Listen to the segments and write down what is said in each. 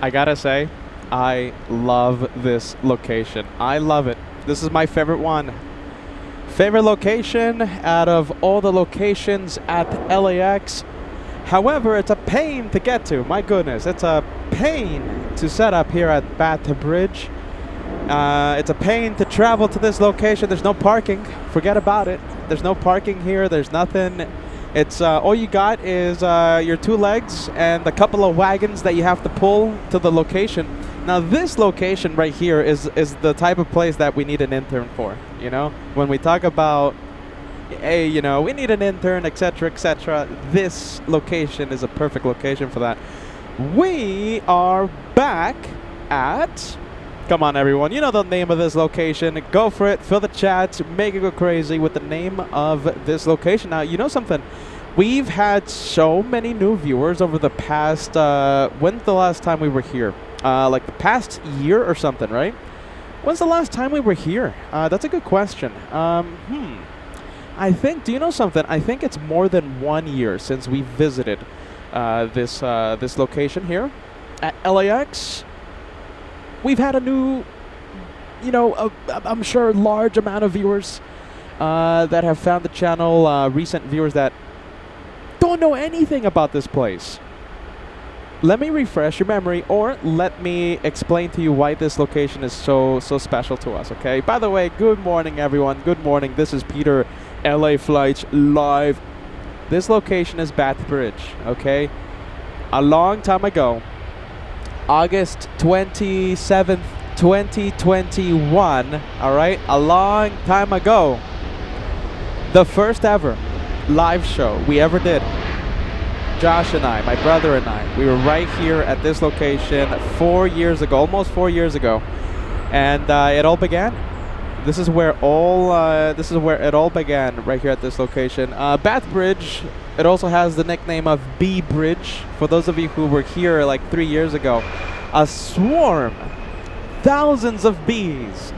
I gotta say, I love this location. I love it. This is my favorite one. Favorite location out of all the locations at LAX. However, it's a pain to get to. My goodness, it's a pain to set up here at Batbridge. It's a pain to travel to this location. There's no parking. Forget about it. There's no parking here. There's nothing. It's all you got is your two legs and a couple of wagons that you have to pull to the location. Now, this location right here is the type of place that we need an intern for. You know, when we talk about, hey, you know, we need an intern, etc., etc. This location is a perfect location for that. We are back at. Come on, everyone. You know the name of this location. Go for it. Fill the chat. Make it go crazy with the name of this location. Now, you know something? We've had so many new viewers over the past... when's the last time we were here? Like the past year or something, right? When's the last time we were here? That's a good question. I think... Do you know something? I think it's more than 1 year since we visited this location here at LAX. We've had a new, you know, I'm sure large amount of viewers that have found the channel, recent viewers that don't know anything about this place. Let me refresh your memory, or let me explain to you why this location is so special to us, okay? By the way, good morning, everyone. Good morning. This is Peter, LA Flights Live. This location is Batbridge, okay? A long time ago, August 27th, 2021, all right? A long time ago, the first ever live show we ever did. Josh and I, my brother and I, we were right here at this location 4 years ago, almost 4 years ago. And it all began. This is where it all began, right here at this location. Batbridge, it also has the nickname of Bee Bridge. For those of you who were here like 3 years ago, a swarm, thousands of bees.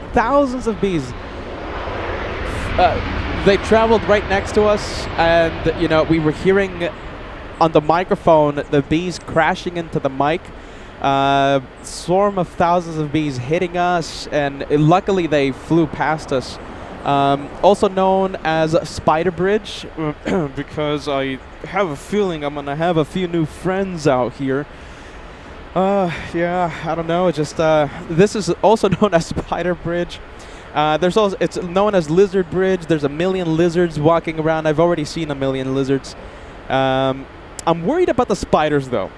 They traveled right next to us, and you know, we were hearing on the microphone the bees crashing into the mic. Swarm of thousands of bees hitting us, and luckily they flew past us. Also known as Spider Bridge, because I have a feeling I'm gonna have a few new friends out here. Yeah, I don't know. Just this is also known as Spider Bridge. There's also, it's known as Lizard Bridge. There's a million lizards walking around. I've already seen a million lizards. I'm worried about the spiders though,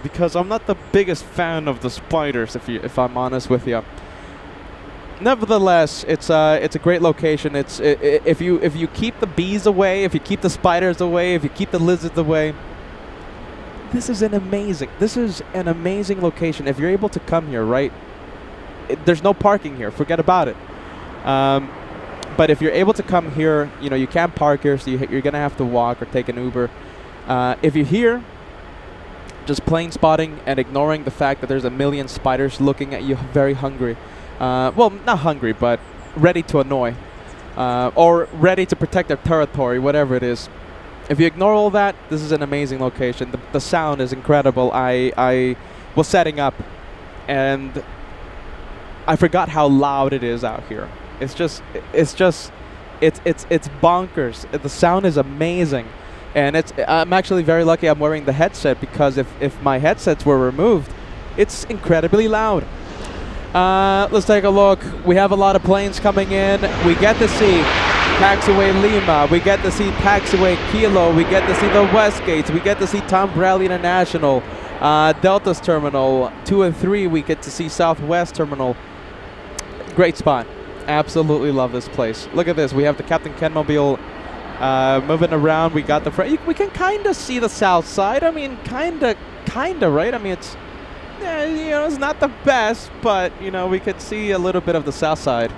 because I'm not the biggest fan of the spiders. If I'm honest with you. Nevertheless, it's a great location. If you keep the bees away, if you keep the spiders away, if you keep the lizards away, this is an amazing location. If you're able to come here, right? There's no parking here. Forget about it. But if you're able to come here, you know, you can't park here, so you're gonna have to walk or take an Uber. If you're here, just plain spotting and ignoring the fact that there's a million spiders looking at you, very hungry. Well, not hungry, but ready to annoy, or ready to protect their territory, whatever it is. If you ignore all that, this is an amazing location. The sound is incredible. I was setting up, and I forgot how loud it is out here. It's bonkers. The sound is amazing, and I'm actually very lucky I'm wearing the headset, because if my headsets were removed, it's incredibly loud. Let's take a look. We have a lot of planes coming in. We get to see Taxiway Lima. We get to see Taxiway Kilo. We get to see the Westgates. We get to see Tom Bradley International. Delta's Terminal 2 and 3. We get to see Southwest Terminal. Great spot. Absolutely love this place. Look at this. We have the Captain Ken Mobile moving around. We got the front. We can kind of see the south side. I mean, kind of, right? I mean, it's, you know, it's not the best, but, you know, we could see a little bit of the south side.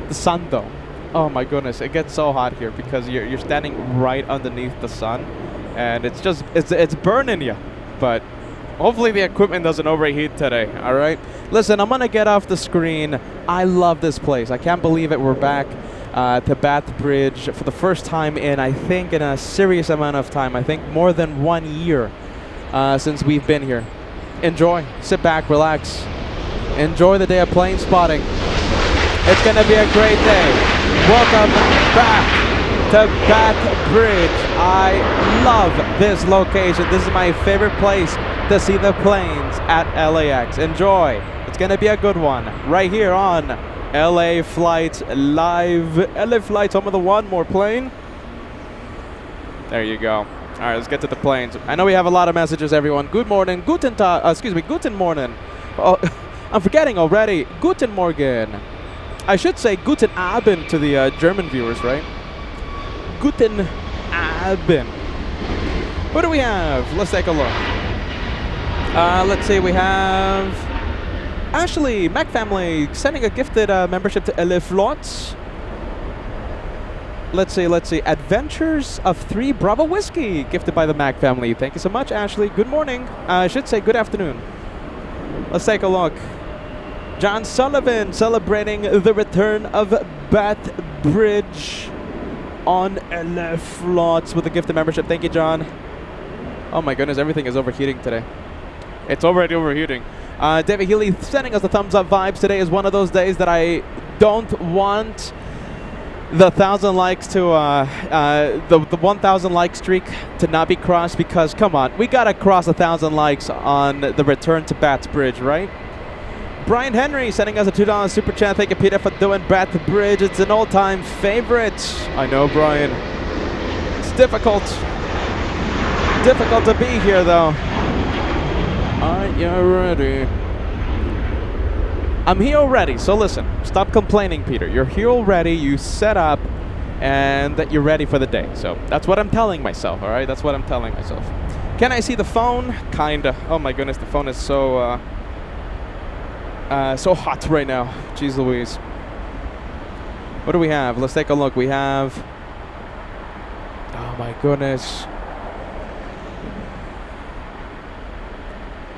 The sun, though. Oh my goodness, it gets so hot here because you're standing right underneath the sun, and it's burning you. But hopefully the equipment doesn't overheat today. All right. Listen, I'm gonna get off the screen. I love this place. I can't believe it. We're back. to Batbridge for the first time in, I think, in a serious amount of time. I think more than 1 year since we've been here. Enjoy. Sit back, relax. Enjoy the day of plane spotting. It's going to be a great day. Welcome back to Batbridge. I love this location. This is my favorite place to see the planes at LAX. Enjoy. It's going to be a good one right here on LA Flights Live. LA Flights, home of the one more plane. There you go. All right, let's get to the planes. I know we have a lot of messages, everyone. Good morning. Guten Morgen. Oh, I'm forgetting already. Guten Morgen. I should say Guten Abend to the German viewers, right? Guten Abend. What do we have? Let's take a look. Let's see, we have Ashley, Mac Family, sending a gifted membership to LA Flots. Let's see. Adventures of 3 Bravo Whiskey, gifted by the Mac Family. Thank you so much, Ashley. Good morning. I should say good afternoon. Let's take a look. John Sullivan celebrating the return of Batbridge on LA Flots with a gifted membership. Thank you, John. Oh my goodness, everything is overheating today. It's already overheating. David Healy sending us the thumbs up vibes. Today is one of those days that I don't want the 1,000 likes to the 1,000 like streak to not be crossed, because come on, we gotta cross 1,000 likes on the return to Batbridge, right? Brian Henry sending us a $2 super chat. Thank you, Peter, for doing Batbridge. It's an all-time favorite. I know, Brian. It's difficult to be here, though. Are you ready? I'm here already, so listen. Stop complaining, Peter. You're here already. You set up, and that you're ready for the day. So that's what I'm telling myself, all right? That's what I'm telling myself. Can I see the phone? Kinda. Oh, my goodness. The phone is so hot right now. Jeez Louise. What do we have? Let's take a look. We have... Oh, my goodness.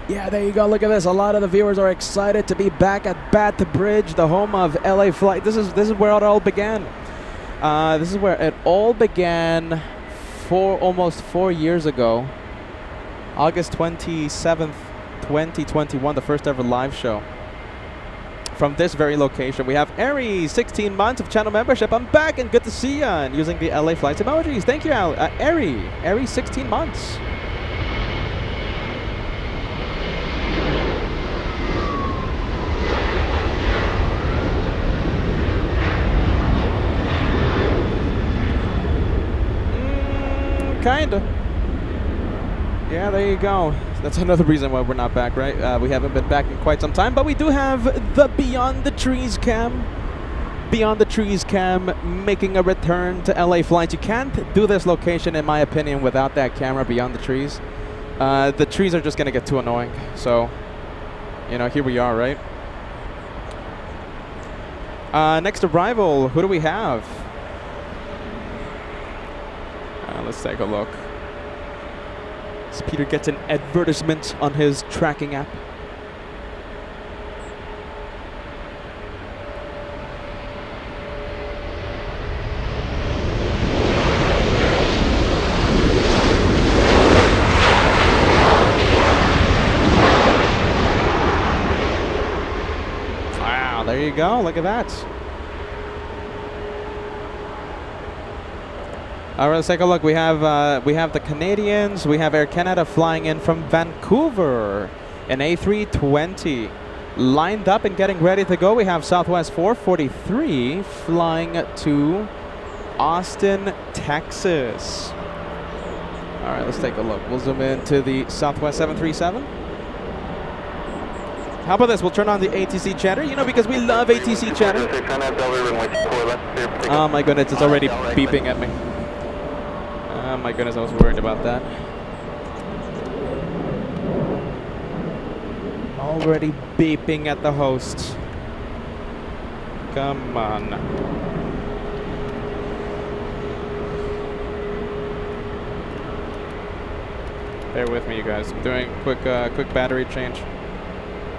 Yeah, there you go. Look at this. A lot of the viewers are excited to be back at Batbridge, the home of LA Flight. This is where it all began. This is where it all began almost 4 years ago. August 27th, 2021, the first ever live show. From this very location, we have Ari, 16 months of channel membership. I'm back and good to see ya. And using the LA Flights emojis. Thank you, Ari. Ari, 16 months. Kinda. Yeah, there you go. That's another reason why we're not back, right? We haven't been back in quite some time, but we do have the Beyond the Trees cam. Beyond the Trees cam making a return to LA Flights. You can't do this location, in my opinion, without that camera Beyond the Trees. The trees are just going to get too annoying. So, you know, here we are, right? Next arrival, who do we have? Let's take a look. So Peter gets an advertisement on his tracking app. Wow, there you go. Look at that. All right, let's take a look. We have the Canadians. We have Air Canada flying in from Vancouver, an A320 lined up and getting ready to go. We have Southwest 443 flying to Austin, Texas. All right, let's take a look. We'll zoom in to the Southwest 737. How about this? We'll turn on the ATC chatter, you know, because we love ATC chatter. Oh my goodness, it's already beeping at me. Oh my goodness, I was worried about that. Already beeping at the host. Come on. Bear with me, you guys. I'm doing quick battery change.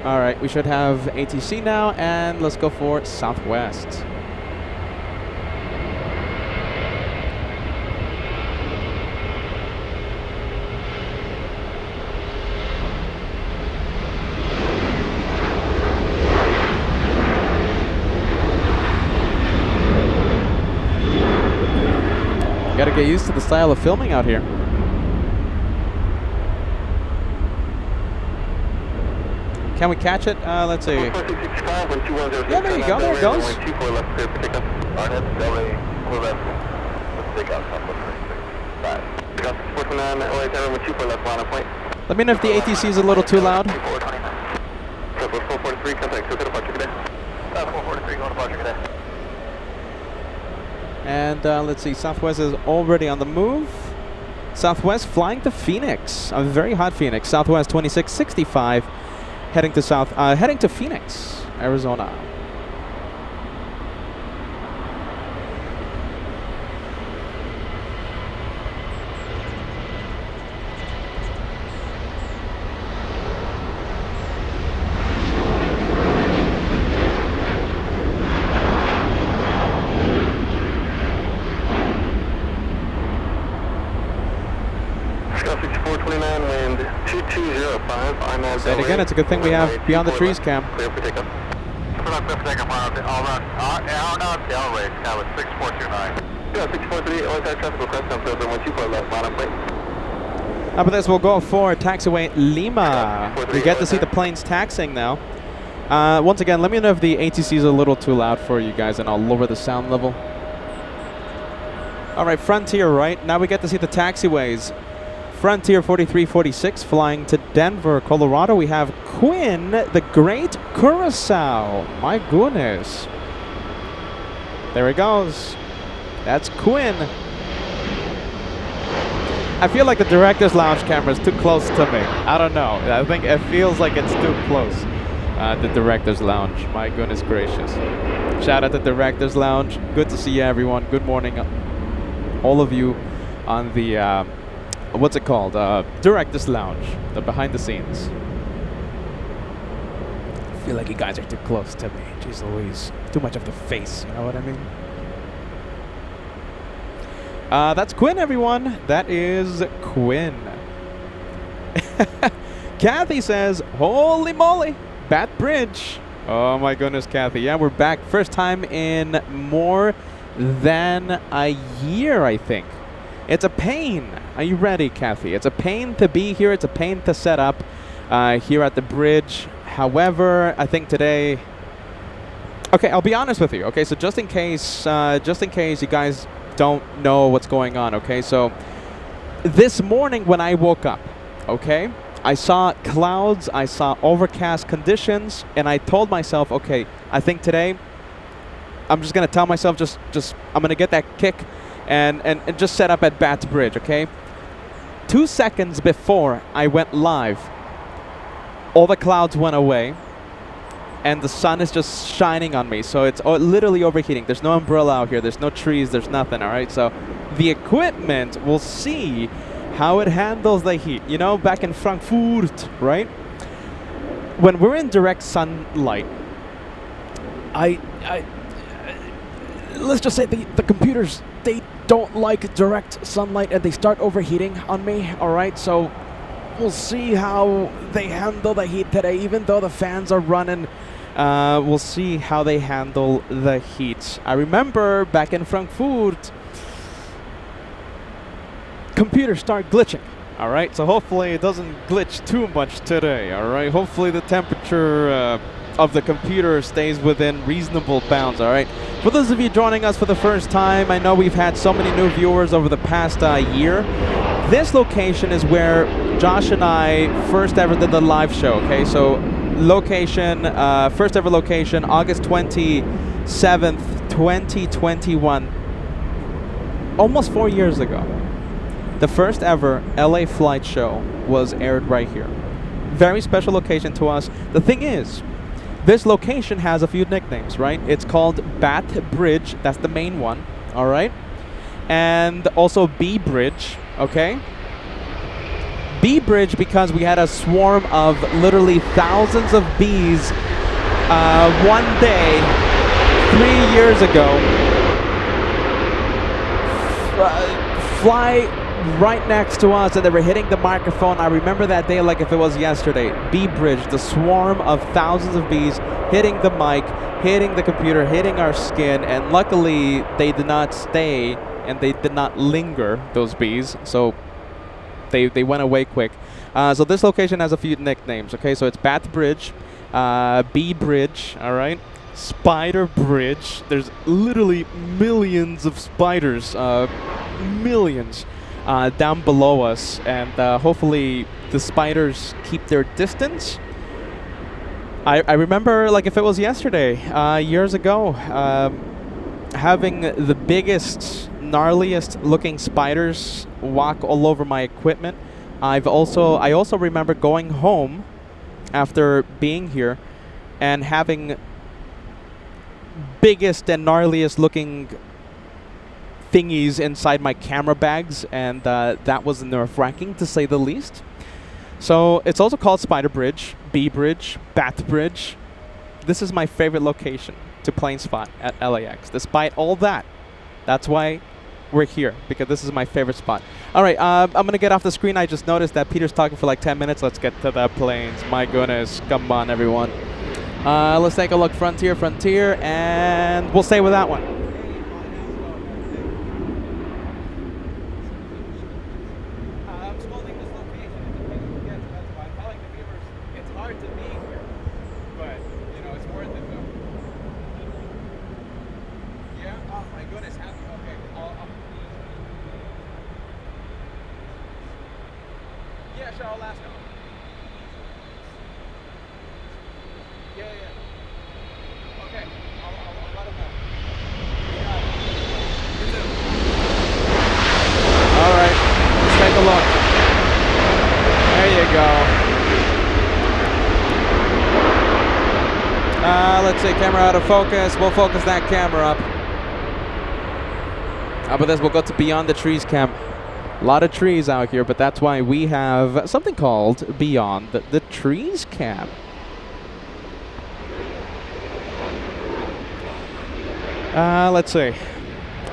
All right, we should have ATC now, and let's go for Southwest. get used to the style of filming out here. Can we catch it? Let's see. Yeah, there you go. There it goes. Let me know if the ATC is a little too loud. And let's see, Southwest is already on the move. Southwest flying to Phoenix, a very hot Phoenix. Southwest 2665, heading to Phoenix, Arizona. Say it again, it's a good thing we have Beyond the Trees cam. After this, we'll go for taxiway Lima. We get to see the planes taxiing now. Once again, let me know if the ATC is a little too loud for you guys, and I'll lower the sound level. All right, Frontier, right? Now we get to see the taxiways. Frontier 4346 flying to Denver, Colorado. We have Quinn, the Great Curacao. My goodness. There he goes. That's Quinn. I feel like the director's lounge camera is too close to me. I don't know. I think it feels like it's too close. The director's lounge. My goodness gracious. Shout out to director's lounge. Good to see you, everyone. Good morning, all of you on the what's it called? Director's lounge. The behind the scenes. I feel like you guys are too close to me. Jeez Louise. Too much of the face. You know what I mean? That's Quinn, everyone. That is Quinn. Kathy says, holy moly, Batbridge. Oh my goodness, Kathy. Yeah, we're back. First time in more than a year, I think. It's a pain. Are you ready, Kathy? It's a pain to be here. It's a pain to set up here at the bridge. However, I think today... Okay, I'll be honest with you. Okay, so just in case you guys don't know what's going on, okay? So this morning when I woke up, okay, I saw clouds, I saw overcast conditions, and I told myself, okay, I think today I'm just going to tell myself just I'm going to get that kick and just set up at Batbridge, okay? 2 seconds before I went live, all the clouds went away, and the sun is just shining on me, so it's literally overheating. There's no umbrella out here. There's no trees. There's nothing, all right? So the equipment, we'll see how it handles the heat. You know, back in Frankfurt, right? When we're in direct sunlight, let's just say the computers, they don't like direct sunlight, and they start overheating on me, all right? So we'll see how they handle the heat today, even though the fans are running. We'll see how they handle the heat. I remember back in Frankfurt, computers start glitching. All right, so hopefully it doesn't glitch too much today. All right, hopefully the temperature of the computer stays within reasonable bounds. All right, for those of you joining us for the first time, I know we've had so many new viewers over the past year. This location is where Josh and I first ever did the live show, okay? So location, first ever location, August 27th, 2021. Almost 4 years ago. The first ever LA flight show was aired right here. Very special location to us. The thing is, this location has a few nicknames, right? It's called Batbridge, that's the main one, all right? And also B-Bridge, okay? B-Bridge because we had a swarm of literally thousands of bees one day 3 years ago fly right next to us, and they were hitting the microphone. I remember that day like if it was yesterday. B-Bridge, the swarm of thousands of bees hitting the mic, hitting the computer, hitting our skin, and luckily they did not stay and they did not linger, those bees, so they went away quick. So this location has a few nicknames, okay? So it's Batbridge, Bee Bridge, all right? Spider Bridge. There's literally millions of spiders, millions, down below us, and hopefully the spiders keep their distance. I remember, like if it was yesterday, years ago, having the biggest, gnarliest looking spiders walk all over my equipment. I also remember going home after being here and having biggest and gnarliest looking thingies inside my camera bags, and that was nerve-wracking to say the least. So it's also called Spider Bridge, Bee Bridge, Bat Bridge. This is my favorite location to plane spot at LAX. Despite all that, that's why we're here, because this is my favorite spot. All right, I'm going to get off the screen. I just noticed that Peter's talking for like 10 minutes. Let's get to the planes. My goodness, come on, everyone. Let's take a look. Frontier, and we'll stay with that one. Let's see, camera out of focus. We'll focus that camera up. How about this? We'll go to Beyond the Trees cam. A lot of trees out here, but that's why we have something called Beyond the Trees cam. Let's see.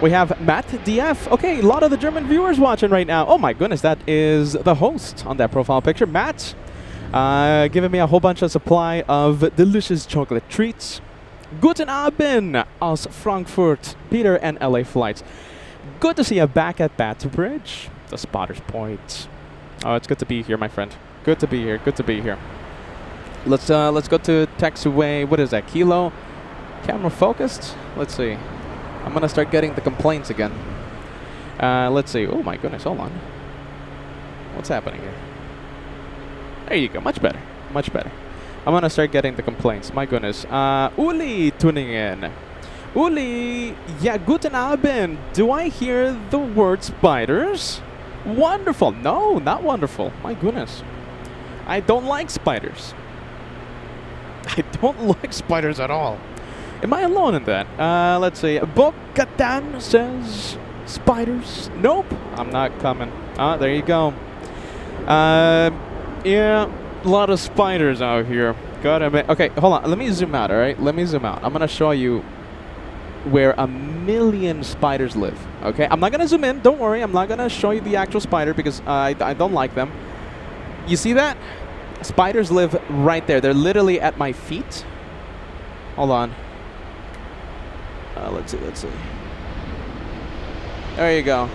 We have Matt DF. Okay, a lot of the German viewers watching right now. Oh my goodness, that is the host on that profile picture. Matt, giving me a whole bunch of supply of delicious chocolate treats. Guten Abend aus Frankfurt, Peter and LA flights. Good to see you back at Batbridge, the Spotter's Point. Oh, it's good to be here, my friend. Good to be here. Good to be here. Let's go to taxiway. What is that? Kilo. Camera focused. Let's see. I'm gonna start getting the complaints again. Let's see. Oh my goodness. Hold on. What's happening here? There you go. Much better. Much better. I'm gonna start getting the complaints. My goodness. Uli tuning in. Uli, yeah, guten Abend. Do I hear the word spiders? Wonderful. No, not wonderful. My goodness. I don't like spiders. I don't like spiders at all. Am I alone in that? Let's see. Bo-Katan says spiders. Nope. I'm not coming. There you go. Yeah, a lot of spiders out here. Gotta admit. Okay, hold on. Let me zoom out, all right? Let me zoom out. I'm going to show you where 1,000,000 spiders live, okay? I'm not going to zoom in. Don't worry. I'm not going to show you the actual spider because I don't like them. You see that? Spiders live right there. They're literally at my feet. Hold on. Let's see. There you go.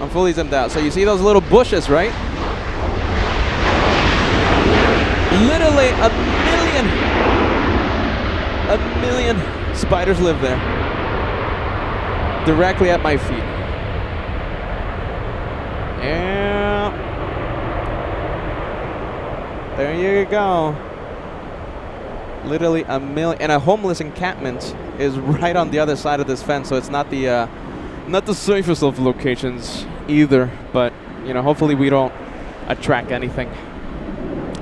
I'm fully zoomed out. So you see those little bushes, right? Literally 1,000,000 spiders live there. Directly at my feet. Yeah. There you go. Literally 1,000,000, and a homeless encampment is right on the other side of this fence, so it's not the safest of locations either. But you know, hopefully we don't attract anything.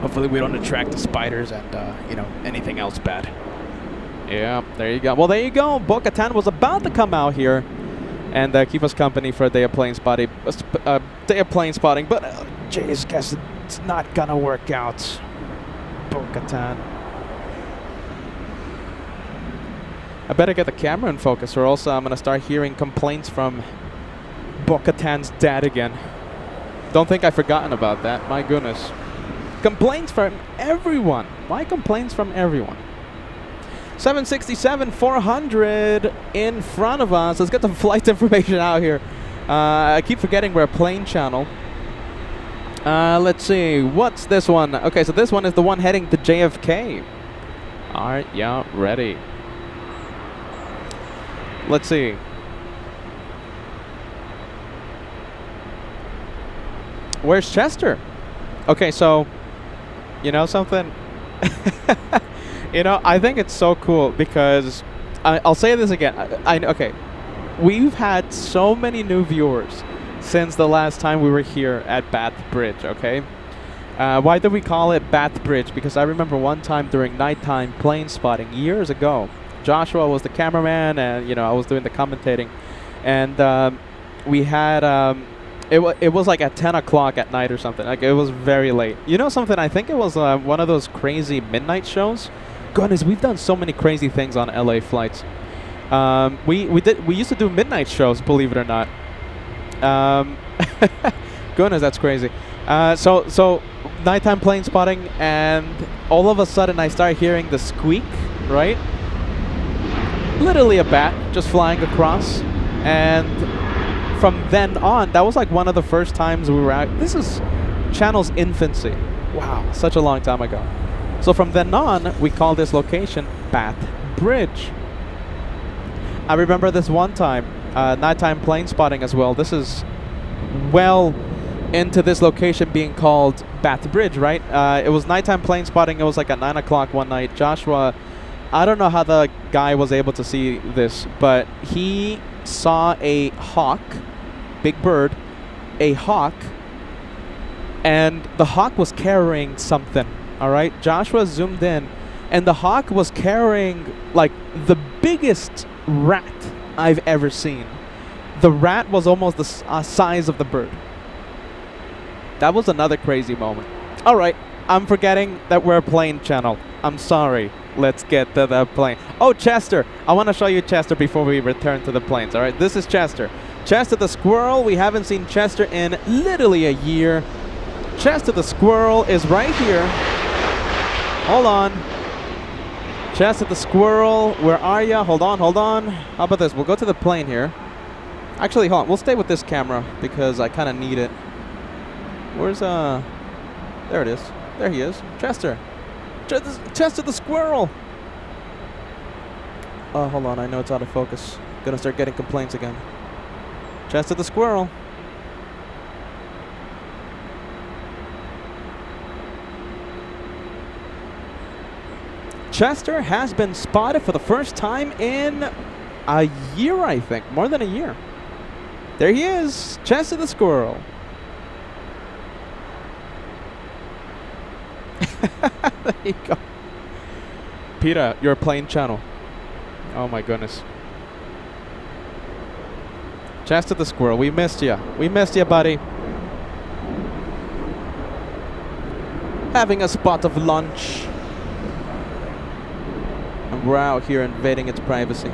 Hopefully we don't attract the spiders and you know, anything else bad. Yeah, there you go. Well, there you go. Bo-Katan was about to come out here and keep us company for a day of plane spotting. But jeez, guess it's not gonna work out. Bo-Katan. I better get the camera in focus, or else I'm gonna start hearing complaints from Bo-Katan's dad again. Don't think I've forgotten about that. My goodness. Complaints from everyone. Why complaints from everyone? 767, 400 in front of us. Let's get the flight information out here. I keep forgetting we're a plane channel. Let's see. What's this one? Okay, so this one is the one heading to JFK. All right, yeah, ready. Let's see. Where's Chester? Okay, so, you know something? You know, I think it's so cool because I'll say this again. Okay, we've had so many new viewers since the last time we were here at Batbridge, okay? Why did we call it Batbridge? Because I remember one time during nighttime plane spotting years ago, Joshua was the cameraman and, you know, I was doing the commentating. And we had, it was like at 10 o'clock at night or something. Like, it was very late. You know something? I think it was one of those crazy midnight shows. Goodness, we've done so many crazy things on LA flights. We used to do midnight shows, believe it or not. Goodness, that's crazy. So nighttime plane spotting, and all of a sudden I start hearing the squeak, right? Literally a bat just flying across, and from then on, that was like one of the first times we were out. This is channel's infancy. Wow, such a long time ago. So from then on, we call this location Batbridge. I remember this one time, nighttime plane spotting as well. This is well into this location being called Batbridge, right? It was nighttime plane spotting. It was like at 9 o'clock one night. Joshua, I don't know how the guy was able to see this, but he saw a hawk, big bird, a hawk, and the hawk was carrying something. All right, Joshua zoomed in, and the hawk was carrying like the biggest rat I've ever seen. The rat was almost the size of the bird. That was another crazy moment. All right, I'm forgetting that we're a plane channel. I'm sorry. Let's get to the plane. Oh, Chester. I want to show you Chester before we return to the planes. All right, this is Chester. Chester the squirrel. We haven't seen Chester in literally a year. Chester the squirrel is right here. Hold on. Chester the squirrel, where are ya? Hold on, hold on. How about this? We'll go to the plane here. Actually, hold on. We'll stay with this camera because I kind of need it. Where's, there it is. There he is. Chester. Chester the squirrel. Oh, hold on. I know it's out of focus. Gonna start getting complaints again. Chester the squirrel. Chester has been spotted for the first time in a year, I think. More than a year. There he is. Chester the squirrel. There you go. Peter, you're a plane channel. Oh my goodness. Chester the squirrel, we missed you. We missed you, buddy. Having a spot of lunch. And we're out here invading its privacy.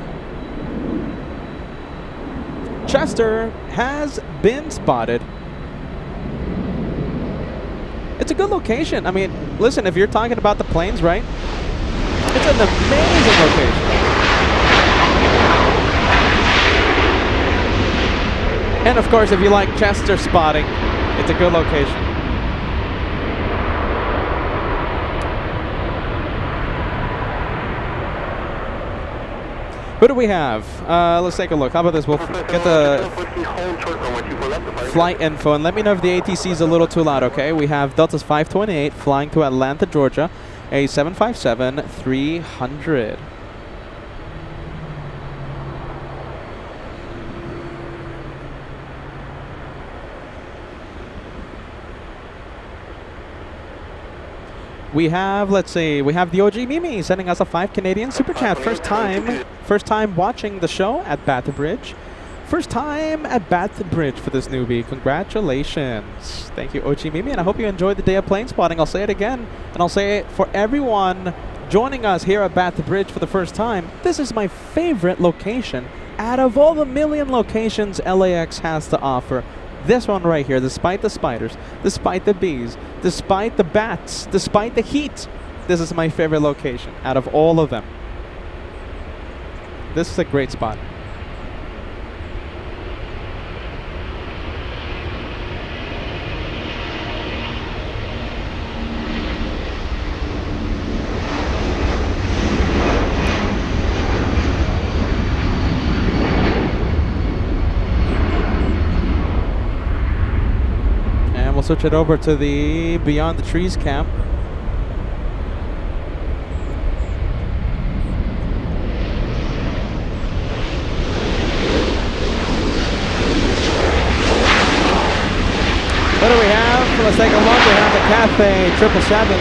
Chester has been spotted. It's a good location. I mean, listen, if you're talking about the planes, right? It's an amazing location. And of course, if you like Chester spotting, it's a good location. Who do we have? Let's take a look. How about this? We'll get the flight info and let me know if the ATC is a little too loud, okay? We have Delta's 528 flying to Atlanta, Georgia, a 757-300. We have, let's see, we have the OG Mimi sending us a 5 Canadian super chat. First time watching the show at Batbridge. First time at Batbridge for this newbie. Congratulations. Thank you, OG Mimi, and I hope you enjoyed the day of plane spotting. I'll say it again, and I'll say it for everyone joining us here at Batbridge for the first time. This is my favorite location out of all the million locations LAX has to offer. This one right here, despite the spiders, despite the bees, despite the bats, despite the heat, this is my favorite location out of all of them. This is a great spot. we'll switch it over to the Beyond the Trees cam. What do we have? Let's take a look. We have the Cathay 777.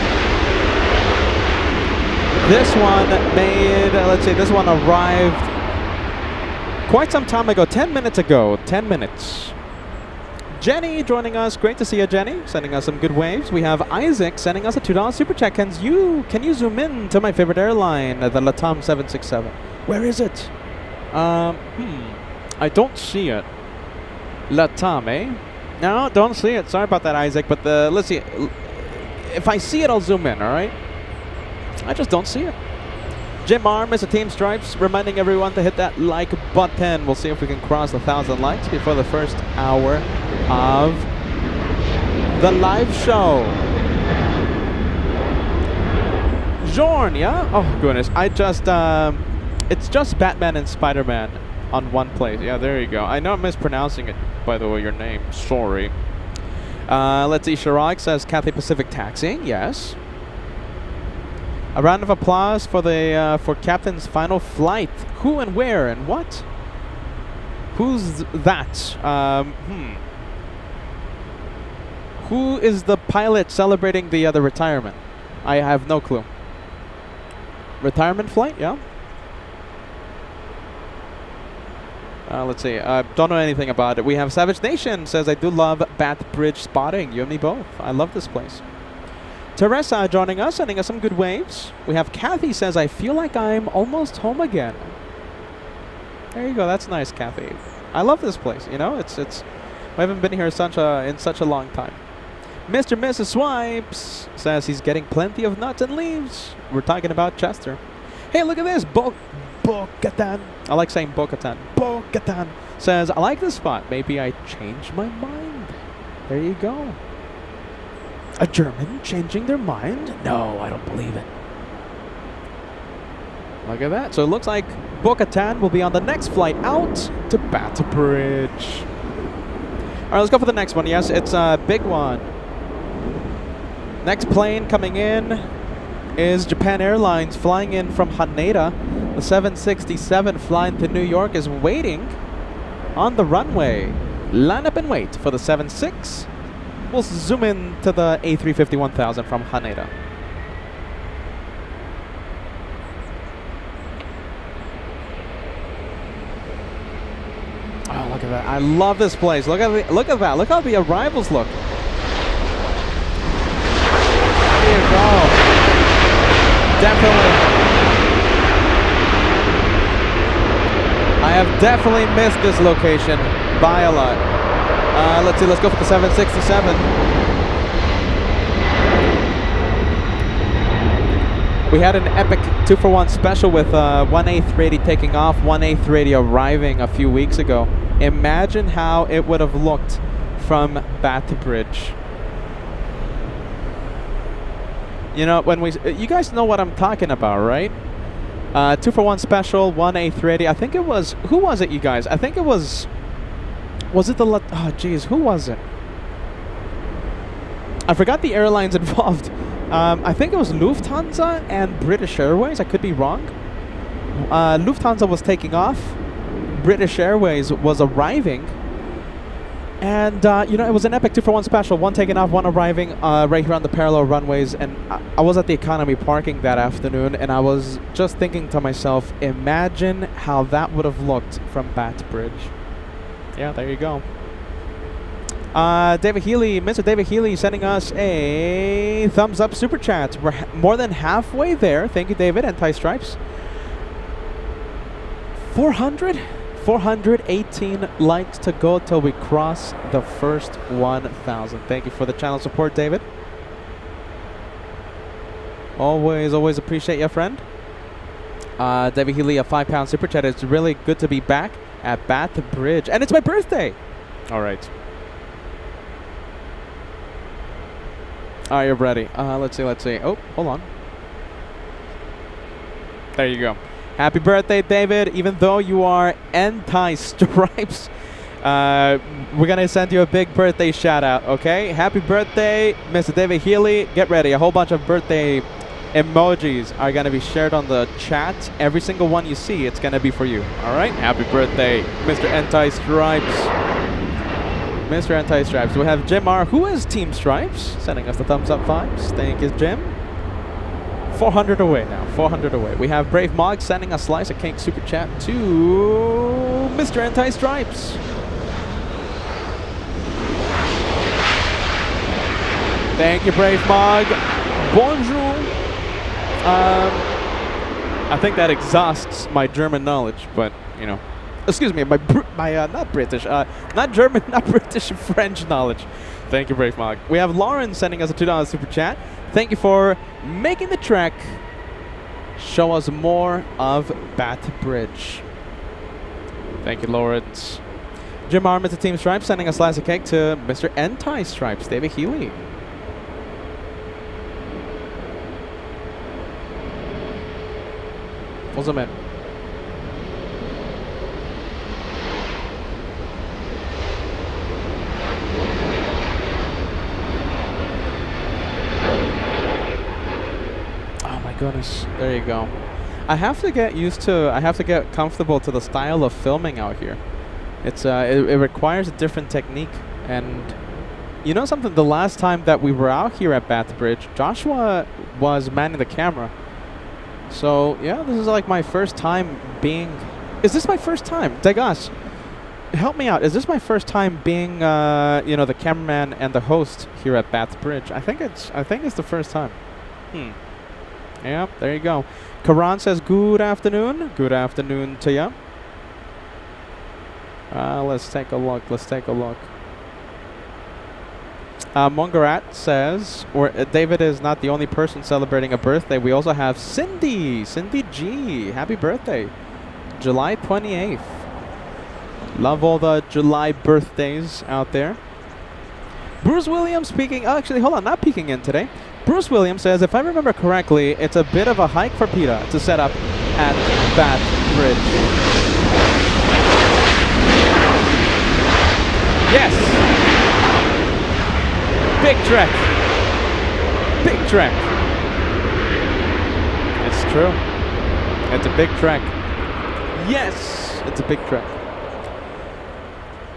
This one made, let's see, this one arrived quite some time ago, 10 minutes ago, 10 minutes. Jenny joining us, great to see you, Jenny, sending us some good waves. We have Isaac sending us a $2 super chat. Can you zoom in to my favorite airline, the LATAM 767? Where is it? I don't see it. LATAM, eh? No, don't see it. Sorry about that, Isaac, but let's see. If I see it, I'll zoom in, all right? I just don't see it. Jim R, Mr. Team Stripes, reminding everyone to hit that like button. We'll see if we can cross 1,000 likes before the first hour of the live show. Jorn, yeah? Oh, goodness. It's just Batman and Spider-Man on one place. Yeah, there you go. I know I'm mispronouncing it, by the way, your name. Sorry. Let's see. Chirag says Cathay Pacific taxiing. Yes. A round of applause for the for Captain's final flight. Who and where and what? Who's that? Who is the pilot celebrating the retirement? I have no clue. Retirement flight? Yeah. Let's see. Don't know anything about it. We have Savage Nation says, I do love Batbridge spotting. You and me both. I love this place. Teresa joining us, sending us some good waves. We have Kathy says, I feel like I'm almost home again. There you go. That's nice, Kathy. I love this place. You know, it's. We haven't been here in such a long time. Mr. and Mrs. Swipes says he's getting plenty of nuts and leaves. We're talking about Chester. Hey, look at this. Bo-Katan. I like saying Bo-Katan. Bo-Katan says, I like this spot. Maybe I changed my mind. There you go. A German changing their mind? No, I don't believe it. Look at that. So it looks like Bo-Katan will be on the next flight out to Batbridge. All right, let's go for the next one. Yes, it's a big one. Next plane coming in is Japan Airlines flying in from Haneda. The 767 flying to New York is waiting on the runway. Line up and wait for the 76. We'll zoom in to the A350-1000 from Haneda. Oh, look at that. I love this place. Look at that. Look how the arrivals look. There you go. Definitely. I have definitely missed this location by a lot. Let's see, let's go for the 767. We had an epic 2-for-1 special with 1A380 taking off, 1A380 arriving a few weeks ago. Imagine how it would have looked from Batbridge. You know, you guys know what I'm talking about, right? 2-for-1 special, 1A380. I think it was, who was it, you guys? I think it was it the, oh geez, who was it? I forgot the airlines involved. I think it was Lufthansa and British Airways. I could be wrong. Lufthansa was taking off. British Airways was arriving. And, you know, it was an epic 2-for-1 special. One taking off, one arriving right here on the parallel runways. And I was at the economy parking that afternoon, and I was just thinking to myself, imagine how that would have looked from Batbridge. Yeah, there you go. David Healy, Mr. David Healy sending us a thumbs up super chat. We're more than halfway there. Thank you, David, and Ty Stripes. 418 likes to go till we cross the first 1,000. Thank you for the channel support, David. Always appreciate you, friend. David Healy, a £5 super chat. It's really good to be back at Batbridge, and it's my birthday. All right. All right, you're ready. Let's see. Oh, hold on. There you go. Happy birthday, David. Even though you are anti-stripes, We're gonna send you a big birthday shout out, okay? Happy birthday, Mr. David Healy. Get ready. A whole bunch of birthday emojis are gonna be shared on the chat. Every single one you see, it's gonna be for you. All right? Happy birthday, Mr. Anti-Stripes. Mr. Anti-Stripes. We have Jim R, who is Team Stripes, sending us the thumbs up vibes. Thank you, Jim. 400 away now. 400 away. We have Brave Mog sending a slice of cake super chat to Mr. Anti-Stripes. Thank you, Brave Mog. Bonjour. I think that exhausts my German knowledge, but you know, excuse me, my not British, not German, not British, French knowledge. Thank you, Brave Mog. We have Lauren sending us a $2 super chat. Thank you for making the trek. Show us more of Batbridge. Thank you, Lawrence. Jim R, Mr. Team Stripes, sending a slice of cake to Mr. Anti-Stripes, David Healy. What's up, man? Oh my goodness. There you go. I have to get comfortable to the style of filming out here. It's it requires a different technique, and you know something, the last time that we were out here at Batbridge, Joshua was manning the camera. So yeah, this is like my first time being. Is this my first time? Degas, help me out. Is this my first time being, you know, the cameraman and the host here at Batbridge? I think it's the first time. Yeah, there you go. Karan says good afternoon. Good afternoon to you. Let's take a look. Let's take a look. Mongarat says, David is not the only person celebrating a birthday. We also have Cindy G. Happy birthday. July 28th. Love all the July birthdays out there. Bruce Williams speaking, actually, hold on, not peeking in today. Bruce Williams says, if I remember correctly, it's a bit of a hike for PETA to set up at Batbridge. Yes! Big trek. Big trek. It's true. It's a big trek. Yes! It's a big trek.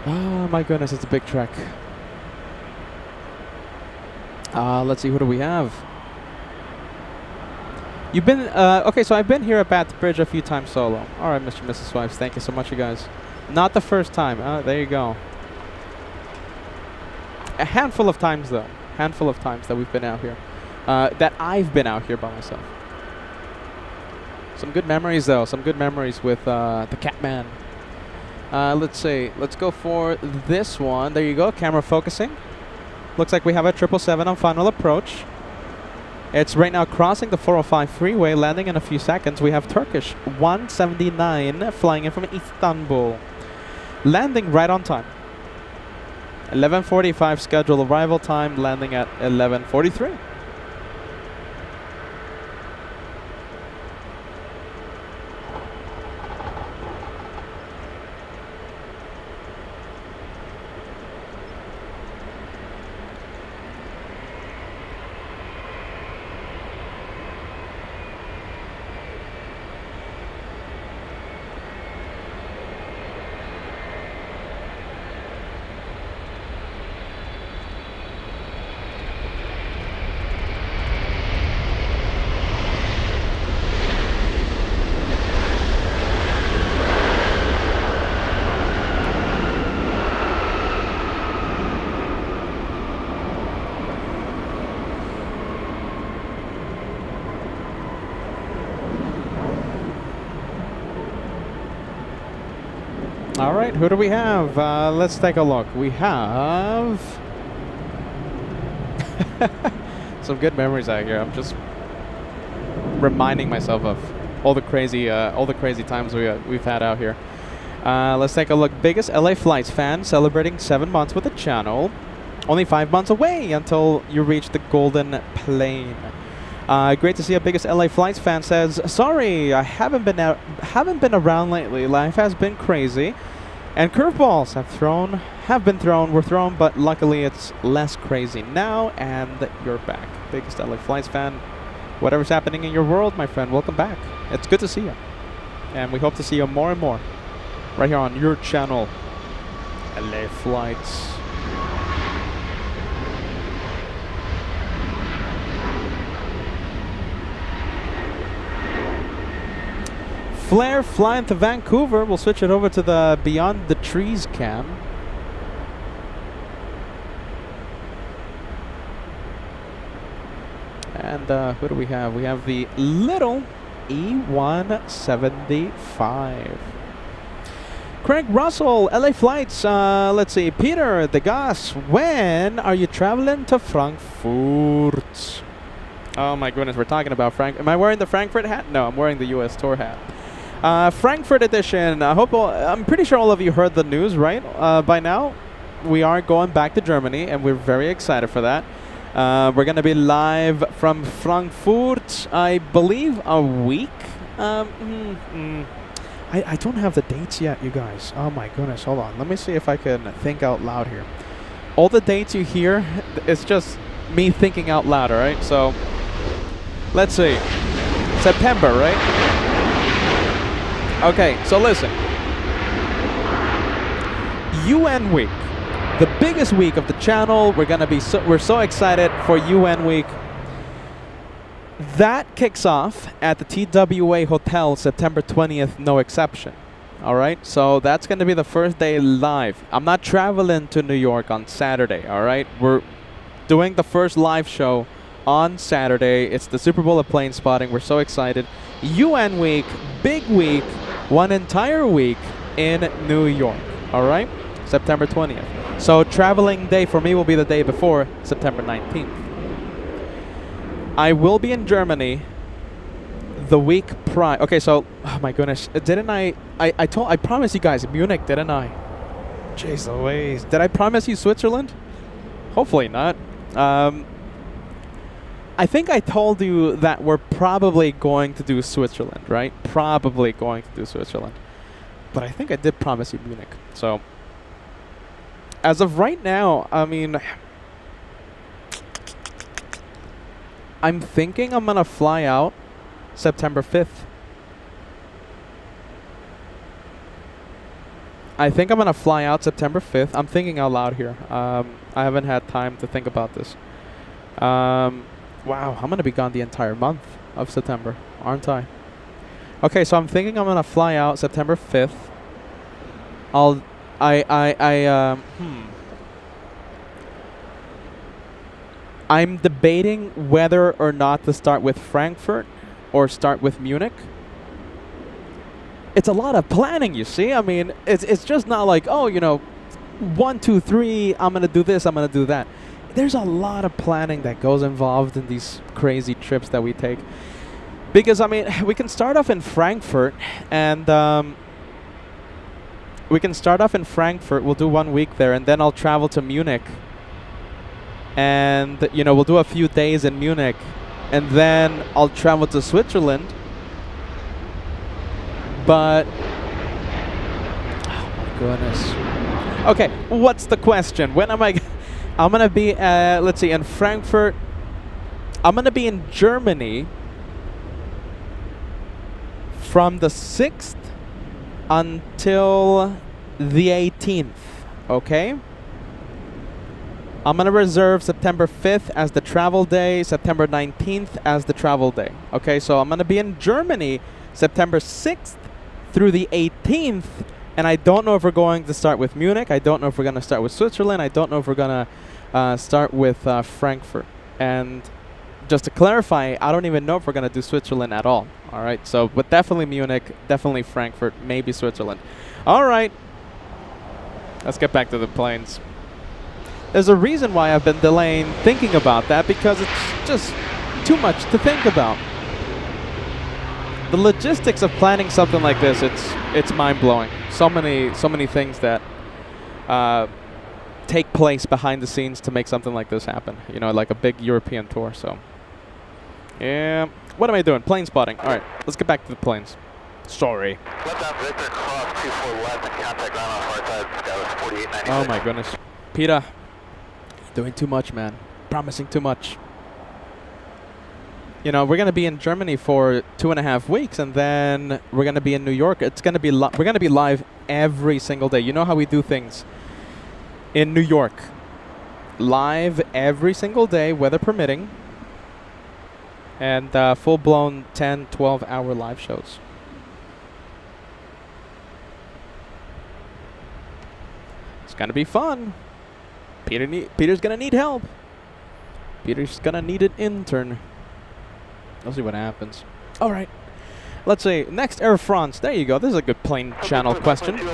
Oh my goodness, it's a big trek. Let's see, who do we have? You've been, okay, so I've been here at Batbridge a few times solo. Alright, Mr. and Mrs. Swipes, thank you so much, you guys. Not the first time. There you go. A handful of times, though. Handful of times that we've been out here. That I've been out here by myself. Some good memories, though. Some good memories with the Catman. Let's see. Let's go for this one. There you go. Camera focusing. Looks like we have a 777 on final approach. It's right now crossing the 405 freeway, landing in a few seconds. We have Turkish 179 flying in from Istanbul. Landing right on time. 11:45 scheduled arrival time, landing at 11:43. All right, who do we have? Let's take a look. We have some good memories out here. I'm just reminding myself of all the crazy times we've had out here. Let's take a look. Biggest LA Flights fan celebrating 7 months with the channel. Only 5 months away until you reach the golden plane. Great to see a biggest LA Flights fan says, sorry, I haven't been around lately. Life has been crazy. And curveballs have been thrown, were thrown, but luckily it's less crazy now, and you're back. Biggest LA Flights fan. Whatever's happening in your world, my friend, welcome back. It's good to see you. And we hope to see you more and more right here on your channel, LA Flights. Flair flying to Vancouver. We'll switch it over to the Beyond the Trees cam. And who do we have? We have the little E175. Craig Russell, LA Flights. Let's see. Peter Degas, when are you traveling to Frankfurt? Oh my goodness, we're talking about Am I wearing the Frankfurt hat? No, I'm wearing the US Tour hat. Frankfurt edition. I'm pretty sure all of you heard the news, right? By now, we are going back to Germany, and we're very excited for that. We're going to be live from Frankfurt, I believe, a week. I don't have the dates yet, you guys. Oh my goodness, hold on. Let me see if I can think out loud here. All the dates you hear, it's just me thinking out loud, all right? So, let's see. September, right? Okay, so listen. UN Week. The biggest week of the channel. We're so excited for UN Week. That kicks off at the TWA Hotel September 20th, no exception. All right, so that's going to be the first day live. I'm not traveling to New York on Saturday, all right? We're doing the first live show on Saturday. It's the Super Bowl of plane spotting. We're so excited. UN Week, big week, one entire week in New York, all right? September 20th. So traveling day for me will be the day before, September 19th. I will be in Germany the week prior. Okay, so, oh my goodness, didn't I promised you guys Munich, didn't I? Jeez Louise. Did I promise you Switzerland? Hopefully not. I think I told you that we're probably going to do Switzerland, right? Probably going to do Switzerland. But I think I did promise you Munich. So, as of right now, I mean, I'm thinking I'm going to fly out September 5th. I think I'm going to fly out September 5th. I'm thinking out loud here. I haven't had time to think about this. Wow, I'm going to be gone the entire month of September, aren't I? Okay, so I'm thinking I'm going to fly out September 5th. I'm debating whether or not to start with Frankfurt or start with Munich. It's a lot of planning, you see. I mean, it's just not like, oh, 1, 2, 3, I'm going to do this, I'm going to do that. There's a lot of planning that goes involved in these crazy trips that we take. Because, I mean, we can start off in Frankfurt, and we'll do 1 week there, and then I'll travel to Munich. And, we'll do a few days in Munich, and then I'll travel to Switzerland. But, oh my goodness. Okay, what's the question? When am I... I'm going to be, let's see, in Frankfurt. I'm going to be in Germany from the 6th until the 18th, okay? I'm going to reserve September 5th as the travel day, September 19th as the travel day. Okay, so I'm going to be in Germany September 6th through the 18th, and I don't know if we're going to start with Munich. I don't know if we're going to start with Switzerland. I don't know if we're going to start with Frankfurt. And just to clarify, I don't even know if we're going to do Switzerland at all. All right, so but definitely Munich, definitely Frankfurt, maybe Switzerland. All right, let's get back to the planes. There's a reason why I've been delaying thinking about that, because it's just too much to think about. The logistics of planning something like this, it's mind-blowing. So many things that take place behind the scenes to make something like this happen. Like a big European tour. So, yeah. What am I doing? Plane spotting. All right, let's get back to the planes. Sorry. Left out Victor, cross 24 left, and contact ground on far side, sky was 4896. Oh my goodness. Peter, doing too much, man. Promising too much. You know, we're going to be in Germany for 2.5 weeks, and then we're going to be in New York. It's going to be we're going to be live every single day. You know how we do things in New York. Live every single day, weather permitting. And full-blown 10, 12-hour live shows. It's going to be fun. Peter's going to need help. Peter's going to need an intern. We'll see what happens. All right. Let's see. Next, Air France. There you go. This is a good plane channel question. I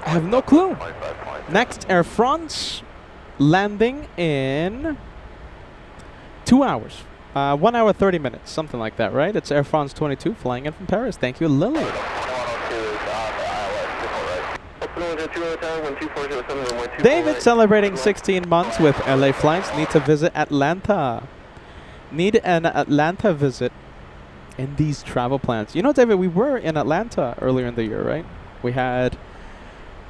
have no clue. Next, Air France. Landing in 2 hours. 1 hour, 30 minutes. Something like that, right? It's Air France 22 flying in from Paris. Thank you, Lily. David celebrating 16 months with LA flights. Need to visit Atlanta. Need an Atlanta visit in these travel plans. You know, David, we were in Atlanta earlier in the year, right? We had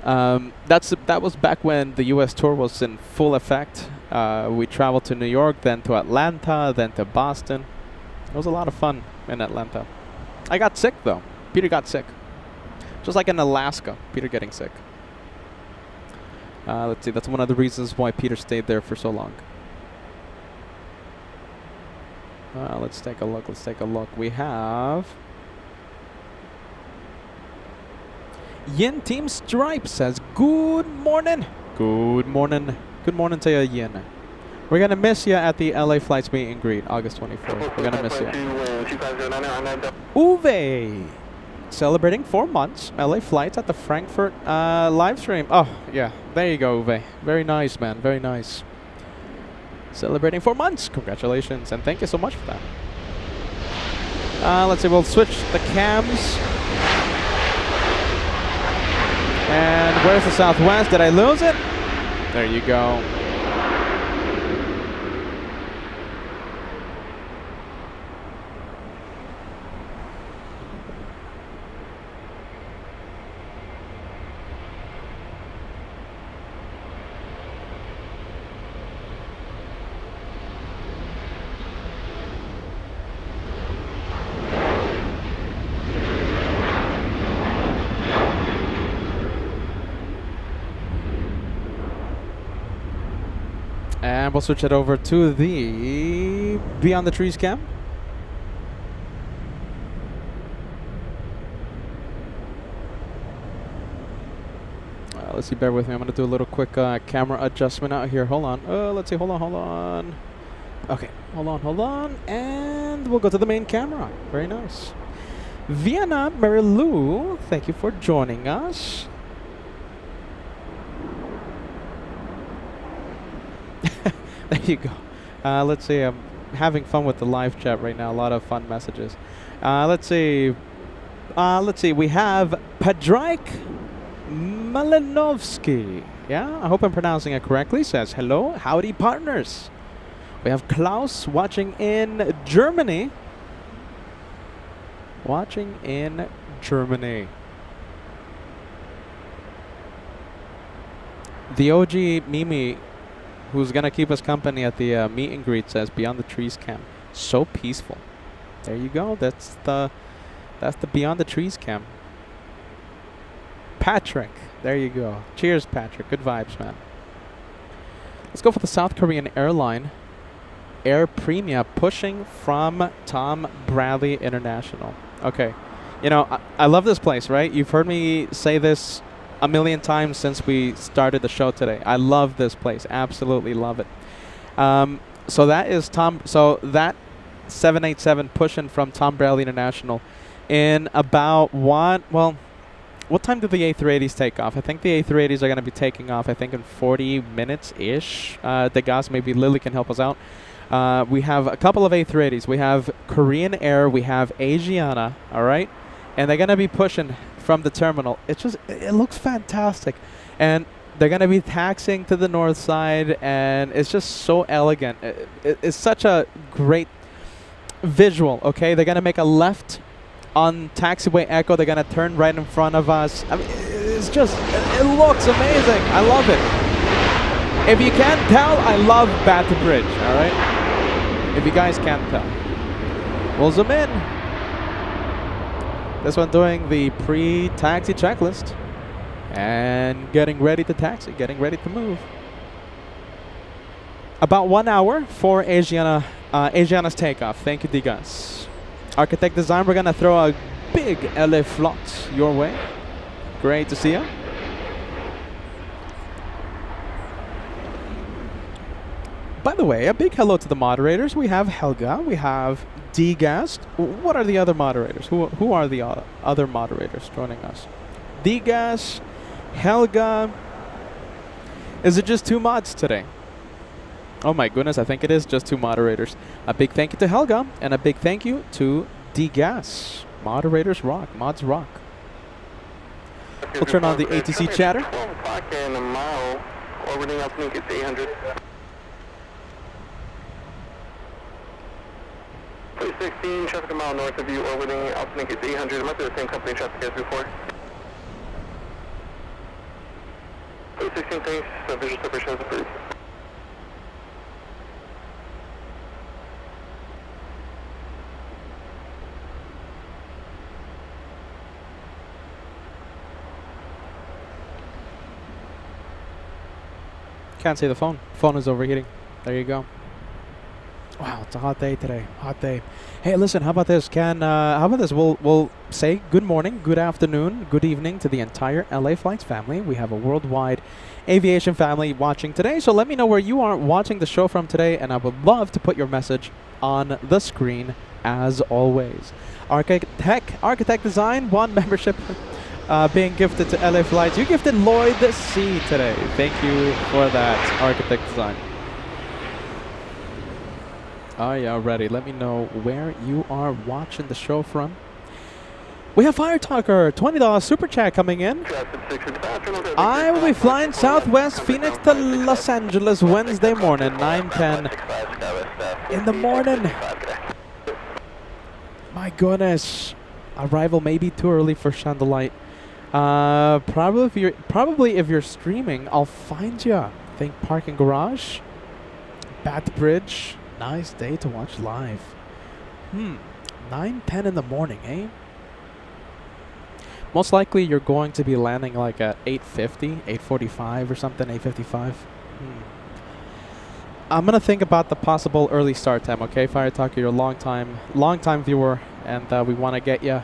that was back when the U.S. tour was in full effect. We traveled to New York, then to Atlanta, then to Boston. It was a lot of fun in Atlanta. I got sick though. Peter got sick. Just like in Alaska, Peter getting sick. Let's see. That's one of the reasons why Peter stayed there for so long. Let's take a look. Let's take a look. We have Yin Team Stripe says, good morning. Good morning. Good morning to you, Yin. We're going to miss you at the LA Flights meet and greet, August 24th. We're going to miss you. Uwe. Celebrating 4 months. LA Flights at the Frankfurt live stream. Oh, yeah. There you go, Uwe. Very nice, man. Very nice. Celebrating 4 months. Congratulations. And thank you so much for that. Let's see. We'll switch the cams. And where's the Southwest? Did I lose it? There you go. And we'll switch it over to the Beyond the Trees cam. Let's see, bear with me. I'm going to do a little quick camera adjustment out here. Hold on. Let's see. Hold on. Okay. Hold on. And we'll go to the main camera. Very nice. Vienna Marilou, thank you for joining us. There you go. Let's see. I'm having fun with the live chat right now. A lot of fun messages. Let's see. We have Padraik Malinovsky. Yeah, I hope I'm pronouncing it correctly. Says, hello, howdy partners. We have Klaus watching in Germany. Watching in Germany. The OG Mimi, who's going to keep us company at the meet and greet, says Beyond the Trees cam. So peaceful. There you go. That's the Beyond the Trees cam. Patrick. There you go. Cheers, Patrick. Good vibes, man. Let's go for the South Korean airline, Air Premia, pushing from Tom Bradley International. Okay. You know, I love this place, right? You've heard me say this a million times since we started the show today. I love this place. Absolutely love it. So that is that 787 pushing from Tom Bradley International in about what time do the A380s take off? I think the A380s are going to be taking off, I think, in 40 minutes-ish. Degas, maybe Lily can help us out. We have a couple of A380s. We have Korean Air. We have Asiana, all right? And they're going to be pushing from the terminal. It looks fantastic. And they're going to be taxiing to the north side, and it's just so elegant. It's such a great visual, okay? They're going to make a left on taxiway Echo. They're going to turn right in front of us. I mean, it's just, it looks amazing. I love it. If you can't tell, I love Batbridge, all right? If you guys can't tell. We'll zoom in. This one doing the pre-taxi checklist. And getting ready to taxi, getting ready to move. About 1 hour for Asiana's takeoff. Thank you, Digas. Architect Design, we're going to throw a big LA flot your way. Great to see you. By the way, a big hello to the moderators. We have Helga, we have Dgast. What are the other moderators? Who are the other moderators joining us? Dgas, Helga. Is it just 2 mods today? Oh my goodness, I think it is just 2 moderators. A big thank you to Helga and a big thank you to Dgas. Moderators rock, mods rock. We'll turn on the ATC chatter. 12 o'clock in a mile, orbiting uplink at 800. 316, traffic a mile north of you, orbiting uplink at 800. It might be the same company traffic as before. 316, thanks. Visual separation is approved. Can't see the phone. Phone is overheating. There you go. Wow, it's a hot day today. Hot day. Hey, listen. How about this? How about this? We'll say good morning, good afternoon, good evening to the entire LA Flights family. We have a worldwide aviation family watching today. So let me know where you are watching the show from today, and I would love to put your message on the screen as always. Architect Design, 1 membership. Being gifted to LA Flights. You gifted Lloyd C today. Thank you for that, Architect Design. Oh yeah, ready. Let me know where you are watching the show from. We have Fire Talker, $20 super chat coming in. I will be flying Southwest Phoenix to Los Angeles Wednesday morning, 9:10 in the morning. My goodness, arrival may be too early for Chandelight. Probably if you're streaming, I'll find ya. Think parking garage, Batbridge. Nice day to watch live. 9:10 in the morning, eh? Most likely you're going to be landing like at 8:50, 8:45 or something, 8:55. I'm gonna think about the possible early start time. Okay, Fire Talker, you're a long time viewer, and we want to get you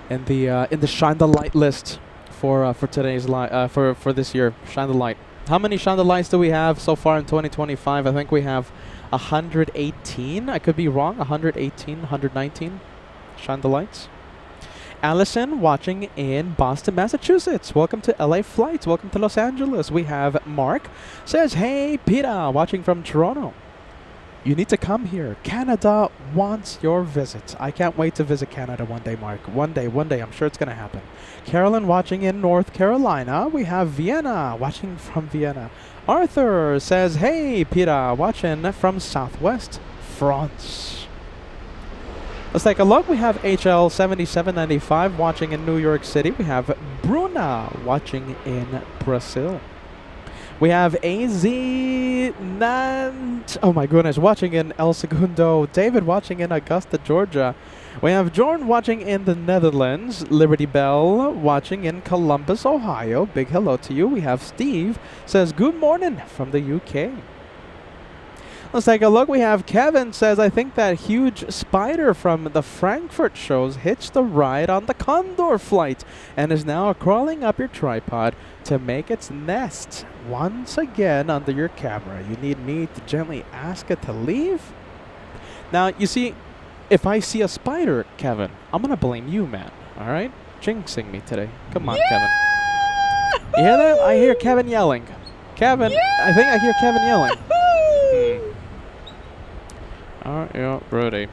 in the Shine the Light list for today's for this year. Shine the Light. How many Shine the Lights do we have so far in 2025? I think we have 118. I could be wrong. 118, 119 Shine the Lights. Allison watching in Boston, Massachusetts. Welcome to LA Flights. Welcome to Los Angeles. We have Mark says, hey Peter, watching from Toronto. You need to come here. Canada wants your visit. I can't wait to visit Canada one day, Mark. One day, I'm sure it's going to happen. Carolyn watching in North Carolina. We have Vienna watching from Vienna. Arthur says, hey, Peter, watching from Southwest France. Let's take a look. We have HL7795 watching in New York City. We have Bruna watching in Brazil. We have AZ Nant, oh my goodness, watching in El Segundo. David watching in Augusta, Georgia. We have Jordan watching in the Netherlands. Liberty Bell watching in Columbus, Ohio. Big hello to you. We have Steve says good morning from the UK. Let's take a look. We have Kevin says, I think that huge spider from the Frankfurt shows hitched a ride on the Condor flight and is now crawling up your tripod to make its nest once again under your camera. You need me to gently ask it to leave? Now, you see, if I see a spider, Kevin, I'm going to blame you, man. All right? Jinxing me today. Come on, Kevin. You hear that? I hear Kevin yelling. Kevin, I think I hear Kevin yelling. Alright, yeah, Brody.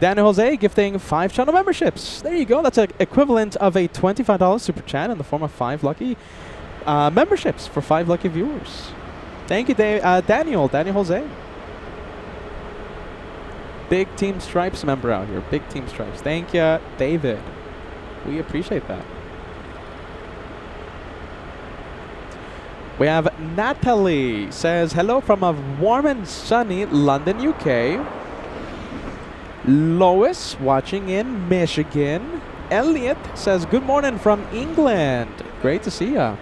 Daniel Jose gifting 5 channel memberships. There you go. That's an equivalent of a $25 super chat in the form of 5 lucky memberships for 5 lucky viewers. Thank you, Daniel Jose. big Team Stripes member out here. Big Team Stripes. Thank you, David. We appreciate that. We have Natalie says hello from a warm and sunny London, UK. Lois watching in Michigan. Elliot says good morning from England. Great to see ya.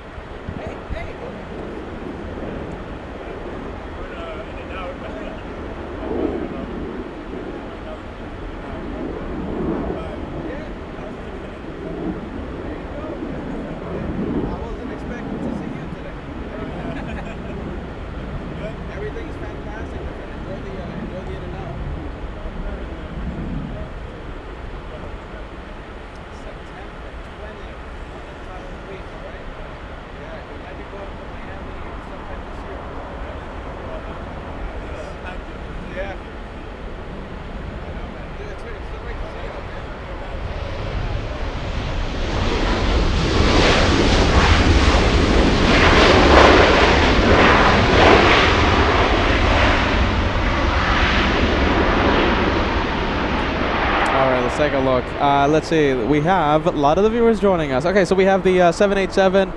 Take a look. Let's see. We have a lot of the viewers joining us. Okay, so we have the 787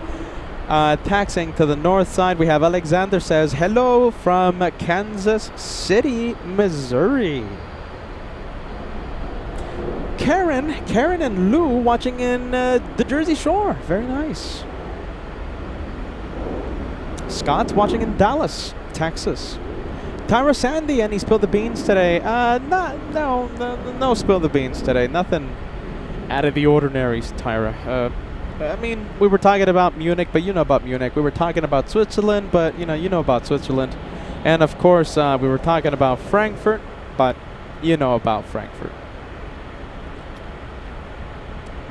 taxiing to the north side. We have Alexander says hello from Kansas City, Missouri. Karen and Lou watching in the Jersey Shore. Very nice. Scott watching in Dallas, Texas. Tyra Sandy, and he spilled the beans today. No spill the beans today. Nothing out of the ordinary, Tyra. I mean, we were talking about Munich, but you know about Munich. We were talking about Switzerland, but you know about Switzerland. And of course, we were talking about Frankfurt, but you know about Frankfurt.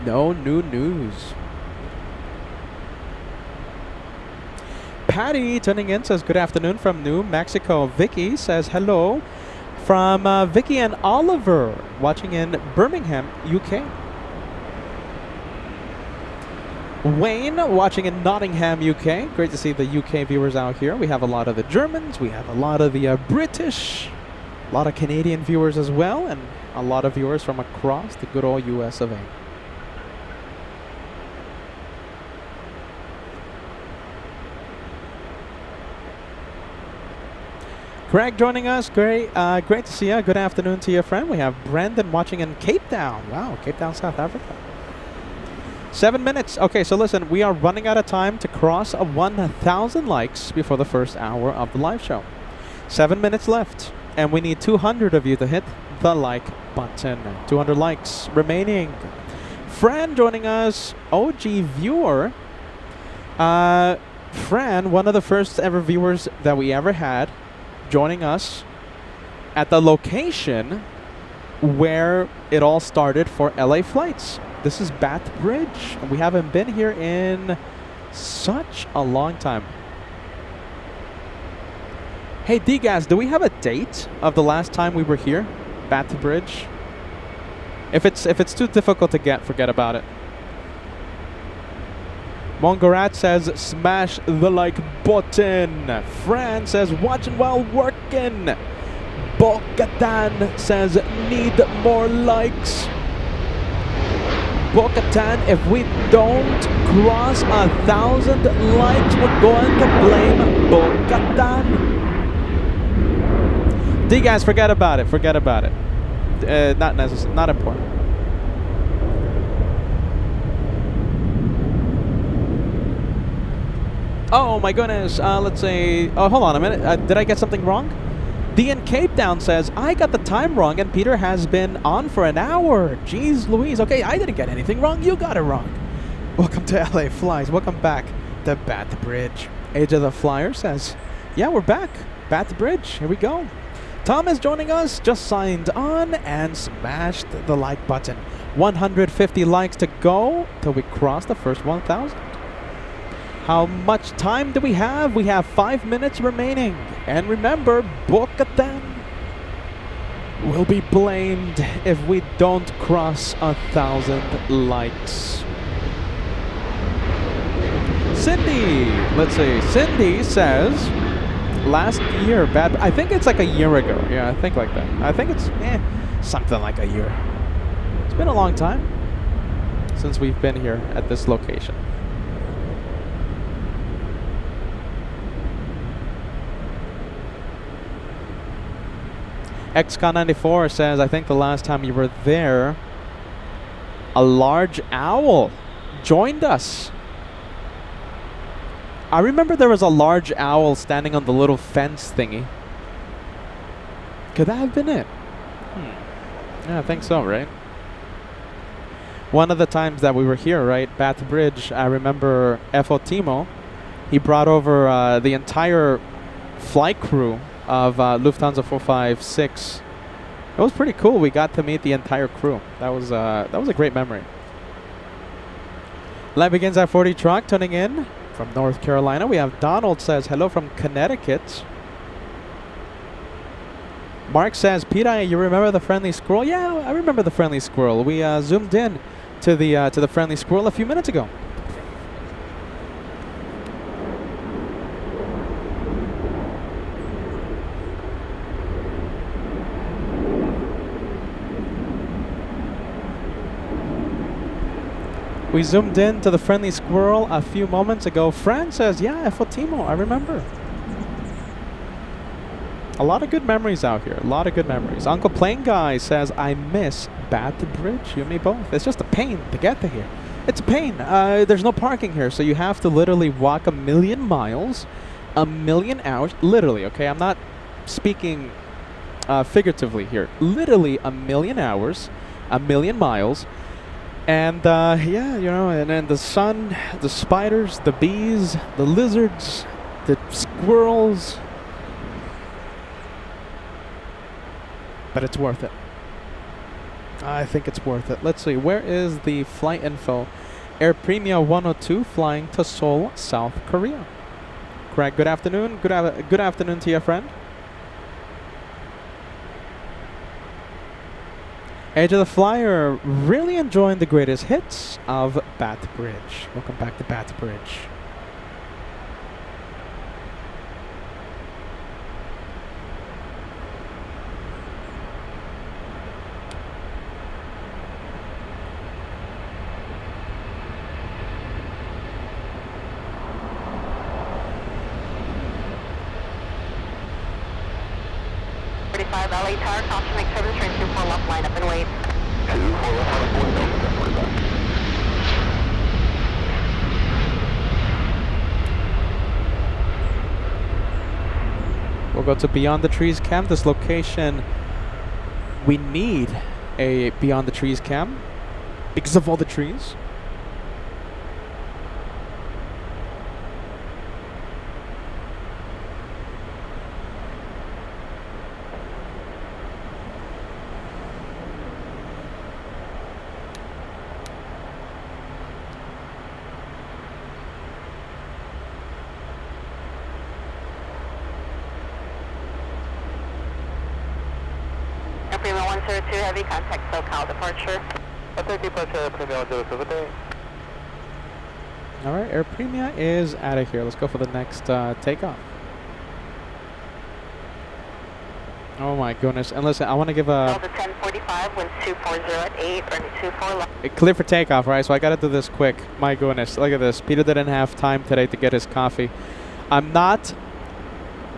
No new news. Patty tuning in says good afternoon from New Mexico. Vicky says hello from Vicky and Oliver watching in Birmingham, UK. Wayne watching in Nottingham, UK. Great to see the UK viewers out here. We have a lot of the Germans. We have a lot of the British. A lot of Canadian viewers as well. And a lot of viewers from across the good old US of A. Greg joining us. Great to see you. Good afternoon to your friend. We have Brandon watching in Cape Town. Wow, Cape Town, South Africa. 7 minutes. Okay, so listen, we are running out of time to cross 1,000 likes before the first hour of the live show. 7 minutes left, and we need 200 of you to hit the like button. 200 likes remaining. Fran joining us, OG viewer. Fran, one of the first ever viewers that we ever had, joining us at the location where it all started for LA flights. This is Batbridge. We haven't been here in such a long time. Hey, D-Gas, do we have a date of the last time we were here? Batbridge? If it's too difficult to get, forget about it. Mongarat says, smash the like button. Fran says, watching while working. Bo-Katan says, need more likes. Bo-Katan, if we don't cross 1,000 likes, we're going to blame Bo-Katan. D guys, forget about it. Forget about it. Not necessary. Not important. Oh my goodness, let's say, oh, hold on a minute, did I get something wrong? D in Cape Town says, I got the time wrong and Peter has been on for an hour. Jeez Louise, okay, I didn't get anything wrong, you got it wrong. Welcome to LA Flies, welcome back to Batbridge. Age of the Flyer says, yeah, we're back, Batbridge, here we go. Tom is joining us, just signed on and smashed the like button. 150 likes to go till we cross the first 1,000. How much time do we have? We have 5 minutes remaining. And remember, Bo-Katan will be blamed if we don't cross 1,000 likes. Cindy, let's see. Cindy says, last year, I think it's like a year ago. Yeah, I think like that. I think it's something like a year. It's been a long time since we've been here at this location. XCon94 says, I think the last time you were there, a large owl joined us. I remember there was a large owl standing on the little fence thingy. Could that have been it? Yeah, I think so, right? One of the times that we were here, right, Batbridge, I remember F.O. Timo, he brought over the entire flight crew of Lufthansa 456. It was pretty cool. We got to meet the entire crew. That was a great memory. Live begins at 40 truck tuning in from North Carolina. We have Donald says hello from Connecticut. Mark says, Peter, you remember the friendly squirrel? Yeah, I remember the friendly squirrel. We zoomed in to the friendly squirrel a few minutes ago. We zoomed in to the friendly squirrel a few moments ago. Fran says, yeah, Fotimo, I remember. A lot of good memories out here. A lot of good memories. Uncle Plane Guy says, I miss Batbridge. You and me both. It's just a pain to get to here. It's a pain. There's no parking here, so you have to literally walk 1,000,000 miles, 1,000,000 hours. Literally, okay? I'm not speaking figuratively here. Literally 1,000,000 hours, 1,000,000 miles. And yeah, you know, and then the sun, the spiders, the bees, the lizards, the squirrels. But it's worth it. I think it's worth it. Let's see, where is the flight info? Air Premia 102 flying to Seoul, South Korea. Craig, good afternoon. Good afternoon to your friend. Edge of the Flyer, really enjoying the greatest hits of Batbridge. Welcome back to Batbridge. LA Tower, caution, make sure the train 24 left, line up and wait. 24 left, line up and wait, don't worry about it. We'll go to Beyond the Trees cam. This location, we need a Beyond the Trees cam because of all the trees. Premium 102, heavy contact, SoCal departure. Okay, departure, Premium 102, good day. All right, Air Premia is out of here. Let's go for the next takeoff. Oh my goodness. And listen, I want to give a... Delta 1045, wind 240 at 8, running 24 left. Clear for takeoff, right? So I got to do this quick. My goodness, look at this. Peter didn't have time today to get his coffee. I'm not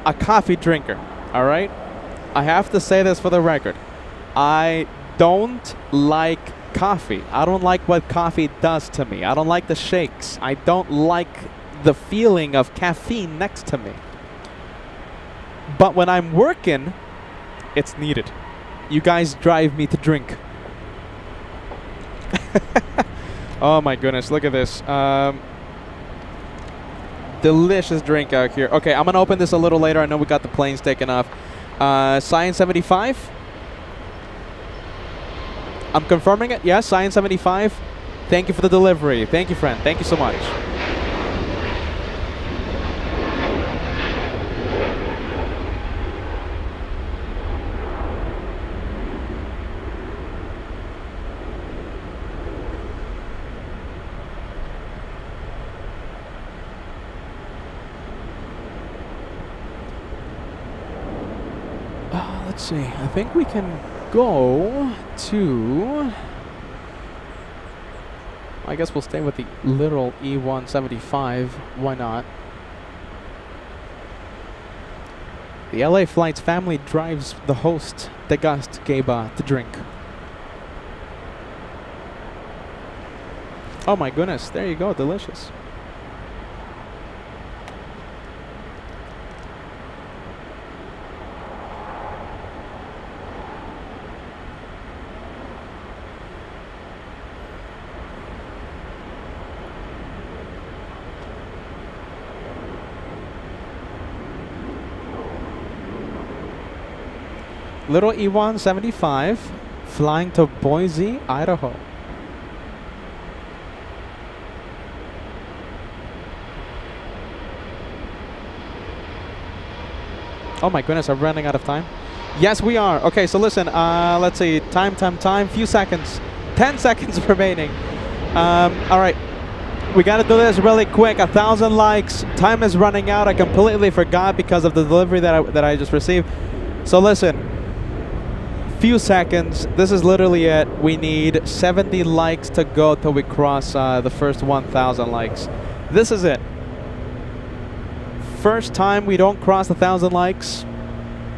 a coffee drinker, all right? I have to say this for the record. I don't like coffee. I don't like what coffee does to me. I don't like the shakes. I don't like the feeling of caffeine next to me. But when I'm working, it's needed. You guys drive me to drink. Oh my goodness, look at this. Delicious drink out here. Okay, I'm gonna open this a little later. I know we got the planes taken off. Science 75. I'm confirming it. Yes, Science 75. Thank you for the delivery. Thank you, friend. Thank you so much. Let's see. I think we can go to... I guess we'll stay with the literal E175. Why not? The LA Flight's family drives the host, the guest, Gaba, to drink. Oh my goodness, there you go, delicious. Little E175 flying to Boise, Idaho. Oh my goodness, I'm running out of time. Yes, we are. Okay, so listen, let's see. Time. Few seconds. 10 seconds remaining. All right. We got to do this really quick. 1,000 likes. Time is running out. I completely forgot because of the delivery that I just received. So listen. Few seconds. This is literally it. We need 70 likes to go till we cross the first 1,000 likes. This is it. First time we don't cross 1,000 likes.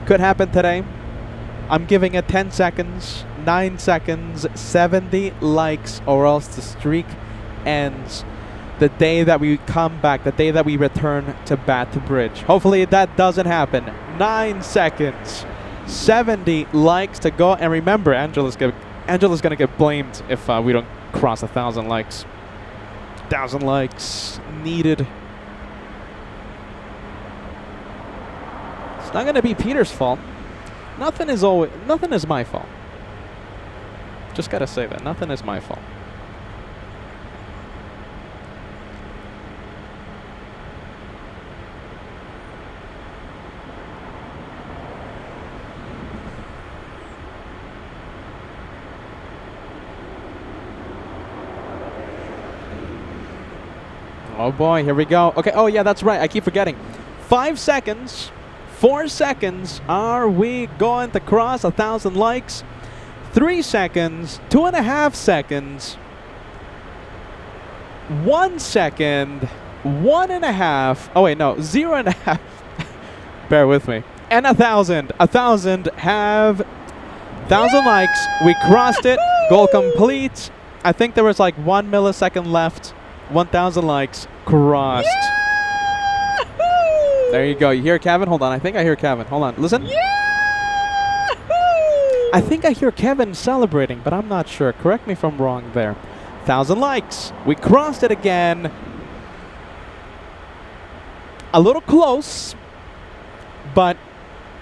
Could happen today. I'm giving it 10 seconds, 9 seconds, 70 likes, or else the streak ends the day that we come back, the day that we return to Batbridge. Hopefully that doesn't happen. 9 seconds. 70 likes to go, and remember, Angela's gonna get blamed if we don't cross 1,000 likes. 1,000 likes needed. It's not gonna be Peter's fault. Nothing is my fault. Just gotta say that nothing is my fault. Oh boy, here we go. Okay, oh yeah, that's right. I keep forgetting. 5 seconds, 4 seconds. Are we going to cross 1,000 likes? 3 seconds, 2.5 seconds, 1 second, 1.5. Oh wait, no, 0.5. Bear with me. And 1,000. 1,000 have 1,000 likes. We crossed it. Goal complete. I think there was like 1 millisecond left. 1,000 likes crossed. Yahoo! There you go. You hear Kevin? Hold on. I think I hear Kevin. Hold on. Listen. Yahoo! I think I hear Kevin celebrating, but I'm not sure. Correct me if I'm wrong there. 1,000 likes. We crossed it again. A little close, but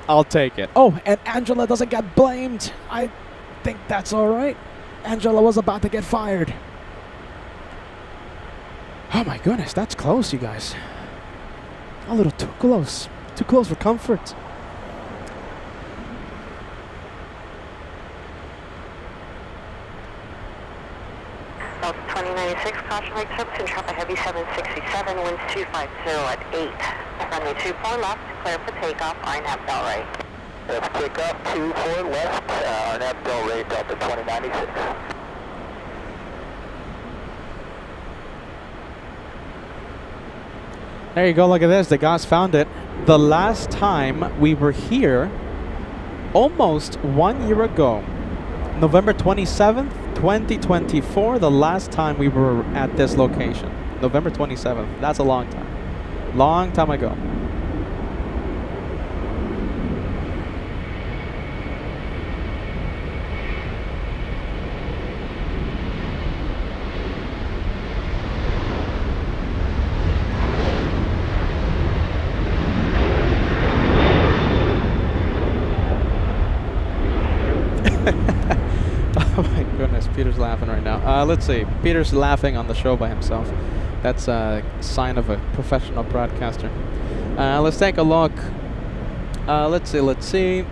I'll take it. Oh, and Angela doesn't get blamed. I think that's all right. Angela was about to get fired. Oh my goodness, that's close, you guys. A little too close. Too close for comfort. Delta 2096, caution right service, and traffic heavy 767, winds 250 at 8. Runway 24 left, clear for takeoff, RNAV bell right. Let's pick up 24 left, RNAV bell rate, Delta 2096. There you go, look at this. The guys found it. The last time we were here, almost 1 year ago, November 27th, 2024, the last time we were at this location. November 27th. That's a long time. Long time ago. Oh my goodness, Peter's laughing right now. Let's see. Peter's laughing on the show by himself. That's a sign of a professional broadcaster. Let's take a look. Let's see.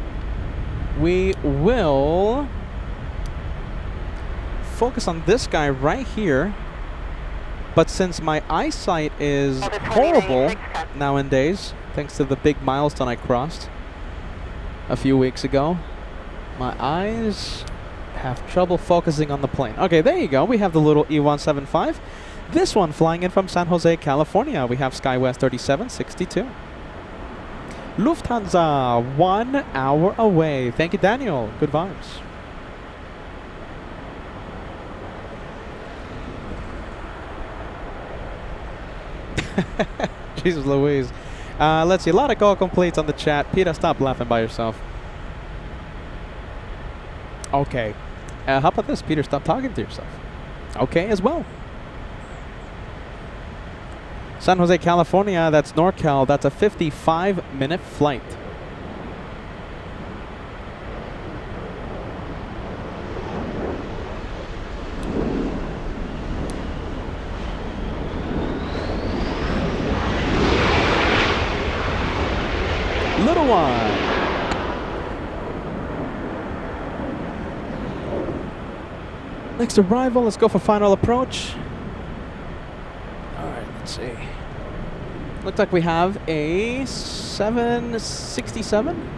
We will focus on this guy right here. But since my eyesight is horrible nowadays, thanks to the big milestone I crossed, a few weeks ago. My eyes have trouble focusing on the plane. Okay, there you go. We have the little E175. This one flying in from San Jose, California. We have SkyWest 3762. Lufthansa, 1 hour away. Thank you, Daniel. Good vibes. Jesus Louise. Let's see. A lot of call completes on the chat. Peter, stop laughing by yourself. Okay. How about this? Peter, stop talking to yourself. Okay, as well. San Jose, California. That's NorCal. That's a 55-minute flight. Little one. Next arrival, let's go for final approach. Alright, let's see. Looks like we have a 767.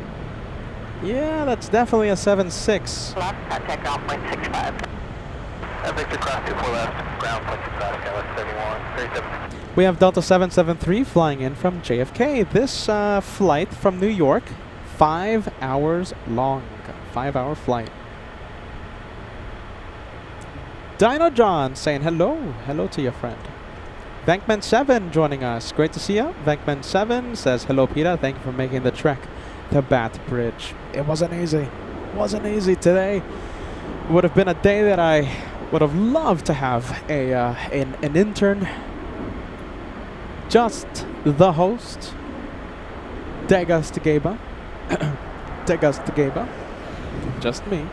Yeah, that's definitely a 76. Left, contact ground point 65. Victor cross 24 left, ground point 65, Skywest 31, 37. We have Delta 773 flying in from JFK. This flight from New York, 5 hours long. 5-hour flight. Dino John saying hello. Hello to your friend. Vankman 7 joining us. Great to see you. Vankman 7 says hello, Peter. Thank you for making the trek to Batbridge. It wasn't easy. Wasn't easy today. Would have been a day that I would have loved to have an intern. Just the host. Degustagaba. Degustagaba. Just me.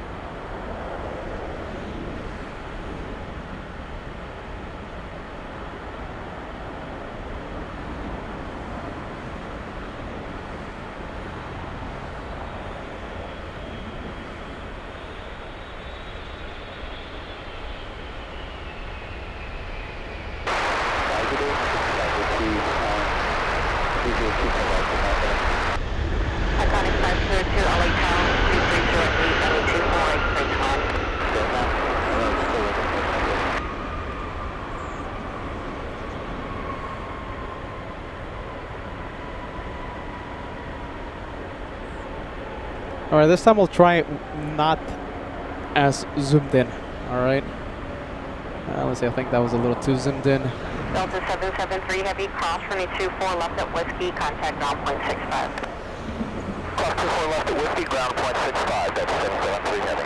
Iconic 502 LA Town, 330 Alright, this time we'll try it not as zoomed in. Alright. Let's see, I think that was a little too zoomed in. Delta 773 Heavy, cross runway 24 left at Whiskey, contact ground point 65. Cross 24 left at Whiskey, ground point 65, that's 773 Heavy.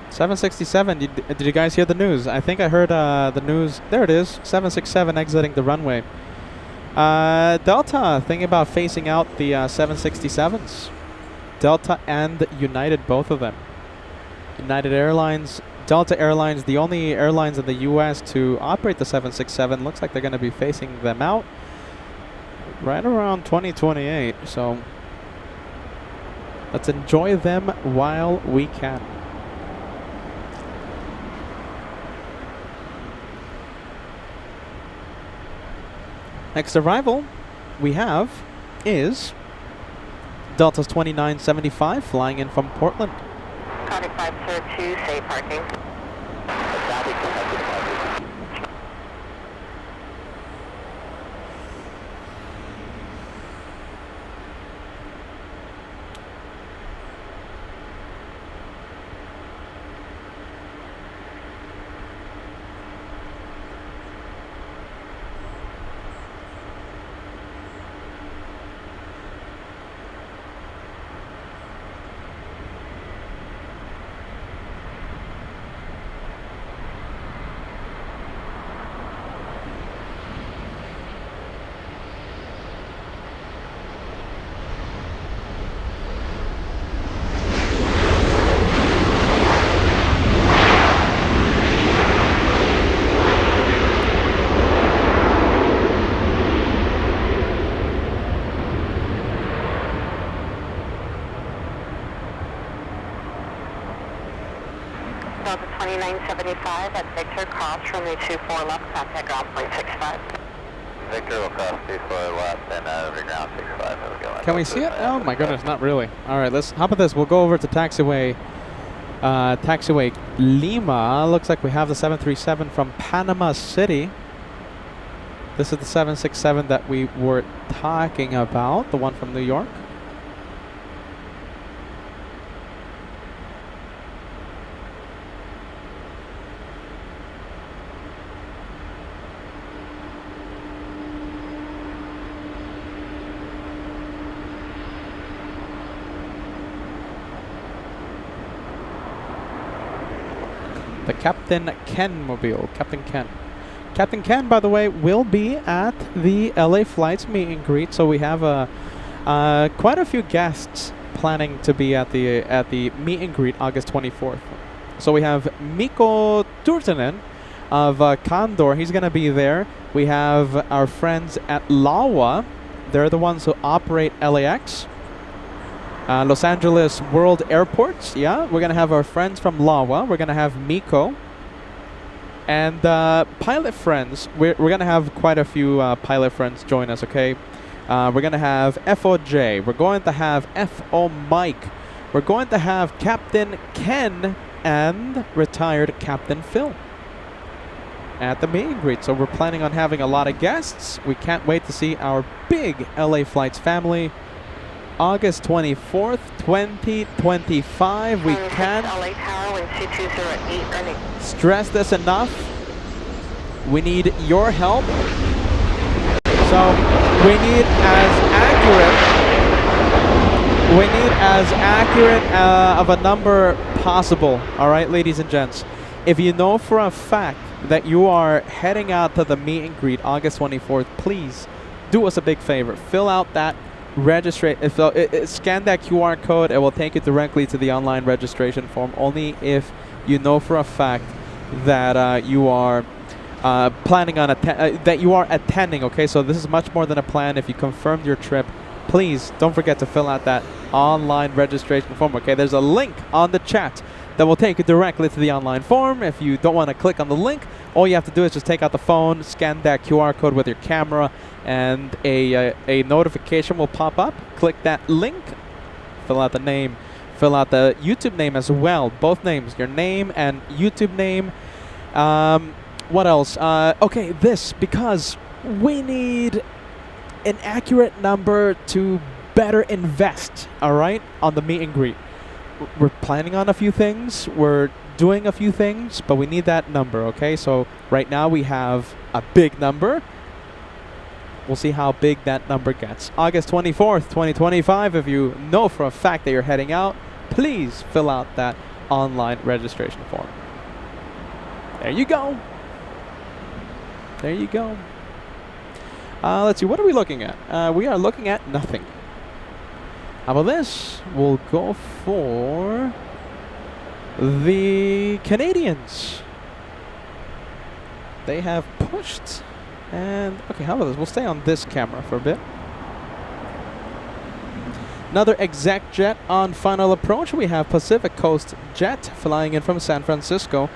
767, did you guys hear the news? I think I heard the news. There it is, 767 exiting the runway. Delta thinking about phasing out the 767s. Delta and United, both of them. United Airlines, Delta Airlines, the only airlines in the US to operate the 767, looks like they're going to be phasing them out right around 2028. So let's enjoy them while we can. Next arrival we have is Delta's 2975 flying in from Portland. Contact 502, safe parking. Delta 2975 at Victor, cross runway 24 left, contact ground point 65. Victor will cross 24 left and reground 65. Can we see it? Oh my goodness, not really. All right, how about this? We'll go over to taxiway Lima. Looks like we have the 737 from Panama City. This is the 767 that we were talking about, the one from New York. The Captain Ken mobile, Captain Ken. Captain Ken, by the way, will be at the LA Flights meet and greet. So we have quite a few guests planning to be at the meet and greet August 24th. So we have Mikko Turtinen of Condor. He's going to be there. We have our friends at LAWA. They're the ones who operate LAX. Los Angeles World Airports, yeah. We're going to have our friends from LAWA. We're going to have Miko. And pilot friends, we're going to have quite a few pilot friends join us, okay? We're going to have FOJ. We're going to have FO Mike. We're going to have Captain Ken and retired Captain Phil at the meet and greet. So we're planning on having a lot of guests. We can't wait to see our big LA Flights family. August 24th, 2025. We can't stress this enough. We need your help. So we need as accurate of a number possible. All right, ladies and gents. If you know for a fact that you are heading out to the meet and greet August 24th, please do us a big favor. Fill out that scan that QR code. It will take you directly to the online registration form. Only if you know for a fact that you are planning on that you are attending. Okay, so this is much more than a plan. If you confirmed your trip, please don't forget to fill out that online registration form. Okay, there's a link on the chat that will take you directly to the online form. If you don't want to click on the link, all you have to do is just take out the phone, scan that QR code with your camera, and a notification will pop up. Click that link, fill out the name, fill out the YouTube name as well. Both names, your name and YouTube name. What else? Okay, because we need an accurate number to better invest, all right, on the meet and greet. We're planning on a few things. We're doing a few things, but we need that number, okay? So right now we have a big number. We'll see how big that number gets. August 24th, 2025. If you know for a fact that you're heading out, please fill out that online registration form. There you go. There you go. Let's see, what are we looking at? We are looking at nothing. How about this? We'll go for the Canadians. They have pushed. And, okay, how about this? We'll stay on this camera for a bit. Another exec jet on final approach. We have Pacific Coast Jet flying in from San Francisco,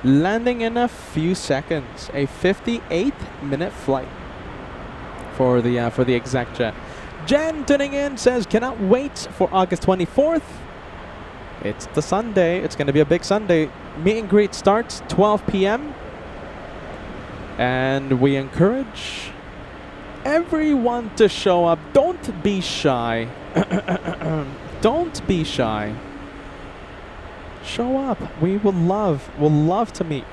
landing in a few seconds. A 58-minute flight for the exec jet. Jen tuning in says, cannot wait for August 24th. It's the Sunday. It's going to be a big Sunday. Meet and greet starts 12 p.m. And we encourage everyone to show up. Don't be shy. Don't be shy. Show up. We'll love to meet.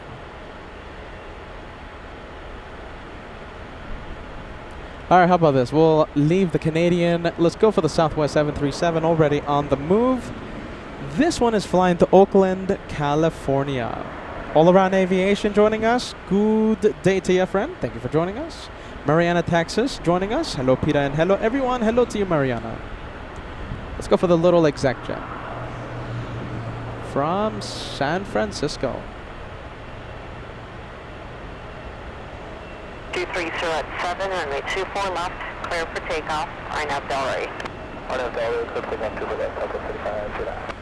All right, how about this? We'll leave the Canadian. Let's go for the Southwest 737 already on the move. This one is flying to Oakland, California. All Around Aviation joining us. Good day to you, friend. Thank you for joining us. Mariana, Texas joining us. Hello, Peter, and hello, everyone. Hello to you, Mariana. Let's go for the little exec jet from San Francisco. 230 at 7, runway 24 left, clear for takeoff. INAV Delray. INAV Delray, clear for takeoff, 2 left, Delta 35, 2 left.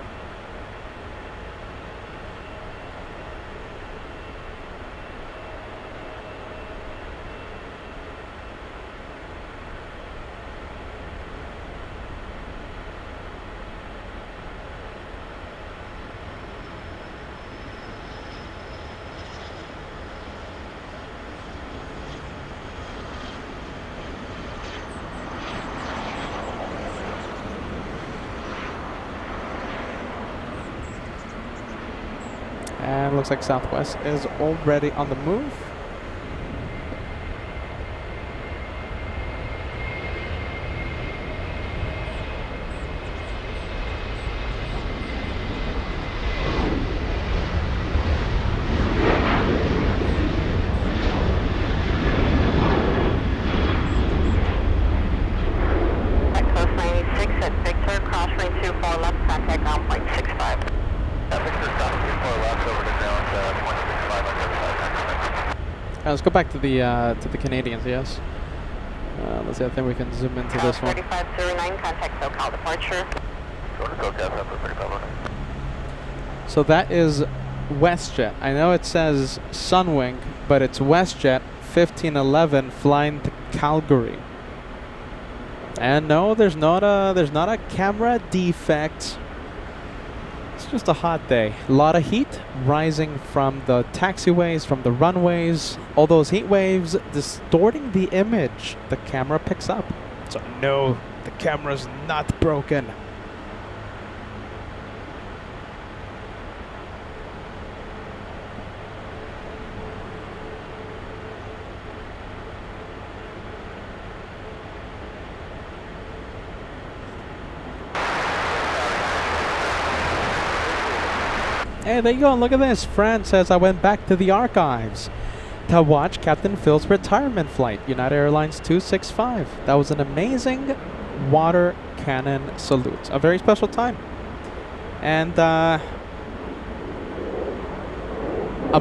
And it looks like Southwest is already on the move. Coast 96 at Victor, cross runway 24 left, contact ground point 65. Victor, stop 24 left over to ground, 0.65 on the other side. Let's go back to the Canadians. Yes. Let's see. I think we can zoom into this one. 3509, contact SoCal departure. Go to SoCal, Southwest 35. So that is WestJet. I know it says Sunwing, but it's WestJet 1511 flying to Calgary. And no, there's not a camera defect. It's just a hot day. A lot of heat rising from the taxiways, from the runways. All those heat waves distorting the image the camera picks up. So no, the camera's not broken. Hey, there you go. Look at this. Fran says, I went back to the archives to watch Captain Phil's retirement flight, United Airlines 265. That was an amazing water cannon salute. A very special time. And a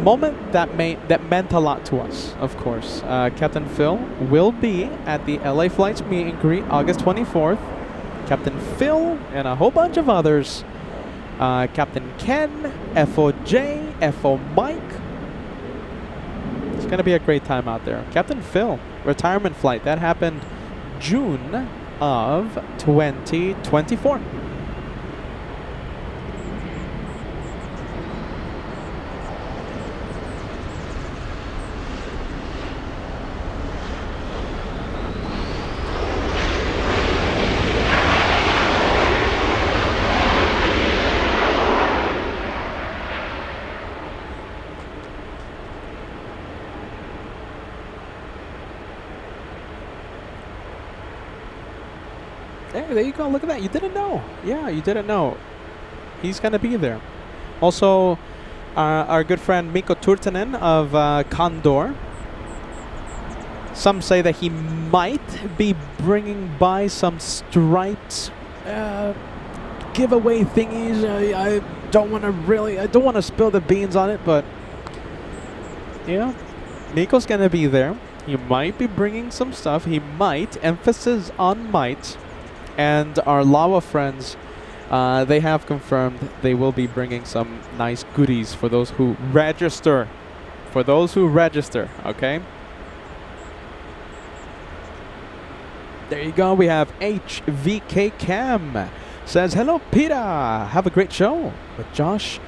moment that meant a lot to us, of course. Captain Phil will be at the LA Flights meet and greet August 24th. Captain Phil and a whole bunch of others. Captain Ken, FOJ, FO Mike. It's going to be a great time out there. Captain Phil, retirement flight. That happened June of 2024. Hey, there you go. Look at that. You didn't know. Yeah, you didn't know. He's going to be there. Also, our good friend Mikko Turtinen of Condor. Some say that he might be bringing by some striped giveaway thingies. I don't want to spill the beans on it, but yeah, Mikko's going to be there. He might be bringing some stuff. He might. Emphasis on might. And our LAWA friends, they have confirmed they will be bringing some nice goodies for those who register. For those who register, okay? There you go. We have HVK Cam. Says, hello, Peter. Have a great show. But Josh,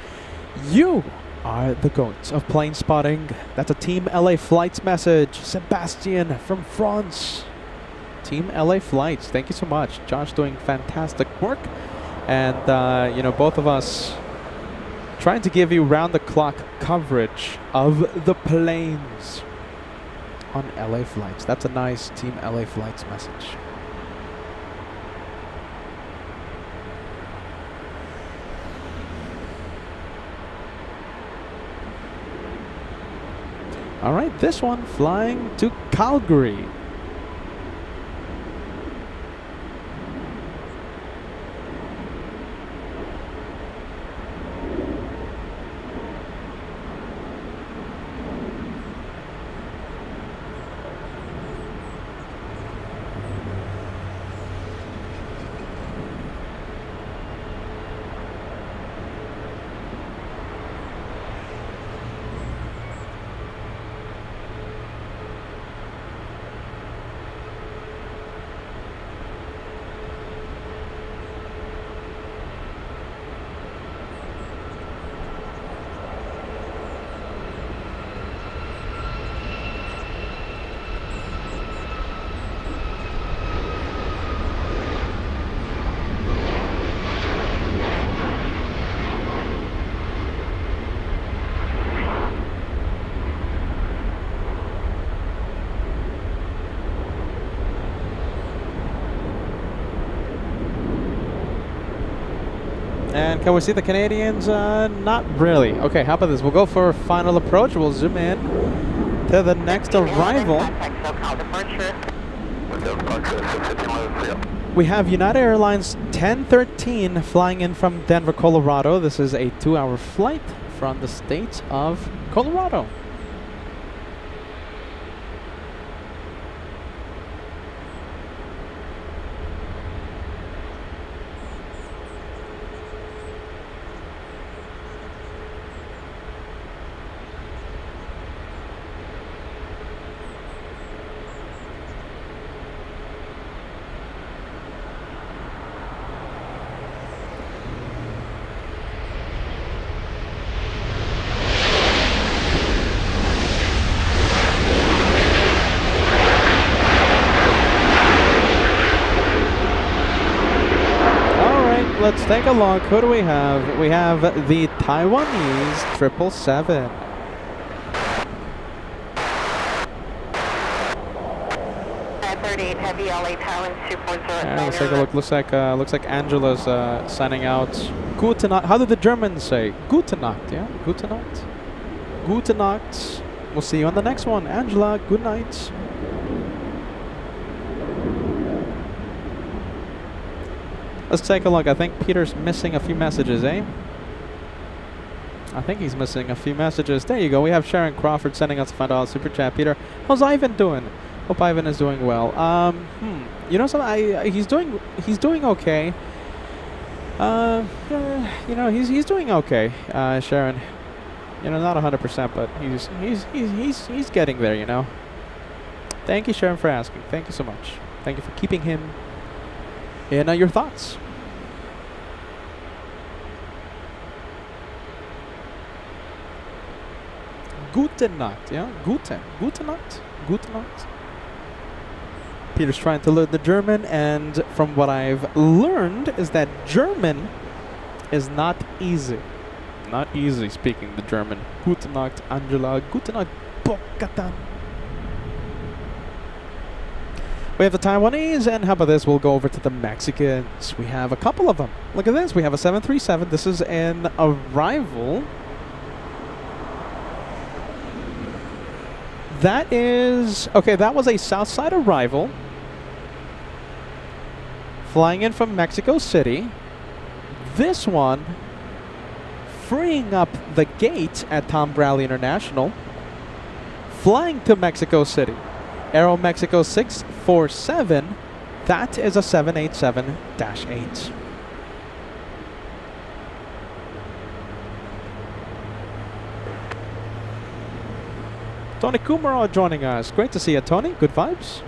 you are the goat of plane spotting. That's a Team LA Flights message. Sebastian from France. Team LA Flights, thank you so much. Josh doing fantastic work. And, both of us trying to give you round-the-clock coverage of the planes on LA Flights. That's a nice Team LA Flights message. All right, this one flying to Calgary. And can we see the Canadians? Not really. Okay, how about this? We'll go for a final approach. We'll zoom in to the next arrival. We have United Airlines 1013 flying in from Denver, Colorado. This is a 2-hour flight from the state of Colorado. Let's take a look. Who do we have? We have the Taiwanese 777. Heavy LA Tower 240. Let's take a look. Looks like Angela's signing out. Gute Nacht. How did the Germans say? Gute Nacht. Yeah, Gute Nacht. Gute Nacht. We'll see you on the next one, Angela. Good night. Let's take a look. I think Peter's missing a few messages, eh? I think he's missing a few messages. There you go. We have Sharon Crawford sending us a $5 super chat. Peter, how's Ivan doing? Hope Ivan is doing well. You know something? He's doing okay. You know, he's doing okay. Sharon, you know, not 100%, but he's getting there. You know. Thank you, Sharon, for asking. Thank you so much. Thank you for keeping him in your thoughts. Gute Nacht, yeah? Gute Nacht? Gute Nacht? Peter's trying to learn the German, and from what I've learned is that German is not easy. Not easy speaking the German. Gute Nacht, Angela. Gute Nacht, Bokatan. We have the Taiwanese, and how about this? We'll go over to the Mexicans. We have a couple of them. Look at this. We have a 737. This is an arrival. That is... Okay, that was a Southside arrival. Flying in from Mexico City. This one, freeing up the gate at Tom Bradley International. Flying to Mexico City. Aero Mexico 647, that is a 787-8. Tony Kumaro joining us. Great to see you, Tony. Good vibes.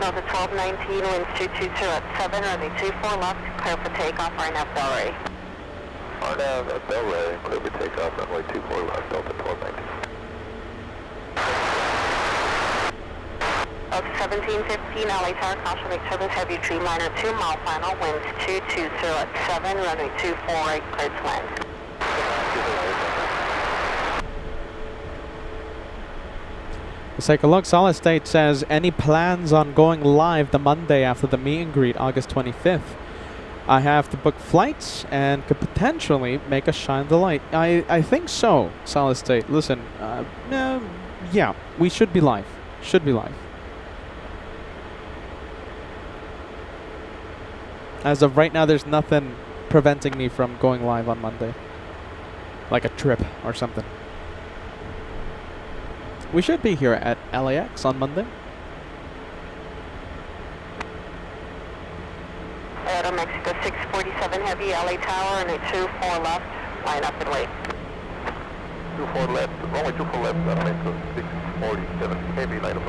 Delta 1219, winds 222 at 7, runway 24 left, clear for takeoff, RNAV Delray. RNAV at Delray, clear for takeoff, runway 24 left, Delta 1219. Delta 1715, LA Tower, caution, make turbulence, heavy Dreamliner 2 mile final, winds 220 at 7, runway 24, clear to land. Let's take a look. Solid State says, any plans on going live the Monday after the meet and greet, August 25th? I have to book flights and could potentially make a shine the light. I think so, Solid State. Listen, yeah, we should be live. Should be live. As of right now, there's nothing preventing me from going live on Monday. Like a trip or something. We should be here at LAX on Monday. Aero Mexico 647 heavy, LA Tower, and a 24 left, line up and wait. 24 left, only 24 left, Mexico 647 heavy, line up.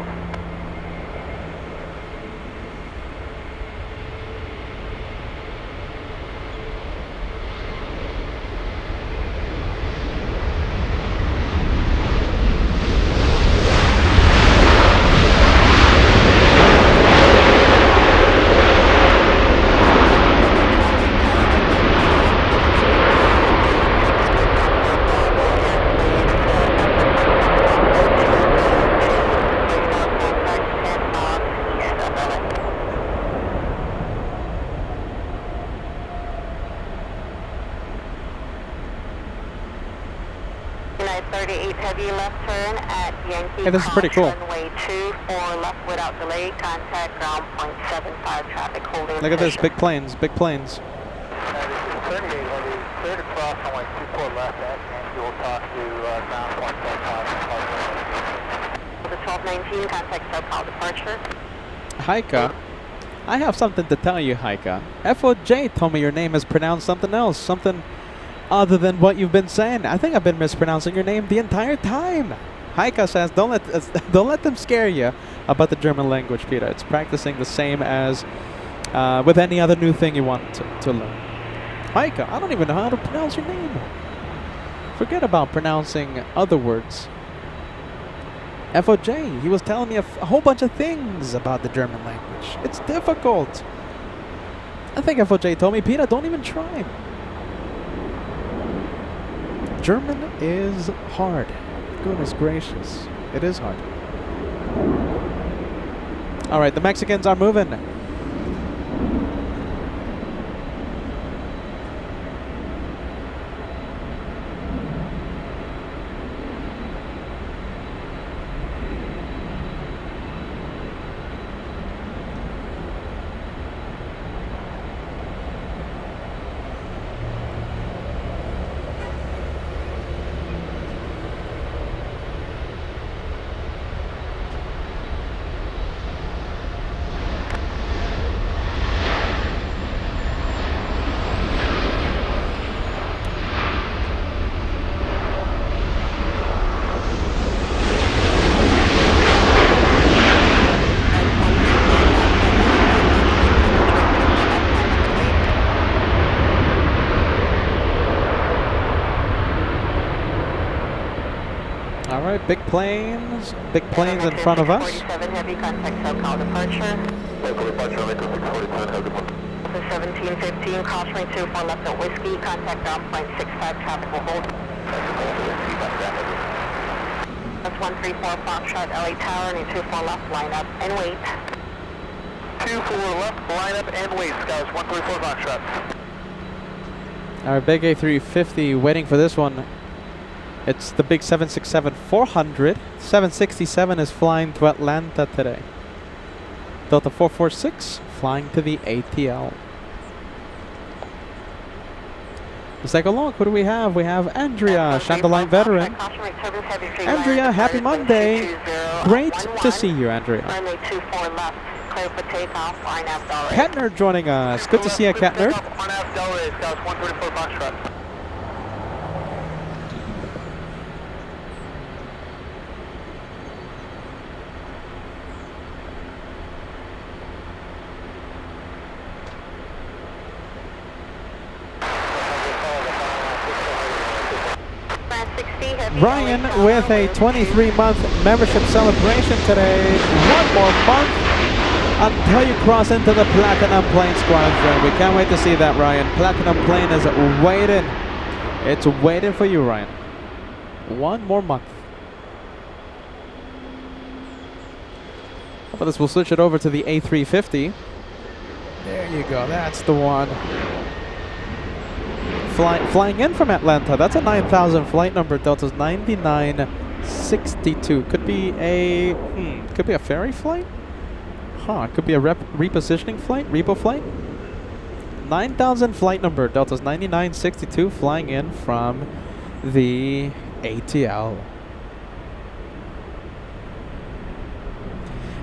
8 heavy left turn at Yankee. Hey, this is pretty cool. Runway 24 left without delay. Contact ground point 75 traffic holding. Look at this, big planes, big planes. This is 38 heavy, cleared across runway 24 left at Yankee. We'll talk to ground point 75. The 1219, contact SoCal departure. Haika, I have something to tell you, Haika. FOJ told me your name is pronounced something else, something other than what you've been saying. I think I've been mispronouncing your name the entire time. Haika says, don't let them scare you about the German language, Peter. It's practicing the same as with any other new thing you want to learn. Haika, I don't even know how to pronounce your name. Forget about pronouncing other words. FOJ, he was telling me a whole bunch of things about the German language. It's difficult. I think FOJ told me, Peter, don't even try. German is hard. Goodness gracious. It is hard. All right, the Mexicans are moving. All right, big planes in front of us. 47 heavy, contact SoCal departure. Local departure, Echo 647, have a good one. The 1715, cross runway 24 left at Whiskey, contact ground point 65 traffic will hold. That's 134 Foxtrot LA Tower, and 24 left, line up and wait. 24 left, line up and wait, Scouts, 134 Foxtrot. All right, big A350 waiting for this one. It's the big 767-400. 767 is flying to Atlanta today. Delta 446 flying to the ATL. Let's take a look. Who do we have? We have Andrea, Chandeline veteran. Andrea, happy Monday. Great to see you, Andrea. Runway 24 left, clear for takeoff, RNAV Delray. Kettner joining us. Good to see you, Kettner. RNAV Delray, Scouts, 134 Foxtrot. Ryan with a 23-month membership celebration today. One more month until you cross into the Platinum Plane Squadron. We can't wait to see that, Ryan. Platinum Plane is waiting. It's waiting for you, Ryan. One more month. How about this? We'll switch it over to the A350. There you go. That's the one. Flying in from Atlanta. That's a 9,000 flight number. Delta's 9962. Could be a ferry flight? Huh, it could be a repositioning flight, repo flight. 9,000 flight number. Delta's 9962 flying in from the ATL.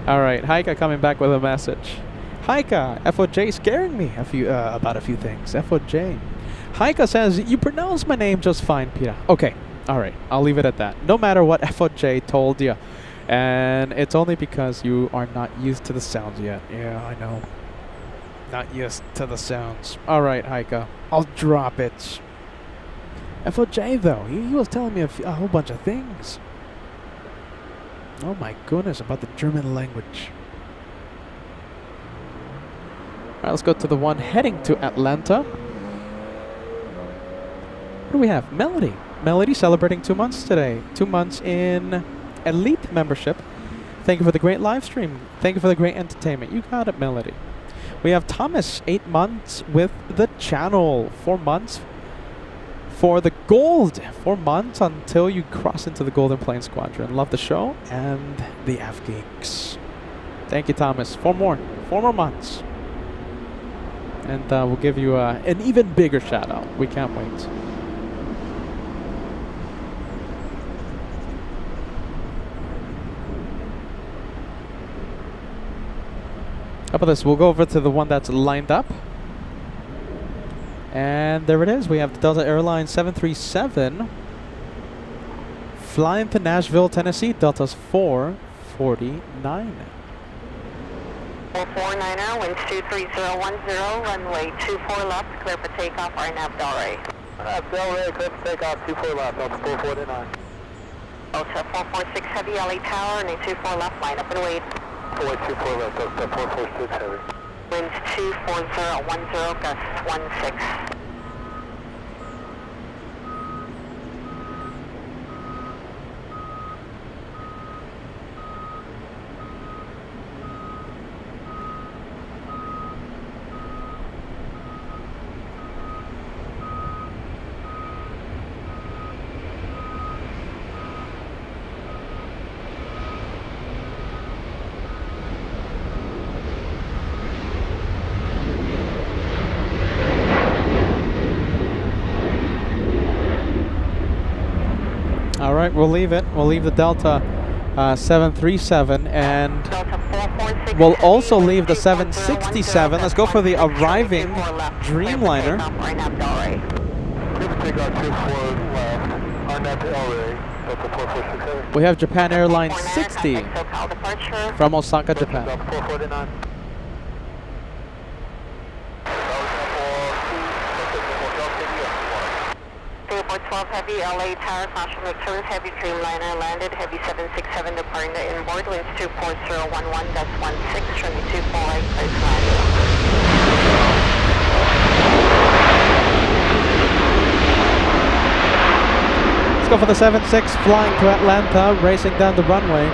All right, Haika coming back with a message. Haika, FOJ scaring me about a few things. FOJ. Haika says, you pronounce my name just fine, Peter. Okay, all right, I'll leave it at that. No matter what FOJ told you. And it's only because you are not used to the sounds yet. Yeah, I know. Not used to the sounds. All right, Haika, I'll drop it. FOJ, though, he was telling me a whole bunch of things. Oh my goodness, about the German language. All right, let's go to the one heading to Atlanta. What do we have? Melody. Melody celebrating 2 months today. 2 months in Elite membership. Thank you for the great live stream. Thank you for the great entertainment. You got it, Melody. We have Thomas, 8 months with the channel. 4 months for the gold. 4 months until you cross into the Golden Plane Squadron. Love the show and the F-Geeks. Thank you, Thomas. 4 more months. And we'll give you an even bigger shout out. We can't wait. How about this? We'll go over to the one that's lined up. And there it is. We have the Delta Airlines 737 flying to Nashville, Tennessee. Delta's 449. 449er, winds 23010, runway 24 left, clear for takeoff, RNAV Delray. Delray, clear for takeoff, 24 left, Delta 449. Delta 446 Heavy, LA Tower, and a 24 left, line up and wait. 24 left, Delta 446 Heavy. Winds 24010, gusts 16. All right, we'll leave it. We'll leave the Delta 737, and Delta 446 we'll Heavy, also winds leave the 24010, 767. Let's go for the 16, arriving 24 left, Dreamliner. clear for takeoff, RNAV Delray. Clear for takeoff, 24 left, RNAV Delray, Delta 446 Heavy. We have Japan Airlines 449er, 60 contact SoCal departure. from Osaka, Japan. Delta 449. Singapore 12 Heavy, LA Tower, caution returns, Heavy Dreamliner landed, Heavy 767 departing the inboard, winds 24011, gust 16, runway 24 right, clear to land. Let's go for the 76 flying to Atlanta, racing down the runway.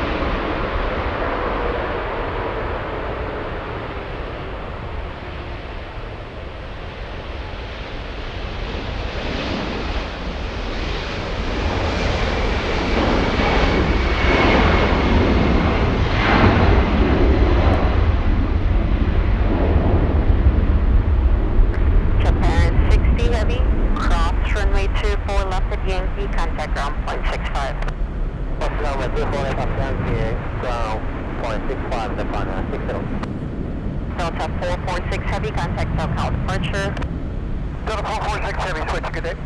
Japan 60 Heavy, cross runway 24 left at Yankee, contact ground point 65. Runway 24 left, up Yankee, ground point 65, the final 60. Delta 446 Heavy, contact SoCal departure. Delta 446 Heavy, switch, good day.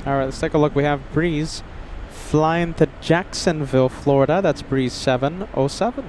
All right, let's take a look. We have Breeze flying to Jacksonville, Florida. That's Breeze 707.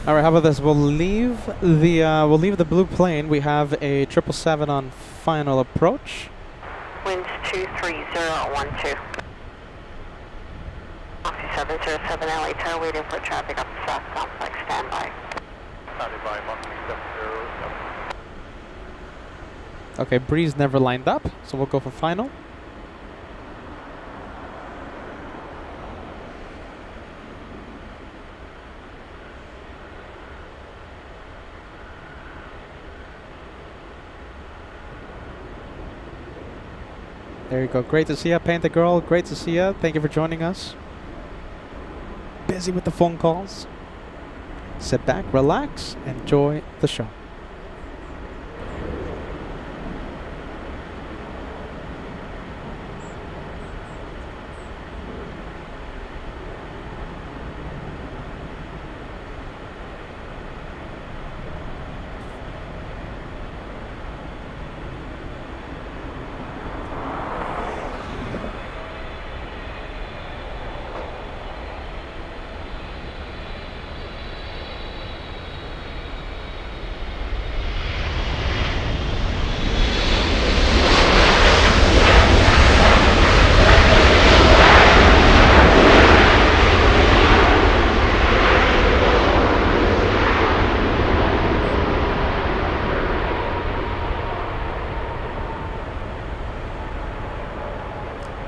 All right, how about this? We'll leave the blue plane. We have a 777 on final approach. Winds 23012. Oxy 707 LA Tower, waiting for traffic up the South Complex, standby. Standing by, Moxie 707. Okay, Breeze never lined up, so we'll go for final. There you go. Great to see ya, Paint the Girl. Great to see ya. Thank you for joining us. Busy with the phone calls. Sit back, relax, enjoy the show.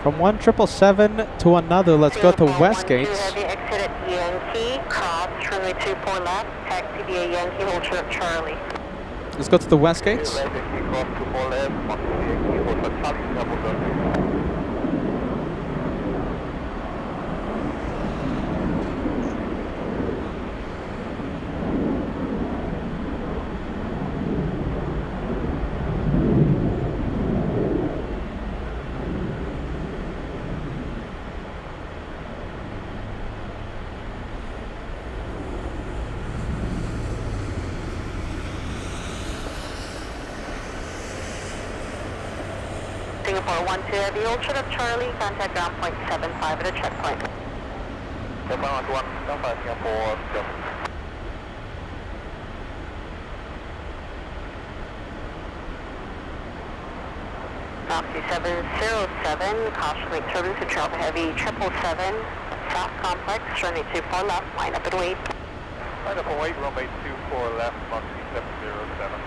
From 1777 to another, let's go to Westgate. Heavy exit at Yankee, cross, runway 24 left, taxi via Yankee, hold short Charlie. Let's go to the Westgates. Singapore 12 Heavy, hold short of Charlie, contact ground point 75 at a checkpoint. Singapore 1, Singapore, Oxy 707, caution late turbulence to travel heavy 777, South Complex, runway 24 left, line up and wait. Line up and wait, runway 24 left, Oxy 707.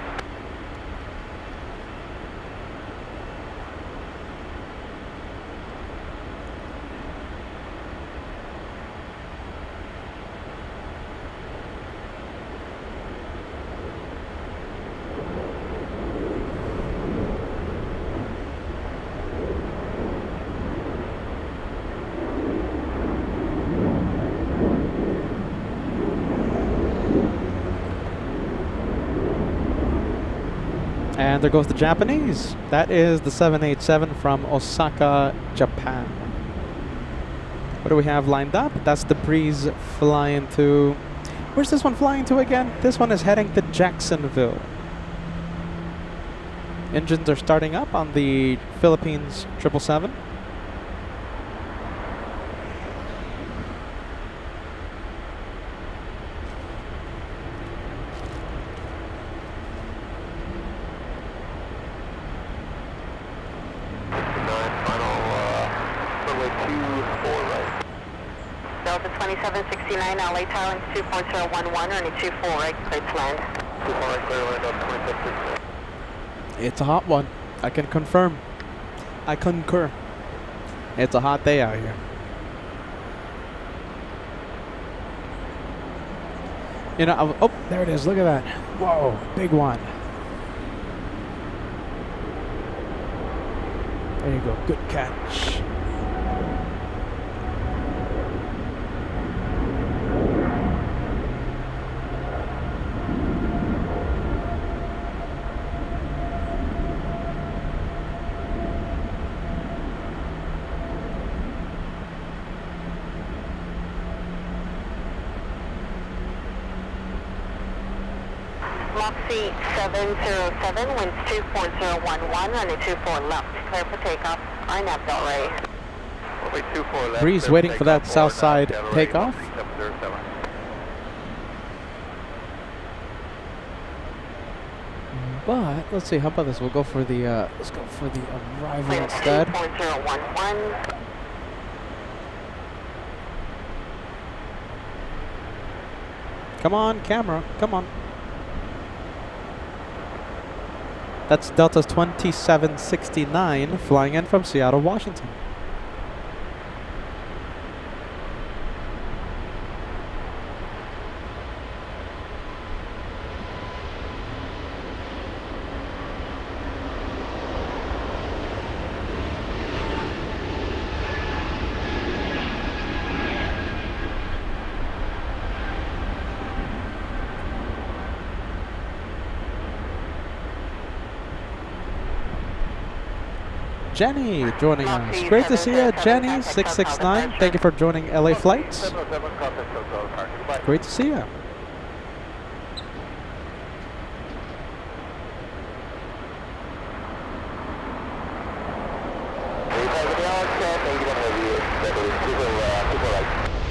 And there goes the Japanese. That is the 787 from Osaka, Japan. What do we have lined up? That's the Breeze flying to... Where's this one flying to again? This one is heading to Jacksonville. Engines are starting up on the Philippines 777. Delta 2769, LA Tower, 24011, runway 24 right, clear to land. 24 right, clear land up 2769. It's a hot one. I can confirm. I concur. It's a hot day out here. You know, oh, there it is. Look at that. Whoa, big one. There you go. Good catch. Moxie 707, winds 24011, runway 24 left, clear for takeoff. RNAV Del Rey. Runway 24 left. Breeze waiting for that south side Del Rey, takeoff. 707. But let's see. How about this? We'll go for the let's go for the arrival instead. 24011. Come on, camera. Come on. That's Delta 2769 flying in from Seattle, Washington. Jenny joining us. Great to see you, Jenny, 669. Thank you for joining LA Flights. 707, contact Hotel Car. Goodbye. Great to see you.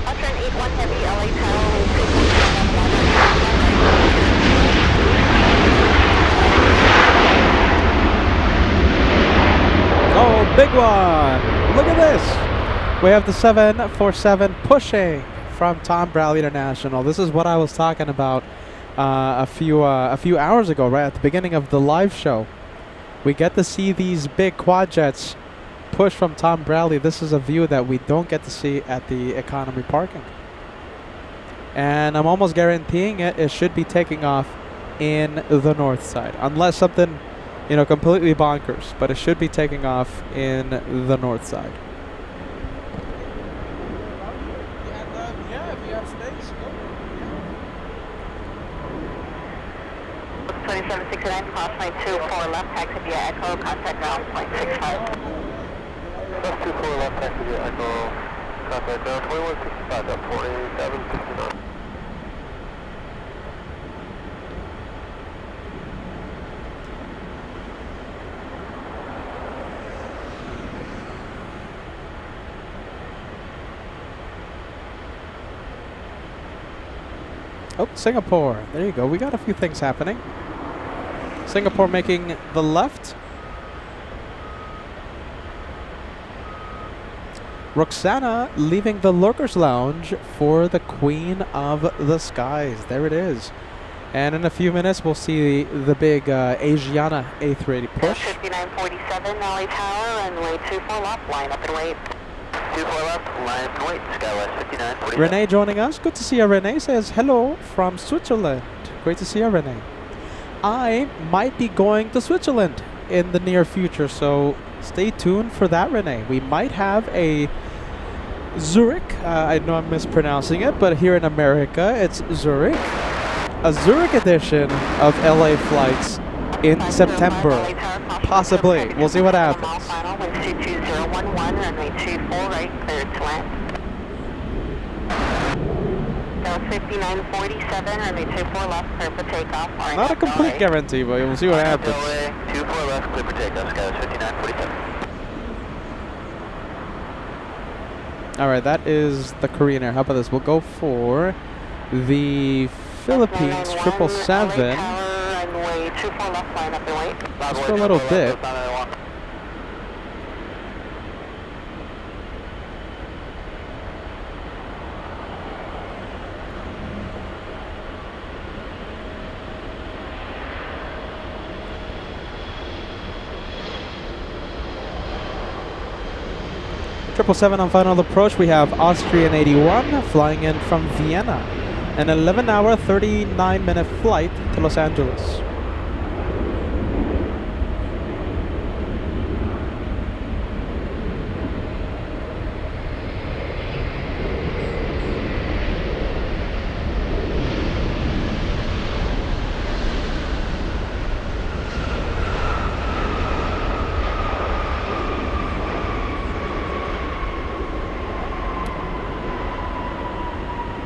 Uptrend 81 Heavy, LA Tower, winds 24011. Oh, big one. Look at this. We have the 747 pushing from Tom Bradley International. This is what I was talking about a few hours ago, right at the beginning of the live show. We get to see these big quad jets push from Tom Bradley, this is a view that we don't get to see at the economy parking. And I'm almost guaranteeing it should be taking off in the north side. Unless something, you know, completely bonkers. But it should be taking off in the north side. Yeah, if you have space, go. 2769, crossline 24 left, taxi via Echo, contact ground point 65. That's 24 left, taxi via Echo, contact ground 2165, up 4769. Oh, Singapore. There you go. We got a few things happening. Singapore making the left. Roxana leaving the Lurkers Lounge for the Queen of the Skies. There it is. And in a few minutes, we'll see the big Asiana A380 push. 5947, LA Tower, runway 24 left, line up and wait. 24 left, line and wait, Skywest 5947. Renee joining us. Good to see you. Renee says hello from Switzerland. Great to see you, Renee. I might be going to Switzerland in the near future, so stay tuned for that, Renee. We might have a Zurich. I know I'm mispronouncing it, but here in America, it's Zurich. A Zurich edition of LA flights in September. Possibly. We'll see what happens. Final, wind 22011, runway 24 right, cleared to land. 5947, runway 24 left, clear for takeoff. Not a complete guarantee, but we'll see what happens. 24 left, clear for takeoff, Skywest 5947. Alright, that is the Korean Air. How about this? We'll go for the Philippines 777. Runway 24 left, line up and wait. Just for a little bit. Triple seven on final approach. We have Austrian 81 flying in from Vienna. An 11-hour, 39-minute flight to Los Angeles.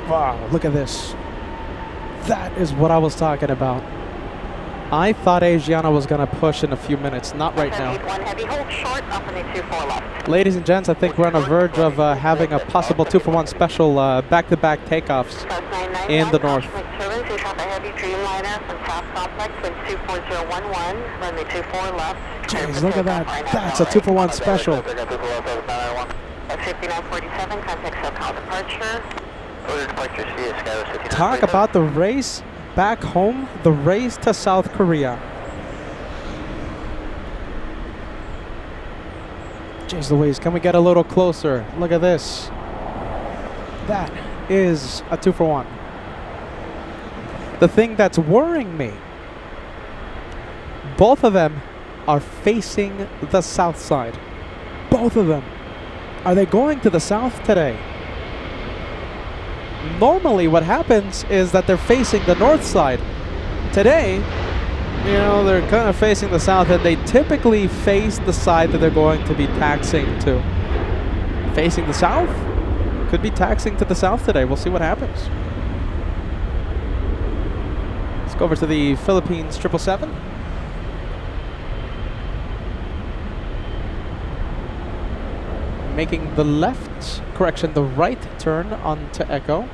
Wow, look at this. That is what I was talking about. I thought Asiana was going to push in a few minutes. Not right now. One heavy, hold short, up on the 24 left. Ladies and gents, I think we're on the verge of having a possible 2-for-1 special back-to-back takeoffs in the north. Service, you shot a heavy Dreamliner from South Complex, wind 24011, runway 24 left. Jeez, look at that. That's a 2-for-1 special. At 5947, contact SoCal departure. Talk about the race back home, the race to South Korea. Jeez Louise, can we get a little closer? Look at this. That is a 2-for-1. The thing that's worrying me, both of them are facing the south side. Both of them. Are they going to the south today? Normally what happens is that they're facing the north side. Today, you know, they're kind of facing the south, and they typically face the side that they're going to be taxing to. Facing the south? Could be taxing to the south today. We'll see what happens. Let's go over to the Philippines 777. Making the left, correction, the right turn onto Echo.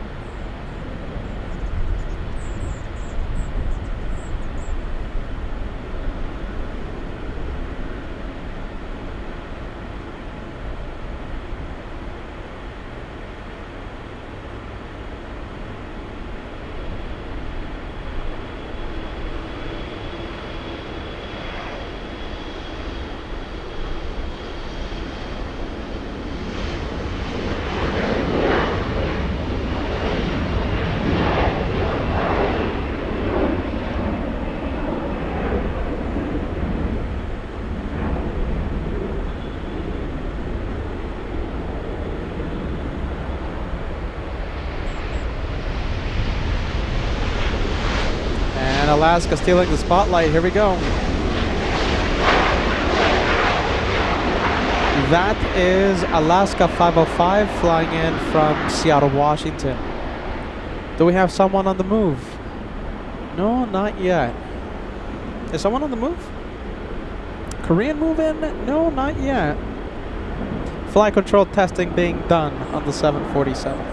Alaska stealing the spotlight. Here we go. That is Alaska 505 flying in from Seattle, Washington. Do we have someone on the move? No, not yet. Is someone on the move? Korean move in? No, not yet. Flight control testing being done on the 747.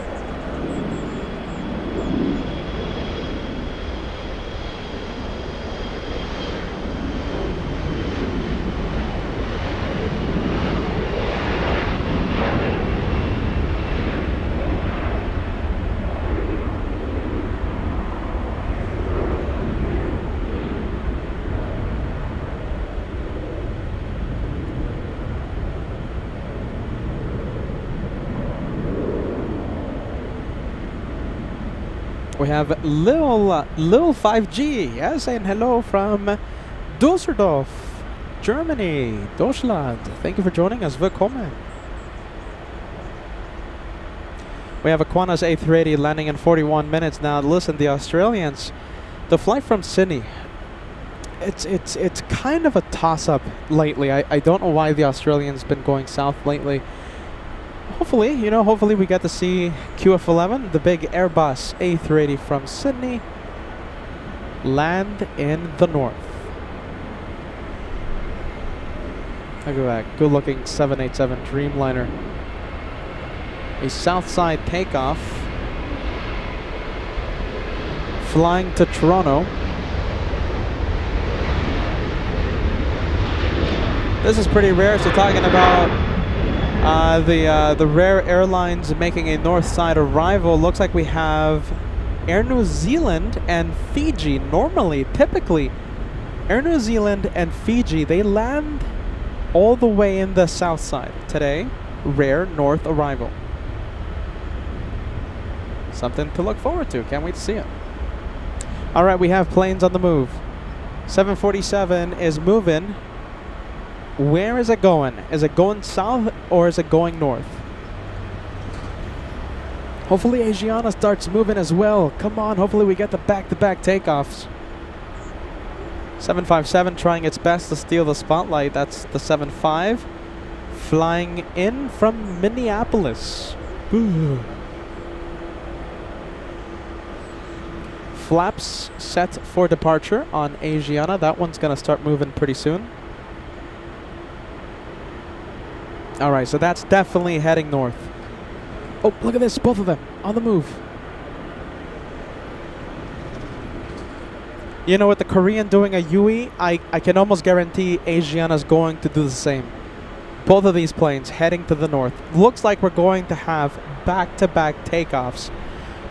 We have Lil 5G, yes, saying hello from Düsseldorf, Germany, Deutschland. Thank you for joining us. Willkommen. We have a Qantas A380 landing in 41 minutes now. Listen, the Australians, the flight from Sydney, it's kind of a toss-up lately. I don't know why the Australians been going south lately. Hopefully we get to see QF11, the big Airbus A380 from Sydney, land in the north. Look at that, good looking 787 Dreamliner. A south side takeoff, flying to Toronto. This is pretty rare, so talking about the rare airlines making a north side arrival. Looks like we have Air New Zealand and Fiji. Typically, Air New Zealand and Fiji, they land all the way in the south side. Today, rare north arrival. Something to look forward to. Can't wait to see it. All right, we have planes on the move. 747 is moving. Where is it going? Is it going south or is it going north? Hopefully Asiana starts moving as well. Come on, hopefully we get the back-to-back takeoffs. 757 trying its best to steal the spotlight. That's the 75 flying in from Minneapolis. Ooh. Flaps set for departure on Asiana. That one's going to start moving pretty soon. Alright, so that's definitely heading north. Oh, look at this, both of them on the move. You know, with the Korean doing a UE, I can almost guarantee Asiana's going to do the same. Both of these planes heading to the north. Looks like we're going to have back-to-back takeoffs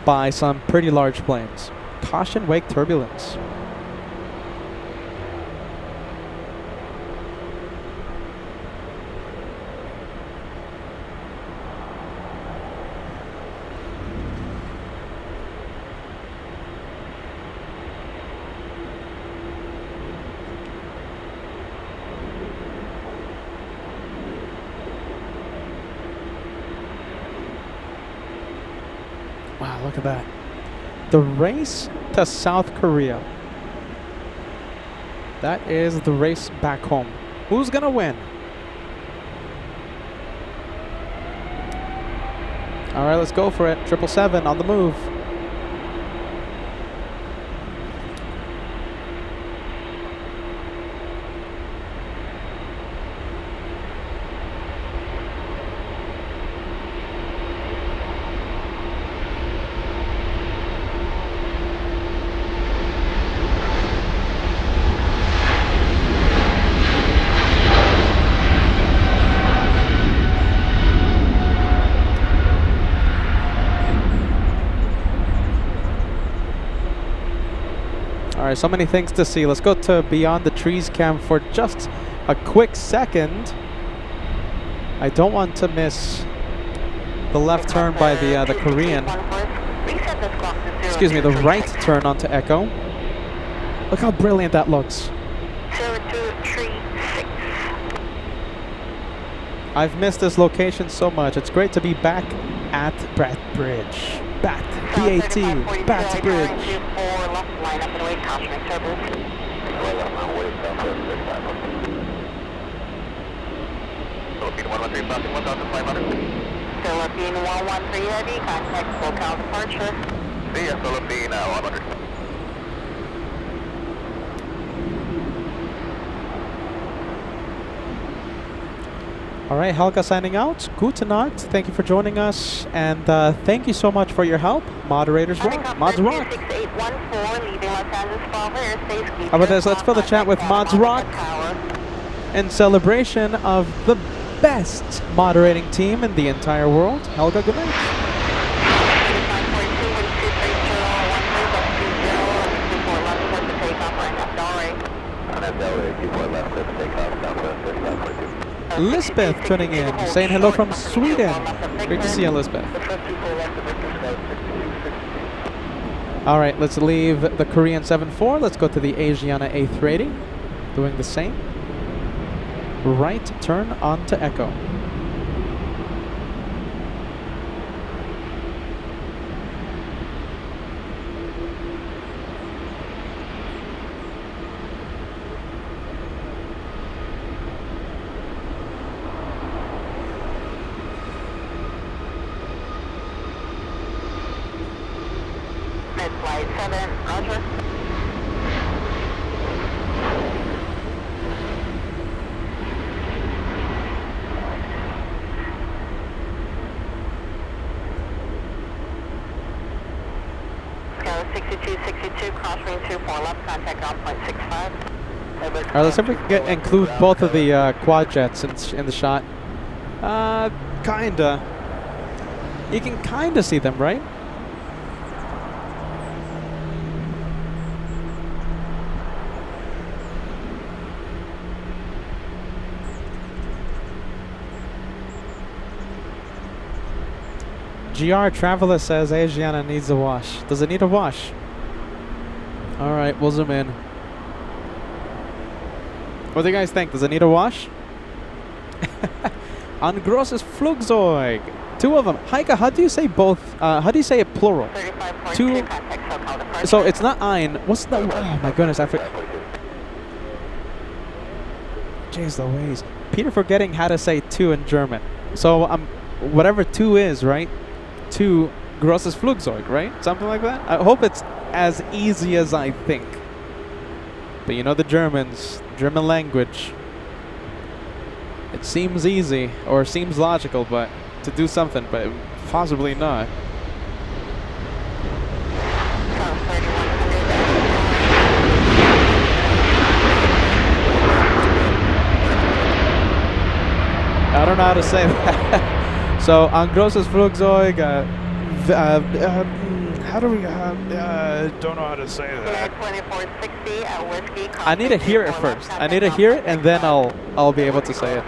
by some pretty large planes. Caution wake turbulence. Wow, look at that. The race to South Korea. That is the race back home. Who's gonna win? All right, let's go for it. 777 on the move. Alright, so many things to see. Let's go to Beyond the Trees cam for just a quick second. I don't want to miss the left turn by the Korean. Excuse me, the right turn onto Echo. Look how brilliant that looks. 0236. I've missed this location so much. It's great to be back at Batbridge. BAT, Batbridge. 4 left, line up and wait, caution turbulence. Philippine 113, crossing 1,500. Philippine 113 heavy, contact local departure. See ya, Philippine 100. All right, Helga signing out. Gute Nacht. Thank you for joining us, and thank you so much for your help. Moderators rock. Mods rock. 26814, leaving Los Angeles Bravo airspace. How about this? Let's fill the chat with Mods Rock in celebration of the best moderating team in the entire world. Helga, good night. Lisbeth tuning in, saying hello from Sweden. Great to see you, Lisbeth. All right, let's leave the Korean 7-4. Let's go to the Asiana A380. Doing the same. Right turn on to Echo. Mid-flight 7, roger. Scout 6262, crosswind 24 left, contact on 0.65. All right, let's see if we can include both of the quad jets in the shot. Kinda. You can kinda see them, right? GR Traveler says Asiana needs a wash. Does it need a wash? Alright, we'll zoom in. What do you guys think? Does it need a wash? An großes Flugzeug. 2 of them. Heike, how do you say both? How do you say it plural? 2. So it's not ein. What's the... Oh my goodness, I forgot. Jeez Louise. Peter forgetting how to say 2 in German. So whatever 2 is, right? 2 großes Flugzeug, right? Something like that? I hope it's as easy as I think. But you know the Germans, German language. It seems easy, or seems logical, but to do something, but possibly not. I don't know how to say that. So, ein großes Flugzeug, how do we, don't know how to say that. 2460 at Whiskey. I need to hear it first. I need to hear it, and then I'll be able to say it.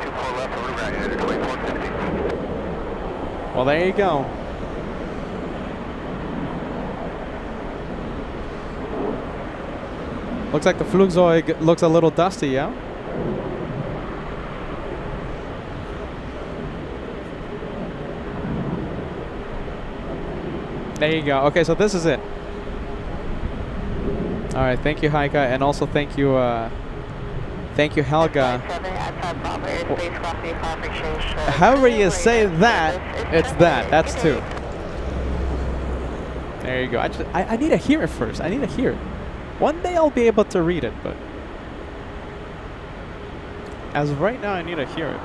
Well, there you go. Looks like the Flugzeug looks a little dusty, yeah? There you go. Okay, so this is it. All right, thank you, Heike, and also thank you, Helga. However you say that, it's that. That's 2. There you go. I need to hear it first. I need to hear it. One day I'll be able to read it, but as of right now, I need to hear it.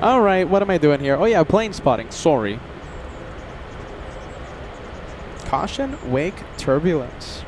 All right, what am I doing here? Oh yeah, plane spotting. Sorry. Caution, wake, turbulence.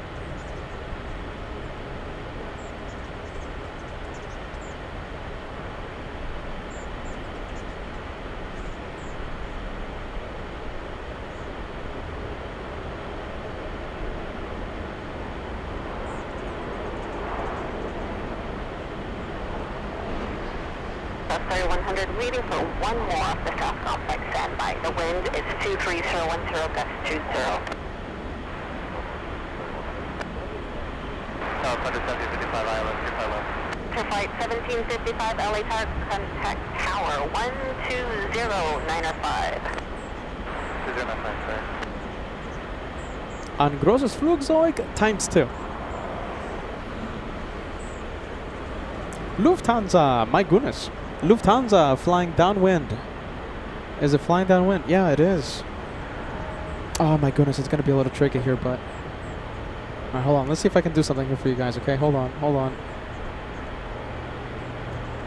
That's 3100, waiting for one more off the south complex, standby. The wind is 23010, gust 20. South 11755 Island, 25 left. To flight 1755 LA Tower, contact tower 120905. 2095, sir. Ein großes Flugzeug times 2. Lufthansa, my goodness. Lufthansa flying downwind. Is it flying downwind? Yeah, it is. Oh my goodness, it's gonna be a little tricky here, but... Alright, hold on. Let's see if I can do something here for you guys, okay? Hold on, hold on.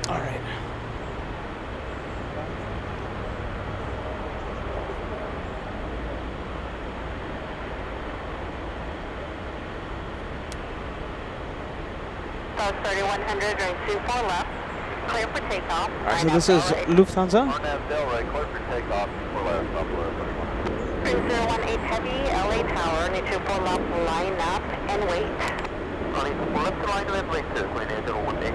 Alright. So 3100, runway 24 left. Clear for takeoff. Alright, so this is Lufthansa. On that Delray, clear for takeoff. 4 left, stop below 31. 3018 Heavy, LA Tower, runway 24 left, line up and wait. Runway 24 left to line up, wait, sir. 2818.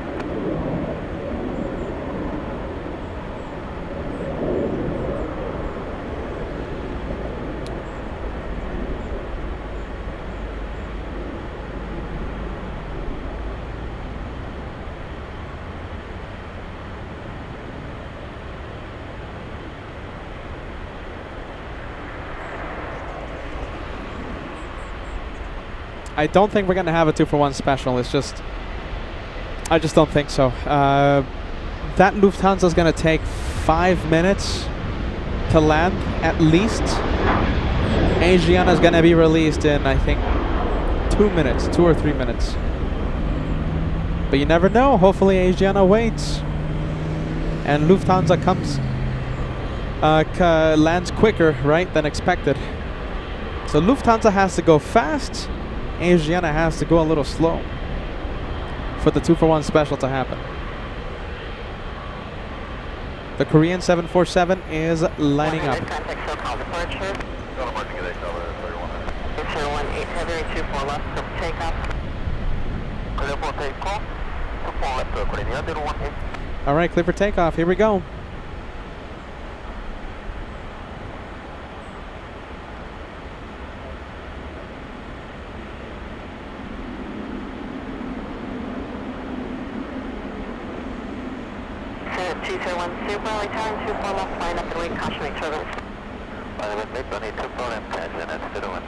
I don't think we're gonna have a 2-for-1 special. It's just, I just don't think so. That Lufthansa is gonna take 5 minutes to land at least. Asiana is gonna be released in, I think, 2 minutes, 2 or 3 minutes. But you never know. Hopefully Asiana waits, and Lufthansa comes, lands quicker, right, than expected. So Lufthansa has to go fast. Asiana has to go a little slow for the 2-for-1 special to happen. The Korean 747 is lining up. Contact SoCal departure. Go to marking at 3100. 018 Heavy, 24 left, clear for takeoff. Clear for takeoff. 24 left, Korean 018. All right, clear for takeoff. Here we go. So 201 Super, LA Tower, 24 left, line up and wait, caution, make turbulence. By the way, make runway 24 and 10 minutes to the wind.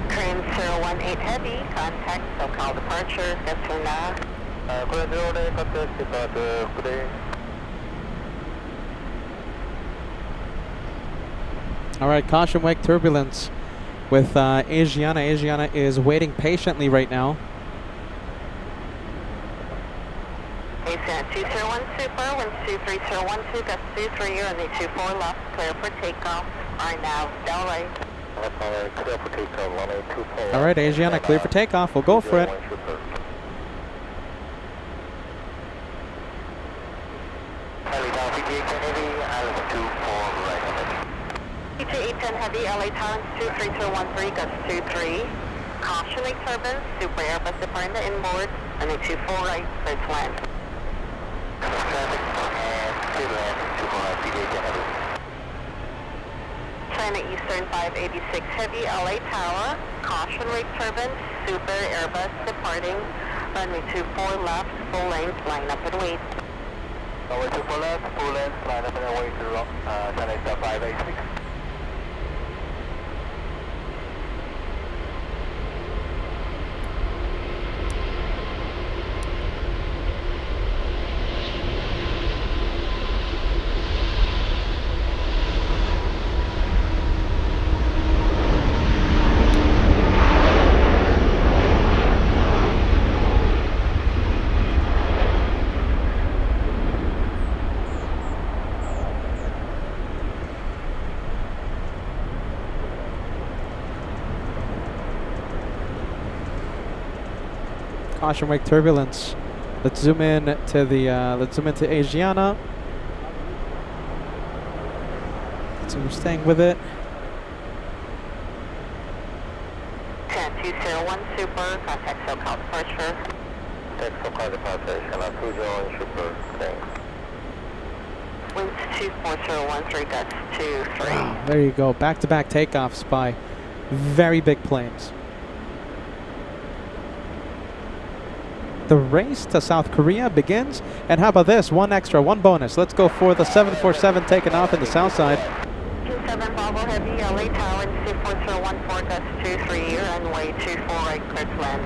Korean 018 Heavy, contact SoCal departure, Gatuna. Korean 08, contact today. All right, caution wake turbulence with Asiana. Asiana is waiting patiently right now. Asiana 201 Super, wind 23012, gust 23, runway 24 left, clear for takeoff. Right now, Delray. Clear for takeoff, runway 24. All right, Asiana, clear for takeoff. We'll go for it. KJFK Heavy, LA Tower, 23213, gust 23. Caution, wake turbulence, Super Airbus departing the inboard, runway 24 right, clear to land. China Eastern 586 Heavy, LA Tower. Caution, wake turbulence, Super Airbus departing. Runway 24 left, full length, line up and wait. Runway 24 left, full length, line up and wait to China Eastern 586. caution wake turbulence. Let's zoom in to the Asiana. So we're staying with it. 10201 Super, contact SoCal departure. Contact SoCal departure, Shala 201 Super, thanks. Winds 24013, guts 23. Wow, there you go. Back-to-back takeoffs by very big planes. The race to South Korea begins. And how about this? One bonus. Let's go for the 747 taking off in the south side. 27 Bravo Heavy, LA Tower, 24014, guts 23, runway 24 right, clear to land.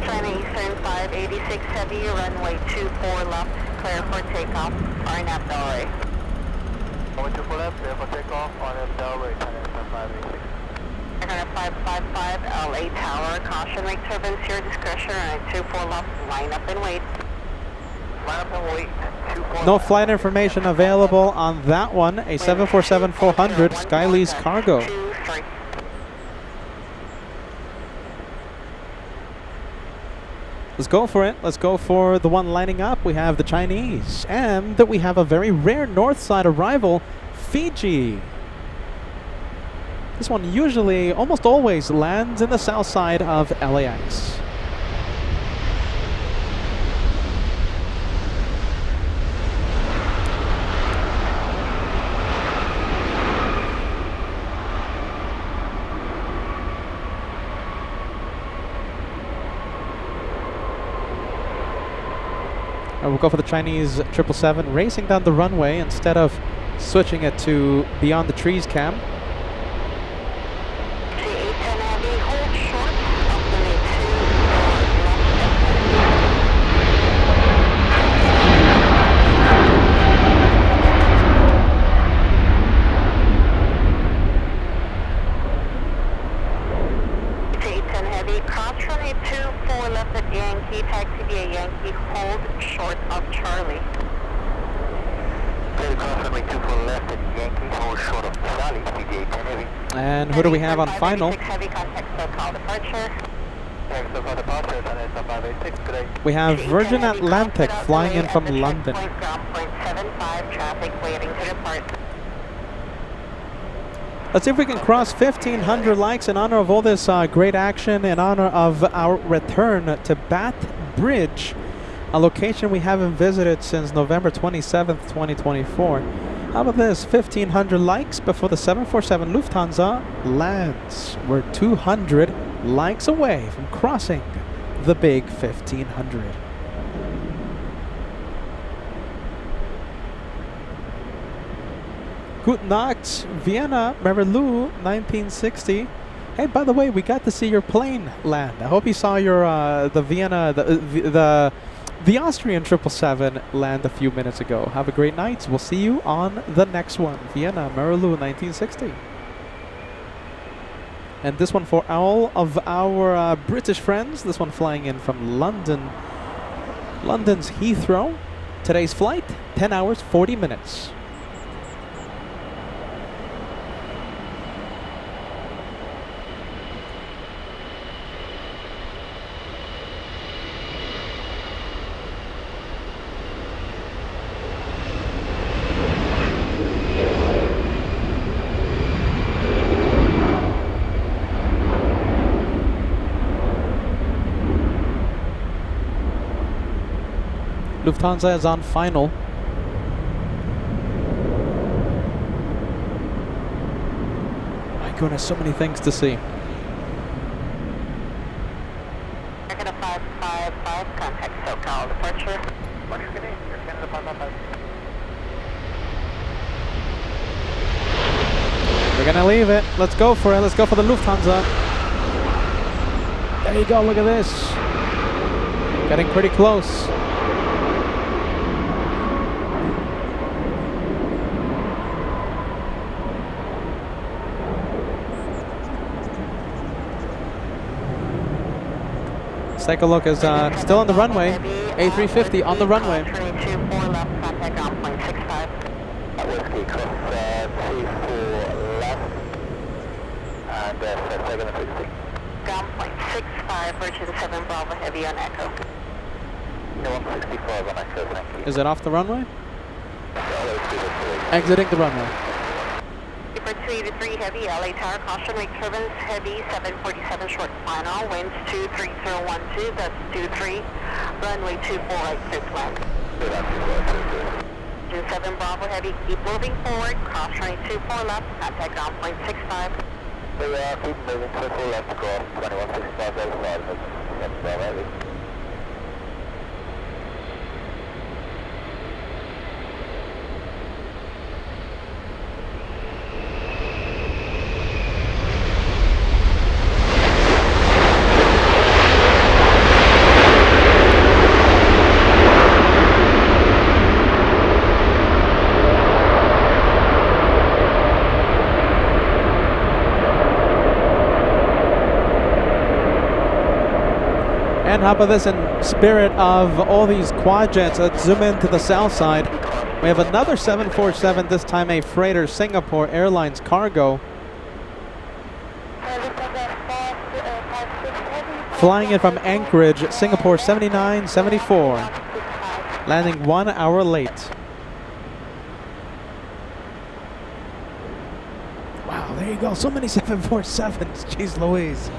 China Eastern 586 Heavy, runway 24 left, clear for takeoff, RNAV Delray. Runway 24 left, clear for takeoff, RNAV Delray, China Eastern 586. 555 LA Tower, caution wake turbines, your discretion, and 24 left, line up and wait. Line up and wait, 24 No flight information available on that one. A 747-400 Skylease cargo. 23. Let's go for it. Let's go for the one lining up. We have the Chinese. And we have a very rare north side arrival, Fiji. This one usually, almost always, lands in the south side of LAX. We'll go for the Chinese 777 racing down the runway instead of switching it to beyond the trees cam. And who do we have on final? We have Virgin Atlantic flying in from London. Let's see if we can cross 1,500 likes in honor of all this great action, in honor of our return to Batbridge, a location we haven't visited since November 27th, 2024. How about this? 1,500 likes before the 747 Lufthansa lands. We're 200 likes away from crossing the big 1,500. Guten Nacht, Vienna, Marilou, 1960. Hey, by the way, we got to see your plane land. I hope you saw your the Vienna, the Austrian 777 land a few minutes ago. Have a great night. We'll see you on the next one. Vienna, Marilou, 1960. And this one for all of our British friends. This one flying in from London. London's Heathrow. Today's flight, 10 hours, 40 minutes. Lufthansa is on final. My goodness, so many things to see. Canada 555, contact SoCal departure. What's your name? You're Canada 555. We're gonna leave it. Let's go for it. Let's go for the Lufthansa. There you go, look at this. Getting pretty close. Let's take a look. Is still on the runway. A350 on the runway. 22 4 left, contact on point 65. Whiskey, cross 34. second and 60. Ground point 65, Virgin 7 Bravo Heavy on Echo. No, 165 on Echo, thank you. Is it off the runway? LA Exiting the runway. For 283 Heavy, LA Tower, caution, wake turbines, Heavy 747 short final, winds 23012, that's 23, runway 24 right, clear to land. Virgin 7 Bravo Heavy, keep moving forward, cross runway 24 left, contact ground point 65. Keep moving, 24 left across, 2165, that's Bravo Heavy. And how about this, in spirit of all these quad jets, let's zoom in to the south side. We have another 747, this time a freighter, Singapore Airlines cargo. Flying in from Anchorage, Singapore 7974. Landing 1 hour late. Wow, there you go, so many 747s, jeez Louise.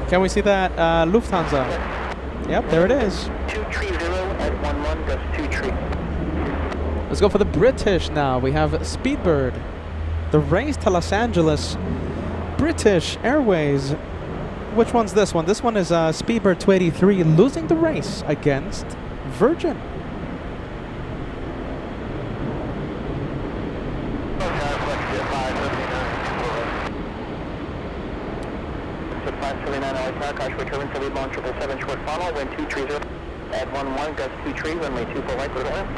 Can we see that Lufthansa? Yep, there it is. 230 at 11, that's 23. Let's go for the British now. We have Speedbird. The race to Los Angeles. British Airways. Which one's this one? This one is Speedbird 283 losing the race against Virgin. Short funnel, wind 230 at 11, gust 23, runway 24 right, clear to land.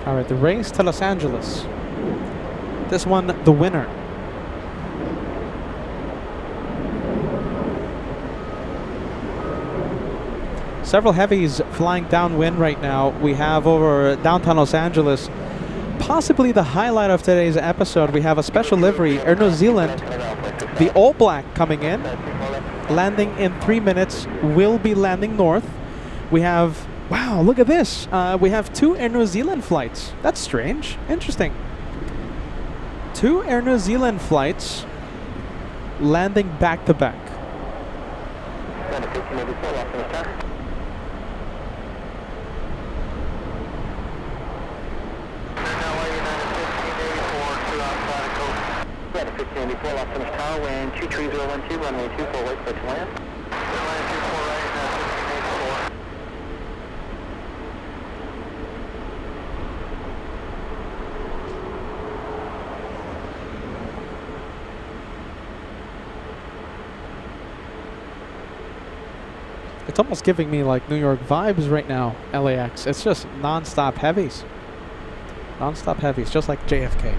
All right, the race to Los Angeles. This one, the winner. Several heavies flying downwind right now. We have over downtown Los Angeles. Possibly the highlight of today's episode. We have a special livery, Air New Zealand. The All Black coming in. Landing in 3 minutes. Will be landing north. We have... Wow, look at this. We have 2 Air New Zealand flights. That's strange. Interesting. 2 Air New Zealand flights landing back to back. Wind 23012, runway 24 right, clear to land. Runway 24 right, 1584. It's almost giving me like New York vibes right now, LAX. It's just non-stop heavies. Non-stop heavies, just like JFK.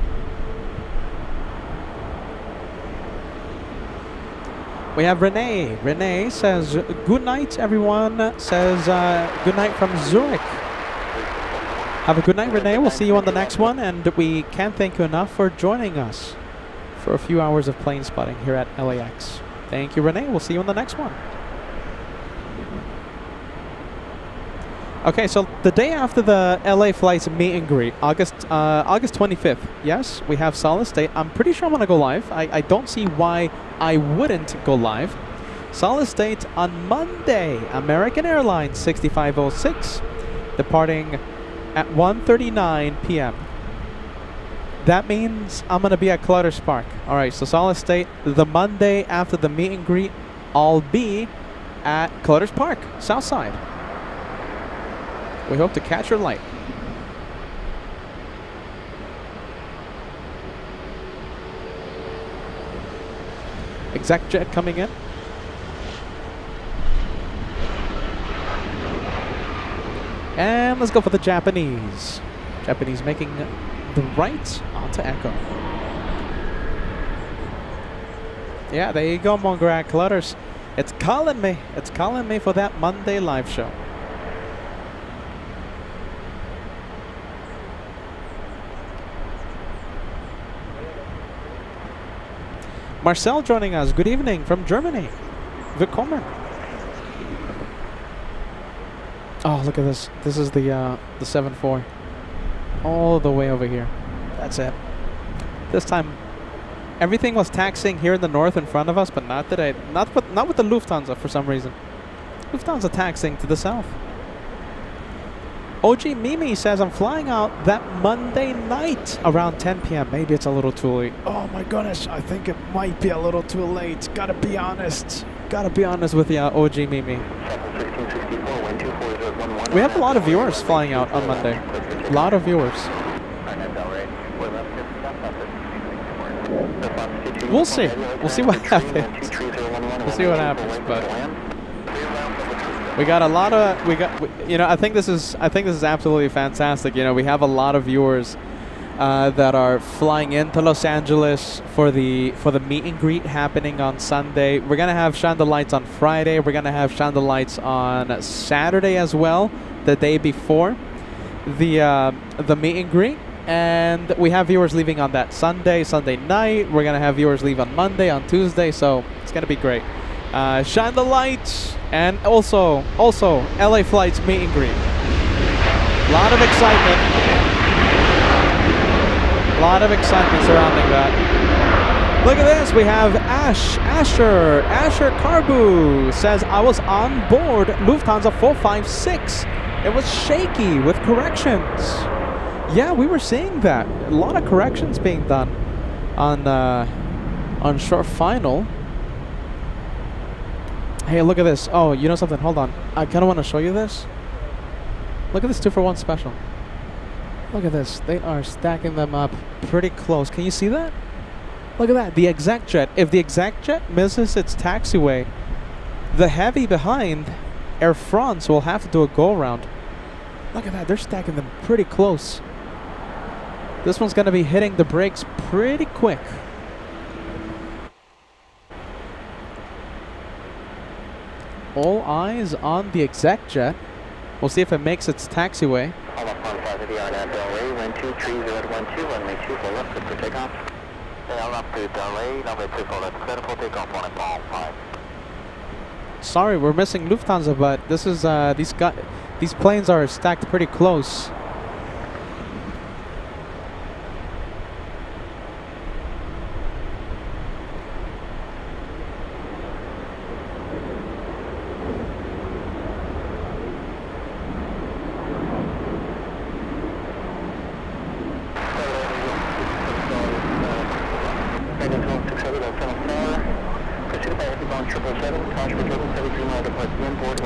We have Renee. Renee says, good night, everyone. Says, good night from Zurich. Have a good night, Renee. We'll see you on the next one. And we can't thank you enough for joining us for a few hours of plane spotting here at LAX. Thank you, Renee. We'll see you on the next one. Okay, so the day after the LA flights meet and greet, August 25th, yes, we have Solid State. I'm pretty sure I'm going to go live. I don't see why I wouldn't go live. Solid State on Monday, American Airlines 6506, departing at 1:39 p.m. That means I'm going to be at Clutter's Park. All right, so solid state, the Monday after the meet and greet, I'll be at Clutter's Park, Southside. We hope to catch your light. Exec jet coming in. And let's go for the Japanese. Japanese making the right onto Echo. Yeah, there you go, Mongrad Clutters. It's calling me. It's calling me for that Monday live show. Marcel joining us. Good evening from Germany. Willkommen. Oh, look at this. This is the 7-4. All the way over here. That's it. This time, everything was taxiing here in the north in front of us, but not today. Not with the Lufthansa for some reason. Lufthansa taxiing to the south. OG Mimi says I'm flying out that Monday night around 10 p.m. Maybe it's a little too late. Oh my goodness, I think it might be a little too late. Gotta be honest. Gotta be honest with you, OG Mimi. We have a lot of viewers flying out on Monday. A lot of viewers. We'll see. We'll see what happens. We'll see what happens, but we got a lot of you know, I think this is absolutely fantastic. You know, we have a lot of viewers that are flying into Los Angeles for the meet and greet happening on Sunday. We're gonna have Shine the Lights on Friday. We're gonna have Shine the Lights on Saturday as well, the day before the meet and greet. And we have viewers leaving on that Sunday night. We're gonna have viewers leave on Monday, on Tuesday. So it's gonna be great. Shine the Lights, and also LA Flights meet and greet. A lot of excitement. A lot of excitement surrounding that. Look at this. We have Asher Carbu says, I was on board Lufthansa 456. It was shaky with corrections. Yeah, we were seeing that. A lot of corrections being done on short final. Hey, look at this. Oh, you know something? Hold on. I kind of want to show you this. Look at this 2-for-1 special. Look at this. They are stacking them up pretty close. Can you see that? Look at that. The exec jet. If the exec jet misses its taxiway, the heavy behind, Air France, will have to do a go-around. Look at that. They're stacking them pretty close. This one's going to be hitting the brakes pretty quick. All eyes on the exec jet. We'll see if it makes its taxiway. Sorry, we're missing Lufthansa, but this is these planes are stacked pretty close.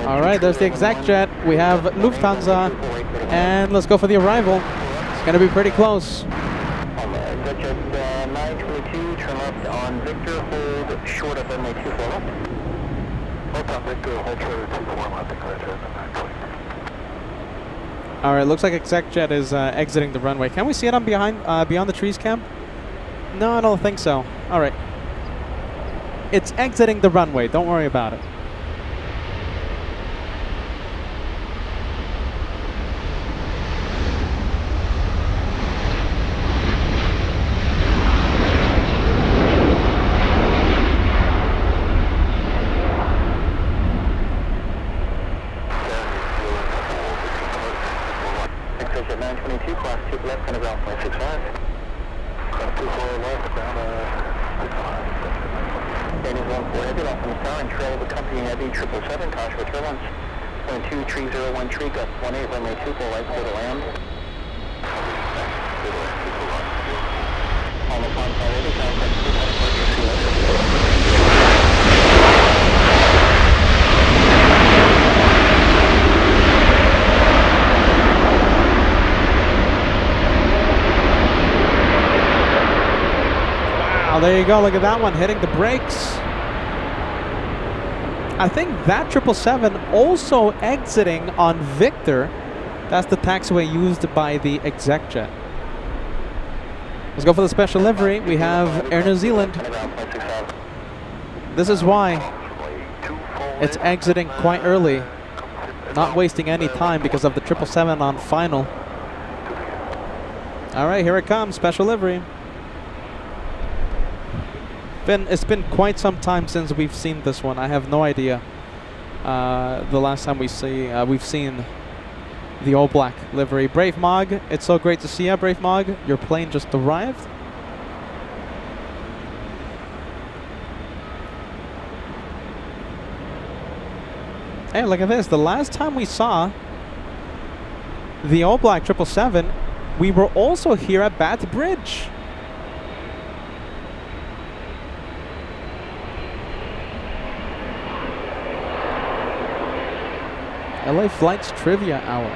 Alright, there's the exec jet. We have Lufthansa. And let's go for the arrival. It's going to be pretty close. Exec jet 922, turn left on Victor, hold short of runway 24 left. Hold on Victor, hold short of 24 left, exec jet 922. Alright, looks like exec jet is exiting the runway. Can we see it on beyond the trees cam? No, I don't think so. Alright. It's exiting the runway. Don't worry about it. Exit 922, class 2 left, and around 0.65. Class 2 4 left, down 65. Standing 14 heavy, left on the tower, and trail of accompanying heavy 777, caution for turbulence. 12301 tree, gust 18, runway 24 right, clear to land. Wow, there you go. Look at that one hitting the brakes. I think that 777 also exiting on Victor. That's the taxiway used by the exec jet. Let's go for the special livery. We have Air New Zealand. This is why it's exiting quite early, not wasting any time because of the 777 on final. All right, here it comes, special livery. It's been quite some time since we've seen this one. I have no idea the last time we've seen the all black livery. Brave Mog, it's so great to see you, Brave Mog. Your plane just arrived. Hey, look at this. The last time we saw the all black 777, we were also here at Batbridge. LA Flights Trivia Hour.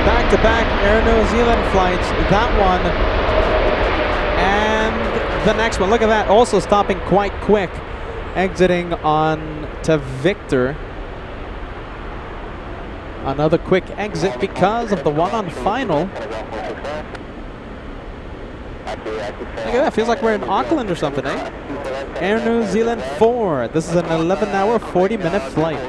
Back-to-back Air New Zealand flights, that one and the next one. Look at that, also stopping quite quick, exiting on to Victor. Another quick exit because of the one on final. Look at that, feels like we're in Auckland or something, eh? Air New Zealand 4. This is an 11-hour, 40-minute flight.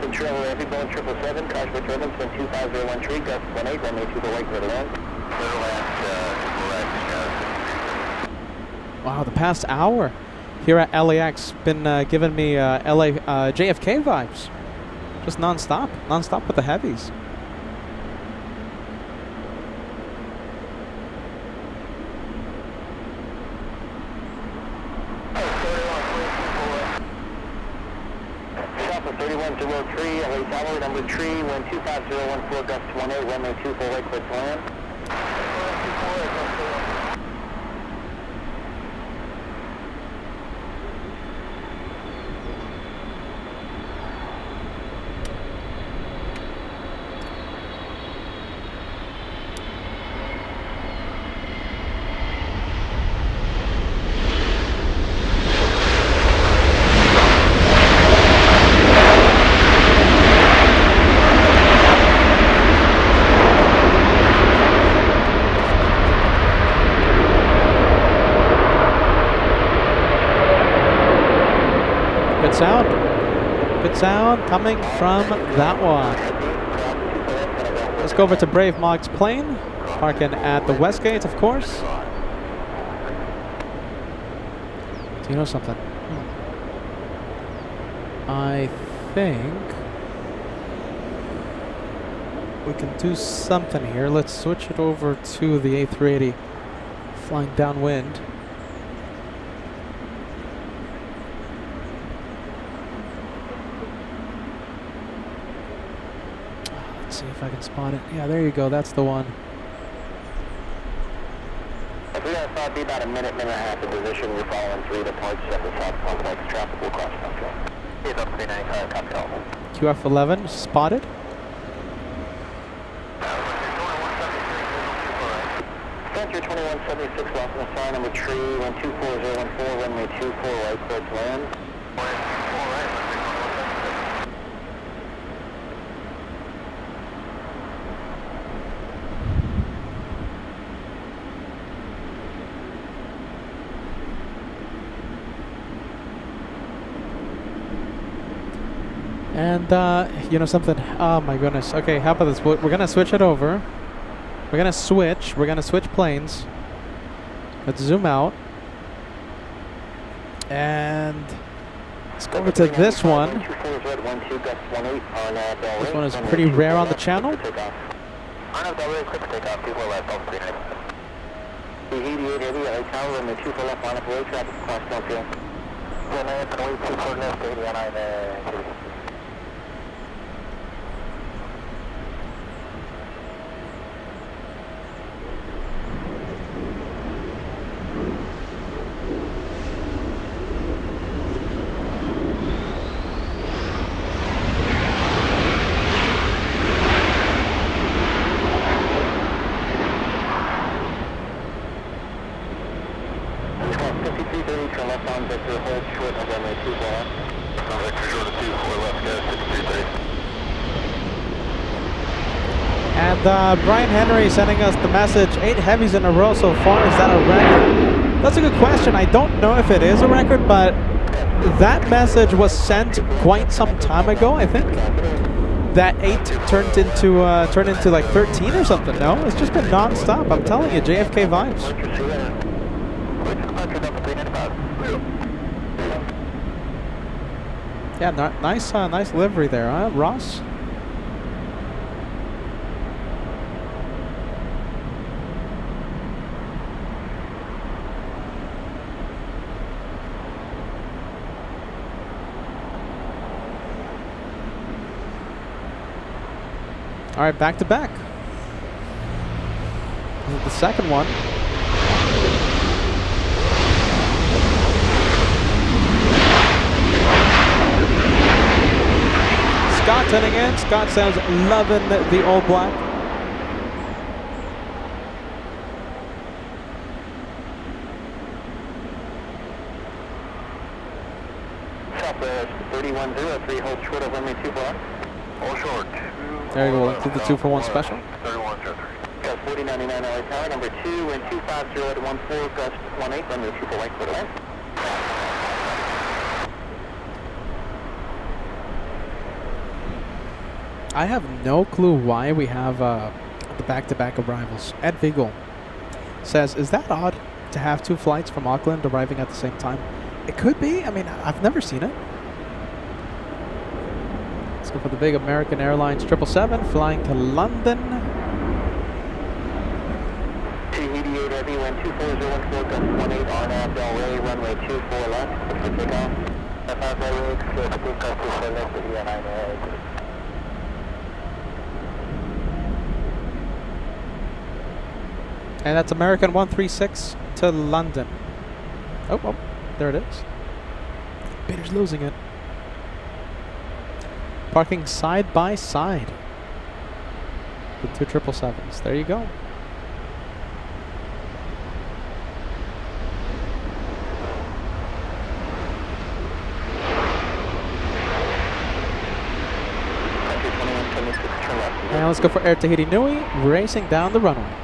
Control every Boeing 777, caution for turbulence, wind 2501 tree, gust 18, runway 24 right, clear to land. Wow, the past hour here at LAX been giving me JFK vibes. Just non-stop with the heavies. Number 3, wind 25014, gust 18, runway 24 right, clear to land. Good sound coming from that one. Let's go over to Brave Mog's plane, parking at the West Gate, of course. Do you know something? I think we can do something here. Let's switch it over to the A380 flying downwind. See if I can spot it. Yeah, there you go. That's the one. If we're going to be about a minute and a half in position, we're following 3 departures at the South Complex. Traffic will cross country. He's up 395, copy all. QF11 spotted. Vector 2176, lost in the sign number 3, 124,014, runway 24, right, clear to land. And, you know something? Oh my goodness. Okay, how about this? We're gonna switch it over. We're gonna switch planes. Let's zoom out. And let's go over to this one. This one is pretty rare on the channel. And Brian Henry sending us the message, 8 heavies in a row so far. Is that a record? That's a good question. I don't know if it is a record, but that message was sent quite some time ago, I think. That 8 turned into like 13 or something. No, it's just been non-stop. I'm telling you, JFK vibes. Yeah, nice livery there, huh, Ross? All right, back to back. This is the second one. Scott tuning in. Scott sounds loving the all black. Southwest 3103, hold short of runway 24. All short. There you go. We'll do the 2-for-1 special. 3103. Gus 4099 LA Tower, number 2, wind 250 at 14, gust 18, runway 24 right, clear to land. I have no clue why we have the back-to-back arrivals. Ed Vigel says, is that odd to have 2 flights from Auckland arriving at the same time? It could be. I mean, I've never seen it. Let's go for the big American Airlines 777 flying to London. TWA Heavy, wind 24014, gust 18, RNAV Delray, runway 24 left, for takeoff. FR Delray, clear for takeoff, 24 left, EN9. And that's American 136 to London. Oh, there it is. Peter's losing it. Parking side by side with 2 777s. There you go. And let's go for Air Tahiti Nui, racing down the runway.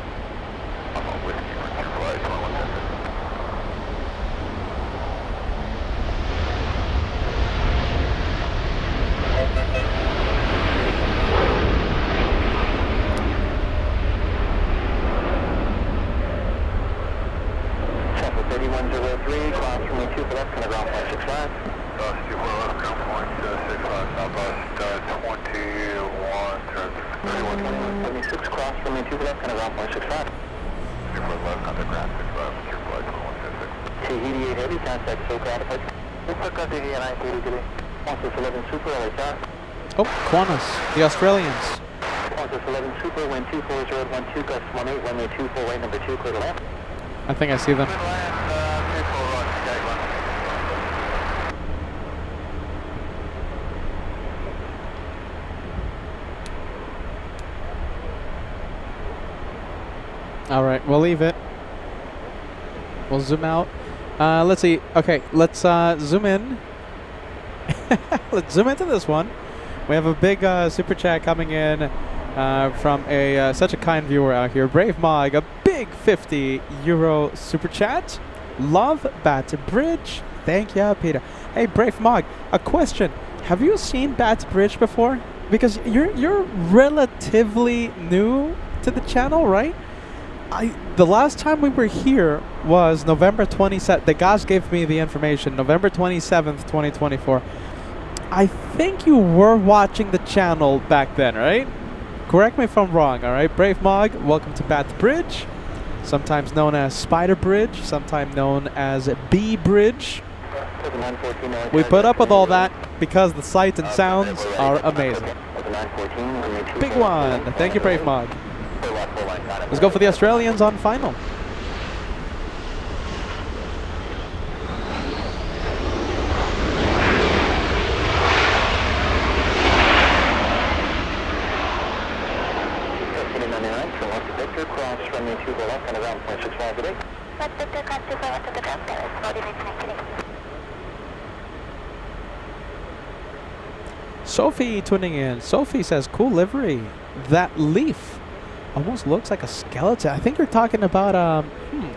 Oh, Qantas, the Australians. Qantas 11 Super, wind 24012, gust 18, runway 24 right, number 2, clear to land. I think I see them. All right, we'll leave it. We'll zoom out. Let's see. Okay, let's zoom in. Let's zoom into this one. We have a big super chat coming in from such a kind viewer out here. Brave Mog, a big €50 super chat. Love Batbridge. Thank you, Peter. Hey, Brave Mog, a question. Have you seen Batbridge before? Because you're relatively new to the channel, right? The last time we were here was November 27th. The guys gave me the information. November 27th, 2024. I think you were watching the channel back then, right? Correct me if I'm wrong, all right? Brave Mog, welcome to Batbridge. Sometimes known as Spider Bridge, sometimes known as B Bridge. We put up with all that because the sights and sounds are amazing. Big one. Thank you, Brave Mog. Let's go for the Australians on final. Sophie tuning in. Sophie says, cool livery. That leaf almost looks like a skeleton. I think you're talking about,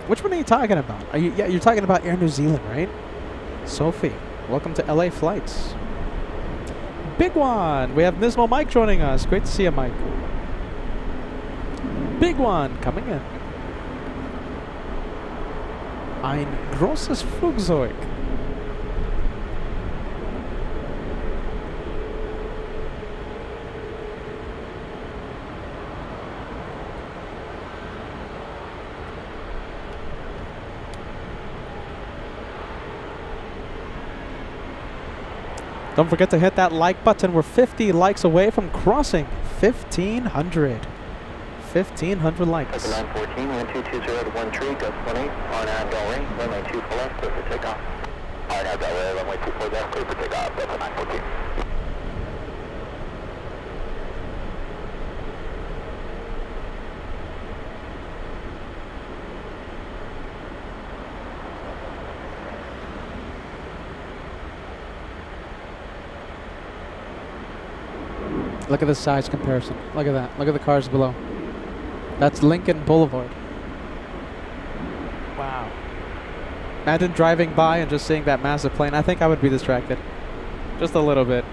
which one are you talking about? Yeah, you're talking about Air New Zealand, right? Sophie, welcome to LA Flights. Big one. We have Nismo Mike joining us. Great to see you, Mike. Big one coming in. Ein großes Flugzeug. Don't forget to hit that like button. We're 50 likes away from crossing 1,500. 1,500 likes. 914, 1220 to 13, gust 18, RNAV Delray, runway 24 left, clear for takeoff. RNAV Delray, runway 24 left, clear for takeoff, Delta 914. Look at the size comparison. Look at that. Look at the cars below. That's Lincoln Boulevard. Wow. Imagine driving by and just seeing that massive plane. I think I would be distracted. Just a little bit.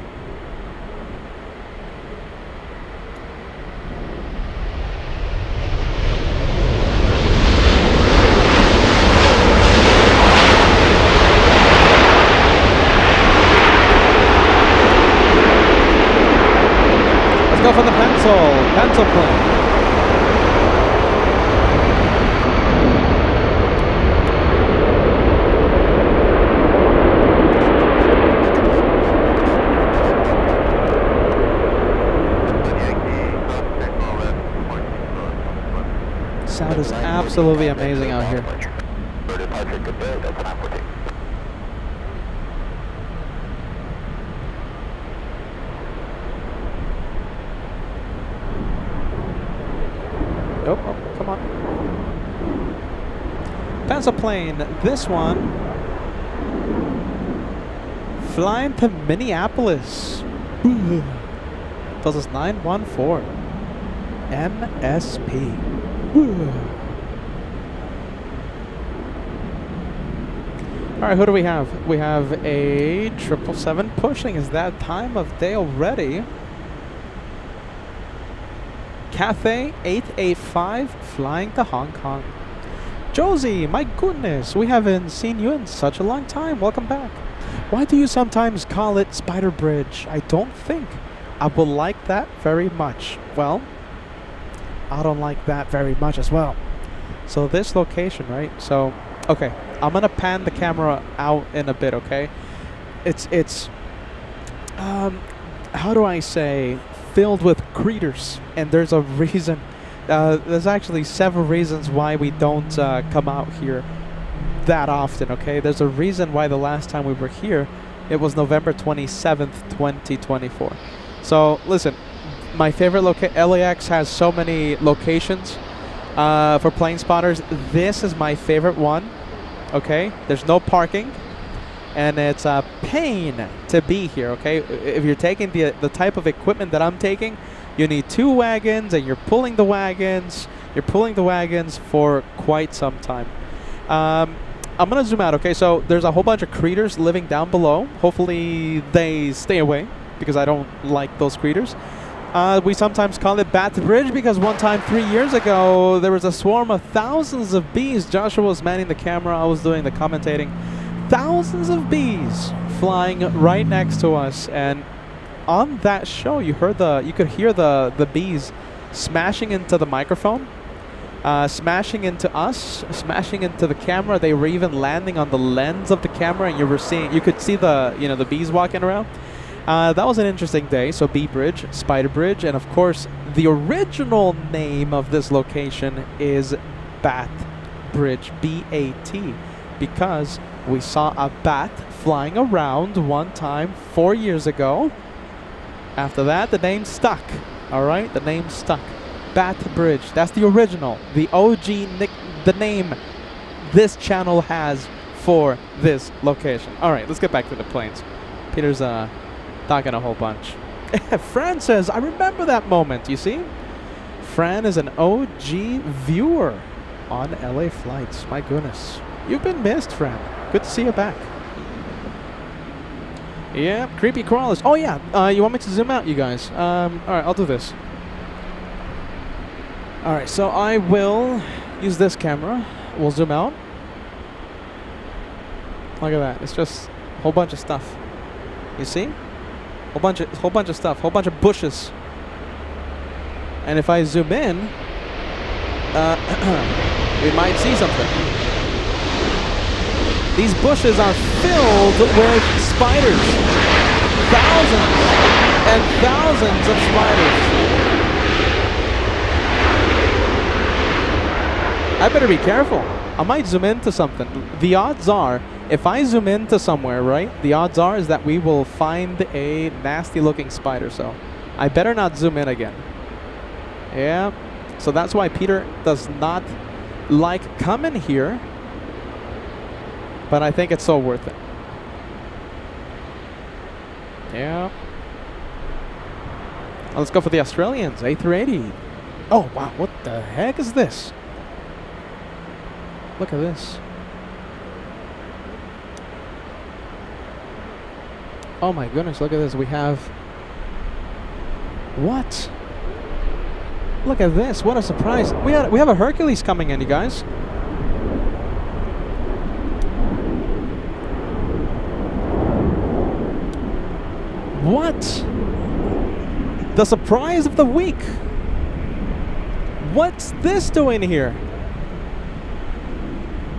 Let's go for the pencil plane. Sound is absolutely amazing out here. Oh, come on. Pencil plane, this one. Flying to Minneapolis. This is 914. MSP. Alright, who do we have? We have a 777 pushing. Is that time of day already? Cathay 885 flying to Hong Kong. Josie, my goodness, we haven't seen you in such a long time. Welcome back. Why do you sometimes call it Spider Bridge? I don't think I will like that very much. Well, I don't like that very much as well. So this location, right? So, okay, I'm gonna pan the camera out in a bit, okay? It's how do I say, filled with craters, and there's a reason. There's actually several reasons why we don't come out here that often, okay? There's a reason why the last time we were here, it was November 27th, 2024. So, listen, my favorite LAX has so many locations for plane spotters. This is my favorite one. Okay, there's no parking, and it's a pain to be here. Okay, if you're taking the type of equipment that I'm taking, you need 2 wagons, and you're pulling the wagons. You're pulling the wagons for quite some time. I'm gonna zoom out. Okay, so there's a whole bunch of critters living down below. Hopefully they stay away because I don't like those critters. We sometimes call it Batbridge because one time 3 years ago there was a swarm of thousands of bees. Joshua was manning the camera, I was doing the commentating. Thousands of bees flying right next to us, and on that show you could hear the bees smashing into the microphone, smashing into us, smashing into the camera. They were even landing on the lens of the camera, and you could see the bees walking around. That was an interesting day. So Bee Bridge, Spider Bridge, and of course the original name of this location is Batbridge, B-A-T, because we saw a bat flying around one time 4 years ago. After that, the name stuck. All right, the name stuck. Batbridge. That's the original, the OG the name this channel has for this location. All right, let's get back to the planes. Peter's talking a whole bunch. Fran says, I remember that moment. You see? Fran is an OG viewer on LA flights. My goodness. You've been missed, Fran. Good to see you back. Yeah, creepy crawlers. Oh, yeah. You want me to zoom out, you guys? All right, I'll do this. All right, so I will use this camera. We'll zoom out. Look at that. It's just a whole bunch of stuff. You see? Whole bunch of stuff, whole bunch of bushes. And if I zoom in, we might see something. These bushes are filled with spiders. Thousands and thousands of spiders. I better be careful. I might zoom into something. The odds are, if I zoom into somewhere, right, the odds are is that we will find a nasty looking spider, so I better not zoom in again. Yeah, so that's why Peter does not like coming here, but I think it's so worth it. Yeah. Well, let's go for the Australians, A380. Oh, wow, what the heck is this? Look at this. Oh my goodness, look at this. We have... What? Look at this. What a surprise. We have a Hercules coming in, you guys. What? The surprise of the week. What's this doing here?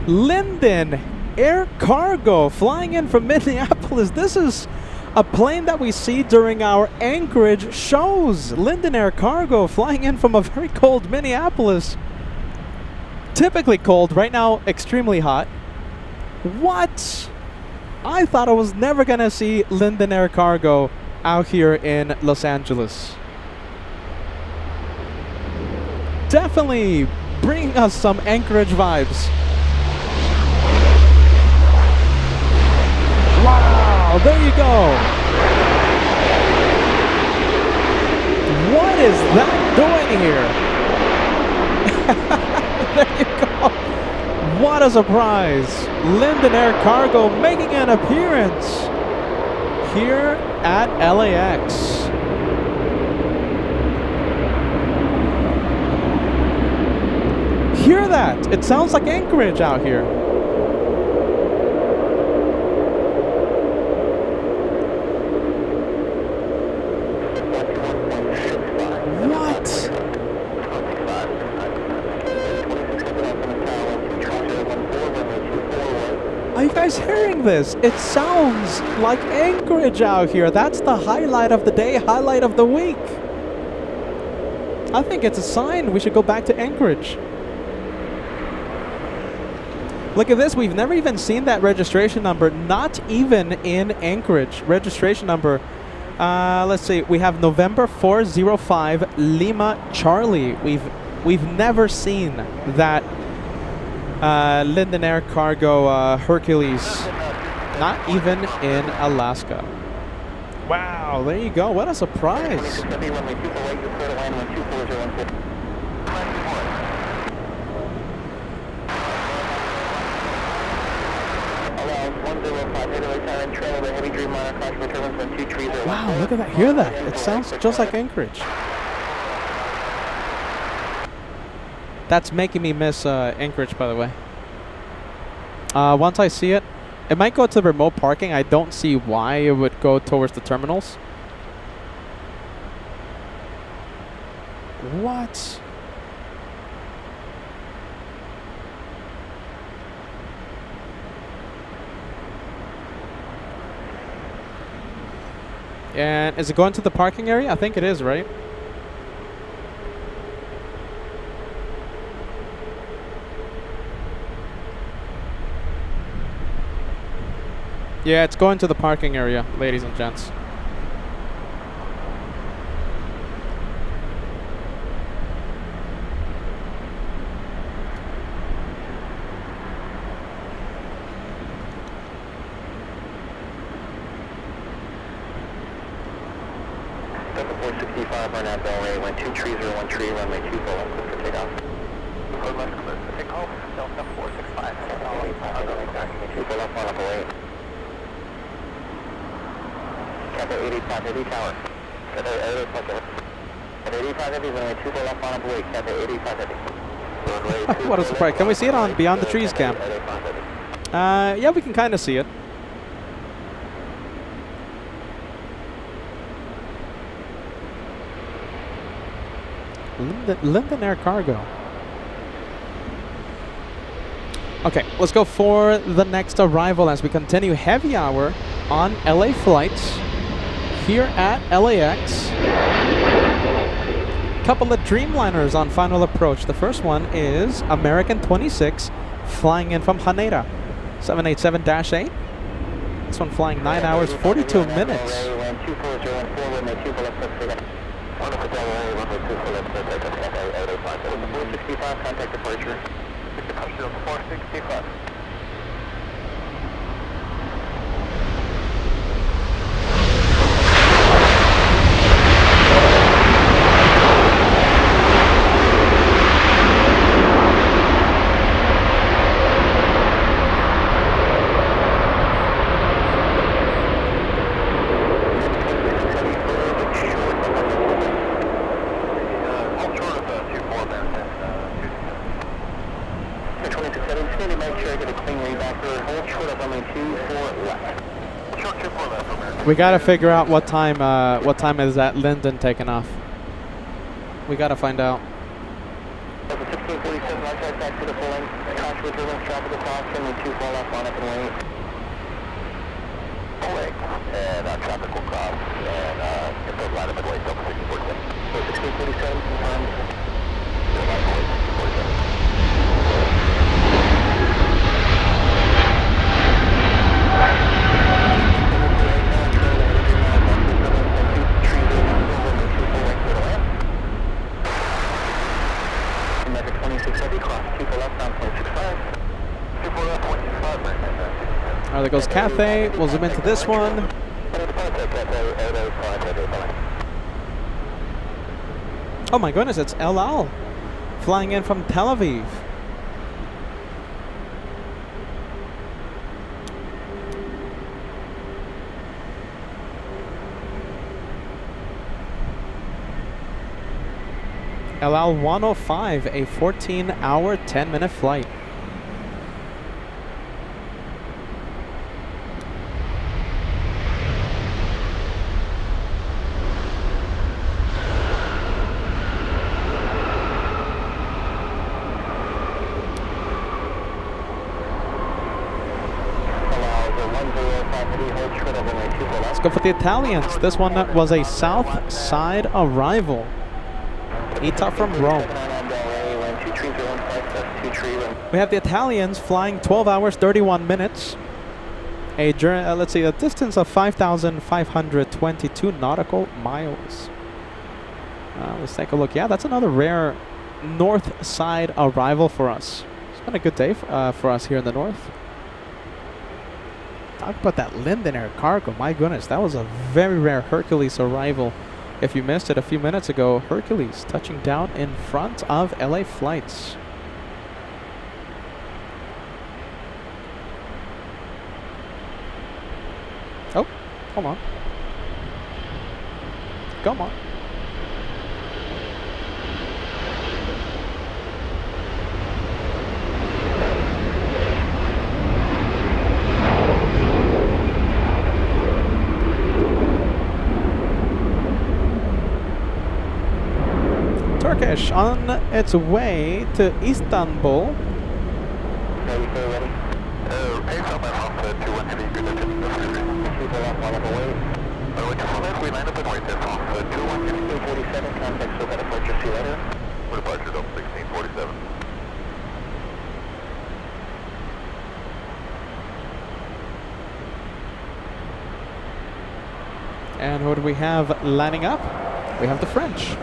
Linden Air Cargo flying in from Minneapolis. This is a plane that we see during our Anchorage shows. Linden Air Cargo flying in from a very cold Minneapolis. Typically cold, right now extremely hot. What? I thought I was never gonna see Linden Air Cargo out here in Los Angeles. Definitely bringing us some Anchorage vibes. Wow, there you go. What is that doing here? There you go. What a surprise. Linden Air Cargo making an appearance here at LAX. Hear that? It sounds like Anchorage out here. Are you guys hearing this? It sounds like Anchorage out here. That's the highlight of the day, highlight of the week. I think it's a sign we should go back to Anchorage. Look at this. We've never even seen that registration number, not even in Anchorage. Registration number, let's see. We have November 405 Lima Charlie. We've never seen that Linden Air Cargo Hercules. Not even in Alaska. Wow, there you go. What a surprise. Wow, look at that. Hear that? It sounds just like Anchorage. That's making me miss Anchorage, by the way. Once I see it, it might go to remote parking. I don't see why it would go towards the terminals. What? And is it going to the parking area? I think it is, right? Yeah, it's going to the parking area, ladies and gents. Delta 465 on that Bell Ray, wind 2301 tree, runway 24 left, clear for takeoff. Road left, clear for takeoff. Delta 465, Super left, on up away. Kappa 85 Heavy Tower. Kappa 85 Heavy. Kappa 85 Heavy, runway 24 left, on up away. Kappa 85 Heavy. What a surprise. Can we see it on Beyond the Trees cam? Yeah, we can kind of see it. Linden Air Cargo. Okay, let's go for the next arrival as we continue heavy hour on LA flights here at LAX. Couple of Dreamliners on final approach. The first one is American 26 flying in from Haneda, 787-8. This one flying 9 hours, 42 minutes. Contact departure. 465. We gotta figure out what time is that Linden taking off. We gotta find out. 1647, outside back to the full length. Contour turbulence, traffic across, runway 24 left, on up and away. Full length, and traffic will cross, and get the line up and away, Delta 1647. So 1647, confirmed. Line away, 1647. Alright, there goes Cathay. We'll zoom into this one. Oh my goodness, it's El Al flying in from Tel Aviv. El Al 105, a 14-hour, 10-minute flight. Let's go for the Italians. This one was a south side arrival. Ita from Rome. We have the Italians flying 12 hours, 31 minutes. Let's see, a distance of 5,522 nautical miles. Let's take a look. Yeah, that's another rare north side arrival for us. It's been a good day for us here in the north. Talk about that Linden Air cargo. My goodness, that was a very rare Hercules arrival. If you missed it a few minutes ago, Hercules touching down in front of LA flights. Oh, hold on. Come on. Turkish on its way to Istanbul. Ready, sir, ready. Pace on my Alpha 21 heavy, good attention to the freeway. People up, while away. We landed the north there, Alpha 21 heavy. 247, contact SoCal departure, see you later. Departure, Delta 1647. And what do we have lining up? We have the French.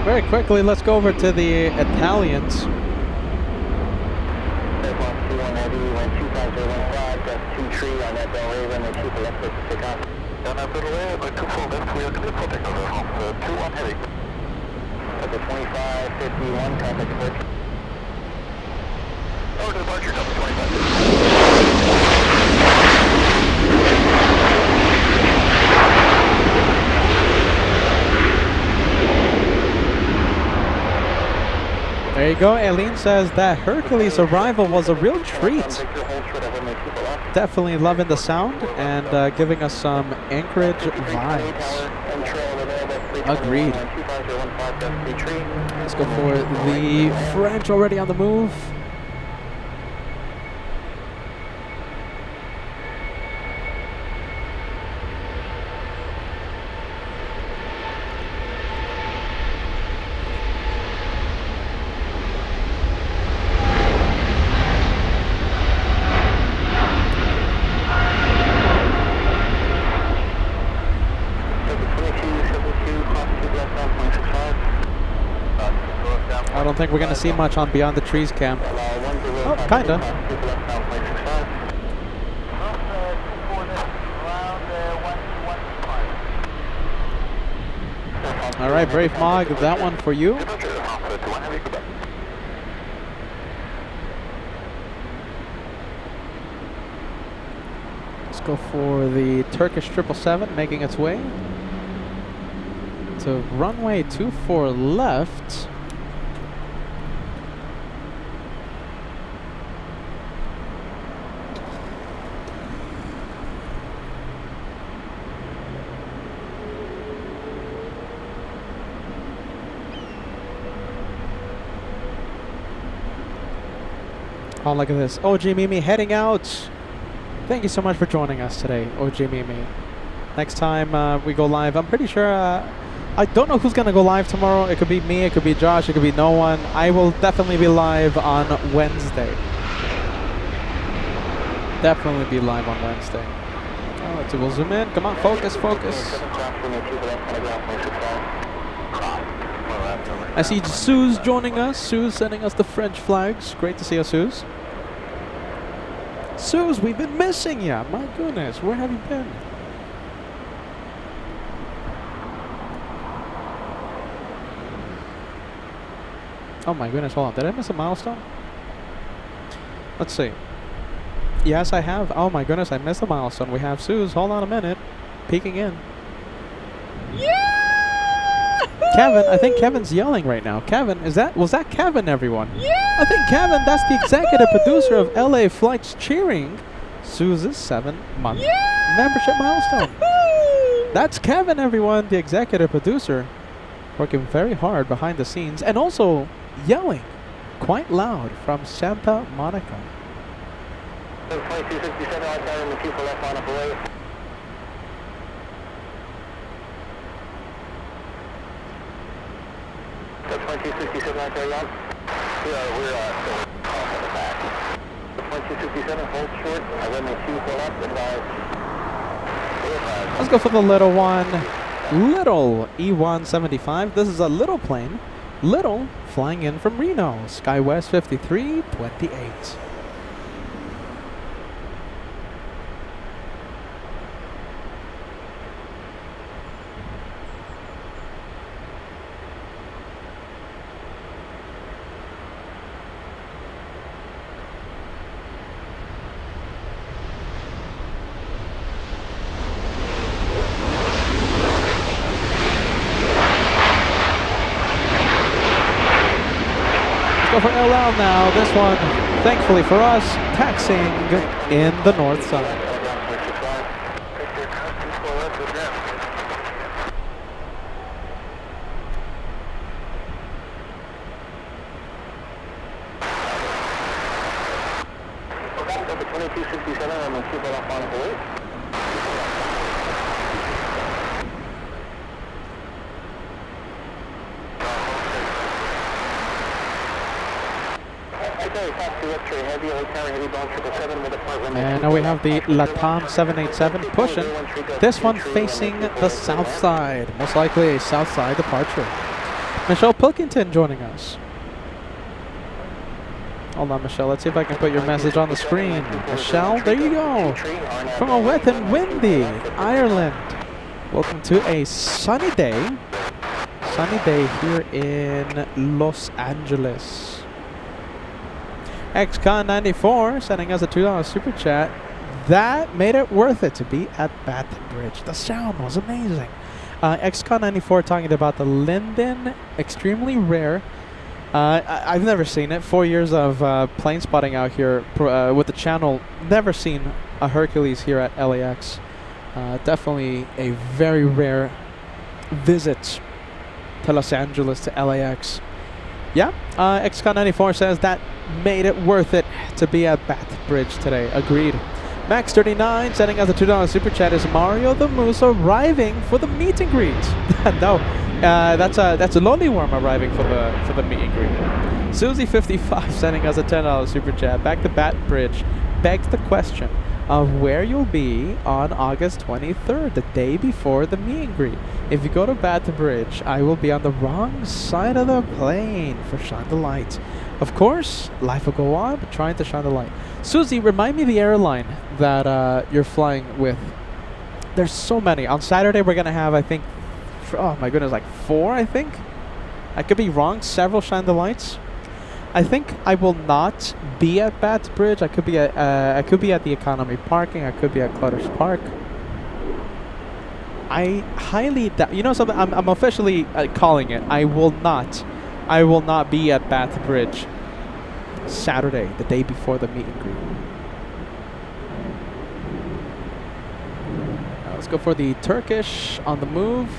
Very quickly, let's go over to the Italians. Aircraft 21 heavy, 12515, that's 2 tree on that Delray, runway 2 for left, pick up. Down that little way, runway 2 full left, we are clear for takeover, Alpha 21 heavy. Delta 2551, contact departure. Over to departure, Delta 2551. There you go. Aileen says that Hercules arrival was a real treat. Definitely loving the sound and giving us some Anchorage vibes. Agreed. Let's go for the French already on the move. I don't think we're going to see much on Beyond the Trees cam. Oh, kinda. All right, Brave Mog, that one for you. Let's go for the Turkish 777 making its way to runway 24 left. Oh, look at this. OG Mimi heading out. Thank you so much for joining us today, OG Mimi. Next time we go live, I'm pretty sure, I don't know who's going to go live tomorrow. It could be me, it could be Josh, it could be no one. I will definitely be live on Wednesday. Definitely be live on Wednesday. Oh, we'll zoom in. Come on, focus, focus. I see Suze joining us. Suze sending us the French flags. Great to see you, Suze. Suze, we've been missing ya. My goodness, where have you been? Oh my goodness, hold on. Did I miss a milestone? Let's see. Yes, I have. Oh my goodness, I missed a milestone. We have Suze. Hold on a minute. Peeking in. Yeah! Kevin, I think Kevin's yelling right now. Kevin, was that Kevin, everyone? Yeah! I think Kevin, that's the executive producer of LA Flights cheering Suze's 7-month membership milestone. That's Kevin, everyone, the executive producer, working very hard behind the scenes and also yelling quite loud from Santa Monica. 2267 on time, the 2 for left line up away. So 2267 on carry on. We're still off in the back. 2267, hold short. I run my 2 for left, advise. Let's go for the little one. Little E175. This is a little plane. Little flying in from Reno. SkyWest 5328. Go for LL now. This one, thankfully for us, taxiing in the north side. Number 2267, I'm going to keep it up on hold. And now we have the Latam 787 pushing. This one facing the south side. Most likely a south side departure. Michelle Pilkington joining us. Hold on, Michelle. Let's see if I can put your message on the screen. Michelle, there you go. From a wet and windy Ireland. Welcome to a sunny day. Sunny day here in Los Angeles. XCon94 sending us a $2 super chat. That made it worth it to be at Batbridge. The sound was amazing. XCon94 talking about the Linden, extremely rare. I've never seen it. 4 years of plane spotting out here with the channel. Never seen a Hercules here at LAX. Definitely a very rare visit to Los Angeles, to LAX. Yeah, XCon94 says that made it worth it to be at Batbridge today. Agreed. Max39 sending us a $2 super chat. Is Mario the Moose arriving for the meet and greet? No, that's a lonely worm arriving for the meet and greet. Susie55 sending us a $10 super chat. Back to Batbridge begs the question of where you'll be on August 23rd, the day before the meet and greet. If you go to Batbridge, I will be on the wrong side of the plane for Shine the Light. Of course, life will go on, but trying to shine the light. Susie, remind me the airline that you're flying with. There's so many. On Saturday, we're going to have, I think, oh my goodness, like 4, I think? I could be wrong. Several Shine the Lights. I think I will not be at Batbridge. I could be at the economy parking. I could be at Clutter's Park. I highly doubt. You know something? I'm officially calling it. I will not be at Batbridge Saturday, the day before the meet and greet. Let's go for the Turkish on the move.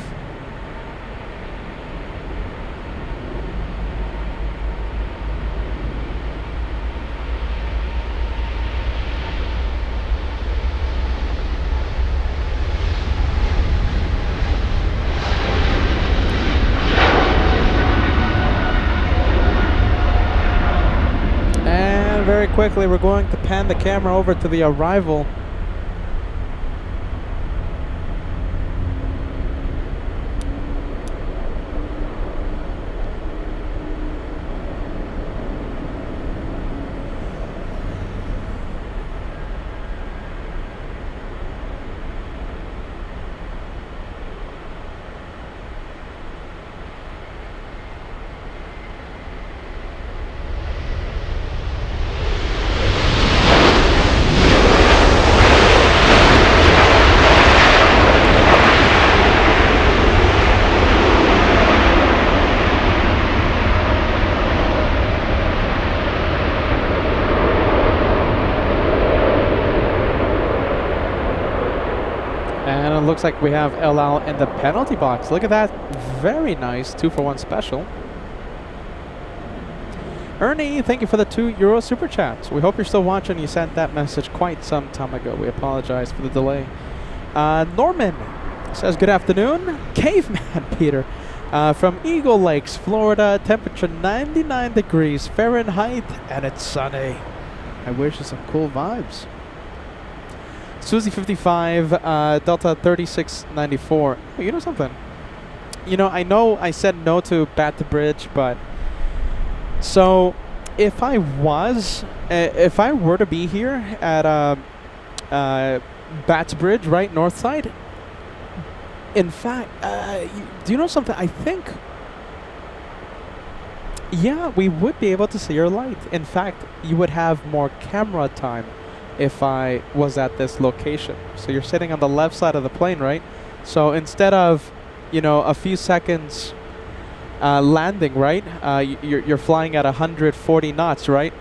Very quickly, we're going to pan the camera over to the arrival. Looks like we have LL in the penalty box. Look at that. Very nice 2-for-1 special. Ernie, thank you for the €2 super chat. We hope you're still watching. You sent that message quite some time ago. We apologize for the delay. Norman says, good afternoon. Caveman Peter from Eagle Lakes, Florida. Temperature 99 degrees Fahrenheit, and it's sunny. I wish you some cool vibes. Susie 55, Delta 3694. Oh, you know something? You know I said no to Batbridge, but so if I were to be here at Batbridge, right, north side. In fact, do you know something? I think, yeah, we would be able to see your light. In fact, you would have more camera time if I was at this location. So you're sitting on the left side of the plane, right? So instead of, a few seconds landing, right? You're flying at 140 knots, right?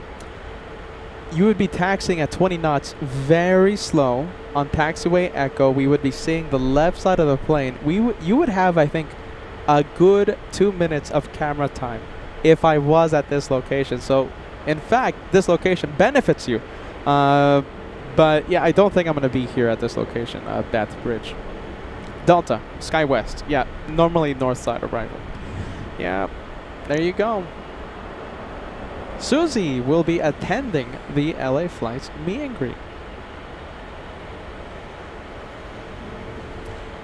You would be taxiing at 20 knots, very slow. On taxiway echo, we would be seeing the left side of the plane. You would have, I think, a good 2 minutes of camera time if I was at this location. So, in fact, this location benefits you. But yeah, I don't think I'm going to be here at this location, Batbridge. Delta, SkyWest. Yeah, normally north side arrival. Yeah, there you go. Susie will be attending the LA flights meet and greet.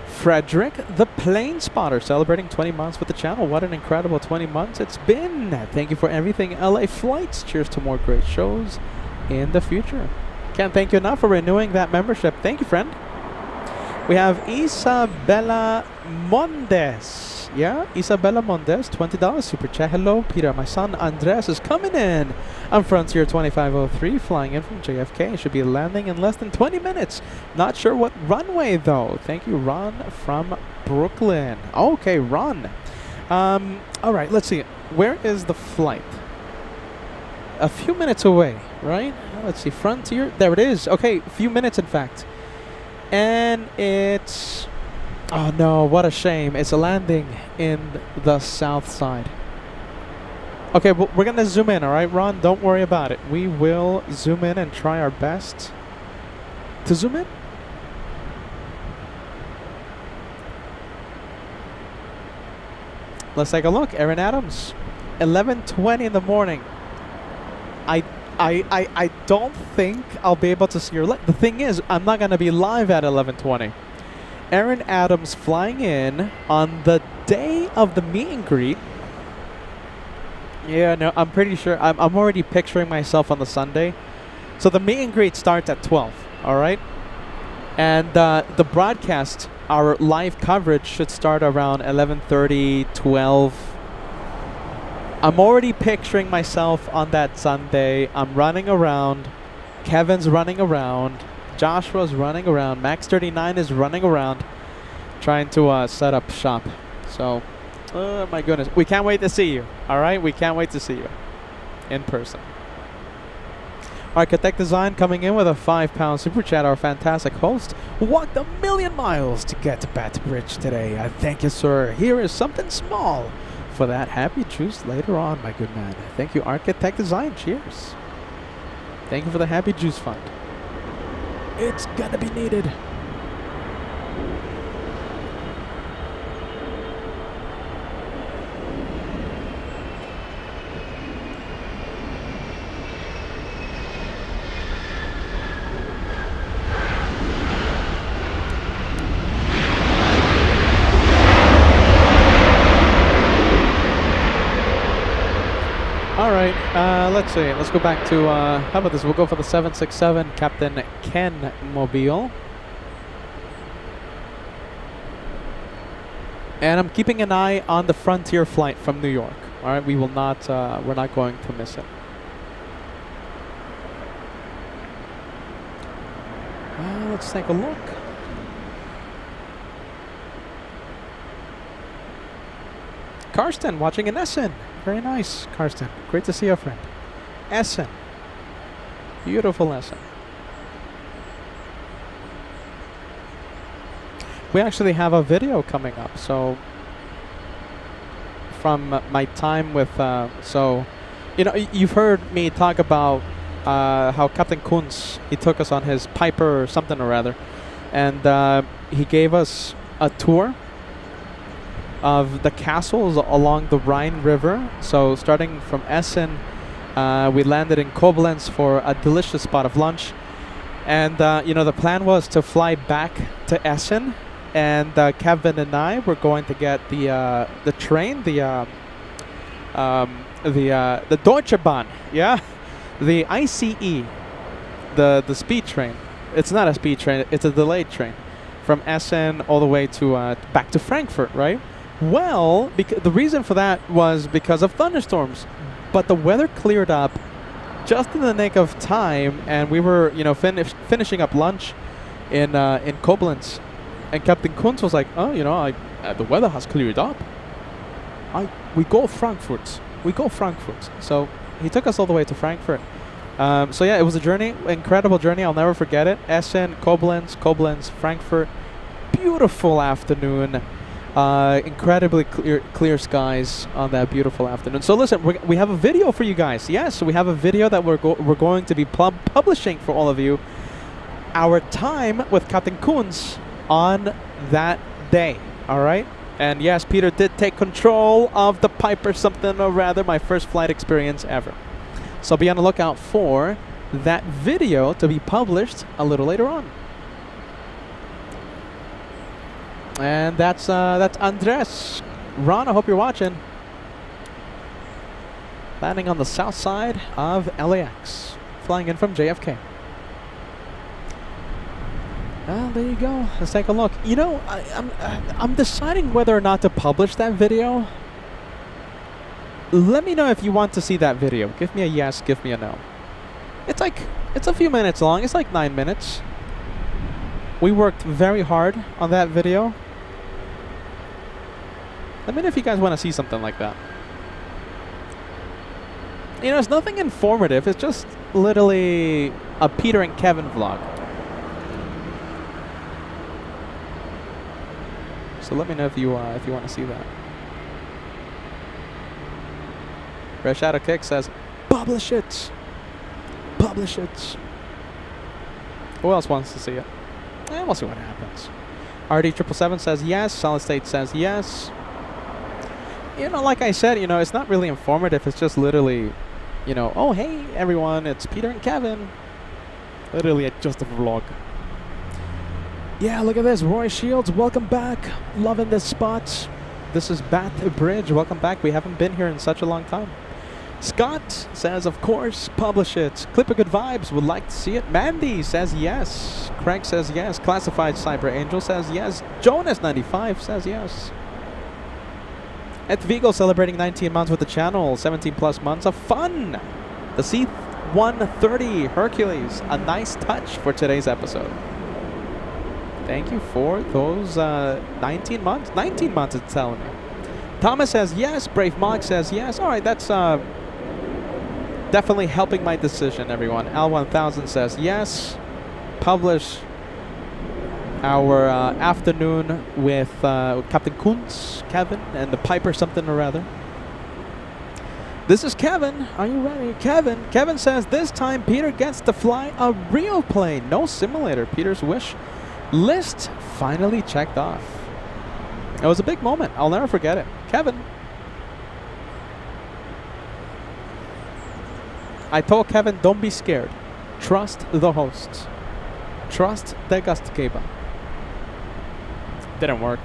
Frederick, the plane spotter, celebrating 20 months with the channel. What an incredible 20 months it's been. Thank you for everything, LA flights. Cheers to more great shows in the future. Can't thank you enough for renewing that membership. Thank you, friend. We have Isabella Mondes. Yeah, Isabella Mondes, $20 super chat. Hello, Peter. My son Andres is coming in. I'm Frontier 2503, flying in from JFK. Should be landing in less than 20 minutes. Not sure what runway, though. Thank you, Ron from Brooklyn. Okay, Ron. All right, let's see. Where is the flight? A few minutes away, right? Let's see. Frontier. There it is. Okay, a few minutes, in fact. And it's... oh no, what a shame. It's a landing in the south side. Okay, well, we're going to zoom in, all right, Ron? Don't worry about it. We will zoom in and try our best to zoom in. Let's take a look. Aaron Adams, 11:20 in the morning. I don't think I'll be able to see your light. The thing is, I'm not going to be live at 11:20. Aaron Adams flying in on the day of the meet and greet. Yeah, no, I'm pretty sure. I'm already picturing myself on the Sunday. So the meet and greet starts at 12, all right? And the broadcast, our live coverage, should start around 11:30, 12. I'm already picturing myself on that Sunday. I'm running around. Kevin's running around. Joshua's running around. Max 39 is running around trying to set up shop. So, oh my goodness. We can't wait to see you. All right? We can't wait to see you in person. Architect Design coming in with a £5 super chat. Our fantastic host walked 1,000,000 miles to get to Batbridge today. I thank you, sir. Here is something small for that happy juice later on, my good man. Thank you, Architect Design. Cheers. Thank you for the happy juice fund. It's gonna be needed. All right, let's see. Let's go back to, how about this? We'll go for the 767 Captain Ken Mobile. And I'm keeping an eye on the Frontier flight from New York. All right, we will not, we're not going to miss it. Let's take a look. Karsten watching in Essen. Very nice, Karsten. Great to see you, friend. Essen. Beautiful Essen. We actually have a video coming up. So, from my time with, so You know, you've heard me talk about how Captain Kunz, he took us on his Piper or something or rather, and he gave us a tour of the castles along the Rhine River. So starting from Essen, we landed in Koblenz for a delicious spot of lunch. And, you know, the plan was to fly back to Essen, and Kevin and I were going to get the train, the Deutsche Bahn, yeah? The ICE, the speed train. It's not a speed train, it's a delayed train from Essen all the way to back to Frankfurt, right? Well, the reason for that was because of thunderstorms, but the weather cleared up just in the nick of time, and we were, you know, finishing up lunch in Koblenz, and Captain Kunz was like, "Oh, you know, the weather has cleared up. We go Frankfurt. We go Frankfurt." So he took us all the way to Frankfurt. So yeah, it was a journey, incredible journey. I'll never forget it. Essen, Koblenz, Frankfurt. Beautiful afternoon. Incredibly clear skies on that beautiful afternoon. So listen, we have a video for you guys. Yes, we have a video that we're going to be publishing for all of you. Our time with Captain Kunz on that day. All right. And yes, Peter did take control of the Piper something or rather, my first flight experience ever. So be on the lookout for that video to be published a little later on. And that's Andres. Ron, I hope you're watching. Landing on the south side of LAX. Flying in from JFK. Well, there you go. Let's take a look. You know, I'm deciding whether or not to publish that video. Let me know if you want to see that video. Give me a yes, give me a no. It's a few minutes long. It's like 9 minutes. We worked very hard on that video. Let me know if you guys want to see something like that. You know, it's nothing informative. It's just literally a Peter and Kevin vlog. So let me know if you want to see that. Red Shadow Kick says, "Publish it, publish it." Who else wants to see it? We'll see what happens. RD777 says yes. Solid State says yes. You know, like I said, you know, it's not really informative. It's just literally, you know, oh, hey, everyone, it's Peter and Kevin. Literally just a vlog. Yeah, look at this. Roy Shields, welcome back. Loving this spot. This is Batbridge. Welcome back. We haven't been here in such a long time. Scott says, of course, publish it. Clipper Good Vibes would like to see it. Mandy says yes. Craig says yes. Classified Cyber Angel says yes. Jonas95 says yes. Ed Vigo celebrating 19 months with the channel. 17 plus months of fun. The C-130 Hercules. A nice touch for today's episode. Thank you for those 19 months. 19 months it's telling me. Thomas says yes. Brave Mog says yes. All right, that's definitely helping my decision, everyone. L1000 says yes. Publish our afternoon with Captain Kunz, Kevin, and the Piper something or other. This is Kevin. Are you ready? Kevin says this time Peter gets to fly a real plane. No simulator. Peter's wish list finally checked off. It was a big moment. I'll never forget it. Kevin. I told Kevin, don't be scared. Trust the hosts. Trust the Gastgeber. Didn't work.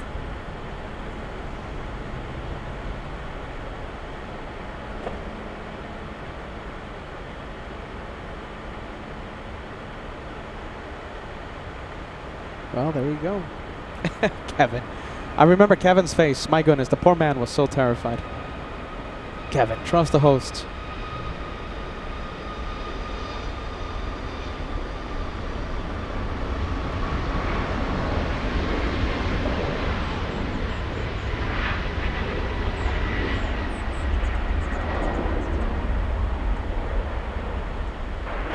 Well, there you go. Kevin. I remember Kevin's face. My goodness, the poor man was so terrified. Kevin, trust the host.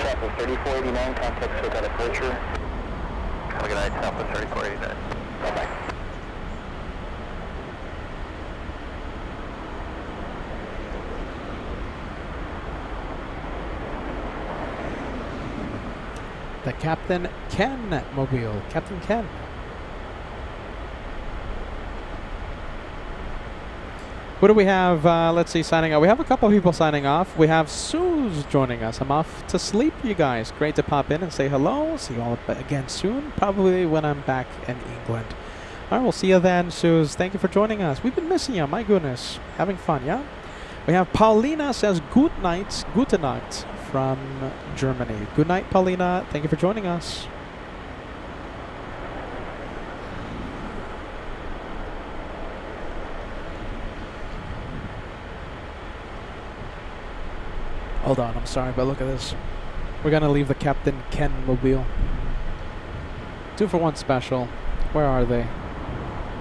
Southwest 3489, contact SoCal departure. Good night, Southwest 3489. Bye-bye. the Captain Ken mobile. Captain Ken. Who do we have, let's see, signing off? We have a couple of people signing off. We have Suze joining us. I'm off to sleep, you guys. Great to pop in and say hello. See you all again soon, probably when I'm back in England. All right, we'll see you then, Suze. Thank you for joining us. We've been missing you, my goodness. Having fun, yeah? We have Paulina says, Gute Nacht from Germany. Good night, Paulina. Thank you for joining us. Hold on, I'm sorry, but look at this. We're gonna leave the Captain Ken mobile. 2 for 1 special. Where are they?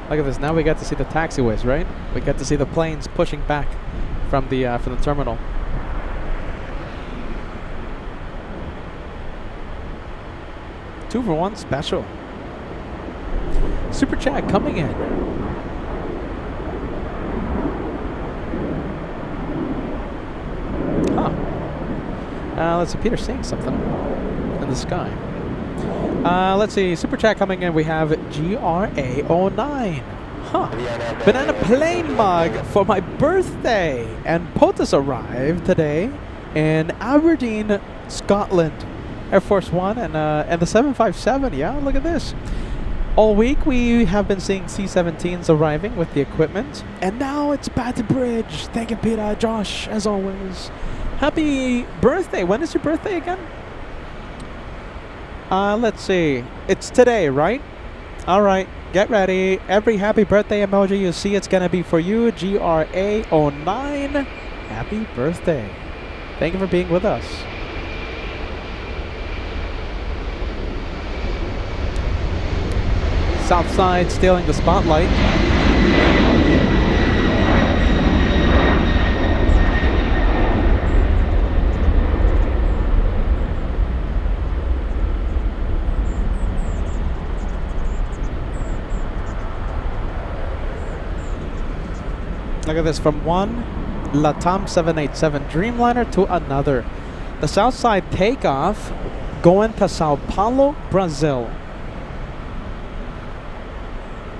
Look at this. Now we get to see the taxiways, right? We get to see the planes pushing back from the terminal. Two for 1 special. Super chat coming in. Let's see, Peter's saying something in the sky. Let's see, super chat coming in. We have GRA09. Huh. Banana plane mug for my birthday. And POTUS arrived today in Aberdeen, Scotland. Air Force One and the 757. Yeah, look at this. All week we have been seeing C-17s arriving with the equipment. And now it's Batbridge. Thank you, Peter. Josh, as always. Happy birthday. When is your birthday again? Let's see. It's today, right? All right. Get ready. Every happy birthday emoji you see, it's going to be for you. GRA09. Happy birthday. Thank you for being with us. Southside stealing the spotlight. Look at this, from one LATAM 787 Dreamliner to another. The Southside takeoff going to Sao Paulo, Brazil.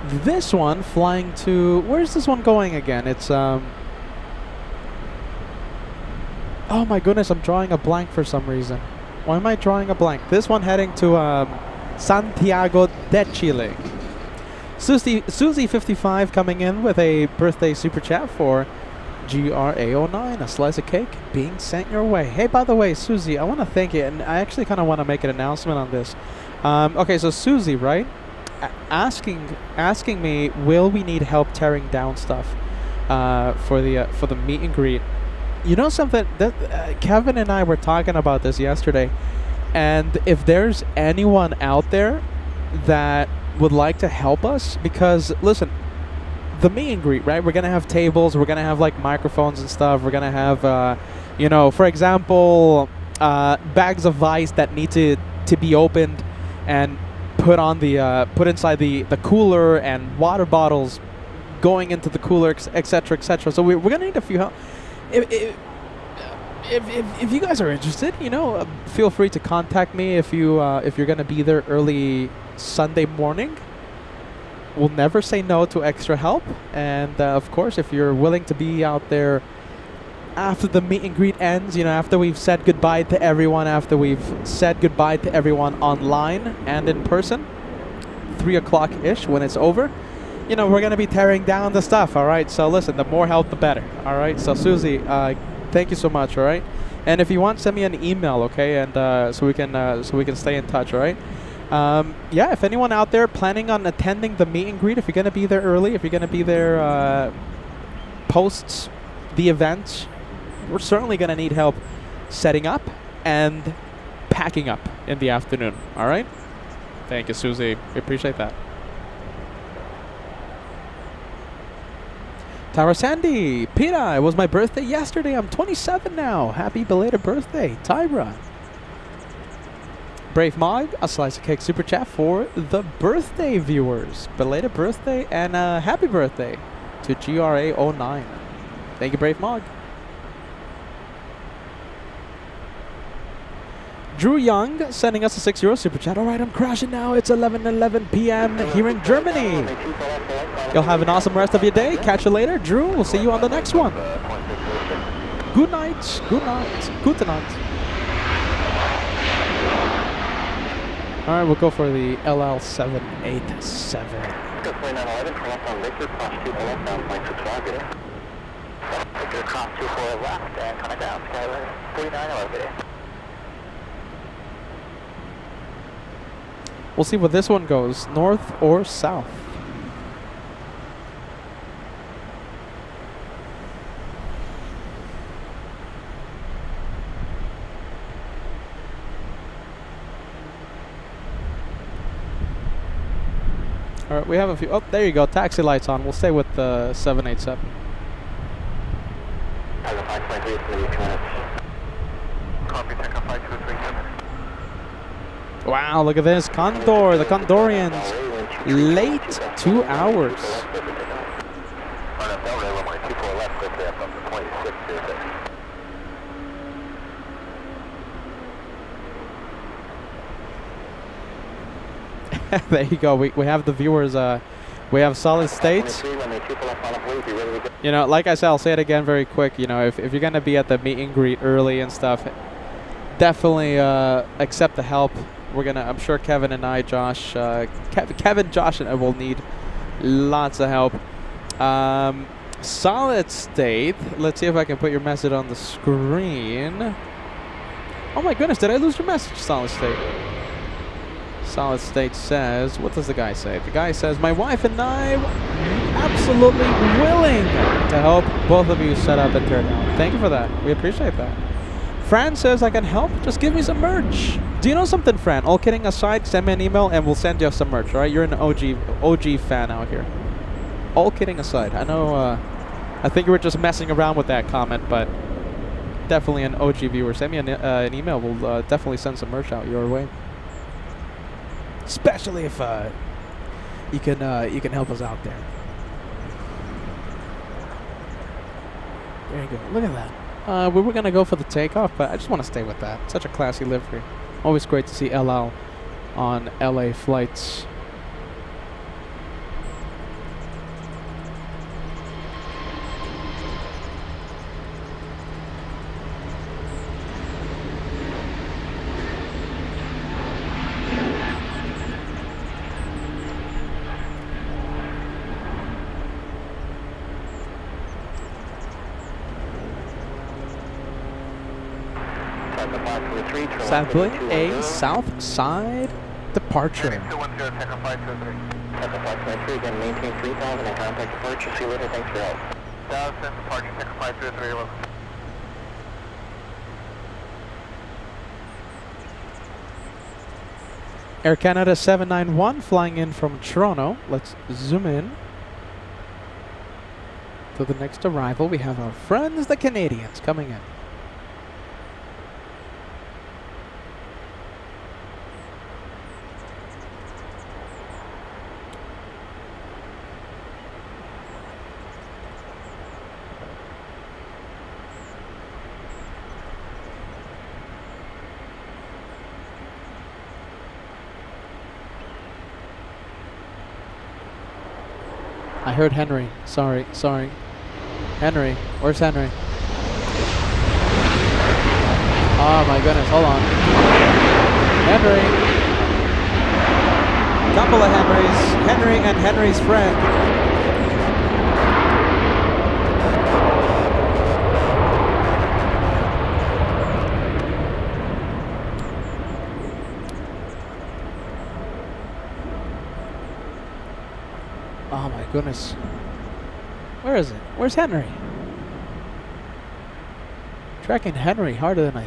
This one flying to, where's this one going again? It's oh my goodness, I'm drawing a blank for some reason. Why am I drawing a blank? This one heading to Santiago de Chile. Susie55 coming in with a birthday super chat for GRA09, a slice of cake being sent your way. Hey, by the way, Susie, I want to thank you, and I actually kind of want to make an announcement on this. Okay, so Susie, right? Asking me, will we need help tearing down stuff for the meet and greet? You know something? That Kevin and I were talking about this yesterday, and if there's anyone out there that would like to help us, because listen, the meet and greet, right? We're gonna have tables, we're gonna have like microphones and stuff. We're gonna have, you know, for example, bags of ice that need to be opened and put on the put inside the cooler, and water bottles going into the cooler, etc., etc. So we're gonna need a few help. If you guys are interested, you know, feel free to contact me if you're gonna be there early Sunday morning. We'll never say no to extra help, and of course, if you're willing to be out there after the meet and greet ends, you know, after we've said goodbye to everyone, after we've said goodbye to everyone online and in person, 3 o'clock ish when it's over, you know, we're gonna be tearing down the stuff. All right, so listen, the more help the better. All right, so Susie, thank you so much. All right, and if you want, send me an email, okay, and so we can stay in touch. All right. Yeah, if anyone out there planning on attending the meet and greet, if you're gonna be there early, if you're gonna be there post the event, we're certainly gonna need help setting up and packing up in the afternoon. All right. Thank you, Susie. We appreciate that. Tara Sandy, Peta, it was my birthday yesterday. I'm 27 now. Happy belated birthday, Tyra. Brave Mog, a slice of cake super chat for the birthday viewers. Belated birthday and happy birthday to GRA09. Thank you, Brave Mog. Drew Young sending us a 6 euro super chat. All right, I'm crashing now. It's 11:11 p.m. here in Germany. You'll have an awesome rest of your day. Catch you later. Drew, we'll see you on the next one. Good night. Good night. Good night. All right, we'll go for the LL787. Victor cross 24 left and coming down, Skyler 39 We'll see where this one goes, north or south. All right, we have a few. Oh, there you go. Taxi lights on. We'll stay with the 787. Wow, look at this. Condor, the Condorians. Late 2 hours. There you go. We have the viewers. We have solid states. You know, like I said, I'll say it again very quick. You know, if you're going to be at the meet and greet early and stuff, definitely accept the help. We're going to, I'm sure Kevin and I, Josh, Kevin, Josh, and I will need lots of help. Solid state. Let's see if I can put your message on the screen. Oh my goodness, did I lose your message, Solid State? Solid State says, what does the guy say? The guy says, my wife and I absolutely willing to help both of you set up and turn out. Thank you for that. We appreciate that. Fran says, I can help. Just give me some merch. Do you know something, Fran? All kidding aside, send me an email and we'll send you some merch, all right? You're an OG fan out here. All kidding aside. I know, I think you were just messing around with that comment, but definitely an OG viewer. Send me an email. We'll definitely send some merch out your way. Especially if you can help us out there. There you go. Look at that. We were gonna go for the takeoff, but I just want to stay with that. Such a classy livery. Always great to see LL on LA flights. Sadly, a south side departure. 210, Techno 523. Techno 523, again, maintain 3000 and contact departure. See you later, thanks for your help. 1000, departing Techno 523, welcome. Air Canada 791 flying in from Toronto. Let's zoom in to the next arrival. We have our friends, the Canadians, coming in. I heard Henry. Sorry. Henry. Where's Henry? Oh my goodness, hold on. Henry. Couple of Henrys. Henry and Henry's friend. Oh my goodness. Where is it? Where's Henry? Tracking Henry harder than I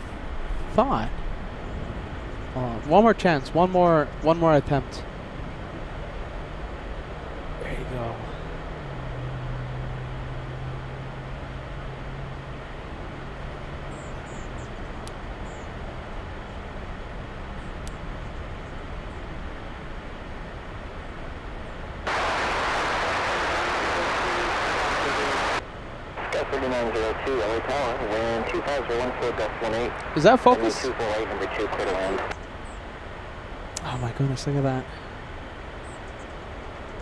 thought. One more chance. One more attempt. There you go. 3902 LA Tower, wind 2014 gust 18. Is that focus? 248, number 2, clear to land. Oh my goodness, look at that.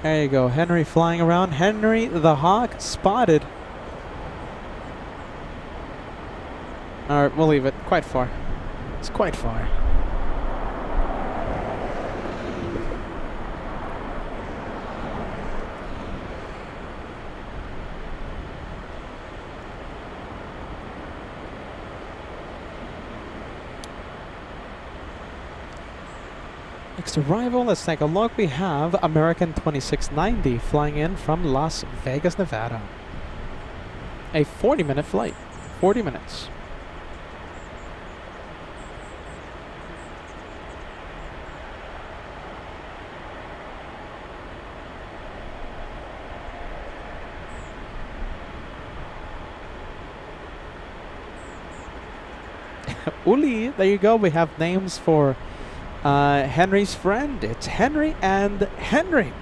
There you go, Henry flying around. Henry the Hawk spotted. Alright, we'll leave it. Quite far. It's quite far. Next arrival, let's take a look. We have American 2690 flying in from Las Vegas, Nevada. A 40-minute flight. 40 minutes. Uli, there you go. We have names for Henry's friend. It's Henry and Henrik.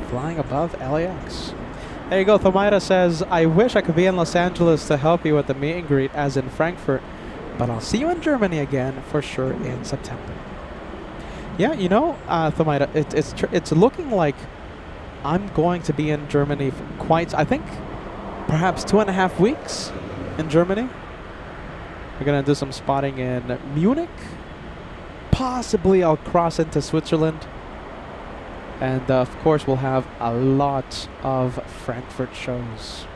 Flying above LAX. There you go. Thomaida says, I wish I could be in Los Angeles to help you with the meet and greet as in Frankfurt, but I'll see you in Germany again for sure in September. Yeah, you know, Thomaida, it's looking like I'm going to be in Germany for quite, I think, perhaps 2.5 weeks in Germany. We're going to do some spotting in Munich. Possibly I'll cross into Switzerland. And of course we'll have a lot of Frankfurt shows.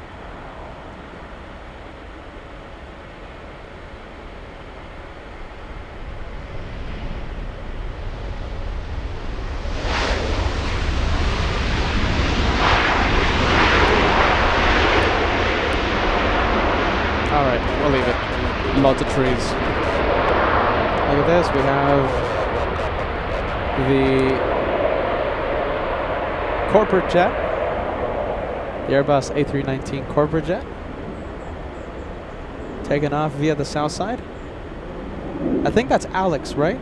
Alright, we'll leave it. Lots of trees. Look at this, we have the corporate jet, the Airbus A319 corporate jet, taking off via the south side. I think that's Alex, right?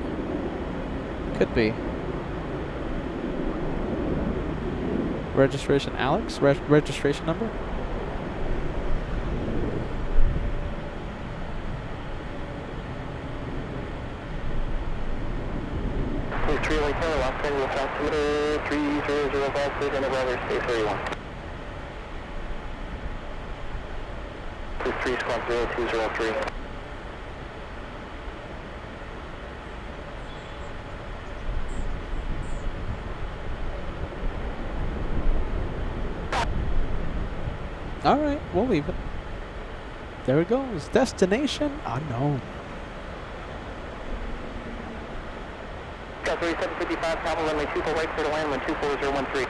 Could be. Registration Alex? Registration number? Altimeter 3005, please enter brother, stay 31. 3 squad 0203. Alright, we'll leave it. There it goes. Destination unknown. 3755, travel runway 24 right, clear to land, wind 24013.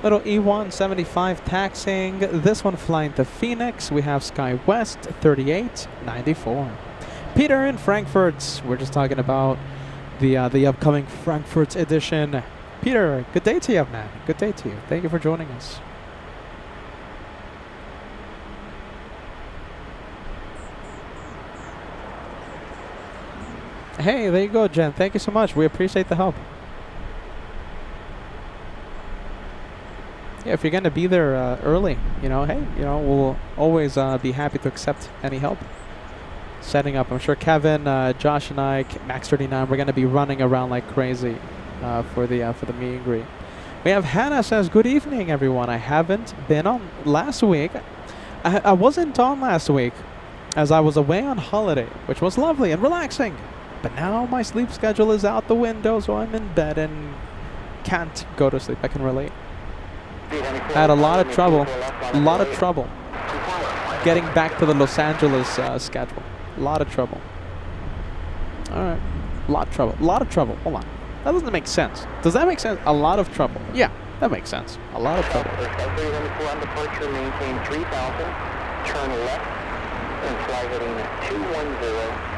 Little E175 taxiing. This one flying to Phoenix. We have Sky West 3894. Peter in Frankfurt. We're just talking about the upcoming Frankfurt edition. Peter, good day to you, man. Good day to you. Thank you for joining us. Hey, there you go, Jen. Thank you so much. We appreciate the help. Yeah, if you're going to be there early, you know, hey, you know, we'll always be happy to accept any help. Setting up, I'm sure Kevin, Josh, and I, Max 39, we're going to be running around like crazy for the meet and greet. We have Hannah says, good evening, everyone. I haven't been on last week. I wasn't on last week as I was away on holiday, which was lovely and relaxing. But now my sleep schedule is out the window, so I'm in bed and can't go to sleep. I can relate. I had a lot of trouble getting back to the Los Angeles schedule. A lot of trouble. Alright. A lot of trouble. Hold on. That doesn't make sense. Does that make sense? A lot of trouble. Yeah, that makes sense. A lot of trouble. On departure, maintain 3000, turn left, and fly heading 210.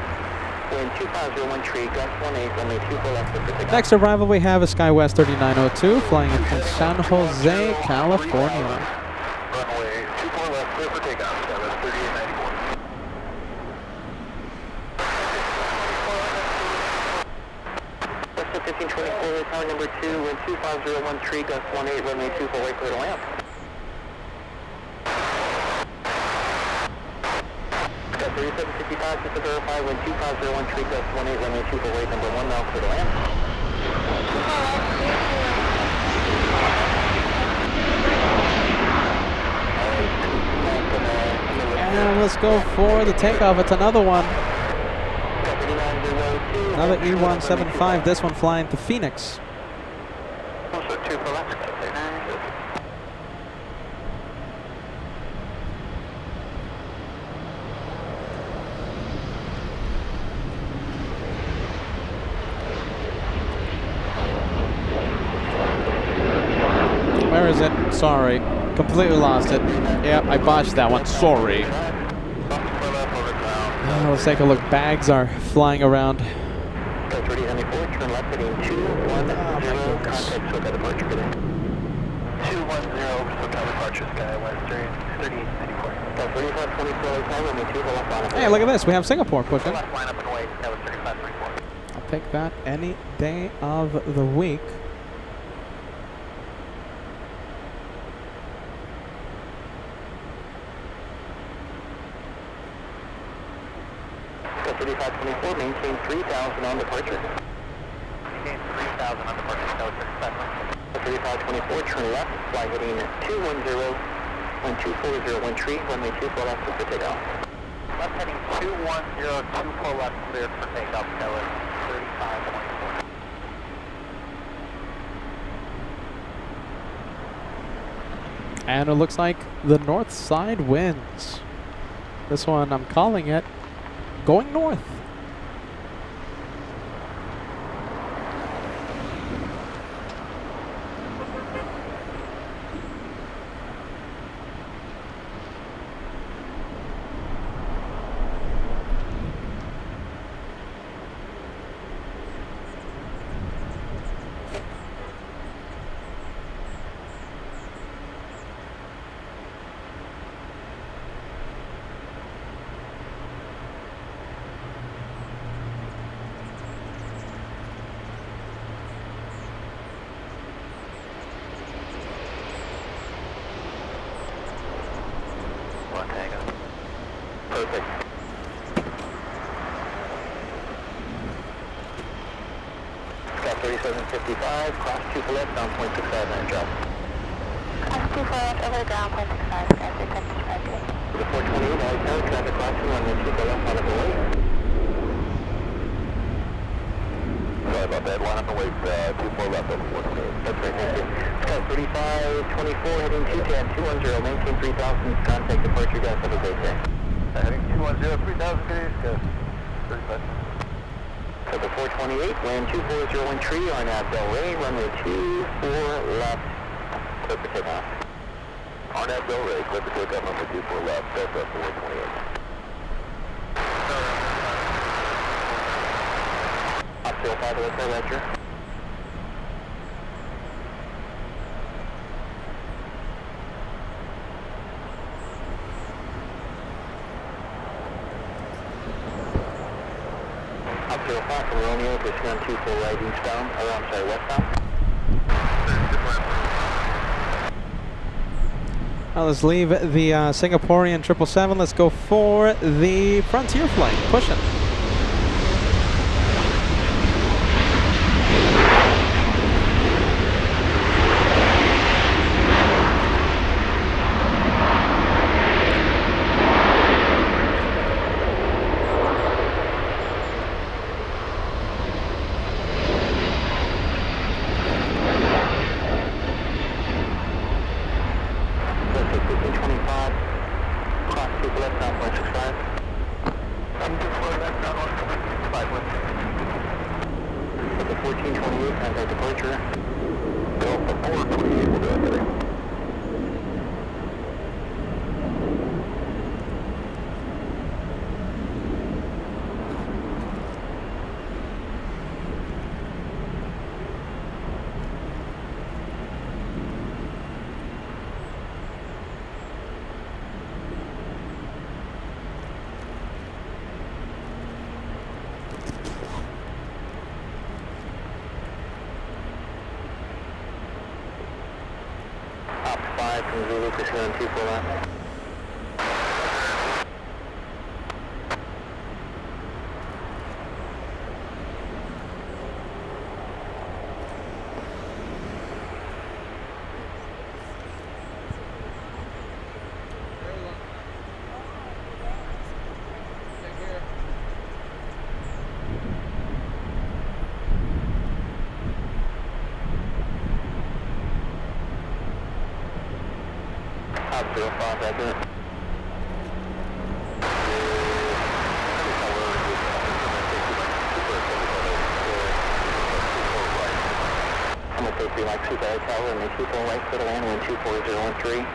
Wind 2501 gust 18, only 24 left for takeoff. Next arrival we have is Sky West 3902 flying in from San Jose, California. Runway 24 left, clear for takeoff. That was 3894. 1424, tower number 2, wind 25013, gust 18, runway 24, wait for the lamp. Got 3755, just to verify, wind 25013, gust 18, runway 24, wait number 1, now for the lamp. And let's go for the takeoff. It's another one. Another E175, this one flying to Phoenix. Also 2 for left, Where is it? Sorry. Completely lost it. Yep, I botched that one. Sorry. Let's take a look. Bags are flying around. That's ready, turn left heading 210, contact SoCal departure today. 210, SoCal departure, Skywestern, 3894. That's 3524, runway 2, left line up. Hey, look at this. We have Singapore pushing. Left line up and away, Skywestern 3534. I'll take that any day of the week. Got 3524, maintain 3000 on departure. Maintain 3000 on departure, Skywestern 3524, turn left, fly heading 210, 124, runway 24 left, clear for takeoff. Left heading 210, 24 left, clear for takeoff, Skywestern 3524. And it looks like the north side wins. This one, I'm calling it going north. Perfect. Sky 3755, cross 2 for left, down 0.65, drop. Cross 2 for left, over the ground, 0.65, Sky 3755. For the 428, all tower, traffic crossing, runway 2 for left, line up and wait. Sorry about that, line up and wait, 2 for left over 428. That's right, thank you. Sky 3524, heading 210, 210, maintain 3000, contact departure, guys, have a great day. Heading 210, 3000, good east, 35. So the 428, land 24013 on Del Rey, runway 24 left, clear for takeoff. On Del Rey, clear for takeoff, runway 24 left, Delta 428. Obstacle 5, let's go, Roger. Obstacle 5 from Romeo, pushing on 24 right eastbound, or I'm sorry, westbound. Now let's leave the Singaporean 777. Let's go for the Frontier flight. Pushing. 5 from Zulu, proceed on 249. Top 05, that's it. I'm going to take 3 like Super Hotel and make 24 right, clear to land, wind 24013.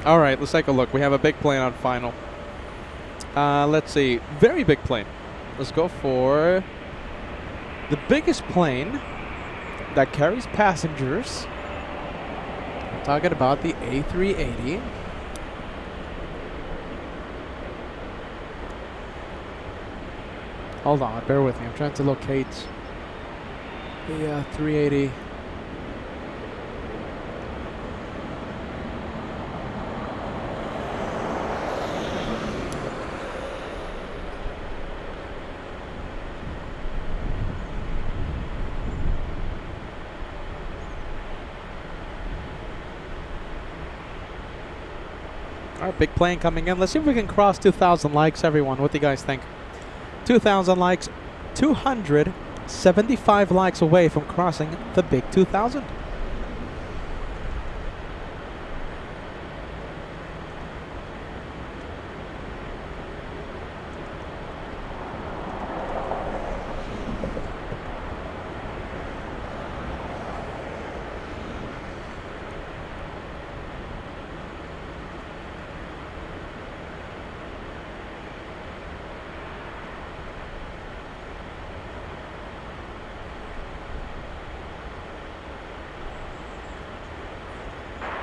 All right, let's take a look. We have a big plane on final. Let's see. Very big plane. Let's go for the biggest plane that carries passengers. I'm talking about the A380. Hold on, bear with me. I'm trying to locate the 380. All right, big plane coming in. Let's see if we can cross 2,000 likes, everyone. What do you guys think? 2,000 likes, 275 likes away from crossing the big 2,000.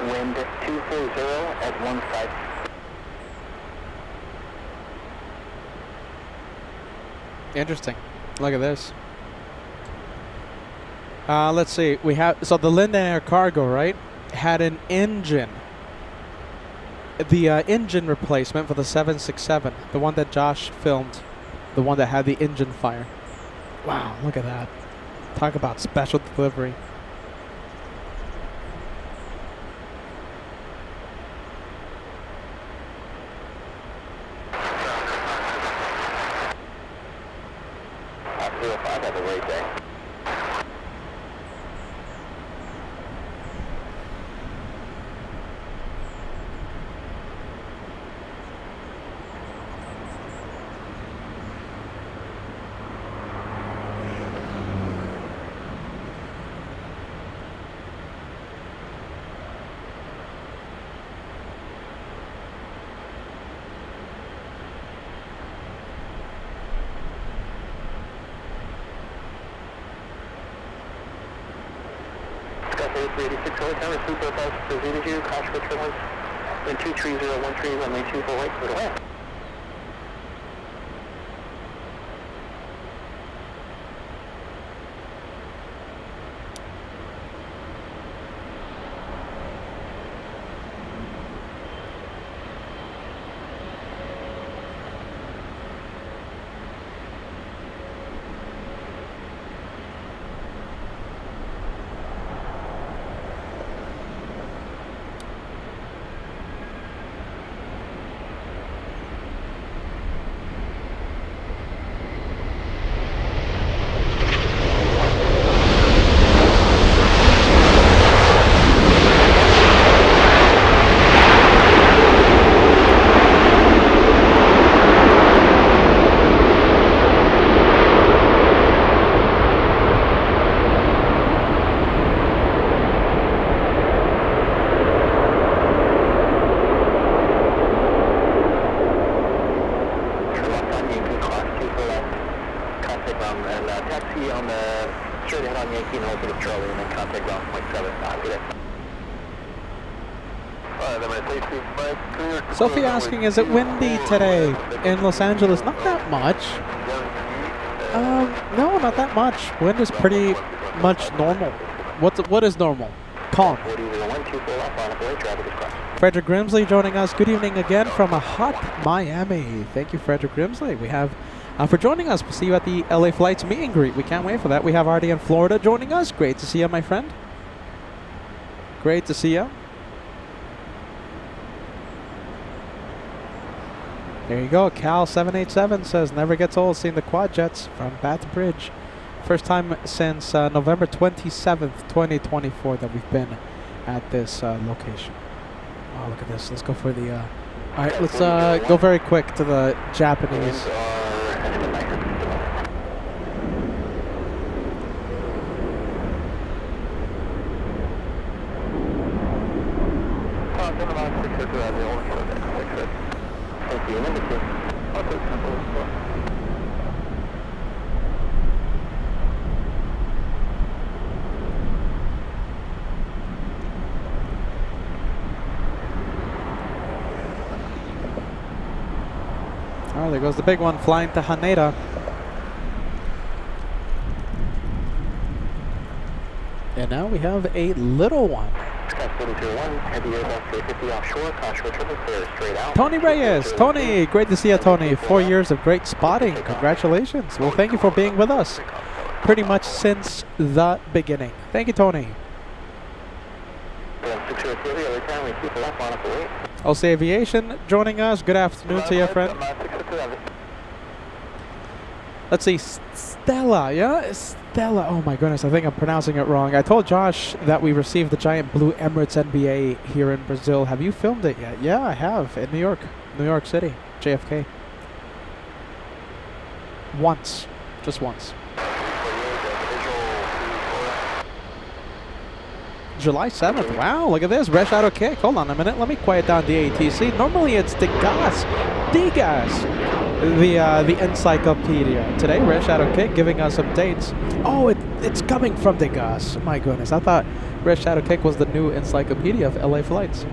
Wind 240 at 15. Interesting. Look at this. Let's see. We have so the Linden Air Cargo, right, had an engine. The engine replacement for the 767, the one that Josh filmed, the one that had the engine fire. Wow, look at that. Talk about special delivery. Top 05, have a great day. Sky 386 Hotel, Super Bus, Zeta Ju, crash with turbulence, wind 23013, runway 24 right, clear to land. on Yankee North of Charlie and then contact ground point 7. Good day. Sophie asking, is it windy today in Los Angeles? Not that much. No, not that much. Wind is pretty much normal. What is normal? Calm. Frederick Grimsley joining us. Good evening again from a hot Miami. Thank you, Frederick Grimsley. We have for joining us. We'll see you at the LA Flights meet and greet. We can't wait for that. We have Artie in Florida joining us. Great to see you, my friend. Great to see you. There you go. Cal787 says, never gets old seeing the quad jets from Batbridge. First time since November 27th, 2024 that we've been at this location. Oh, look at this. Let's go for the... all right, let's go very quick to the Japanese. Oh, there goes the big one flying to Haneda. And now we have a little one. Tony Reyes. Tony, great to see you, Tony. 4 years of great spotting. Congratulations. Well, thank you for being with us pretty much since the beginning. Thank you, Tony. LC Aviation joining us. Good afternoon to you, friend. Let's see, Stella, yeah? Stella, oh my goodness, I think I'm pronouncing it wrong. I told Josh that we received the giant blue Emirates NBA here in Brazil. Have you filmed it yet? Yeah, I have, in New York City, JFK. Once, just once. July 7th, wow, look at this, Red Shadow Kick. Hold on a minute, let me quiet down the ATC. Normally it's Degas, the encyclopedia. Today, Red Shadow Kick giving us some dates. Oh, it's coming from Degas. My goodness, I thought Red Shadow Kick was the new encyclopedia of LA flights.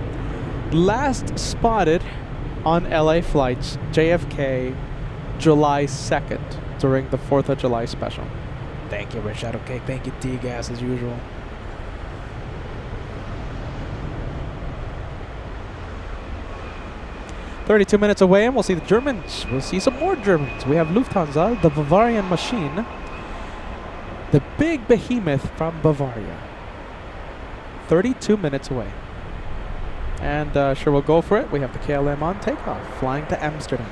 Last spotted on LA flights, JFK, July 2nd, during the 4th of July special. Thank you, Red Shadow Kick. Thank you, Degas, as usual. 32 minutes away and we'll see the Germans. We'll see some more Germans. We have Lufthansa, the Bavarian machine, the big behemoth from Bavaria. 32 minutes away. And sure, we'll go for it. We have the KLM on takeoff, flying to Amsterdam.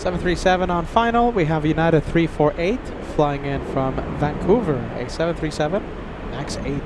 737 on final. We have United 348 flying in from Vancouver. A 737 MAX 8.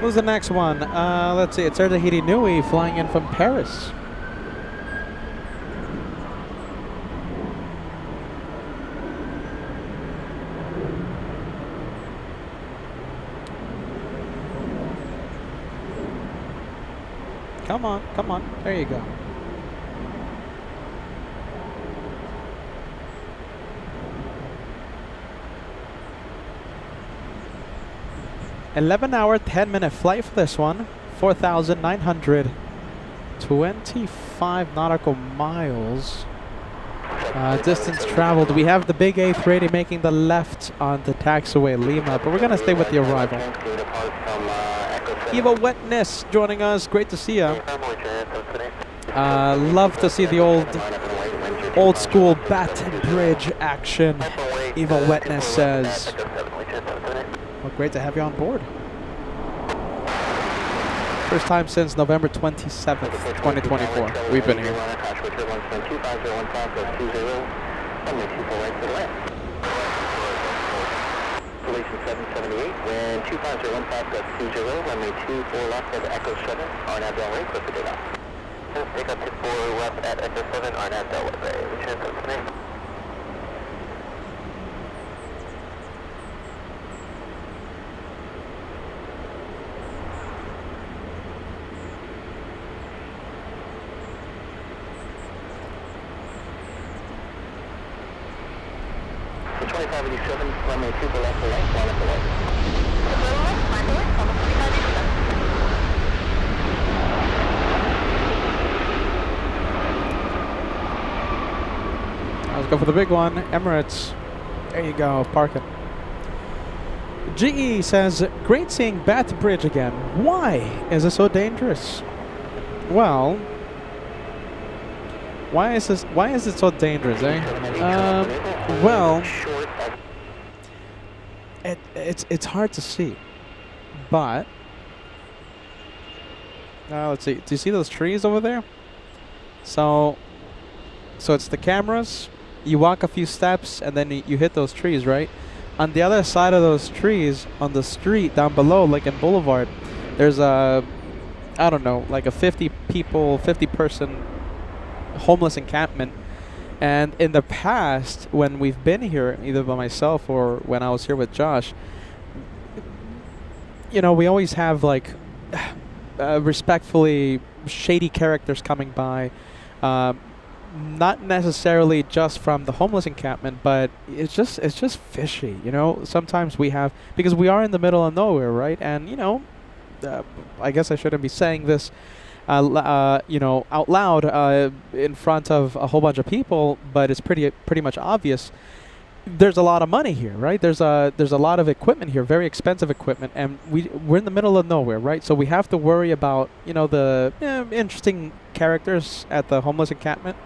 Who's the next one? Let's see. It's Erdehidi Nui flying in from Paris. Come on, come on. There you go. $11-hour, 10-minute flight for this one. 4,925 nautical miles. Distance traveled. We have the big A380 making the left on the taxiway Lima, but we're going to stay with the arrival. Eva Wetness joining us. Great to see you. Love to see the old school Batbridge action. Eva Wetness says. Well, great to have you on board. First time since November 27th, 2024. We've been here. Relation 778, when 25015.20, runway 24 left at Echo 7, RNAV Delaware, clear for takeoff. Take up to 4 left at Echo 7, RNAV Delaware. Return to today. So 2587, runway 2 left to right, line up the right. Let's go for the big one. Emirates. There you go, parking. GE says, great seeing Batbridge again. Why is it so dangerous? Well, why is it so dangerous, eh? Well, it's hard to see, but let's see. Do you see those trees over there? So it's the cameras. You walk a few steps and then you hit those trees, right? On the other side of those trees, on the street down below, like in Boulevard, there's a, I don't know, like a 50 person homeless encampment. And in the past, when we've been here, either by myself or when I was here with Josh, you know, we always have like respectfully shady characters coming by. Not necessarily just from the homeless encampment, but it's just fishy, you know. Sometimes we have, because we are in the middle of nowhere, right? And you know, I guess I shouldn't be saying this, you know, out loud in front of a whole bunch of people, but it's pretty much obvious. There's a lot of money here, right? There's a lot of equipment here, very expensive equipment, and we're in the middle of nowhere, right? So we have to worry about, you know, the interesting characters at the homeless encampment.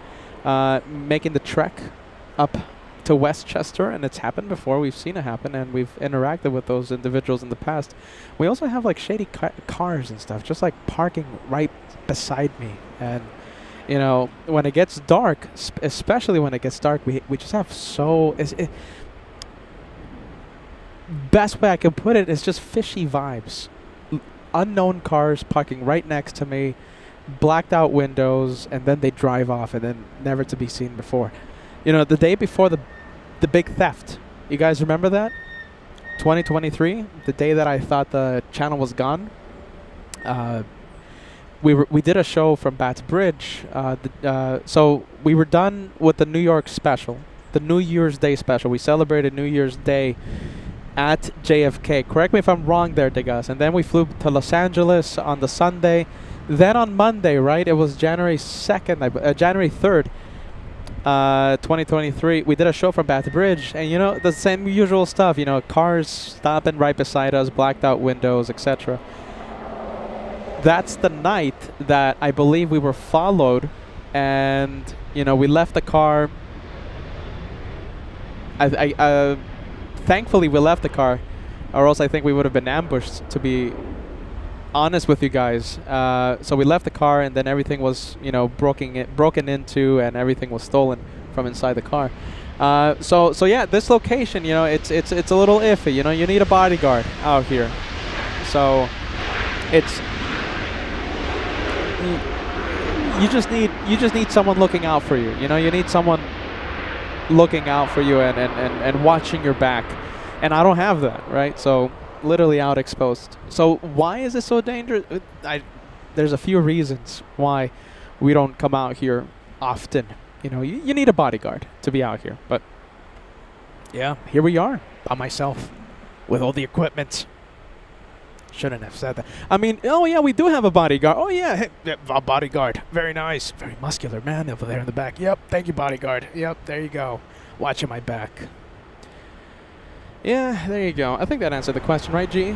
Making the trek up to Westchester, and it's happened before. We've seen it happen, and we've interacted with those individuals in the past. We also have like shady cars and stuff, just like parking right beside me. And you know, when it gets dark, especially when it gets dark, we just have best way I can put it is just fishy vibes. Unknown cars parking right next to me, blacked out windows, and then they drive off and then never to be seen before. You know, the day before the big theft, you guys remember that? 2023, the day that I thought the channel was gone. we did a show from Batbridge. So we were done with the New York special, the New Year's Day special. We celebrated New Year's Day at JFK. Correct me if I'm wrong there, Degas. And then we flew to Los Angeles on the Sunday. Then on Monday, right? It was January 2nd, January 3rd, 2023. We did a show from Batbridge, and you know the same usual stuff. You know, cars stopping right beside us, blacked out windows, etc. That's the night that I believe we were followed, and you know we left the car. Thankfully we left the car, or else I think we would have been ambushed, to be honest with you guys. So we left the car, and then everything was, you know, broken into, and everything was stolen from inside the car. So yeah, this location, you know, it's a little iffy. You know, you need a bodyguard out here. So it's you just need someone looking out for you. You know, you need someone looking out for you and watching your back. And I don't have that, right? So literally out exposed. So why is it so dangerous? There's a few reasons why we don't come out here often. You know, you need a bodyguard to be out here. But yeah, here we are by myself with all the equipment. Shouldn't have said that. I mean, oh yeah, we do have a bodyguard. Oh yeah, hey, a bodyguard. Very nice. Very muscular man over there in the back. Yep, thank you, bodyguard. Yep, there you go. Watching my back. Yeah, there you go. I think that answered the question, right, G?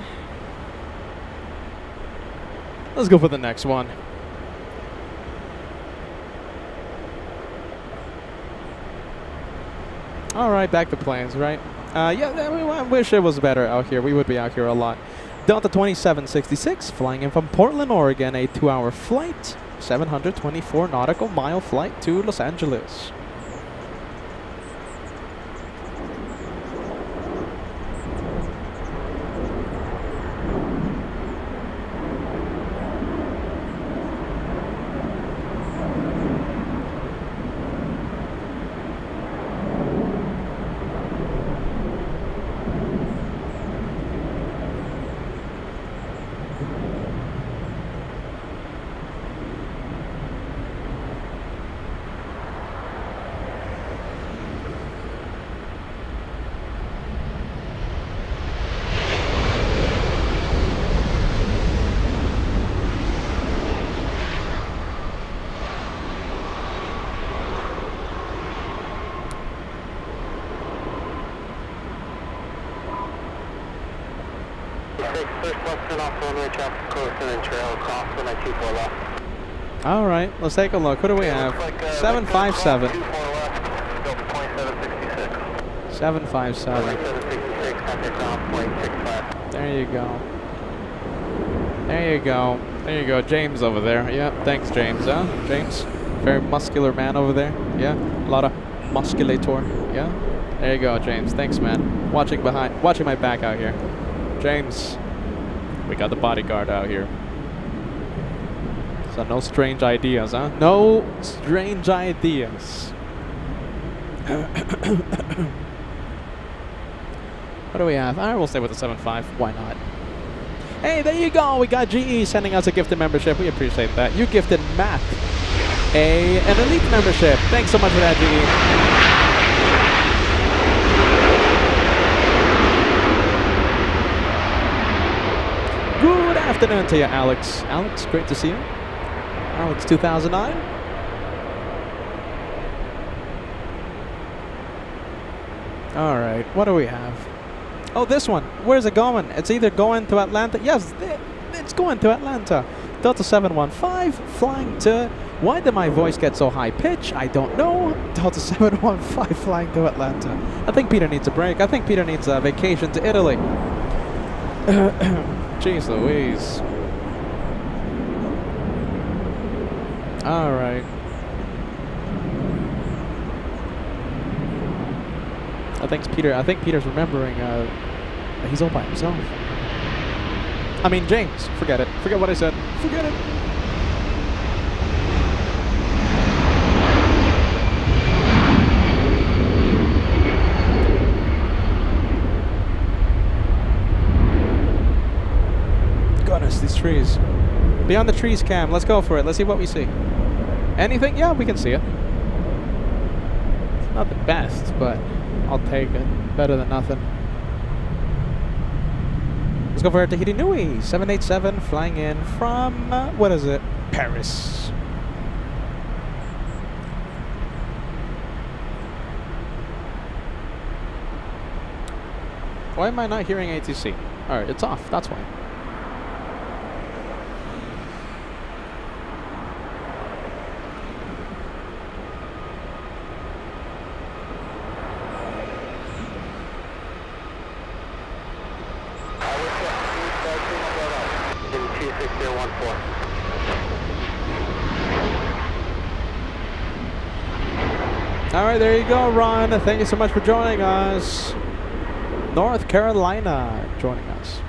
Let's go for the next one. All right, back to planes, right? Yeah, I wish it was better out here. We would be out here a lot. Delta 2766, flying in from Portland, Oregon, a 2-hour flight, 724 nautical mile flight to Los Angeles. All right, let's take a look. What do we have? 757. 757. There you go. There you go. There you go. James over there. Yeah, thanks, James. James, very muscular man over there. Yeah, a lot of musculator. Yeah, there you go, James. Thanks, man. Watching my back out here. James, we got the bodyguard out here. So no strange ideas, huh? No strange ideas. What do we have? All right, we'll stay with the 7.5. Why not? Hey, there you go. We got GE sending us a gifted membership. We appreciate that. You gifted Matt an elite membership. Thanks so much for that, GE. Good afternoon to you, Alex. Alex, great to see you. Alex 2009. All right, what do we have? Oh, this one. Where's it going? It's either going to Atlanta. Yes, it's going to Atlanta. Delta 715 flying to... Why did my voice get so high pitch? I don't know. Delta 715 flying to Atlanta. I think Peter needs a break. I think Peter needs a vacation to Italy. Jeez Louise. All right. I think Peter's remembering he's all by himself. I mean, James, forget it. Forget what I said. Forget it. Goodness, these trees. Beyond the trees cam. Let's go for it. Let's see what we see. Anything? Yeah, we can see it. It's not the best, but I'll take it. Better than nothing. Let's go for Tahiti Nui. 787 flying in from, what is it? Paris. Why am I not hearing ATC? Alright, it's off. That's why. Alright, there you go, Ron. Thank you so much for joining us. North Carolina joining us.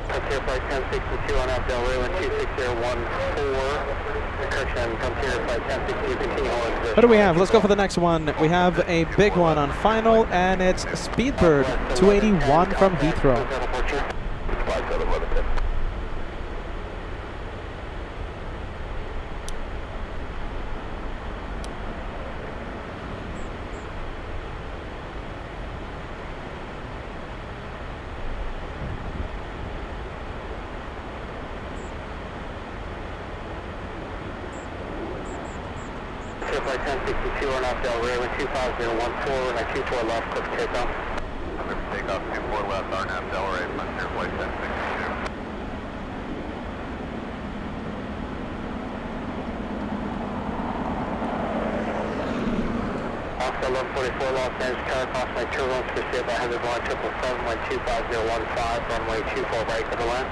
Frontier Flight 1062 on Abdel Railway 26014. Correction, Frontier Flight 1062, continue on. What do we have? Let's go for the next one. We have a big one on final, and it's Speedbird 281 from Heathrow. Flight 1062 on Abdel Railway 25014, and 24 left, click takeoff. I'm going to take off 24 left, RNAV Delray, Frontier Flight 1062. Oscar 1144 Los Angeles, tower cross my turbulence, proceed by 100 line 777, line 25015, runway 24 right to the land.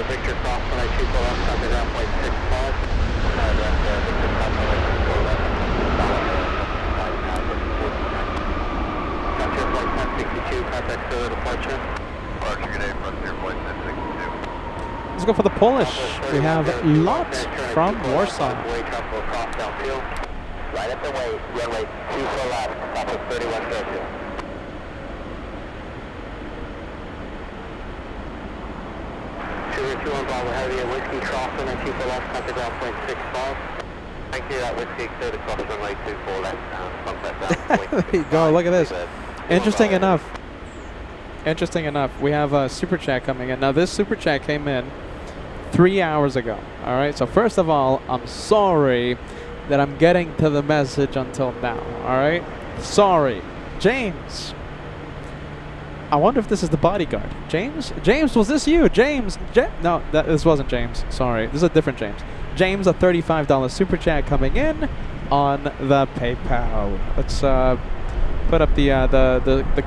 Victor Cross, when I 24 left, on the ground, flight 65. Victor Cross, when I 24 left, Frontier Flight 1062, contact Sierra departure. Departure, good day, Frontier Flight 1062. Let's go for the Polish. We have Lot from Warsaw. Right at the way, runway 24 left, top of 3102. Two on Bravo Heavy, Whiskey Crossing and 24 left, contact ground point 65. Thank you, that Whiskey, clear to cross runway 24 left, There you go, look at this. Interesting enough, we have a super chat coming in. Now this super chat came in 3 hours ago. Alright, so first of all, I'm sorry that I'm getting to the message until now. Alright? Sorry. James. I wonder if this is the bodyguard. James? James, was this you? James? No, this wasn't James. Sorry. This is a different James. James, a $35 super chat coming in on the PayPal. Let's put up the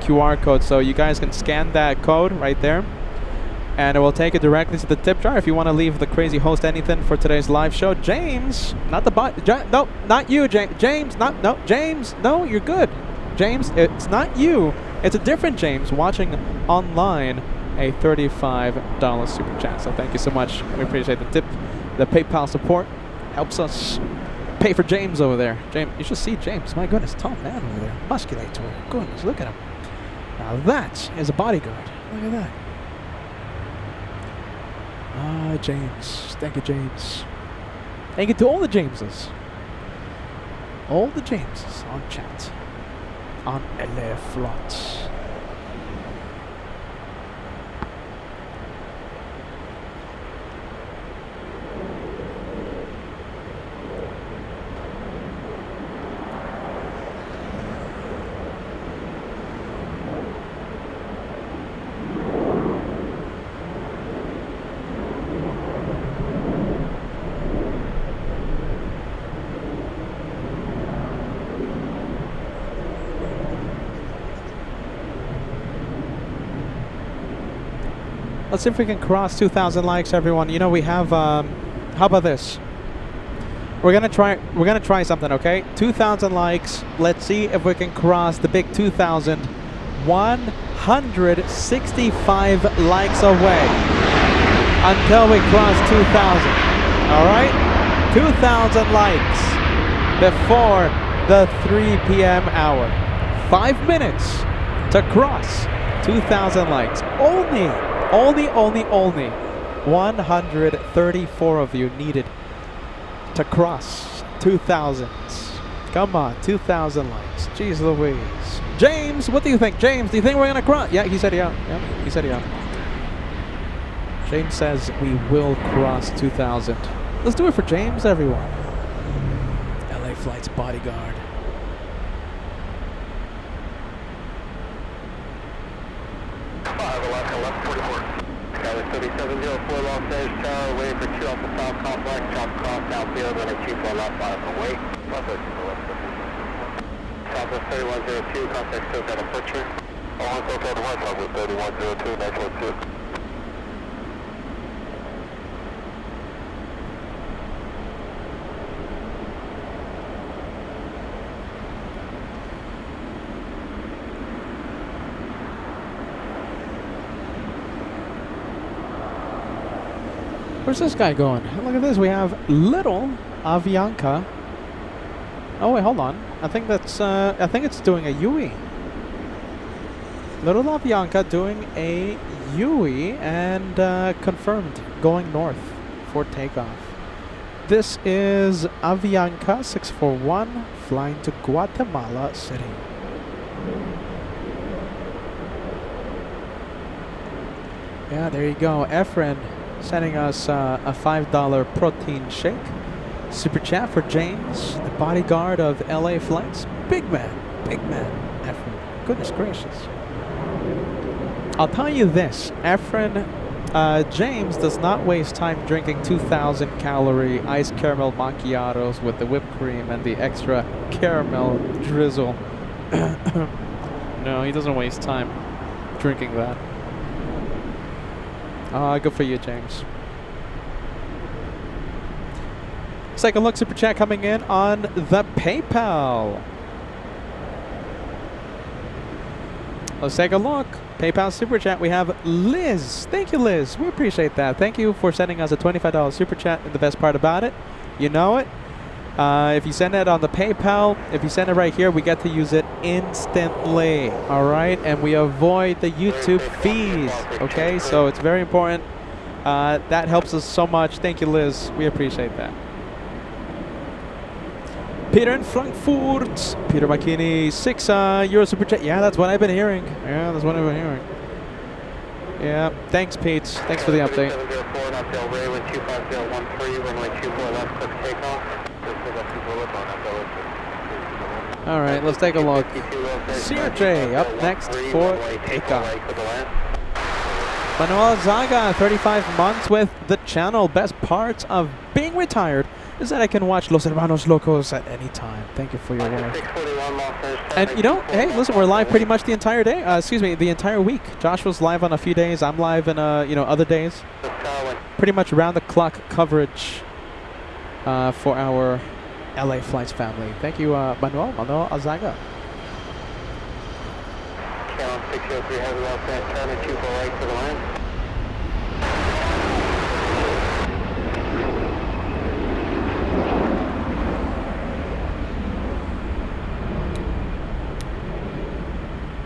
QR code so you guys can scan that code right there. And it will take it directly to the tip jar if you want to leave the crazy host anything for today's live show. James, not the no, not you, James. James, James, no, you're good. James, it's not you. It's a different James watching online a $35 super chat. So thank you so much. We appreciate the tip. The PayPal support helps us pay for James over there. James, you should see James. My goodness, tall man over there. Musculator. Goodness, look at him. Now that is a bodyguard. Look at that. Ah, James. Thank you, James. Thank you to all the Jameses. All the Jameses on chat. On LA Flot. Let's see if we can cross 2,000 likes, everyone. You know, we have, how about this? We're gonna try something, okay? 2,000 likes. Let's see if we can cross the big 2,000. 165 likes away until we cross 2,000. All right? 2,000 likes before the 3 p.m. hour. 5 minutes to cross 2,000 likes. Only 134 of you needed to cross 2,000. Come on, 2,000 likes. Jeez Louise. James, what do you think? James, do you think we're going to cross? Yeah, he said yeah. Yeah, he said yeah. James says we will cross 2,000. Let's do it for James, everyone. LA Flight's bodyguard. Alaska 1144. Skyler 3704 Los Angeles Tower, waiting for 2 off the south complex, chop across outfield, runway 24 left 5 away. Southwest 3102, contact SoCal departure. All on SoCal departure, Southwest 3102, next 12. Where's this guy going? Look at this. We have Little Avianca. Oh wait, hold on. I think that's. I think it's doing a UE. Little Avianca doing a UE and confirmed going north for takeoff. This is Avianca 641 flying to Guatemala City. Yeah, there you go. Efren sending us a $5 protein shake. Super chat for James, the bodyguard of LA Flights. Big man, Efren. Goodness gracious. I'll tell you this, Efren, James does not waste time drinking 2,000 calorie iced caramel macchiatos with the whipped cream and the extra caramel drizzle. No, he doesn't waste time drinking that. Good for you, James. Let's take a look. Super chat coming in on the PayPal. Let's take a look. PayPal super chat. We have Liz. Thank you, Liz. We appreciate that. Thank you for sending us a $25 super chat. And the best part about it, you know it. If you send it on the PayPal, if you send it right here, we get to use it instantly. All right, and we avoid the YouTube fees. Okay, so it's very important. That helps us so much. Thank you, Liz. We appreciate that. Peter in Frankfurt. Peter McKinney, €6 super chat. Yeah, that's what I've been hearing. Yeah, that's what I've been hearing. Yeah, thanks, Pete. Thanks for the update. 704, not Del Rey, wind 25013, runway 24 left, click takeoff. All right, let's take a look. CRJ up next for takeoff. Manuel Zaga, 35 months with the channel. Best parts of being retired is that I can watch Los Hermanos Locos at any time. Thank you for your work. And you know, hey, listen, we're live pretty much the entire day. The entire week. Josh was live on a few days. I'm live in other days. Pretty much round the clock coverage for our LA Flights family. Thank you, Manuel Azaga. Channel 603 has Los Angeles, 24 right to the line.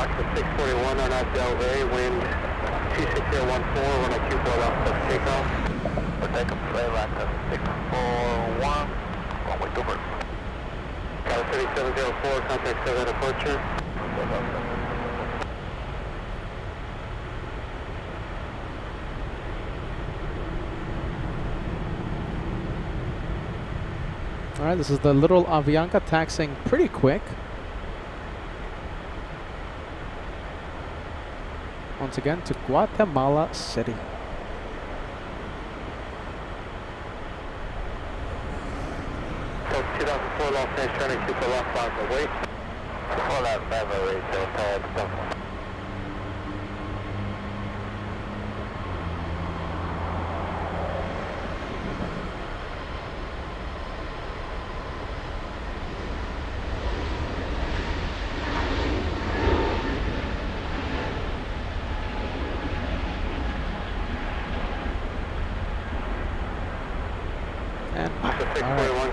Oxford 641 on out Del Rey, wind 26014, 124 left, click takeoff. We'll take a play back to 641. One way to bird. Got a 3704, contact 7 departure. All right, this is the Little Avianca taxiing pretty quick. Once again to Guatemala City. So 2004 Los Angeles, turning 2 for left 5 away. Before that 5 away, so tall stuff.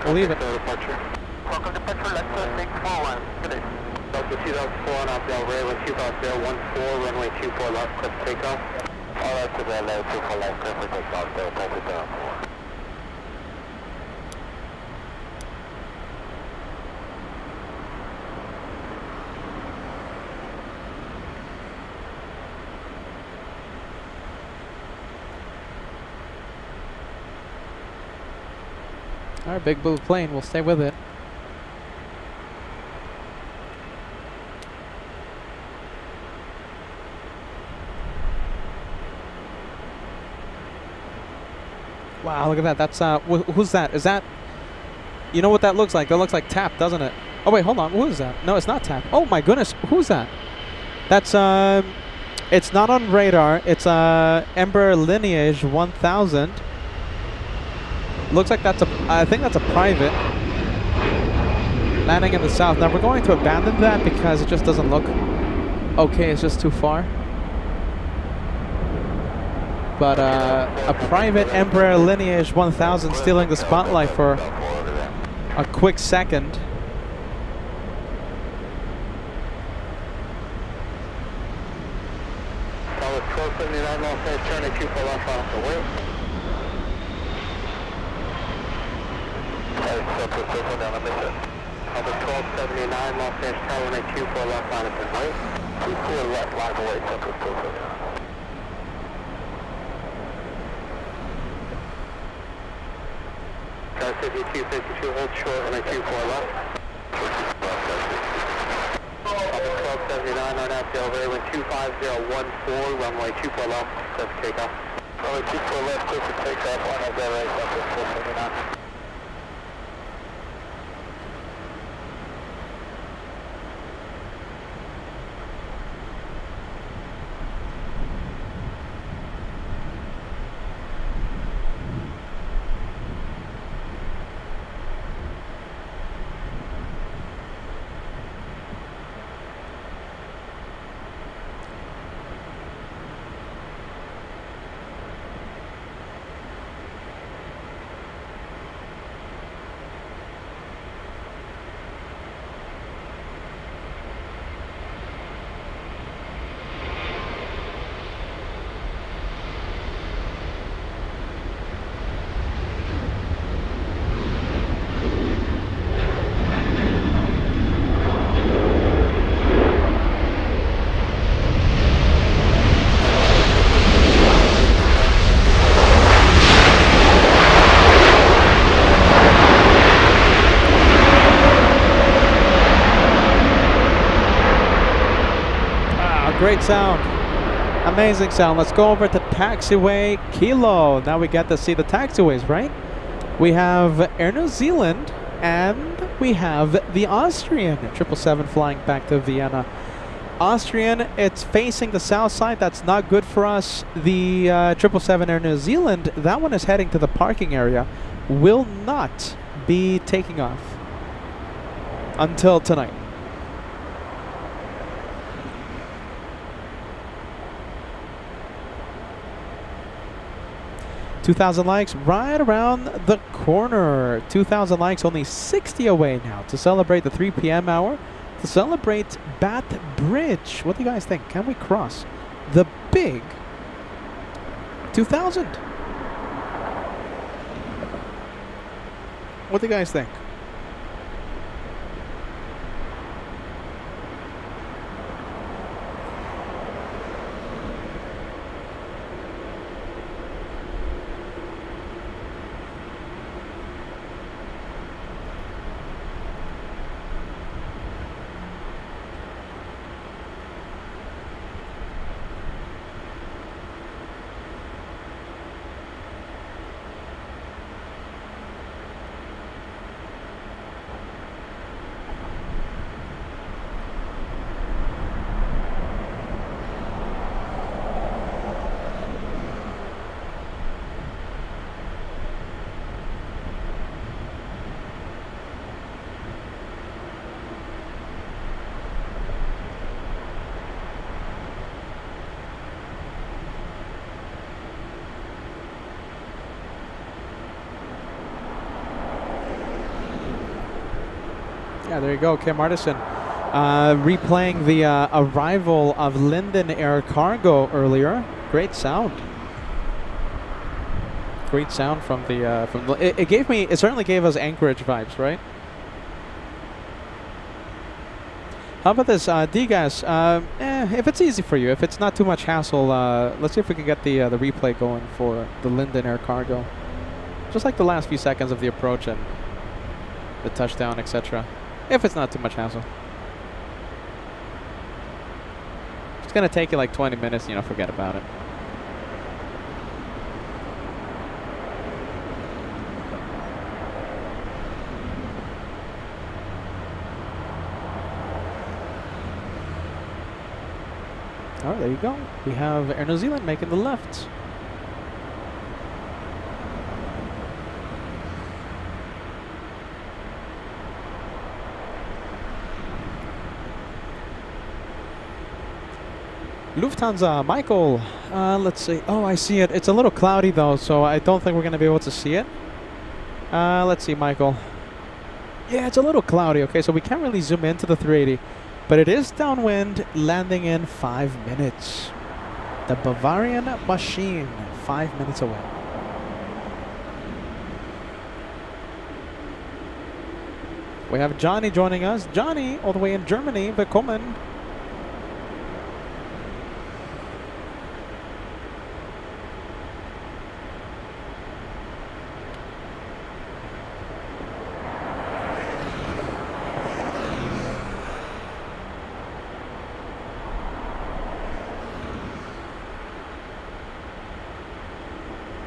Believe it. Departure. Welcome to departure, let's 641. Good day. Delta 2004 on off Delray, 12514, runway 24 left, clip takeoff. All right, to the LA 24 left, clip takeoff, Delta 2004. Our big blue plane, we'll stay with it. Wow, look at that. That's, who's that? Is that, you know what that looks like? That looks like TAP, doesn't it? Oh, wait, hold on. Who is that? No, it's not TAP. Oh, my goodness. Who's that? That's, it's not on radar. It's, Embraer Lineage 1000. Looks like that's a, I think that's a private landing in the south. Now we're going to abandon that because it just doesn't look okay. It's just too far. But a private Embraer Lineage 1000 stealing the spotlight for a quick second. That was 1279 Los Angeles, turning 24 left off the way. Down the mission. Number 1279 Los Angeles, Tower 24 left line up and right. 24 left line away, Central Station. Guys, 5252, hold short on a 24 left. Number 1279 on out Delray, 25014, runway 24 left, clip takeoff. Runway 24 left, clip takeoff on out Delray, Central 1279. Great sound. Amazing sound. Let's go over to taxiway Kilo. Now we get to see the taxiways, right? We have Air New Zealand and we have the Austrian 777 flying back to Vienna. Austrian, it's facing the south side. That's not good for us. The 777 Air New Zealand, that one is heading to the parking area. Will not be taking off until tonight. 2,000 likes right around the corner. 2,000 likes, only 60 away now to celebrate the 3 p.m. hour, to celebrate Batbridge. What do you guys think? Can we cross the big 2,000? What do you guys think? Yeah, there you go, Kim Artisan. Replaying the arrival of Linden Air Cargo earlier. Great sound. Great sound from the it certainly gave us Anchorage vibes, right? How about this, D-Gas? If it's easy for you, if it's not too much hassle, let's see if we can get the replay going for the Linden Air Cargo. Just like the last few seconds of the approach and the touchdown, etc. If it's not too much hassle. It's gonna take you like 20 minutes, you know, forget about it. Oh, there you go. We have Air New Zealand making the left. Lufthansa, Michael. Let's see. Oh, I see it. It's a little cloudy though, so I don't think we're going to be able to see it. Let's see, Michael. Yeah, it's a little cloudy. Okay, so we can't really zoom into the 380. But it is downwind, landing in 5 minutes. The Bavarian Machine, 5 minutes away. We have Johnny joining us. Johnny, all the way in Germany. Willkommen.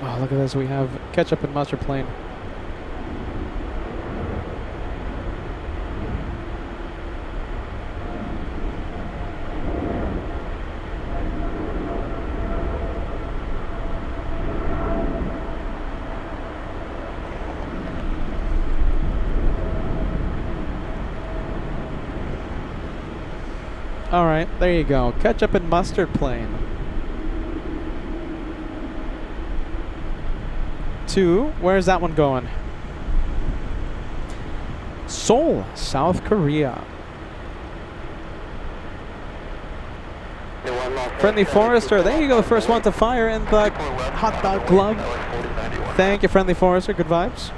Oh, look at this. We have ketchup and mustard plane. All right, there you go. Ketchup and mustard plane. Where's that one going? Seoul, South Korea. Friendly Forester, there you go, the first one to fire in the hot dog club. Thank you, Friendly Forester, good vibes.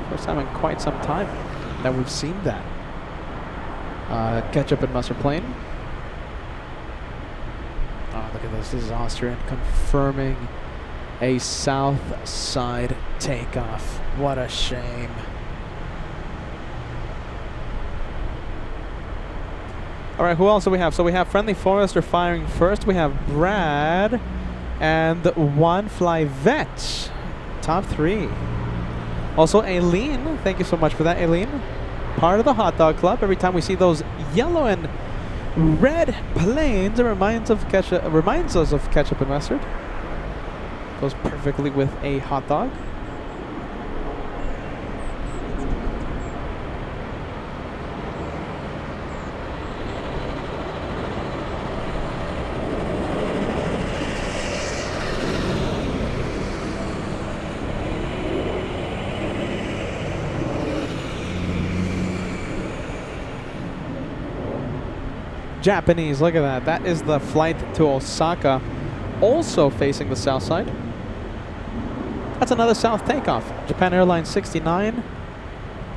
First time in quite some time that we've seen that. Ketchup and mustard plane. Oh, look at this. This is Austrian confirming a south side takeoff. What a shame. All right, who else do we have? So we have Friendly Forester firing first. We have Brad and One Fly Vet. Top 3. Also, Aileen. Thank you so much for that, Aileen. Part of the Hot Dog Club. Every time we see those yellow and red planes, it reminds us of ketchup and mustard. Goes perfectly with a hot dog. Japanese, look at that. That is the flight to Osaka, also facing the south side. That's another south takeoff. Japan Airlines 69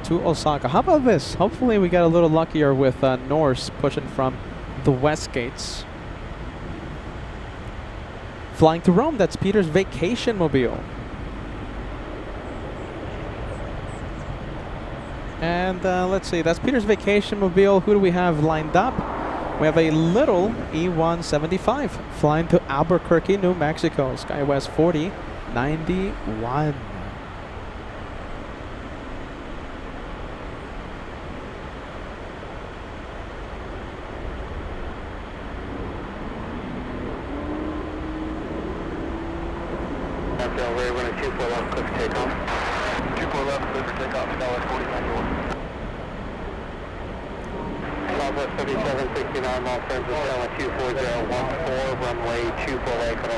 to Osaka. How about this? Hopefully we get a little luckier with Norse pushing from the west gates. Flying to Rome, that's Peter's vacation mobile. And let's see, that's Peter's vacation mobile. Who do we have lined up? We have a little E175 flying to Albuquerque, New Mexico. SkyWest 4091. We're running 24 left, clear for takeoff. 24 left, clear for takeoff, SkyWest 4091. Southwest 5769, Los Angeles, Delta 24014, runway 24A, come on.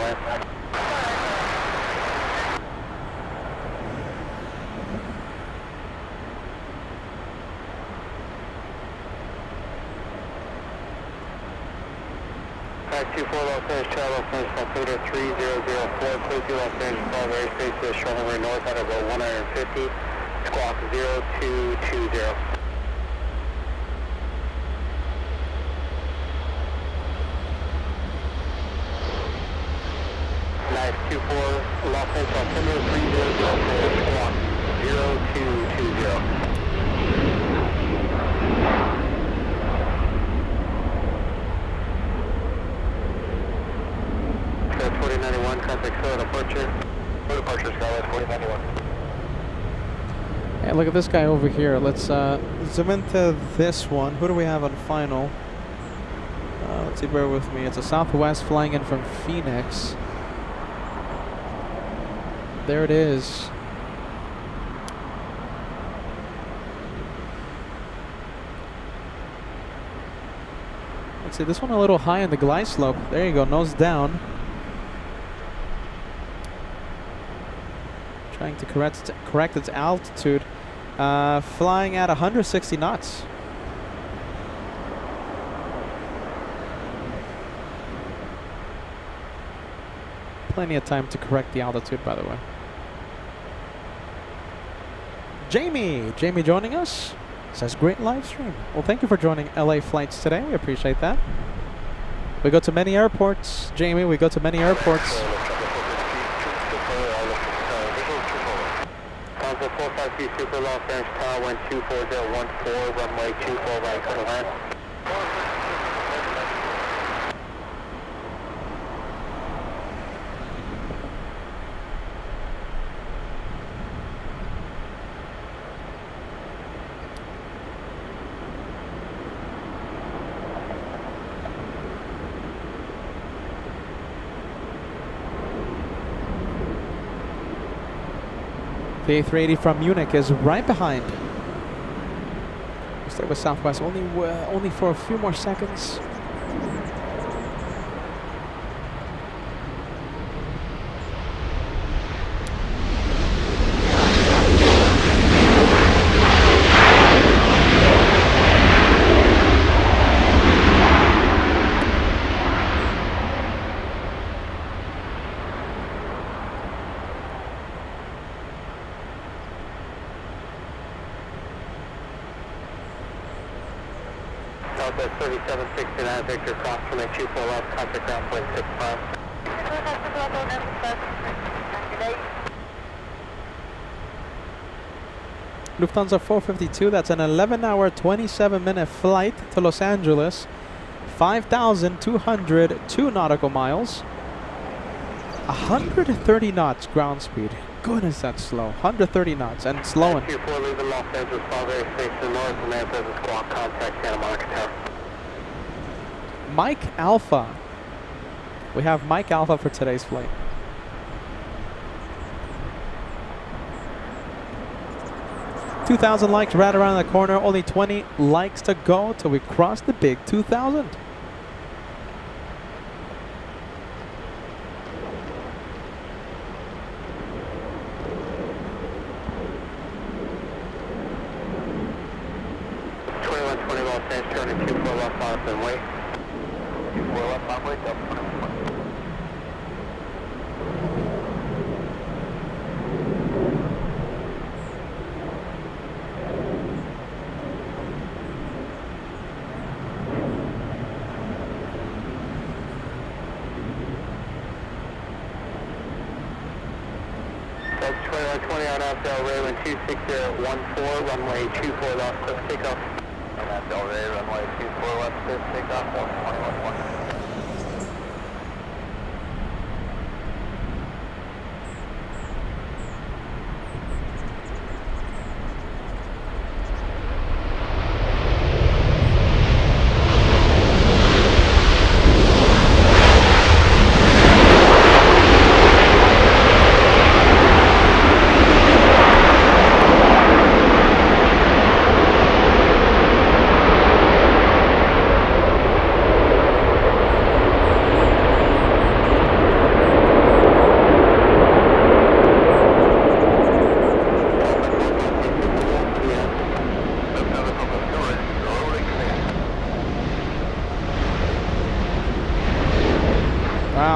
924 Los Angeles, Charlie, Los Angeles, altimeter 3004, close to Los Angeles, fall airspace to the shoreline north at about 150, squawk 0220. Nice 24 Los Angeles, altimeter 3004, squawk 0220. 4091, contact Solar departure. No departure, Skyline 4091. Hey, look at this guy over here. Let's zoom into this one. Who do we have on final? Let's see, bear with me. It's a Southwest flying in from Phoenix. There it is. Let's see, this one a little high in the glide slope. There you go, nose down. Trying to correct its altitude. Flying at 160 knots. Plenty of time to correct the altitude, by the way. Jamie joining us. Says great live stream. Well, thank you for joining LA flights today. We appreciate that. We go to many airports, Jamie. We go to many airports. Contact 453 Super Los Angeles Tower, wind 24014, runway 24 right, clear to land. The A380 from Munich is right behind. We'll stay with Southwest only for a few more seconds. Southwest 3769, Victor, cross from a 24 left, contact ground point 65. Lufthansa 452, that's an 11-hour, 27-minute flight to Los Angeles. 5,202 nautical miles. 130 knots ground speed. Goodness, that's slow. 130 knots and slowing. 24 leaving Los Angeles, fall very safe to the north, and man present squawk, contact Santa Monica Tower. Mike Alpha. We have Mike Alpha for today's flight. $2,000 likes right around the corner. Only 20 likes to go till we cross the big 2,000. Los Angeles, turning 24 left off and wait. 24 left off, wait, double 21. That's 2120 on Abdel Ray, wind 26014, runway 24 left, cliff takeoff. On Abdel Ray, runway 24 left, cliff takeoff, 121.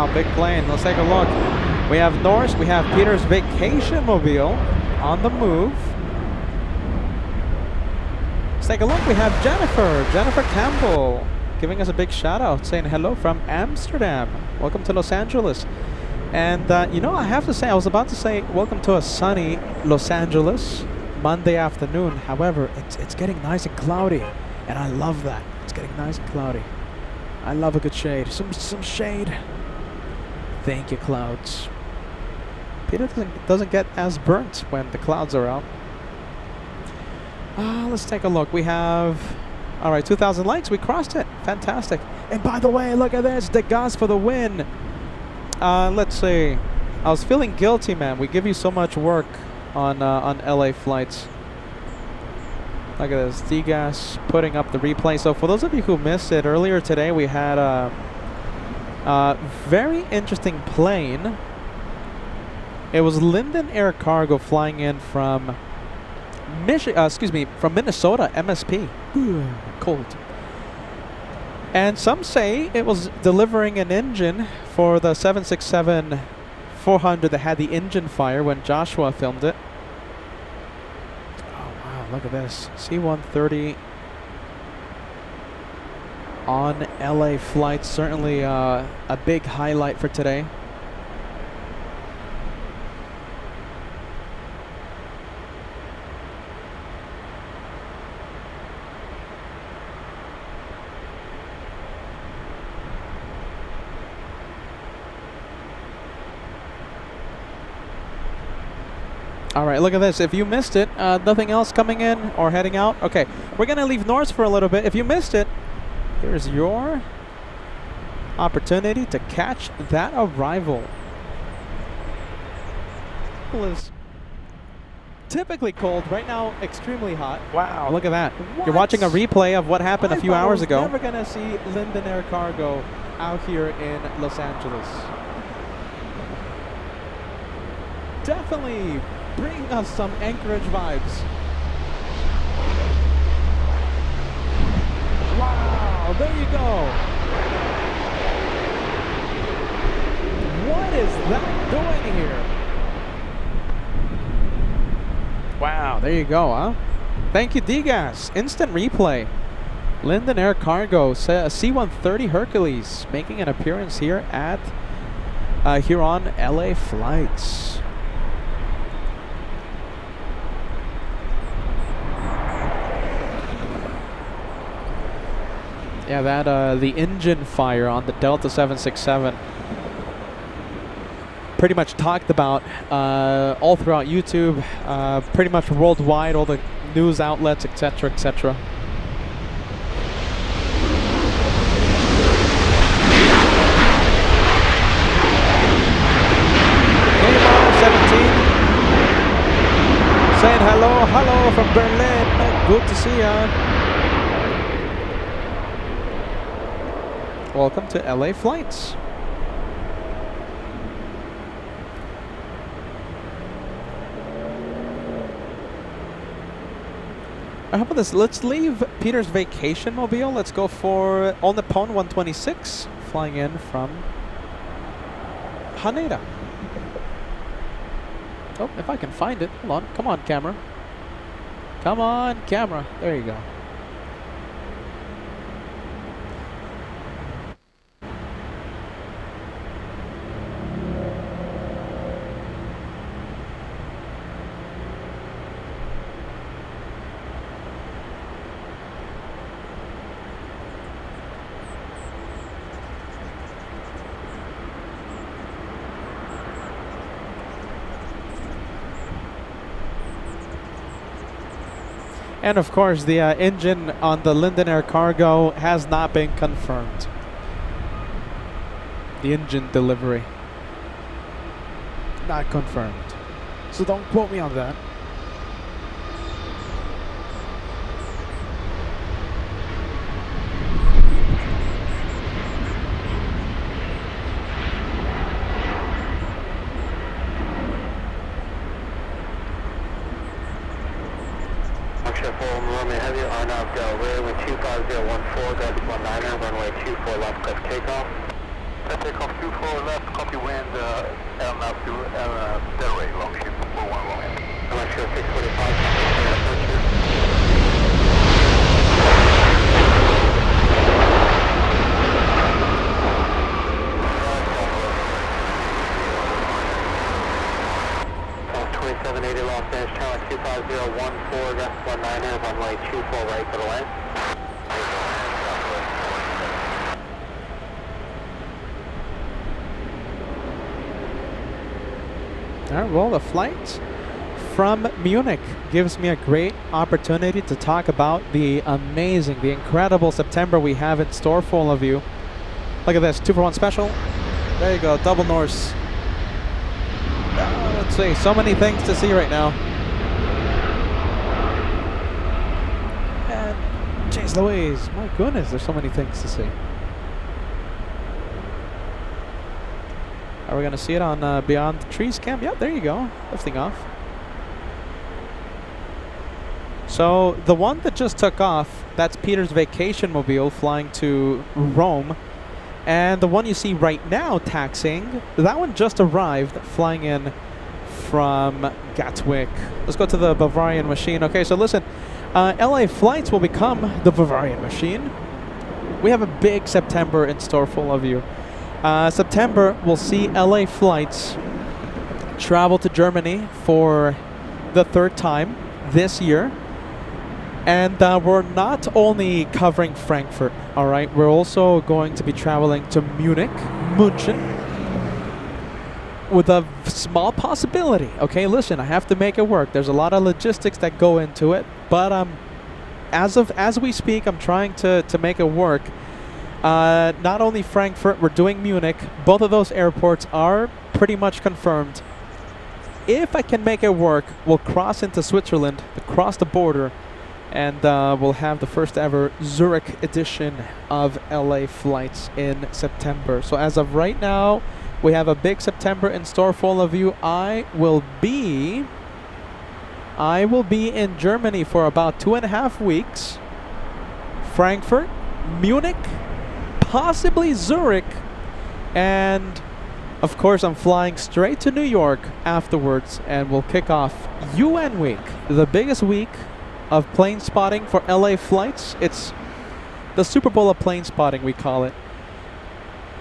Wow, big plane. Let's take a look. We have Norse, we have Peter's Vacation Mobile on the move. Let's take a look. We have Jennifer Campbell, giving us a big shout out, saying hello from Amsterdam. Welcome to Los Angeles. And you know, I have to say, I was about to say welcome to a sunny Los Angeles Monday afternoon. However, it's getting nice and cloudy, and I love that. It's getting nice and cloudy. I love a good shade. Some shade. Thank you, clouds. Peter doesn't get as burnt when the clouds are out. Let's take a look. We have, all right, 2,000 likes. We crossed it. Fantastic. And by the way, look at this. The gas for the win. Let's see. I was feeling guilty, man. We give you so much work on LA flights. Look at this. D-Gas putting up the replay. So for those of you who missed it, earlier today we had a very interesting plane. It was Linden Air Cargo flying in from from Minnesota, MSP. Cold. And some say it was delivering an engine for the 767-400 that had the engine fire when Joshua filmed it. Oh wow, look at this. C-130 on LA flights. Certainly a big highlight for today. All right, look at this. If you missed it, nothing else coming in or heading out. Okay, we're going to leave Norse for a little bit. If you missed it, here's your opportunity to catch that arrival. It is typically cold. Right now, extremely hot. Wow, look at that. What? You're watching a replay of what happened a few hours ago. Never going to see Linden Air Cargo out here in Los Angeles. Definitely bring us some Anchorage vibes. Wow, there you go. What is that doing here? Wow, there you go, huh? Thank you, D-Gas. Instant replay. Linden Air Cargo, C-130 Hercules, making an appearance here at here on LA Flights. Yeah, that the engine fire on the Delta 767 pretty much talked about all throughout YouTube, pretty much worldwide, all the news outlets, etc., etc. Saying hello from Berlin. Good to see ya. Welcome to LA Flights. How about this? Let's leave Peter's Vacation Mobile. Let's go for All Nippon 126, flying in from Haneda. Oh, if I can find it. Hold on. Come on, camera. Come on, camera. There you go. And of course, the engine on the Linden Air Cargo has not been confirmed. The engine delivery. Not confirmed. So don't quote me on that. Romeo Heavy, RNAV Delaware with 25014, that's 19er, runway 24 left, cliff takeoff. takeoff 24 left, copy wind, L to Delray, long ship, 41 long end. I'm not sure, 645, approach. 2780 Los Angeles, channel 25014, gas 19 runway 24 right for the land. All right, well, the flight from Munich gives me a great opportunity to talk about the amazing, the incredible September we have in store for all of you. Look at this, 2-for-1 special. There you go, double Norse. Let's see, so many things to see right now. And jeez Louise, my goodness, there's so many things to see. Are we going to see it on Beyond the Trees cam? Yep, there you go, lifting off. So the one that just took off, that's Peter's vacation mobile flying to Rome. And the one you see right now taxiing, that one just arrived flying in from Gatwick. Let's go to the Bavarian machine. Okay, so listen, LA flights will become the Bavarian machine. We have a big September in store for all of you. September will see LA flights travel to Germany for the 3rd time this year. And we're not only covering Frankfurt, all right? We're also going to be traveling to Munich, München, with a small possibility. Okay, listen, I have to make it work. There's a lot of logistics that go into it, but as we speak, I'm trying to make it work. Not only Frankfurt, we're doing Munich. Both of those airports are pretty much confirmed. If I can make it work, we'll cross into Switzerland, across the border, and we'll have the first ever Zurich edition of LA flights in September. So as of right now, we have a big September in store for all of you. I will be in Germany for about 2.5 weeks. Frankfurt, Munich, possibly Zurich, and of course I'm flying straight to New York afterwards, and we'll kick off UN Week, the biggest week of plane spotting for LA flights. It's the Super Bowl of plane spotting, we call it.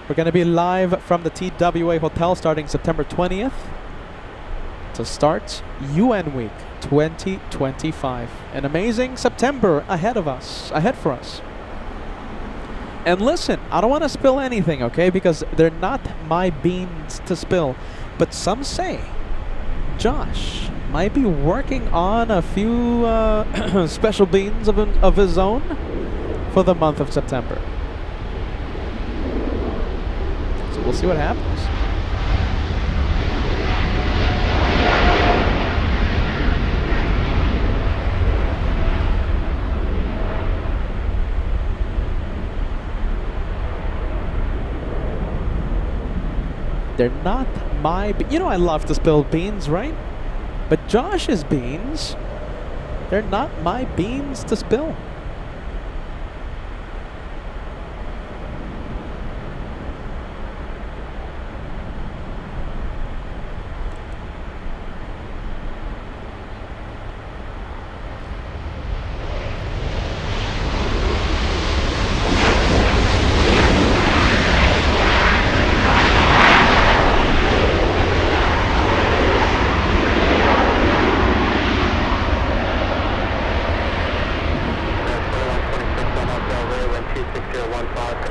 We're going to be live from the TWA Hotel starting September 20th to start UN Week 2025. An amazing September ahead for us. And listen, I don't want to spill anything, okay? Because they're not my beans to spill. But some say Josh might be working on a few special beans of his own for the month of September. So we'll see what happens. They're not my... You know I love to spill beans, right? But Josh's beans, they're not my beans to spill.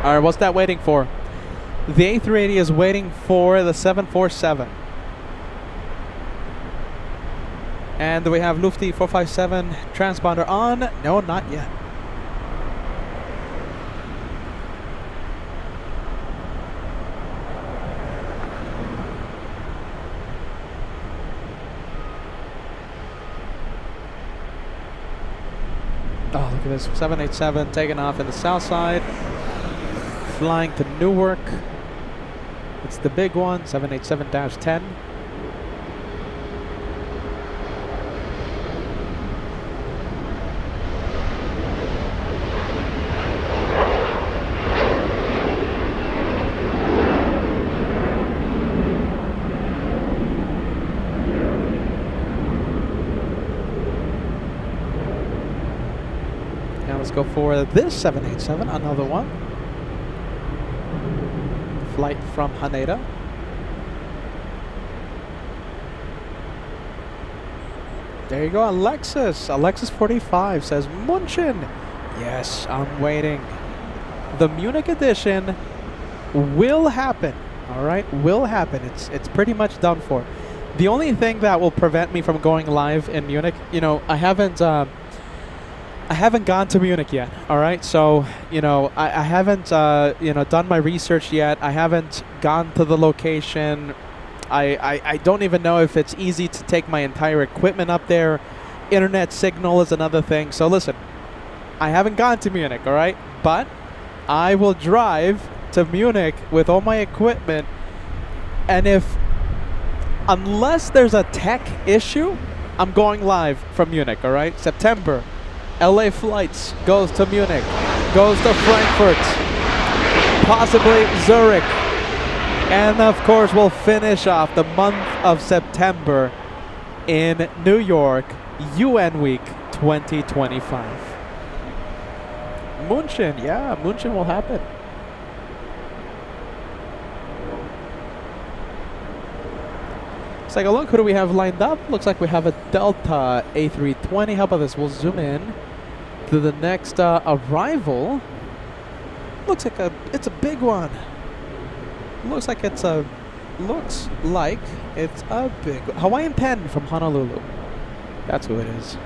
Alright, what's that waiting for? The A380 is waiting for the 747. And do we have Lufti 457 transponder on? No, not yet. Oh, look at this. 787 taking off in the south side. Flying to Newark. It's the big one, 787-10. go for this 787, another one. Flight from Haneda. There you go, Alexis. Alexis 45 says, Munchen. Yes, I'm waiting. The Munich edition will happen. All right, will happen. It's pretty much done for. The only thing that will prevent me from going live in Munich, you know, I haven't gone to Munich yet. All right, so you know, I haven't you know, done my research yet. I haven't gone to the location. I don't even know if it's easy to take my entire equipment up there. Internet signal is another thing. So listen, I haven't gone to Munich, all right? But I will drive to Munich with all my equipment. And unless there's a tech issue, I'm going live from Munich, all right? September, LA flights goes to Munich, goes to Frankfurt, possibly Zurich. And of course, we'll finish off the month of September in New York, UN Week 2025. Munchen, yeah, Munchen will happen. Let's take a look. Who do we have lined up? Looks like we have a Delta A320. How about this? We'll zoom in to the next arrival. Looks like it's a big one. Looks like it's a big Hawaiian 10 from Honolulu. That's who it is.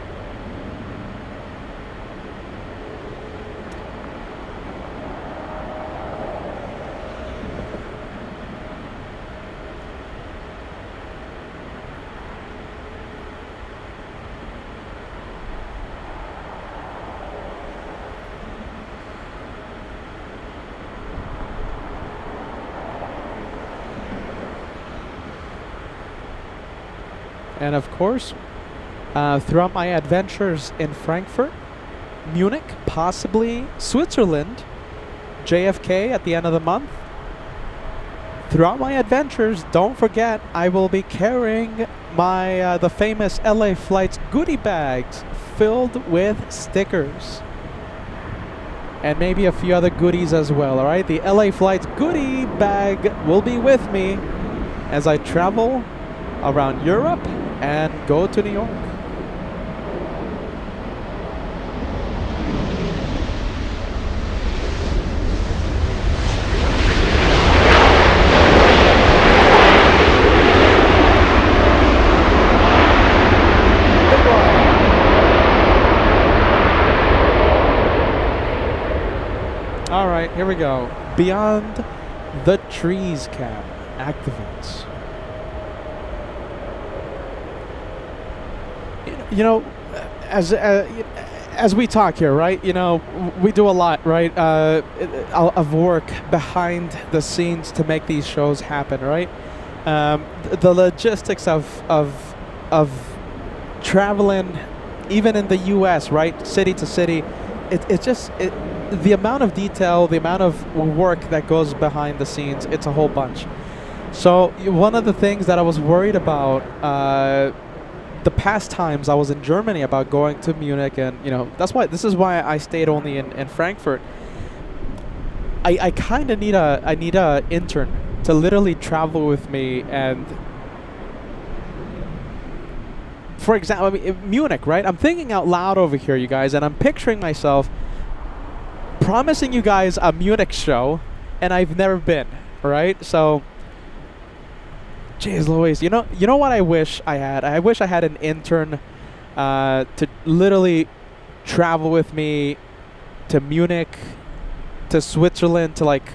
And of course, throughout my adventures in Frankfurt, Munich, possibly Switzerland, JFK at the end of the month, throughout my adventures, don't forget, I will be carrying my the famous LA Flights goodie bags filled with stickers. And maybe a few other goodies as well, alright? The LA Flights goodie bag will be with me as I travel around Europe and go to New York. All right, here we go. Beyond the Trees cam activates. You know, as we talk here, right? You know, we do a lot, right? Of work behind the scenes to make these shows happen, right? The logistics of traveling, even in the U.S., right, city to city, it's just the amount of detail, the amount of work that goes behind the scenes. It's a whole bunch. So one of the things that I was worried about. The past times I was in Germany about going to Munich, and you know, this is why I stayed only in Frankfurt. I kind of need a intern to literally travel with me, and for example, I mean, Munich, right? I'm thinking out loud over here, you guys, and I'm picturing myself promising you guys a Munich show, and I've never been, right? So jeez Louise, you know what I wish I had? I wish I had an intern to literally travel with me to Munich, to Switzerland, to like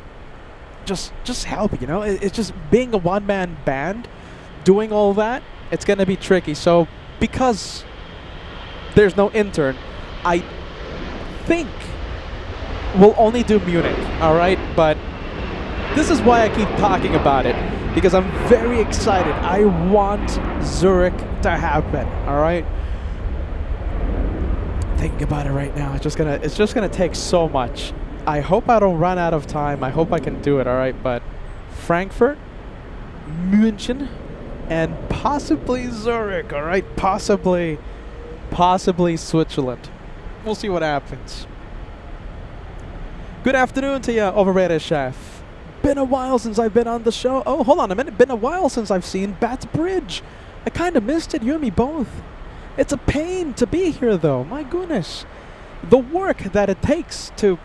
just help, you know? It's just being a one-man band, doing all that, it's going to be tricky. So because there's no intern, I think we'll only do Munich, all right? But this is why I keep talking about it, because I'm very excited. I want Zurich to happen, all right? Thinking about it right now, it's just gonna take so much. I hope I don't run out of time. I hope I can do it, all right? But Frankfurt, München, and possibly Zurich, all right? Possibly Switzerland. We'll see what happens. Good afternoon to you, overrated chef. Been a while since I've been on the show. Oh, hold on a minute. Been a while since I've seen Batbridge. I kind of missed it, you and me both. It's a pain to be here, though. My goodness. The work that it takes to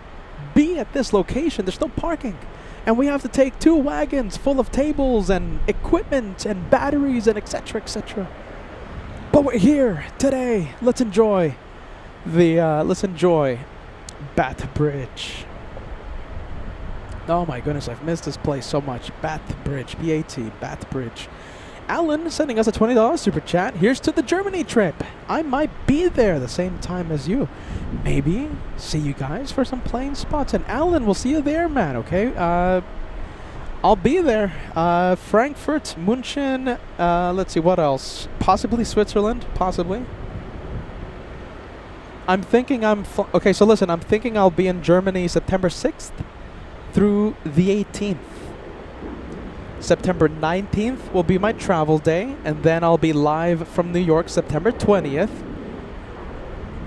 be at this location, there's no parking. And we have to take 2 wagons full of tables and equipment and batteries and etc., etc. But we're here today. Let's enjoy Batbridge. Oh my goodness, I've missed this place so much. Batbridge, B-A-T, Batbridge. Alan sending us a $20 super chat. Here's to the Germany trip. I might be there the same time as you. Maybe see you guys for some plane spots. And Alan, we'll see you there, man, okay? I'll be there. Frankfurt, München, let's see, what else? Possibly Switzerland, possibly. I'm thinking okay, so listen, I'm thinking I'll be in Germany September 6th through the 18th. September 19th will be my travel day, and then I'll be live from New York September 20th.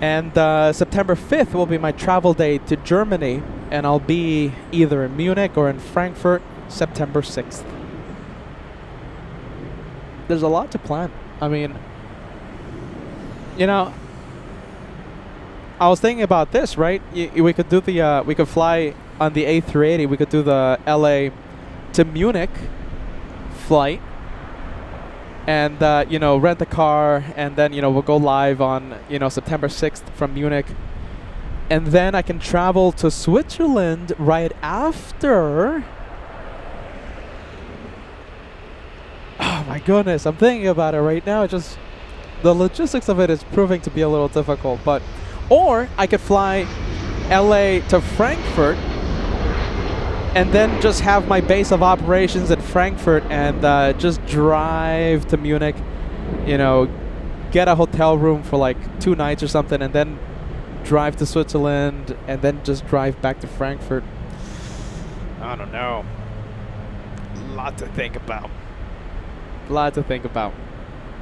And September 5th will be my travel day to Germany, and I'll be either in Munich or in Frankfurt September 6th. There's a lot to plan. I mean, you know, I was thinking about this, right? We could do we could fly on the A380. We could do the LA to Munich flight, and rent a car, and then we'll go live on September 6th from Munich, and then I can travel to Switzerland right after. Oh my goodness, I'm thinking about it right now. Just the logistics of it is proving to be a little difficult, or I could fly LA to Frankfurt and then just have my base of operations in Frankfurt and just drive to Munich, get a hotel room for like 2 nights or something, and then drive to Switzerland and then just drive back to Frankfurt. I don't know. Lot to think about.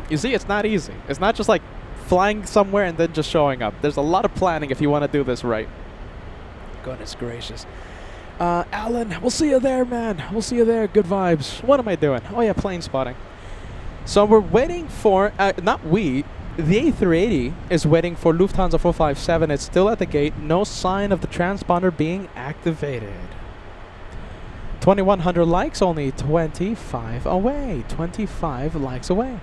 You see, it's not easy. It's not just like flying somewhere and then just showing up. There's a lot of planning if you want to do this right. Goodness gracious. Alan, we'll see you there, man. We'll see you there. Good vibes. What am I doing? Oh, yeah, plane spotting. So we're waiting for, the A380 is waiting for Lufthansa 457. It's still at the gate. No sign of the transponder being activated. 2,100 likes, only 25 away. 25 likes away.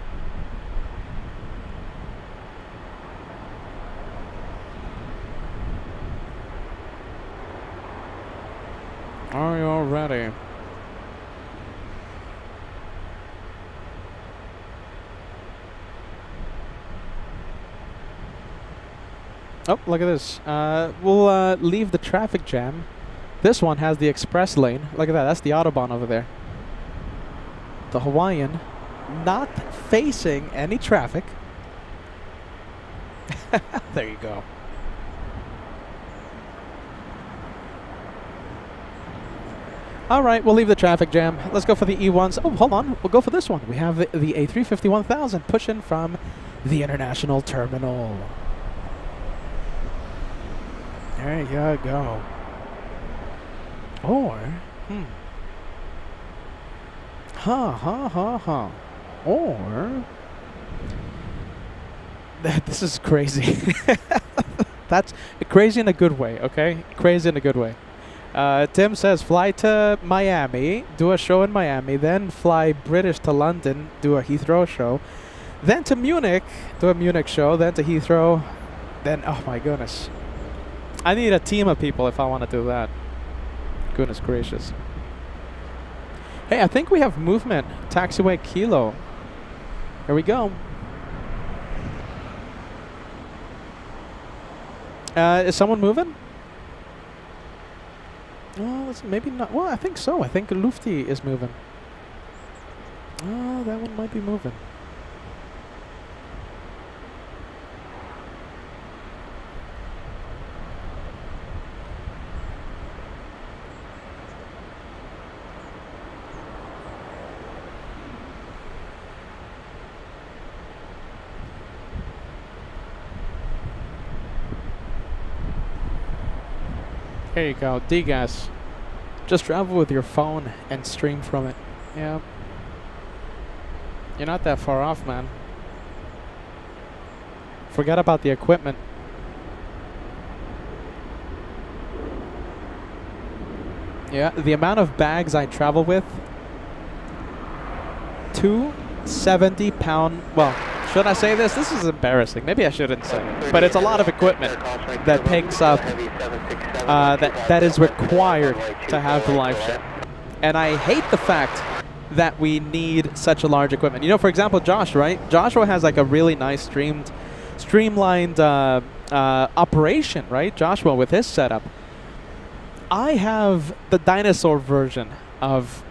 Are you ready? Oh, look at this. We'll leave the traffic jam. This one has the express lane. Look at that. That's the Autobahn over there. The Hawaiian, not facing any traffic. There you go. All right, we'll leave the traffic jam. Let's go for the E1s. Oh, hold on. We'll go for this one. We have the A350-1000 pushing from the international terminal. There you go. Or, Or, this is crazy. That's crazy in a good way, okay? Crazy in a good way. Tim says, fly to Miami, do a show in Miami, then fly British to London, do a Heathrow show, then to Munich, do a Munich show, then to Heathrow, then, oh my goodness. I need a team of people if I want to do that. Goodness gracious. Hey, I think we have movement. Taxiway Kilo. Here we go. Is someone moving? Oh, maybe not. Well, I think so. I think Lufti is moving. Oh, that one might be moving. Here you go. DGAS. Just travel with your phone and stream from it. Yeah. You're not that far off, man. Forget about the equipment. Yeah, the amount of bags I travel with. 2 70-pound. Well, should I say this? This is embarrassing. Maybe I shouldn't say it. But it's a lot of equipment that picks up. That is required to have the live chat. And I hate the fact that we need such a large equipment. You know, for example, Josh, right? Joshua has like a really nice streamlined operation, right? Joshua with his setup. I have the dinosaur version of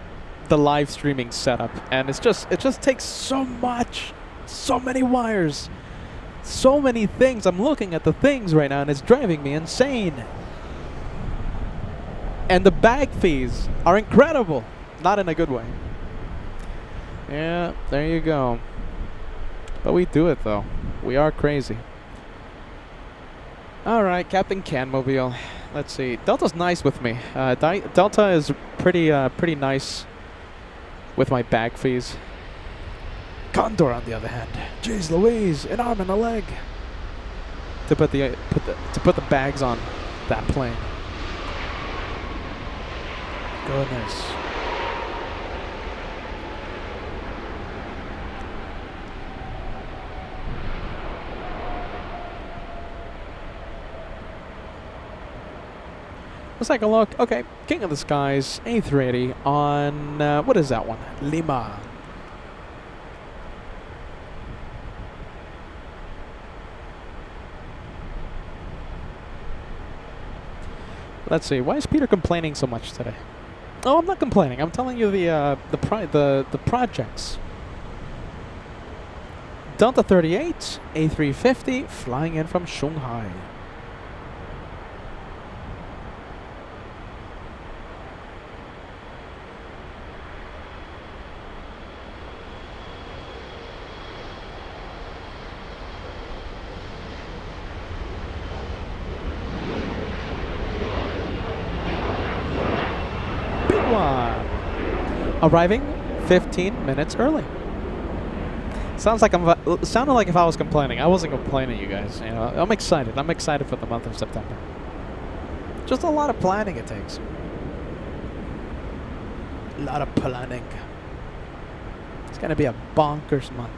the live streaming setup, and it just takes so much, so many wires, so many things. I'm looking at the things right now, and it's driving me insane. And the bag fees are incredible, not in a good way. Yeah, there you go. But we do it though. We are crazy. All right, Captain Canmobile. Let's see. Delta's nice with me. Delta is pretty nice with my bag fees. Condor, on the other hand, jeez Louise, an arm and a leg to put the bags on that plane. Goodness. Let's take a look. Okay, King of the Skies, A380 on, what is that one? Lima. Let's see, why is Peter complaining so much today? Oh, I'm not complaining. I'm telling you the projects. Delta 38, A350, flying in from Shanghai. Arriving 15 minutes early. Sounded like if I was complaining. I wasn't complaining, you guys. You know, I'm excited. I'm excited for the month of September. Just a lot of planning it takes. A lot of planning. It's gonna be a bonkers month.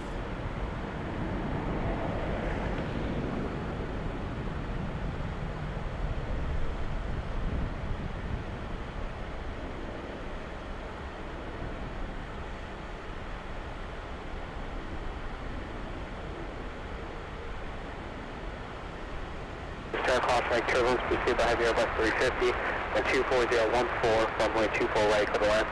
Turbulence, proceed by heavy Airbus 350 at 24014, runway 24 right for the land.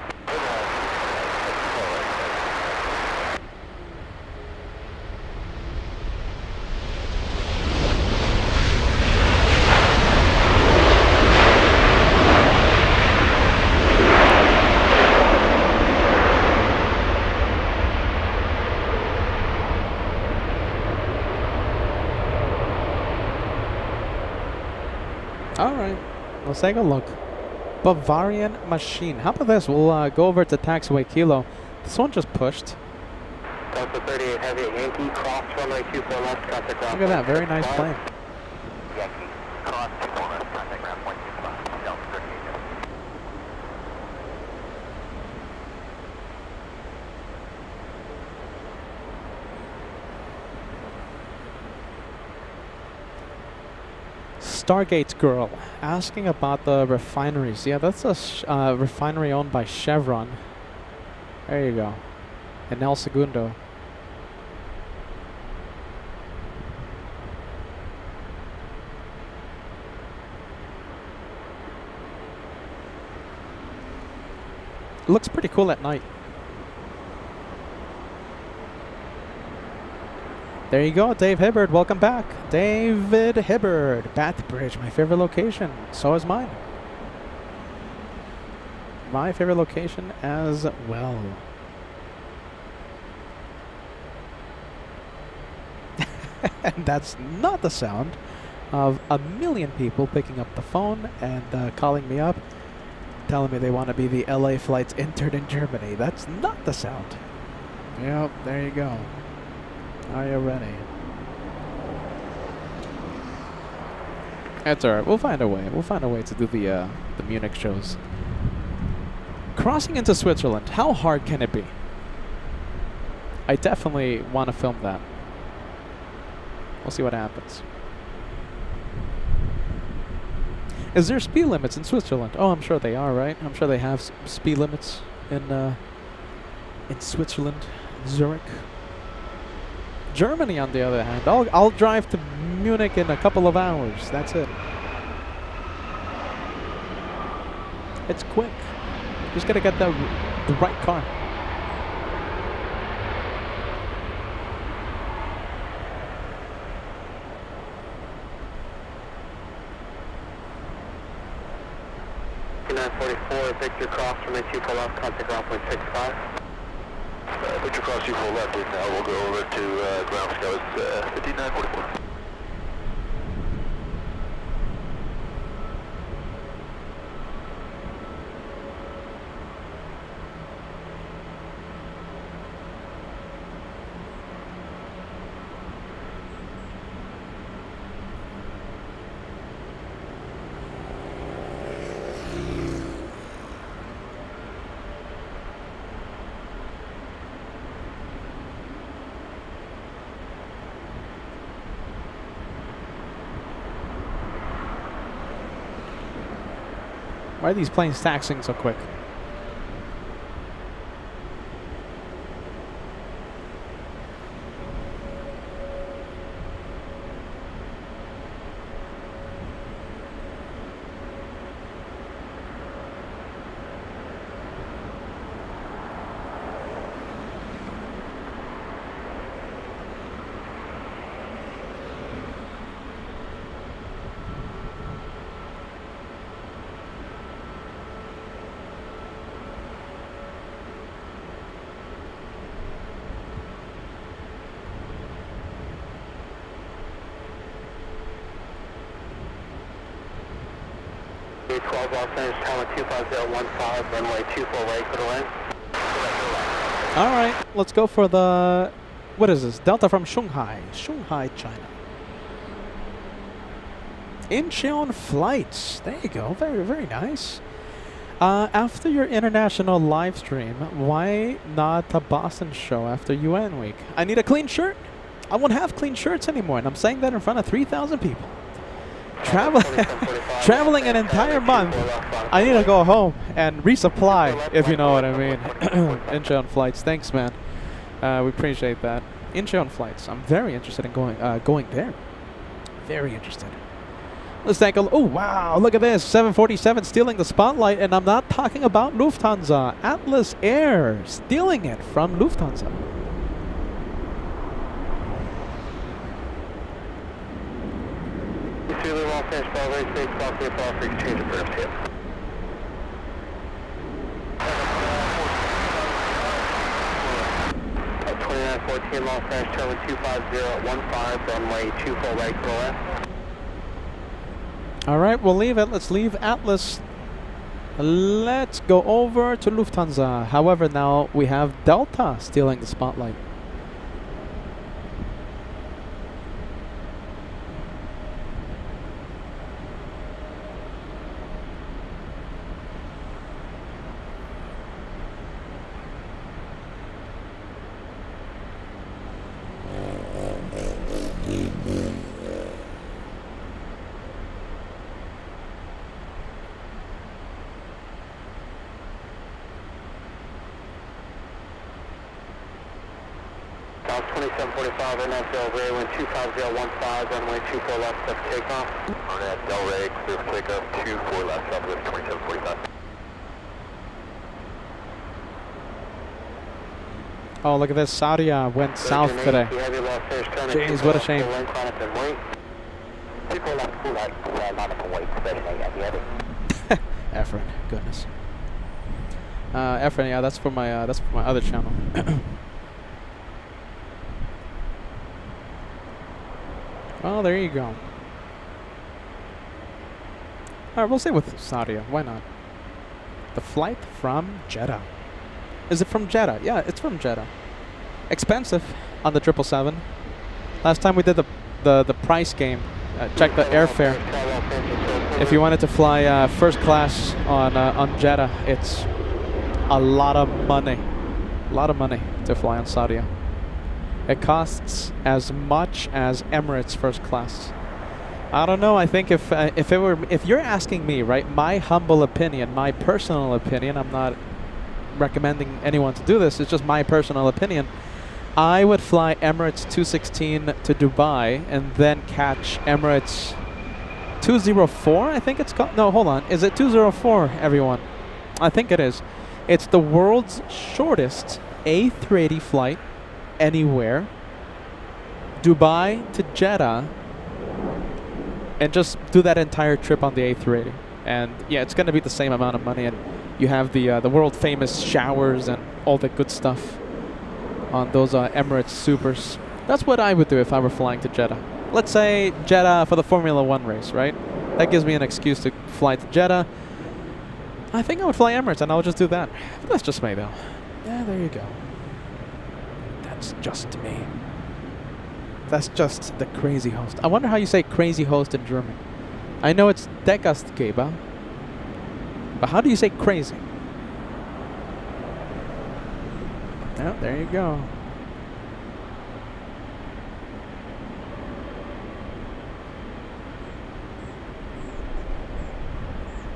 Alright, let's take a look. Bavarian Machine. How about this? We'll go over to taxiway Kilo. This one just pushed. Delta 38 Heavy at Yankee, cross runway 24 left, contact ground. Look at that, very nice plane. Yankee, cross 24 left, contact ground 125, Delta 38. Stargate Girl asking about the refineries. Yeah, that's a refinery owned by Chevron. There you go. In El Segundo. It looks pretty cool at night. There you go, Dave Hibbard. Welcome back. David Hibbard. Batbridge, my favorite location. So is mine. My favorite location as well. And that's not the sound of a million people picking up the phone and calling me up, telling me they want to be the LA flight's intern in Germany. That's not the sound. Yep, there you go. Are you ready? That's alright. We'll find a way. We'll find a way to do the Munich shows. Crossing into Switzerland. How hard can it be? I definitely want to film that. We'll see what happens. Is there speed limits in Switzerland? Oh, I'm sure they are, right? I'm sure they have speed limits in Switzerland, Zurich. Germany, on the other hand, I'll drive to Munich in a couple of hours. That's it. It's quick. Just gotta get the right car. Victor Cross from 24 left, contact ground point 65. Victor Cross, 24 left, please now. We'll go over to ground scout 5944. Why are these planes taxiing so quick? A12 Los Angeles Tower 25015, runway 24 right, clear to land. All right, let's go for the, what is this? Delta from Shanghai, China. Incheon flights. There you go. Very, very nice. After your international live stream, why not a Boston show after UN week? I need a clean shirt. I won't have clean shirts anymore, and I'm saying that in front of 3,000 people. Traveling an entire month, I need to go home and resupply, if you know what I mean. Incheon flights, thanks, man. We appreciate that. Incheon flights, I'm very interested in going there. Very interested. Let's take a look. Oh, wow, look at this. 747 stealing the spotlight, and I'm not talking about Lufthansa. Atlas Air stealing it from Lufthansa. Los Angeles, very safe, stop here, fall free, change of first hit. At 2914 Los Angeles, Charlie 25015, runway 24 right, clear left. All right, we'll leave it. Let's leave Atlas. Let's go over to Lufthansa. However, now we have Delta stealing the spotlight. South 2745, right now Del Rey, wind 25015, runway 24 left, left takeoff. On that Del Rey, clear for takeoff, 24 left, southwest 2745. Oh, look at this. Saudi went south today. Jeez, what a shame. Efren, goodness. Efren, yeah, that's for my other channel. Well, there you go. Alright, we'll stay with Saudi. Why not? The flight from Jeddah. Is it from Jeddah? Yeah, it's from Jeddah. Expensive on the 777. Last time we did the price game. Check the airfare. If you wanted to fly first class on Jeddah, it's a lot of money. A lot of money to fly on Saudi. It costs as much as Emirates first class. I don't know. I think if you're asking me, right, my humble opinion, my personal opinion, I'm not recommending anyone to do this. It's just my personal opinion. I would fly Emirates 216 to Dubai and then catch Emirates 204. I think it's called. No, hold on. Is it 204? Everyone, I think it is. It's the world's shortest A380 flight anywhere. Dubai to Jeddah. And just do that entire trip on the A380. And yeah, it's going to be the same amount of money. And you have the world famous showers and all the good stuff on those Emirates Supers. That's what I would do if I were flying to Jeddah. Let's say Jeddah for the Formula 1 race, right? That gives me an excuse to fly to Jeddah. I think I would fly Emirates and I'll just do that. But that's just me though. Yeah, there you go. That's just me. That's just the crazy host. I wonder how you say crazy host in German. I know it's der Gastgeber, but how do you say crazy? Oh, there you go.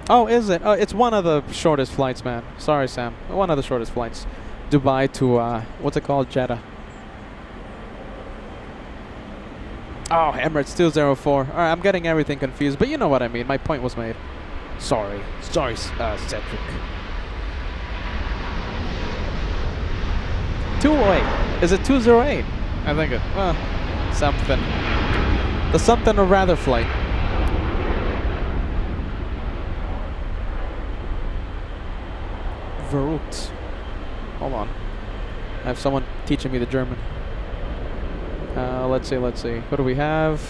Oh, is it? Oh, it's one of the shortest flights, man. Sorry, Sam. One of the shortest flights. Dubai to, what's it called? Jeddah. Oh, Emirates 204. Alright, I'm getting everything confused, but you know what I mean. My point was made. Sorry. Sorry, Cedric. 208. Is it 208? I think it. Something. The something or rather flight. Verrückt. Hold on. I have someone teaching me the German. Let's see. What do we have?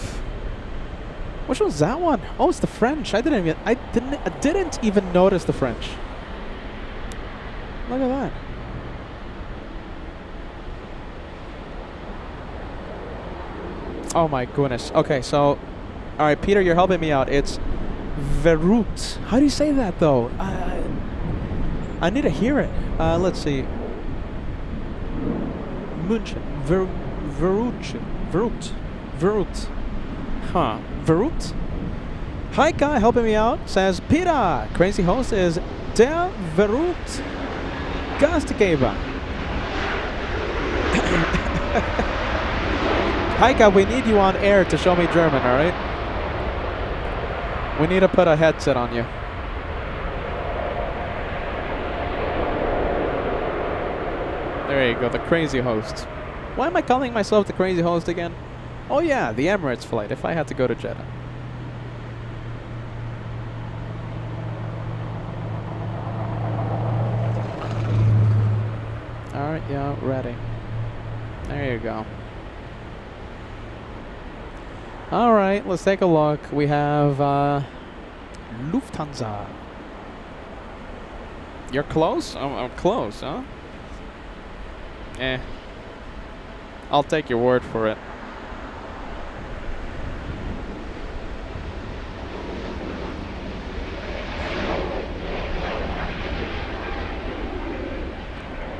Which one's that one? Oh, it's the French. I didn't even notice the French. Look at that. Oh my goodness. Okay, so, all right, Peter, you're helping me out. It's verrückt. How do you say that though? I need to hear it. Let's see. München. Verrückt. Huh. Verrückt? Hi, guy helping me out says, Peter, crazy host is der verrückt Gastgeber. Heika, we need you on air to show me German, alright? We need to put a headset on you. There you go, the crazy host. Why am I calling myself the crazy host again? Oh yeah, the Emirates flight, if I had to go to Jeddah. Alright, yeah, ready. There you go. Alright, let's take a look. We have Lufthansa. You're close? I'm close, huh? I'll take your word for it.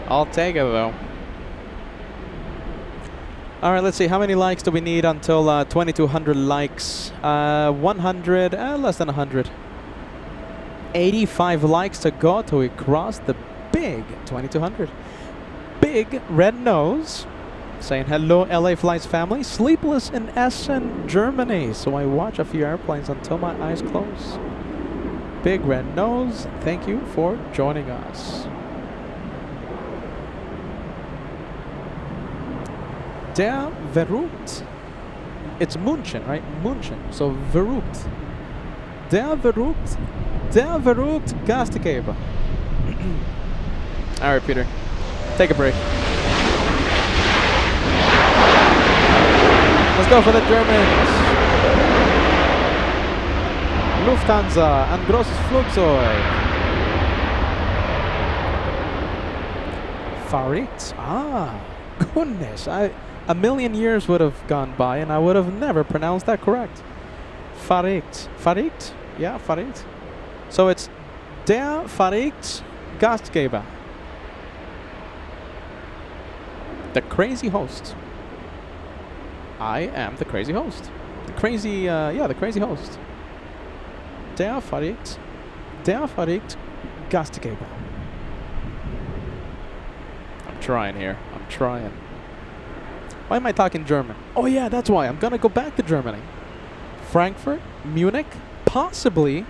I'll take it though. Alright, let's see. How many likes do we need until 2,200 likes? 100, less than 100. 85 likes to go till we cross the big 2,200. Big Red Nose saying hello LA Flights family. Sleepless in Essen, Germany. So I watch a few airplanes until my eyes close. Big Red Nose, thank you for joining us. Der verrückt. It's München, right? München. So verrückt. Der verrückt Gastgeber. All right, Peter. Take a break. Let's go for the Germans. Lufthansa, ein großes Flugzeug. Farit? Ah, goodness. A million years would have gone by and I would have never pronounced that correct. Farit. Farit? Yeah, Farit. So it's der Farit Gastgeber. The crazy host. I am the crazy host. The crazy host. Der Farit Gastgeber. I'm trying here. I'm trying. Why am I talking German? Oh yeah, that's why. I'm gonna go back to Germany. Frankfurt, Munich, possibly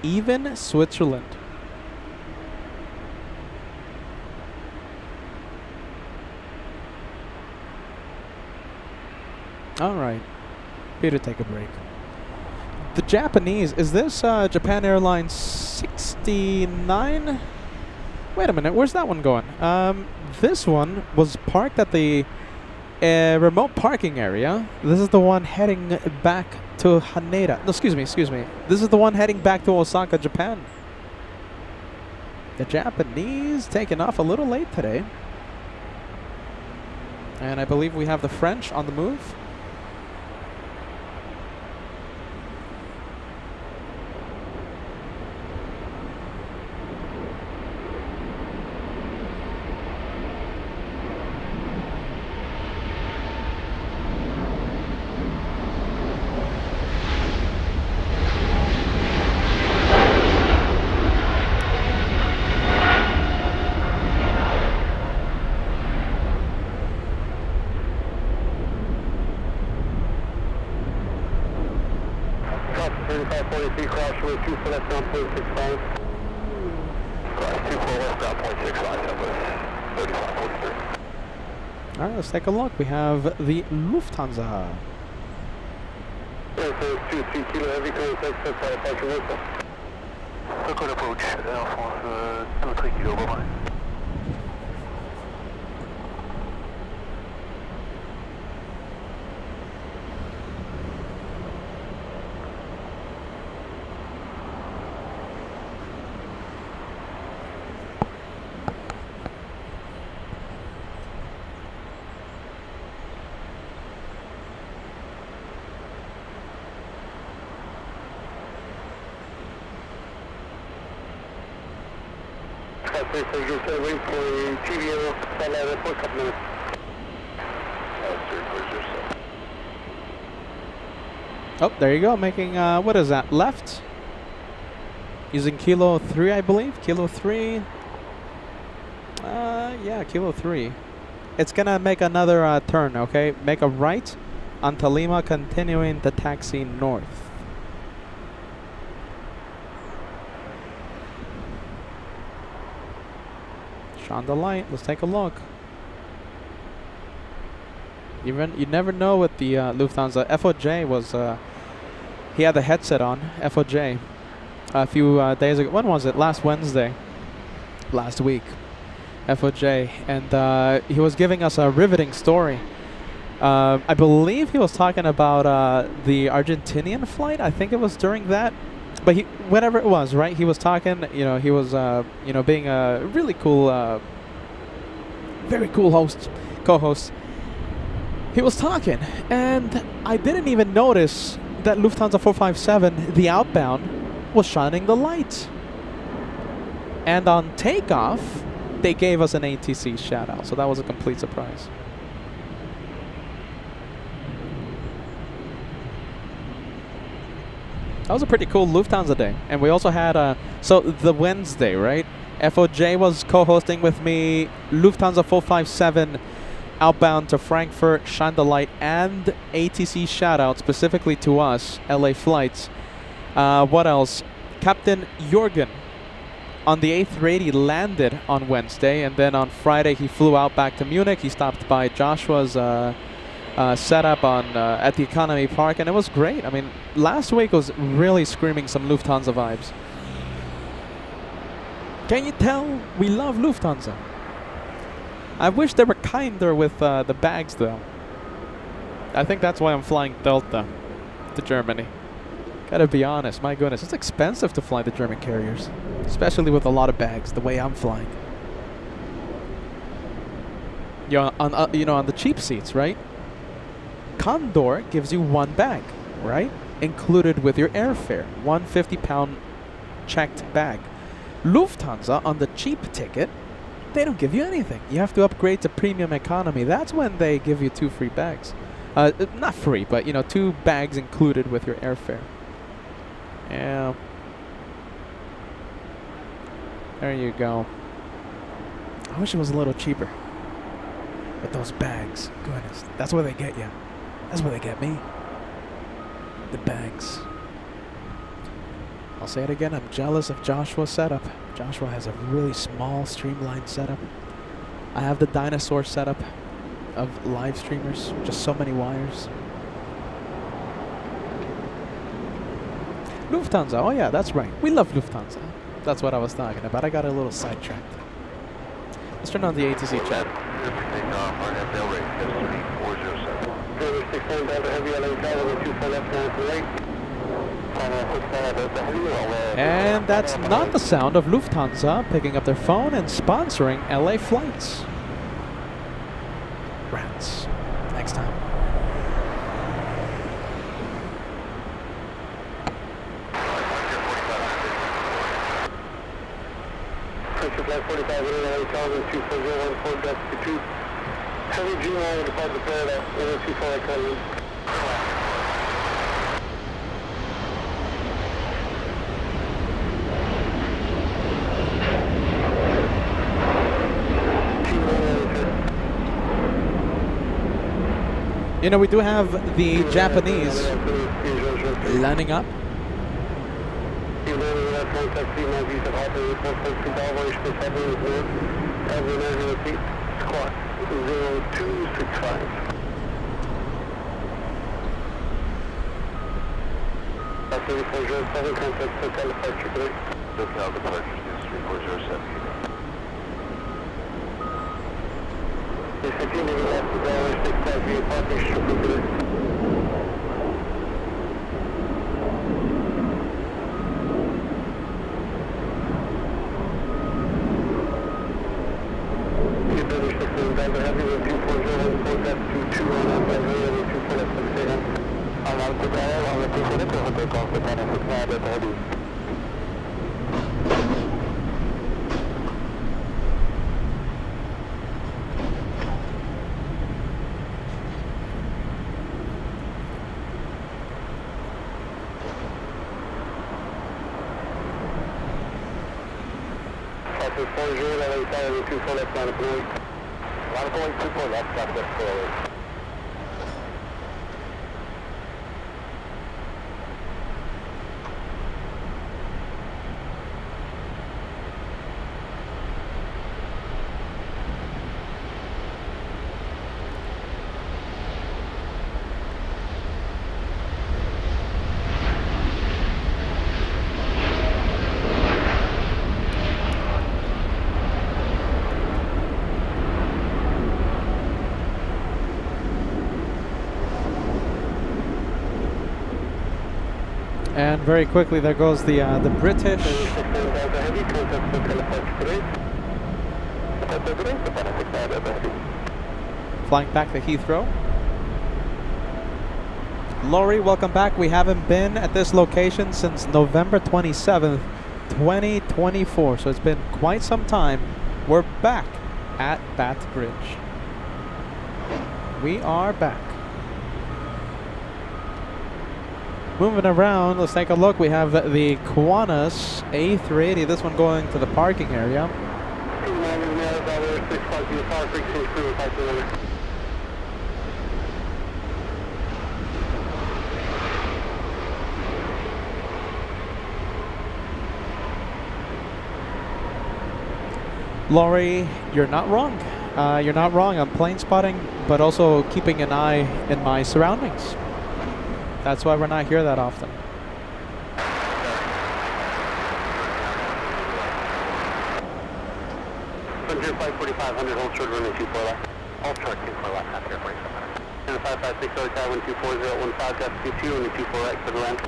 even Switzerland. Alright. Better take a break. The Japanese, is this Japan Airlines 69? Wait a minute, where's that one going? This one was parked at the remote parking area. This is the one heading back to Haneda. No, excuse me. This is the one heading back to Osaka, Japan. The Japanese taking off a little late today. And I believe we have the French on the move. Crash with 2 for left down 0.65. Crash 2 for left down 0.65, that was 35.3. Alright, let's take a look. We have the Lufthansa. So 2 kilo heavy contact set by departure Warsaw. Record approach, Air France 2 kilo, bye-bye. Wait for TWA Hotel for a couple minutes. Oh, there you go. Making, what is that? Left? Using Kilo 3, I believe. Kilo 3. Yeah, Kilo 3. It's gonna make another turn, okay? Make a right onto Lima, continuing the taxi north. On the light, let's take a look. You never know with the Lufthansa. FOJ was he had the headset on. FOJ a few days ago. When was it? Last Wednesday. Last week. FOJ, and he was giving us a riveting story. I believe he was talking about the Argentinian flight. I think it was during that. But whatever it was, right? He was talking, he was, being a really cool, very cool co-host. He was talking, and I didn't even notice that Lufthansa 457, the outbound, was shining the light. And on takeoff, they gave us an ATC shout out, so that was a complete surprise. That was a pretty cool Lufthansa day. And we also had, so the Wednesday, right? FOJ was co-hosting with me, Lufthansa 457 outbound to Frankfurt, shine the light, and ATC shout out specifically to us, LA flights. What else? Captain Jorgen on the A380 landed on Wednesday, and then on Friday he flew out back to Munich. He stopped by Joshua's setup on at the Economy Park, and it was great. I mean, last week was really screaming some Lufthansa vibes. Can you tell we love Lufthansa? I wish they were kinder with the bags, though. I think that's why I'm flying Delta to Germany. Gotta be honest, my goodness, it's expensive to fly the German carriers, especially with a lot of bags, the way I'm flying. You know, on the cheap seats, right? Condor gives you 1 bag, right? Included with your airfare, 150-pound checked bag. Lufthansa, on the cheap ticket, they don't give you anything. You have to upgrade to premium economy. That's when they give you 2 free bags. Not free, but, 2 bags included with your airfare. Yeah. There you go. I wish it was a little cheaper. But those bags, goodness, that's where they get you. That's where they get me. The bags. I'll say it again, I'm jealous of Joshua's setup. Joshua has a really small, streamlined setup. I have the dinosaur setup of live streamers, just so many wires. Lufthansa, oh yeah, that's right. We love Lufthansa. That's what I was talking about. I got a little sidetracked. Let's turn on the ATC chat. And that's not the sound of Lufthansa picking up their phone and sponsoring LA flights. Rats. Next time. Flight 45 LA 2401 Heavy G-line departure Florida, 124 coming. We do have the Japanese lining up. Squawk 0265. That's 3407, contact Hotel departure today. Hotel departure is 3407. Yes, continue left to Dallas 658 parking strip today. Delta Heavy with 240 forecast 22 on up by Rio 24 left 6 a.m. I'm out to dial on the 240 to take off the 1069 Delta Heavy. Traffic 40, LA Tower 24 left 9 I'm going 24 left, that's forward. And very quickly, there goes the British. Flying back to Heathrow. Laurie, welcome back. We haven't been at this location since November 27th, 2024. So it's been quite some time. We're back at Batbridge. We are back. Moving around, let's take a look. We have the Qantas A380. This one going to the parking area. Laurie, you're not wrong. You're not wrong on plane spotting, but also keeping an eye in my surroundings. That's why we're not here that often. 54500, hold short runway 24 left. Hold short 24 left, after 47 minutes. And 5560 Tower 124 015, gust 22, and 24 right for the land.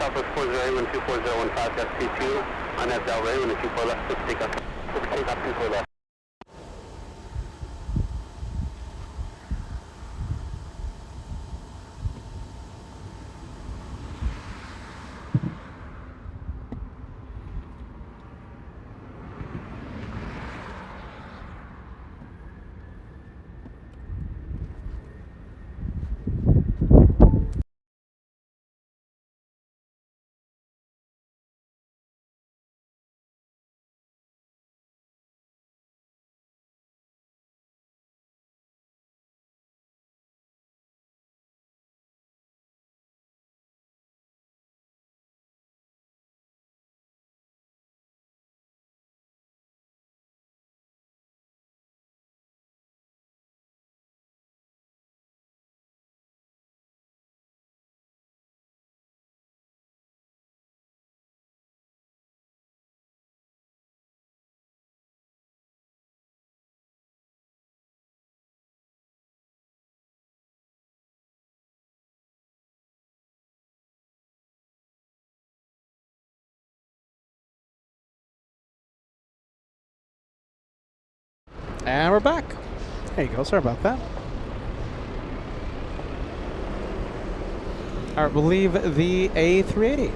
Southwest 40, 24015, that's C2. On that Delray, when the 24 left, let's take up 24 left. And we're back. There you go. Sorry about that. All right, we'll leave the A380.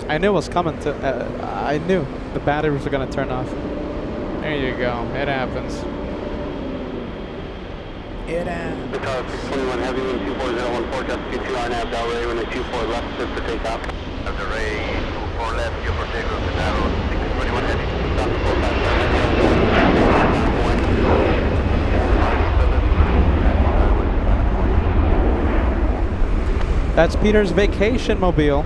I knew it was coming to. I knew the batteries were gonna turn off. There you go. It happens. It happens. The car 621 Heavy, wind 24014, just Q2 RNAV Delray, when the 24 left, set for takeoff. Delray, 24 left, you for takeoff, the arrow, 621 Heavy. Stop the 457. That's Peter's vacation mobile.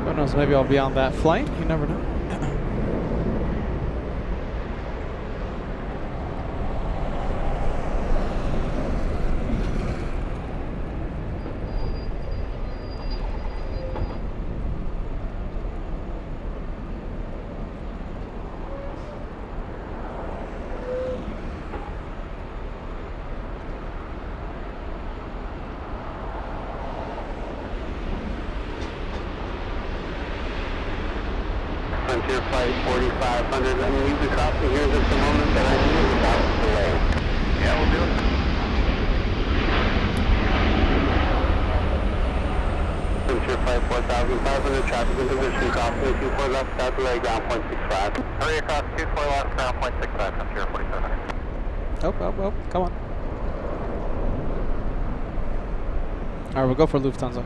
Who knows? Maybe I'll be on that flight. You never know. Frontier Flight 4500, I mean, you've been crossing here just a moment, but I need without delay. Yeah, we'll do it. Frontier Flight 4500, traffic in position, crossing 24 left, south delay, ground point 65. Hurry across 24 left, ground point 65, Frontier 4700. Oh, come on. All right, we'll go for Lufthansa.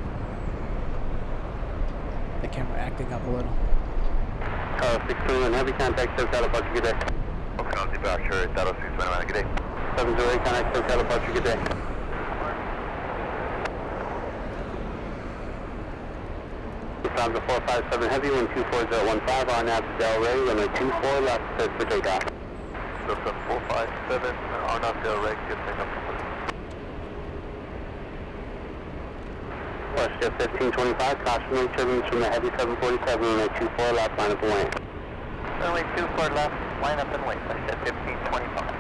The camera acting up a little. 621 Heavy, contact SoCal departure, good day. Hotel departure, Seattle 621, good day. 708, contact SoCal departure, good day. Lufthansa 457 Heavy, wind 24015, RNAV Delray, runway 24 left, set for takeoff. Lufthansa 457, RNAV Delray, good takeoff. WestJet 1525, cautionary turbulence from the Heavy 747, runway 24 left, line up and wait. Runway 24 left, line up and wait, WestJet 1525.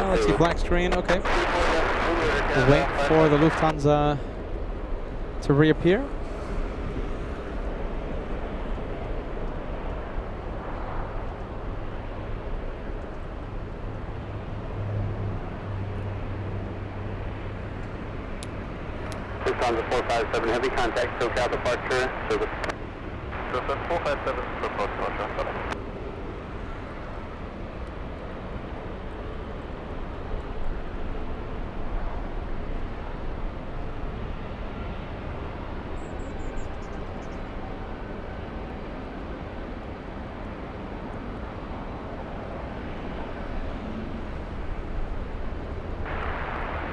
Let's see, black screen, okay. We'll wait for the Lufthansa to reappear. Lufthansa 457 Heavy, contact SoCal departure, service. 457, approach North.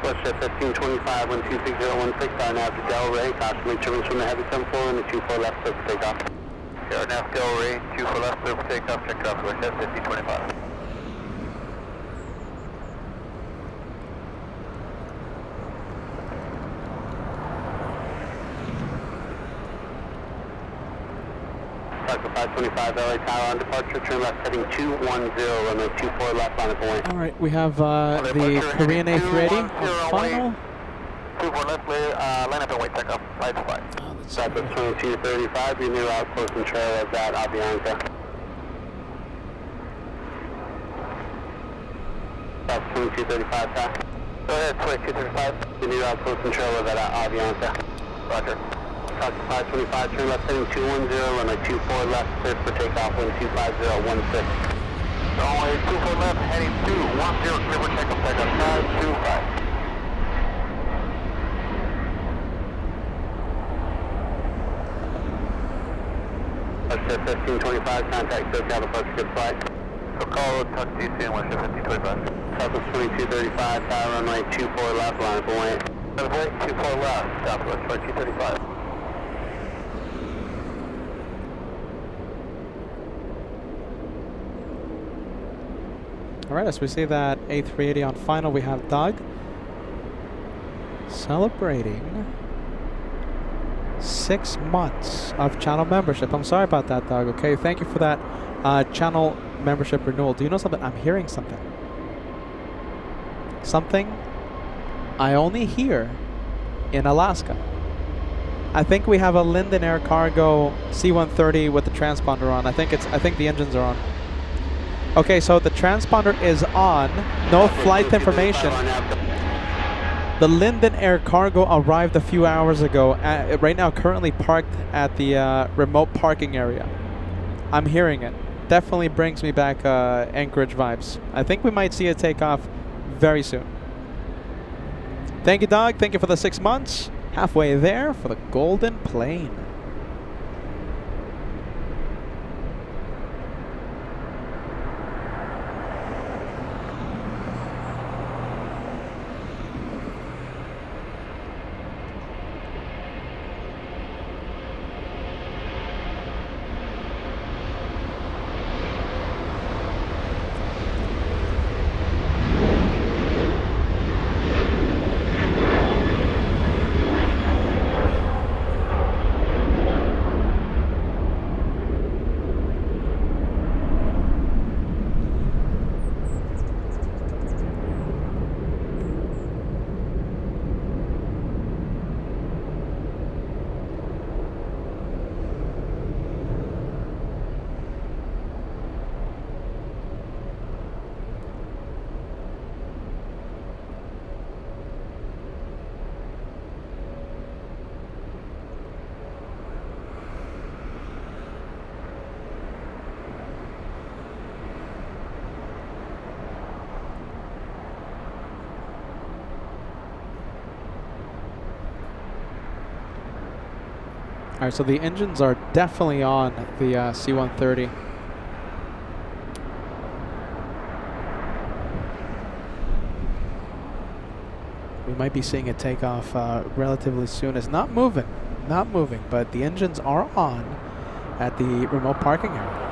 Westjet 1525, 126016, are now to Delray, possibly trimmings from the heavy 74 and the 24 left clear for takeoff. Here, now Delray, 24 left, clear for takeoff, check off, Westjet 1525. Delta 525, LA Tower on departure, turn left heading 210, runway 24 left on its way. All right, we have the Korean A380 on final. 24 left, line up and wait, check off, right to flight. Southwest 2235, your new out close control of that Avianca. South 2235, sir. Go ahead, 2235. Your new out close control of that Avianca. Roger. South 525, turn left heading 210, runway 24 left, clear for takeoff, wind 25016. Runway 24 left, heading 210, clear for takeoff, takeoff 525. Westjet 1525, contact SoCal approach, good flight. So call Tuck DC and Westjet 1525. Southwest 2235, tower runway 24 left, line up and wait. Line up and wait, 24 left, Southwest 2235. All right, as we see that A380 on final, we have Doug celebrating 6 months of channel membership. I'm sorry about that, Doug. Okay, thank you for that channel membership renewal. Do you know something? I'm hearing something. Something I only hear in Alaska. I think we have a Linden Air Cargo C-130 with the transponder on. I think the engines are on. Okay, so the transponder is on. No flight information. The Linden Air Cargo arrived a few hours ago. Right now, currently parked at the remote parking area. I'm hearing it. Definitely brings me back Anchorage vibes. I think we might see it take off very soon. Thank you, Doug. Thank you for the 6 months. Halfway there for the Golden Plane. All right, so the engines are definitely on the C-130. We might be seeing it take off relatively soon. It's not moving, but the engines are on at the remote parking area.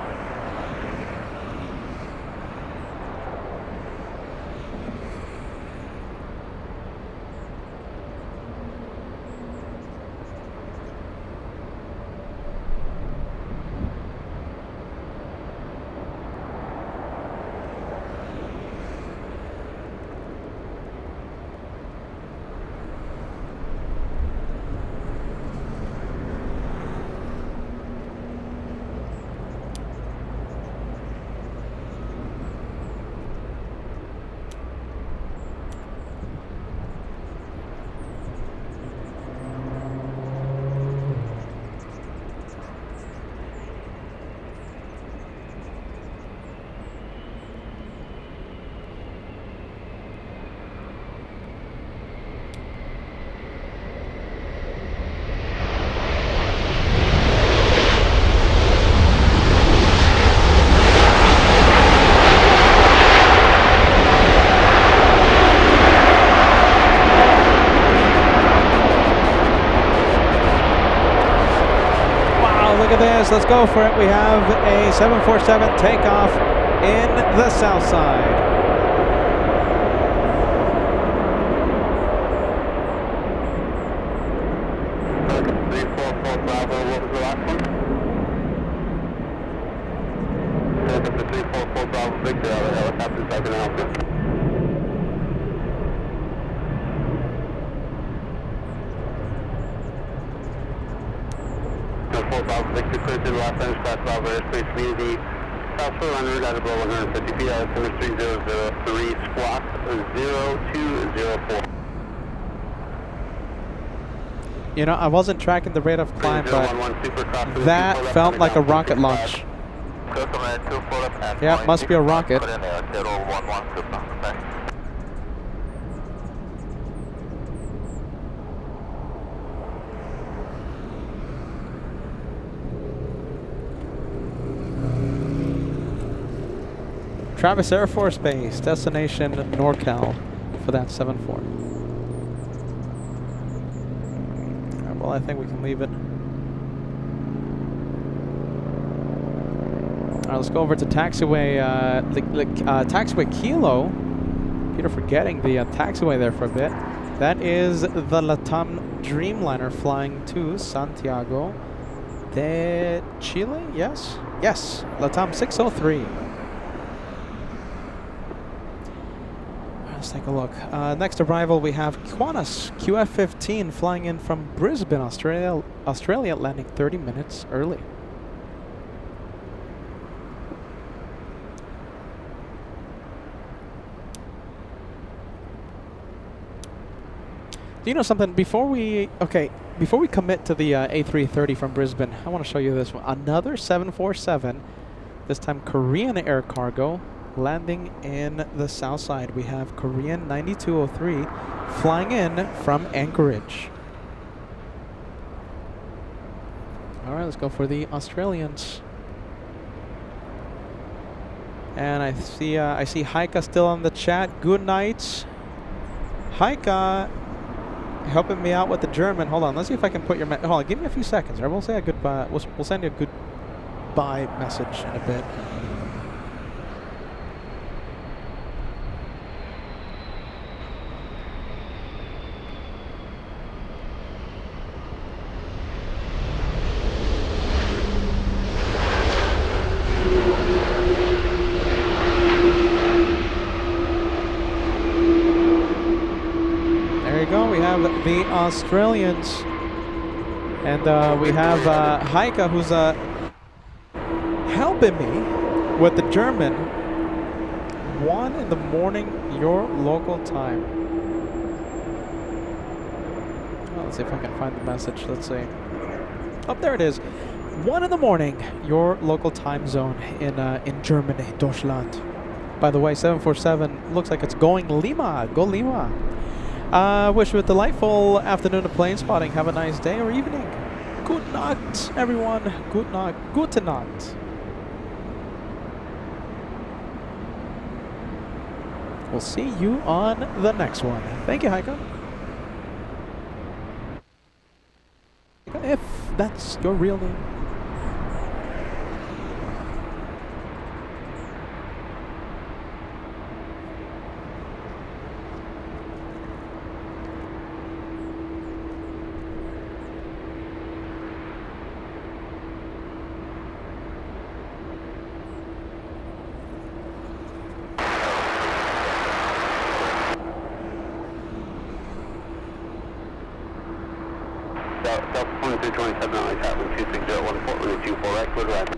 let's go for it. We have a 747 takeoff in the south side. Bravo, what was the last one? Delta 344 Bravo Victor, out of helicopters, I can help you. 4 Bravo Victor, clear to the Los Angeles class Bravo airspace community. South Shore en route at about 150 feet, altimeter 3003, squawk 0204. You know, I wasn't tracking the rate of climb, but that felt like a rocket launch. Yeah, must be a rocket. Travis Air Force Base, destination NorCal for that 7-4. Well, I think we can leave it. All right, let's go over to taxiway, taxiway Kilo. Peter forgetting the taxiway there for a bit. That is the LATAM Dreamliner flying to Santiago de Chile. Yes, yes, LATAM 603. Let's take a look. Next arrival, we have Qantas QF-15 flying in from Brisbane, Australia, landing 30 minutes early. Do you know something? Before we commit to the A330 from Brisbane, I want to show you this one. Another 747, this time Korean Air Cargo, landing in the south side. We have Korean 9203 flying in from Anchorage. All right, let's go for the Australians. And I see Heike still on the chat. Good night, Heike. Helping me out with the German. Hold on, let's see if I can put your hold on, give me a few seconds. Right? We'll say a goodbye. We'll send you a goodbye message in a bit. The Australians, and we have Heike, who's helping me with the German. 1 in the morning, your local time. Well, let's see if I can find the message. Let's see. Oh, there it is. 1 in the morning, your local time zone in Germany, Deutschland. By the way, 747 looks like it's going Lima. Go Lima. Wish you a delightful afternoon of plane spotting. Have a nice day or evening. Good night, everyone. Good night. Gute Nacht. We'll see you on the next one. Thank you, Heike. If that's your real name. Delta 2327, only tapping 26014, runway 24 right, clear to land.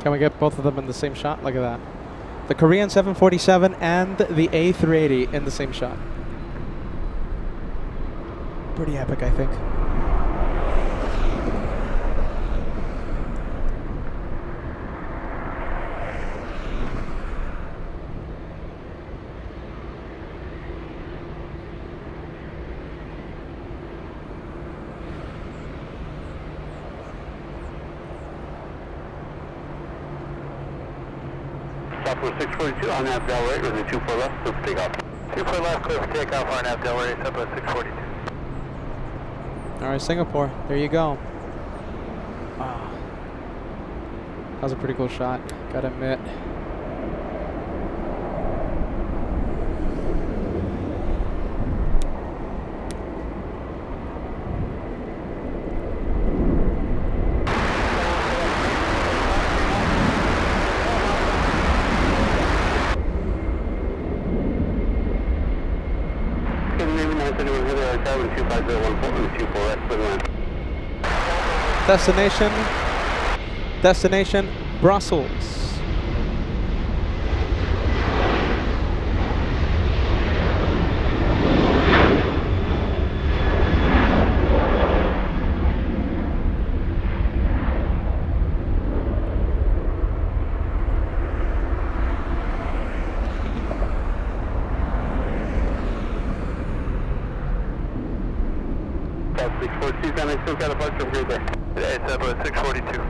Can we get both of them in the same shot? Look at that. The Korean 747 and the A380 in the same shot. Pretty epic, I think. Southwest 642 on that Delray, runway 24 left, clear for takeoff. 24 left, clear for takeoff, RNAV Delray, Southwest 642. All right, Singapore. There you go. Wow. That was a pretty cool shot, gotta admit. Destination, Brussels. South 642, San Francisco, California, great day. Today, Southwest 642.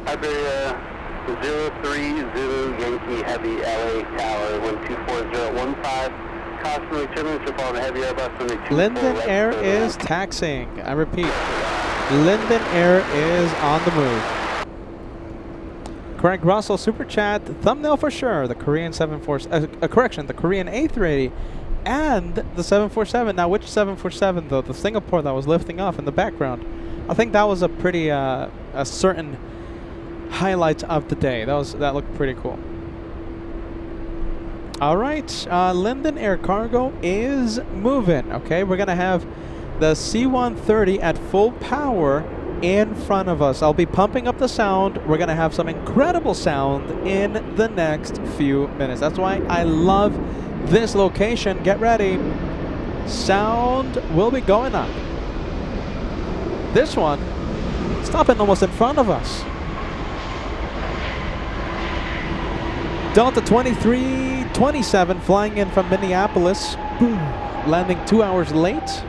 Iberia 030 Yankee Heavy LA Tower 124015. Cautionary turbulence will follow the heavy Airbus runway 24 Linden left, Air clear is left. taxiing. I repeat, Linden Air is on the move. Craig Russell, Super Chat, thumbnail for sure. The Korean 747, correction, the Korean A380 and the 747. Now, which 747 though? The Singapore that was lifting off in the background. I think that was a pretty, a certain highlight of the day. That looked pretty cool. All right, Linden Air Cargo is moving. Okay, we're gonna have the C-130 at full power in front of us. I'll be pumping up the sound. We're gonna have some incredible sound in the next few minutes. That's why I love this location. Get ready. Sound will be going up. This one stopping almost in front of us. Delta 2327 flying in from Minneapolis, landing 2 hours late.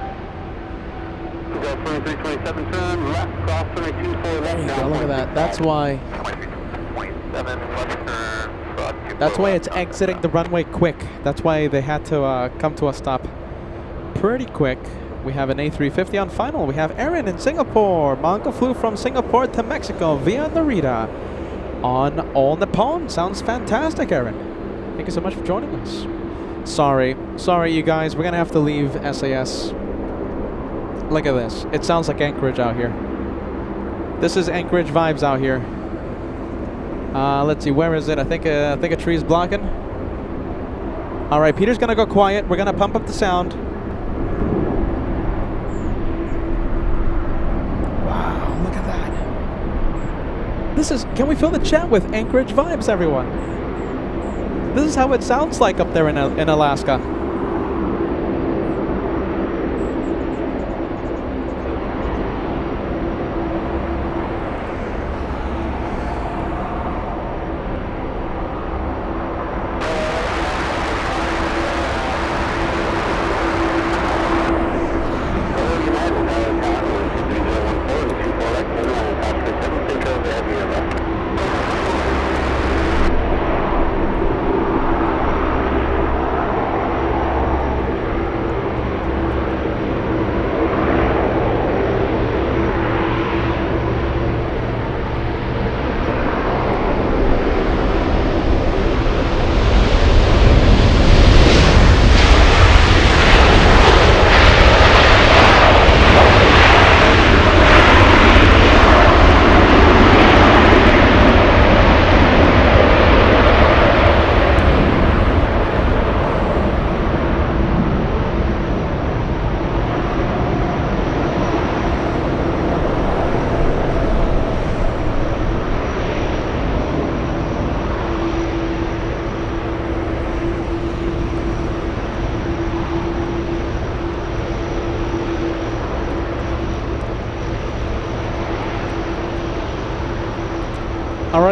Delta 2327 turn left, cross runway 24 left. There you go, look at that. That's why it's exiting the runway quick. That's why they had to come to a stop pretty quick. We have an A350 on final. We have Aaron in Singapore. Mongo flew from Singapore to Mexico via Narita on All Nippon. Sounds fantastic, Aaron. Thank you so much for joining us. Sorry you guys, we're gonna have to leave SAS. Look at this. It sounds like Anchorage out here. This is Anchorage vibes out here. Let's see, where is it? I think a tree's blocking. All right, Peter's gonna go quiet. We're gonna pump up the sound. Wow, look at that. Can we fill the chat with Anchorage vibes, everyone? This is how it sounds like up there in Alaska.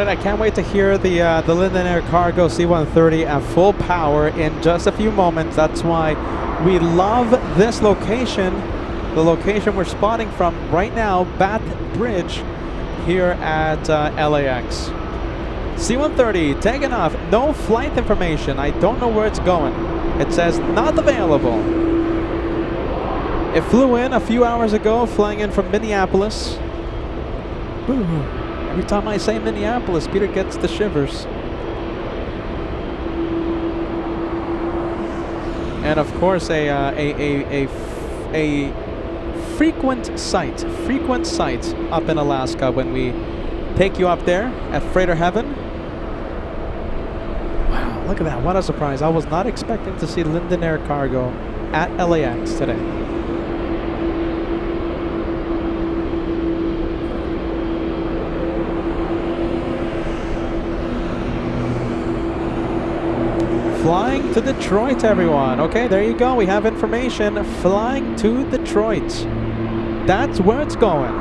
I can't wait to hear the Linden Air Cargo C-130 at full power in just a few moments. That's why we love this location, the location we're spotting from right now, Batbridge, here at LAX. C-130 taking off. No flight information. I don't know where it's going. It says not available. It flew in a few hours ago, flying in from Minneapolis. Ooh. Every time I say Minneapolis, Peter gets the shivers. And of course, a frequent sight up in Alaska when we take you up there at Freighter Heaven. Wow, look at that! What a surprise! I was not expecting to see Linden Air Cargo at LAX today. Flying to Detroit, everyone. Okay, there you go. We have information. Flying to Detroit. That's where it's going.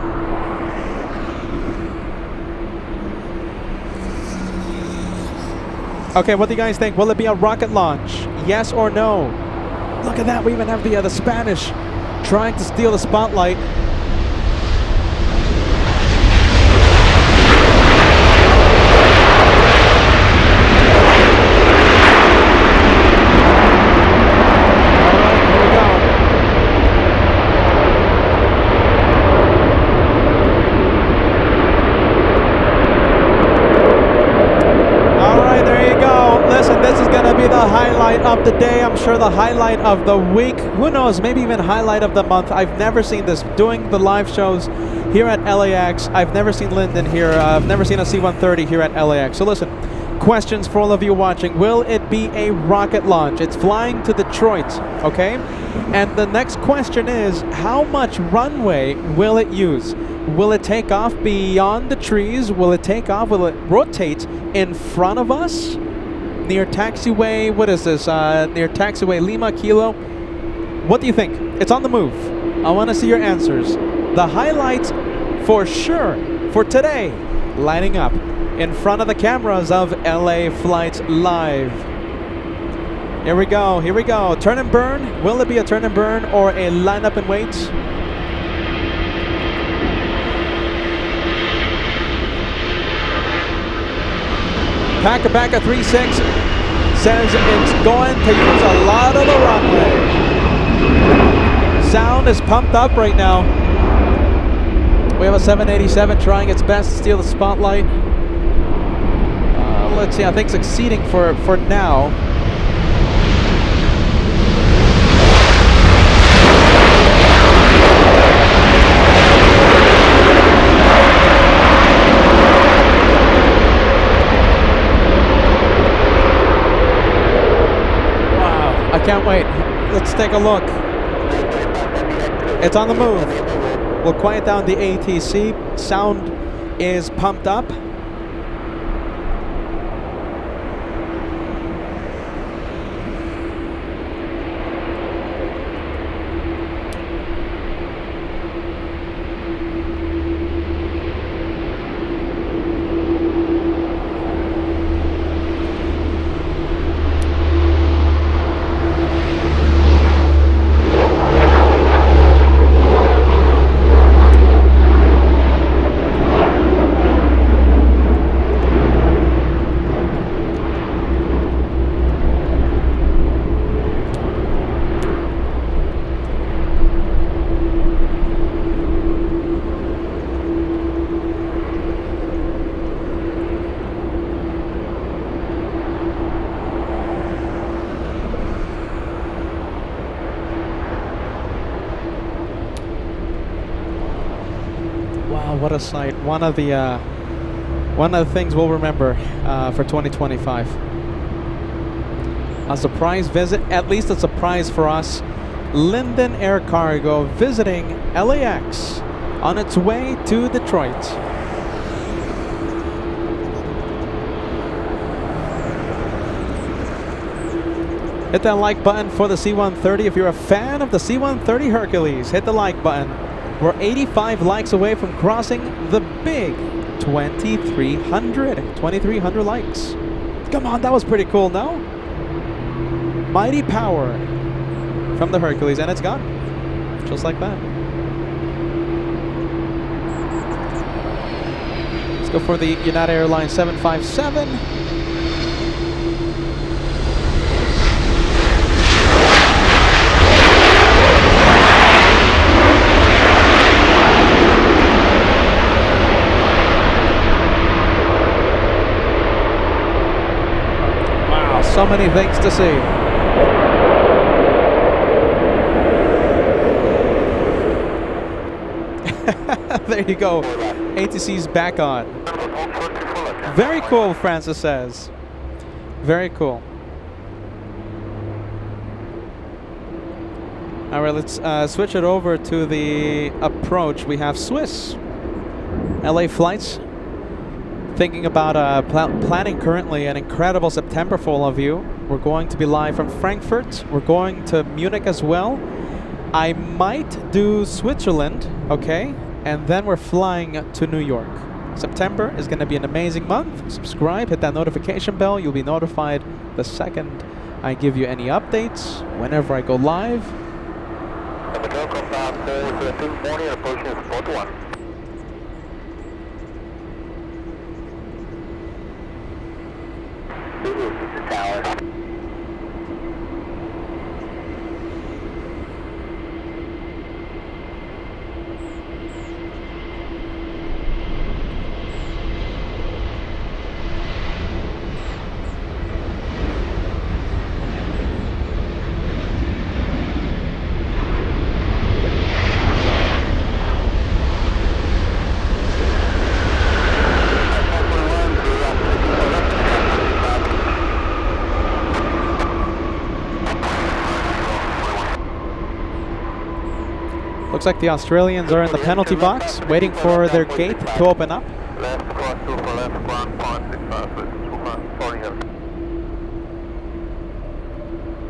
Okay, what do you guys think? Will it be a rocket launch? Yes or no? Look at that. We even have the Spanish trying to steal the spotlight. Of the day, I'm sure the highlight of the week, who knows, maybe even highlight of the month. I've never seen this. Doing the live shows here at LAX, I've never seen Linden here. I've never seen a C-130 here at LAX. So listen, questions for all of you watching. Will it be a rocket launch? It's flying to Detroit, okay? And the next question is, how much runway will it use? Will it take off beyond the trees? Will it take off? Will it rotate in front of us? Near taxiway, what is this? Near taxiway Lima Kilo. What do you think? It's on the move. I want to see your answers. The highlight for sure for today, lining up in front of the cameras of LA Flights Live. Here we go, here we go. Turn and burn. Will it be a turn and burn or a line up and wait? Packer 36 says it's going to use a lot of the runway. Sound is pumped up right now. We have a 787 trying its best to steal the spotlight. Let's see, I think succeeding for now. I can't wait. Let's take a look. It's on the move. We'll quiet down the ATC. Sound is pumped up. What a sight. One of the things we'll remember for 2025. A surprise visit, at least a surprise for us. Linden Air Cargo visiting LAX on its way to Detroit. Hit that like button for the C-130. If you're a fan of the C-130 Hercules, hit the like button. We're 85 likes away from crossing the big 2,300. 2,300 likes. Come on, that was pretty cool, no? Mighty power from the Hercules, and it's gone. Just like that. Let's go for the United Airlines 757. Wow, so many things to see. There you go. ATC's back on. Very cool, Francis says. Very cool. All right, let's switch it over to the approach. We have Swiss LA flights. Thinking about planning currently an incredible September for all of you. We're going to be live from Frankfurt. We're going to Munich as well. I might do Switzerland, okay? And then we're flying to New York. September is going to be an amazing month. Subscribe, hit that notification bell. You'll be notified the second I give you any updates, whenever I go live. Looks like the Australians are in the penalty box, waiting for their gate to open up. Left cross 2 for left, 1.65, sorry.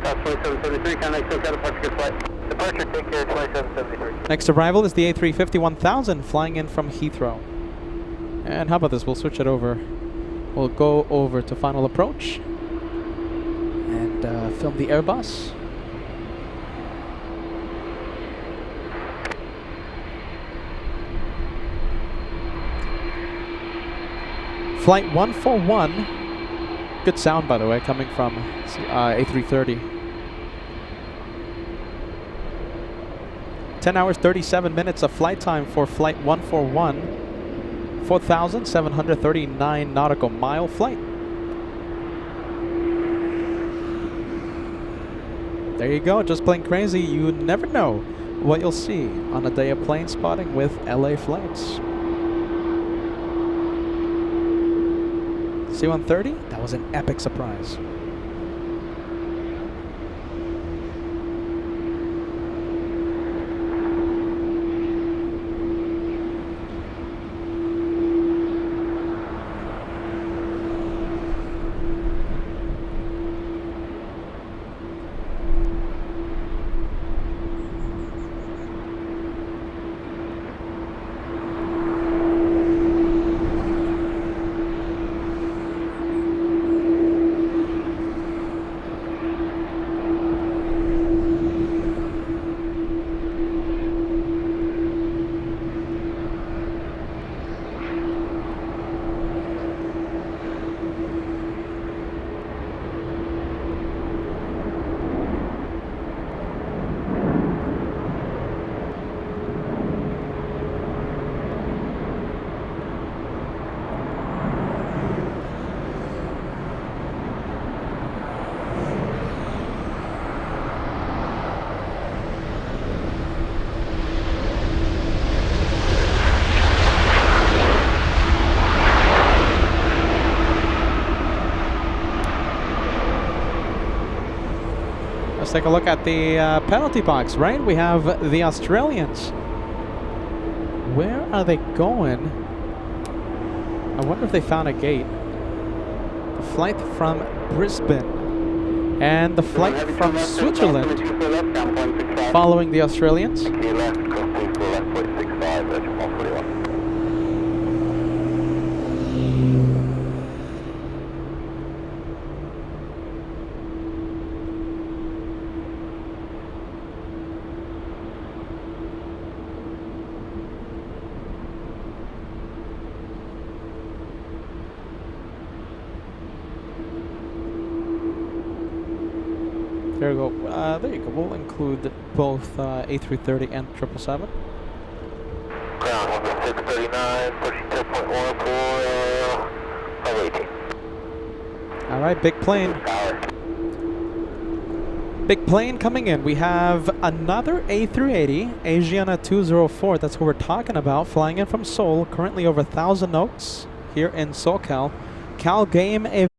South 2773, contact SoCal departure, good flight. Departure, take care, 2773. Next arrival is the A350 1000 flying in from Heathrow. And how about this? We'll switch it over. We'll go over to final approach and film the Airbus. Flight 141. Good sound, by the way, coming from A330. 10 hours, 37 minutes of flight time for Flight 141. 4,739 nautical mile flight. There you go, just plain crazy. You never know what you'll see on a day of plane spotting with LA flights. C-130, that was an epic surprise. Let's take a look at the penalty box, right? We have the Australians. Where are they going? I wonder if they found a gate. The flight from Brisbane and the flight from Switzerland following the Australians. Left, cross 2 for left, There you go. There you go. We'll include both A330 and 777. Ground number 639, 32.1 for 18. All right, big plane. Tower. Big plane coming in. We have another A380, Asiana 204. That's who we're talking about. Flying in from Seoul. Currently over 1,000 knots here in SoCal. Cal Game Aviation.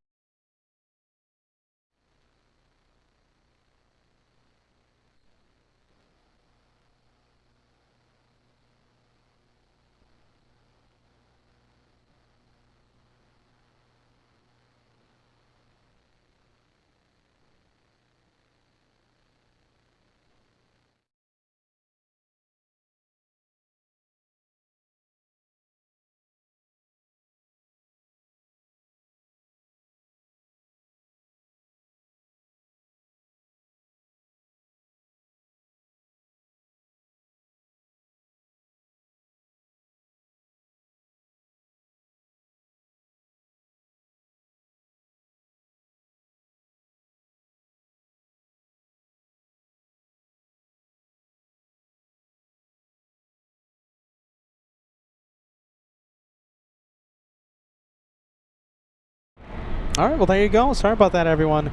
All right, well, there you go. Sorry about that, everyone.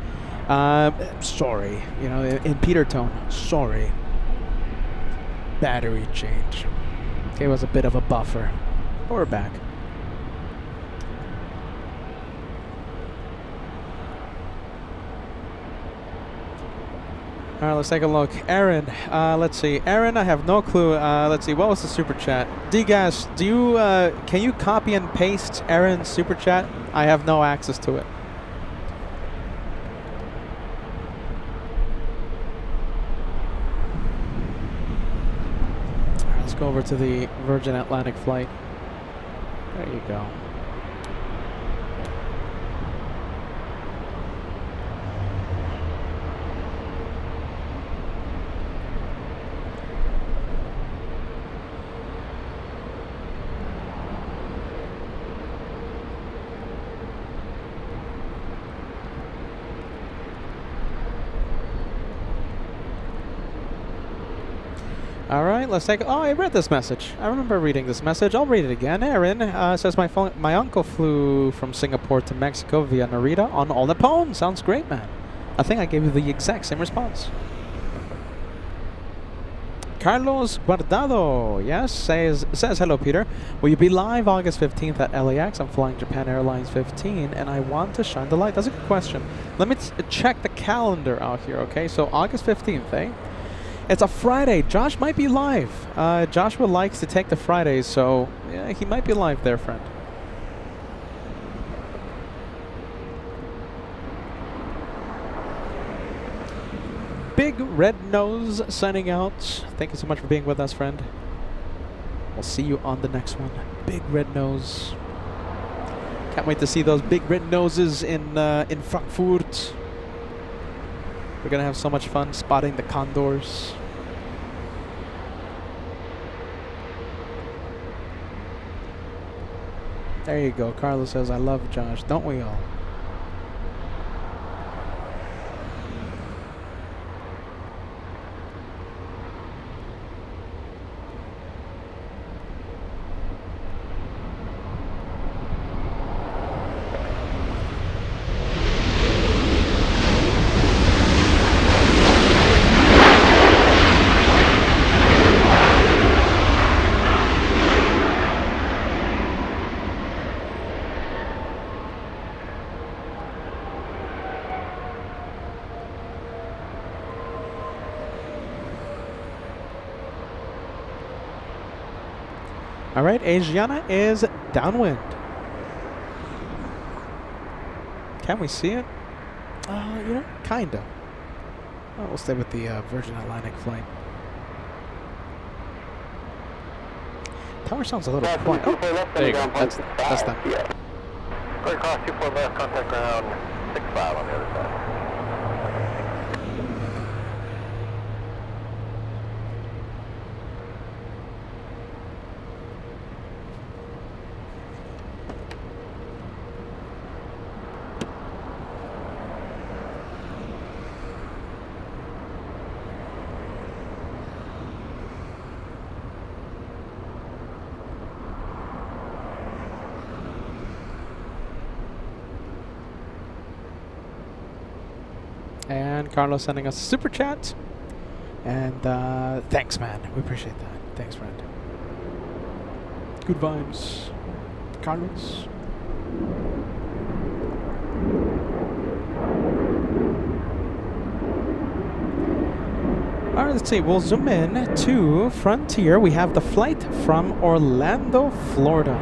Sorry, you know, in Peter tone, sorry. Battery change. It was a bit of a buffer. But we're back. All right, let's take a look. Aaron, let's see. Aaron, I have no clue. Let's see. What was the super chat? D-Gas, do you, can you copy and paste Aaron's super chat? I have no access to it. All right, let's go over to the Virgin Atlantic flight. There you go. All right, let's take. Oh, I read this message. I remember reading this message. I'll read it again. Aaron says my uncle flew from Singapore to Mexico via Narita on All Nippon. Sounds great, man. I think I gave you the exact same response. Carlos Guardado, yes, says hello, Peter. Will you be live August 15th at LAX? I'm flying Japan Airlines 15, and I want to shine the light. That's a good question. Let me check the calendar out here, okay? So August 15th, eh? It's a Friday. Josh might be live. Joshua likes to take the Fridays, so yeah, he might be live there, friend. Big Red Nose signing out. Thank you so much for being with us, friend. We'll see you on the next one. Big Red Nose. Can't wait to see those big red noses in Frankfurt. We're gonna have so much fun spotting the condors. There you go. Carlos says, I love Josh. Don't we all? All right, Asiana is downwind. Can we see it? You know, kinda. Oh, we'll stay with the Virgin Atlantic flight. Tower sounds a little quiet. Oh, there you go. That's them. Go across 24 left, contact ground 65 on the other side. And Carlos sending us a super chat. And thanks, man. We appreciate that. Thanks, friend. Good vibes. Carlos. All right, let's see. We'll zoom in to Frontier. We have the flight from Orlando, Florida.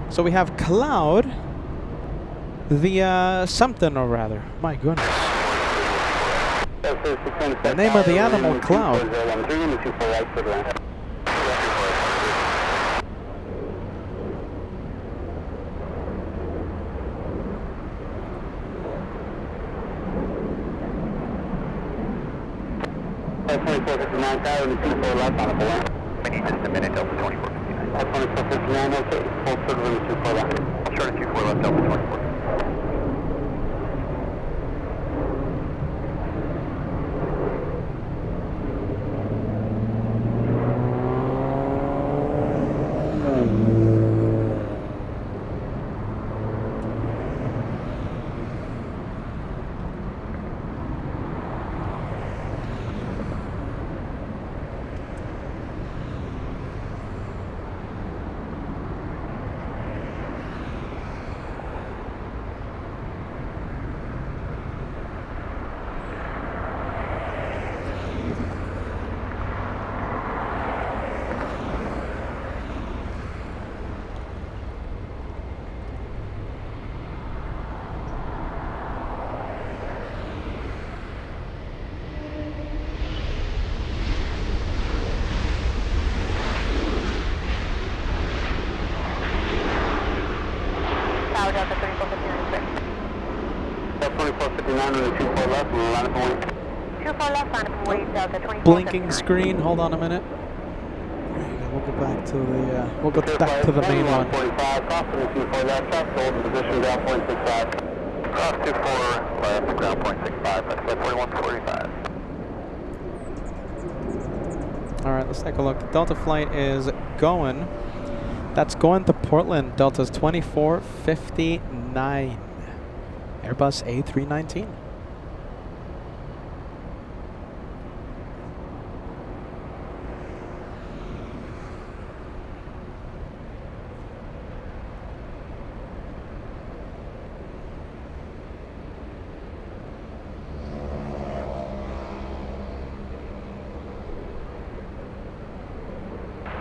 So we have Cloud, the something or rather. My goodness. The name of the animal, Cloud. We need just a minute, Delta 2459. 2459, okay. Full third limit 24 left. Short of 24 left, Delta 24. Delta 3459, sir. Delta 2459 on the 24 left, we'll line up and wait. 24 left, line up and wait, Delta 2459. Blinking screen. Hold on a minute. There you go. We'll go back to the. We'll go back to the main one. 45, cross on the 24 left, left, hold in position, ground point 65. Cross 24 left, ground point 65, that's flight 4145. All right, let's take a look. The Delta flight is going. That's going to Portland. Delta's 2459. Airbus A319.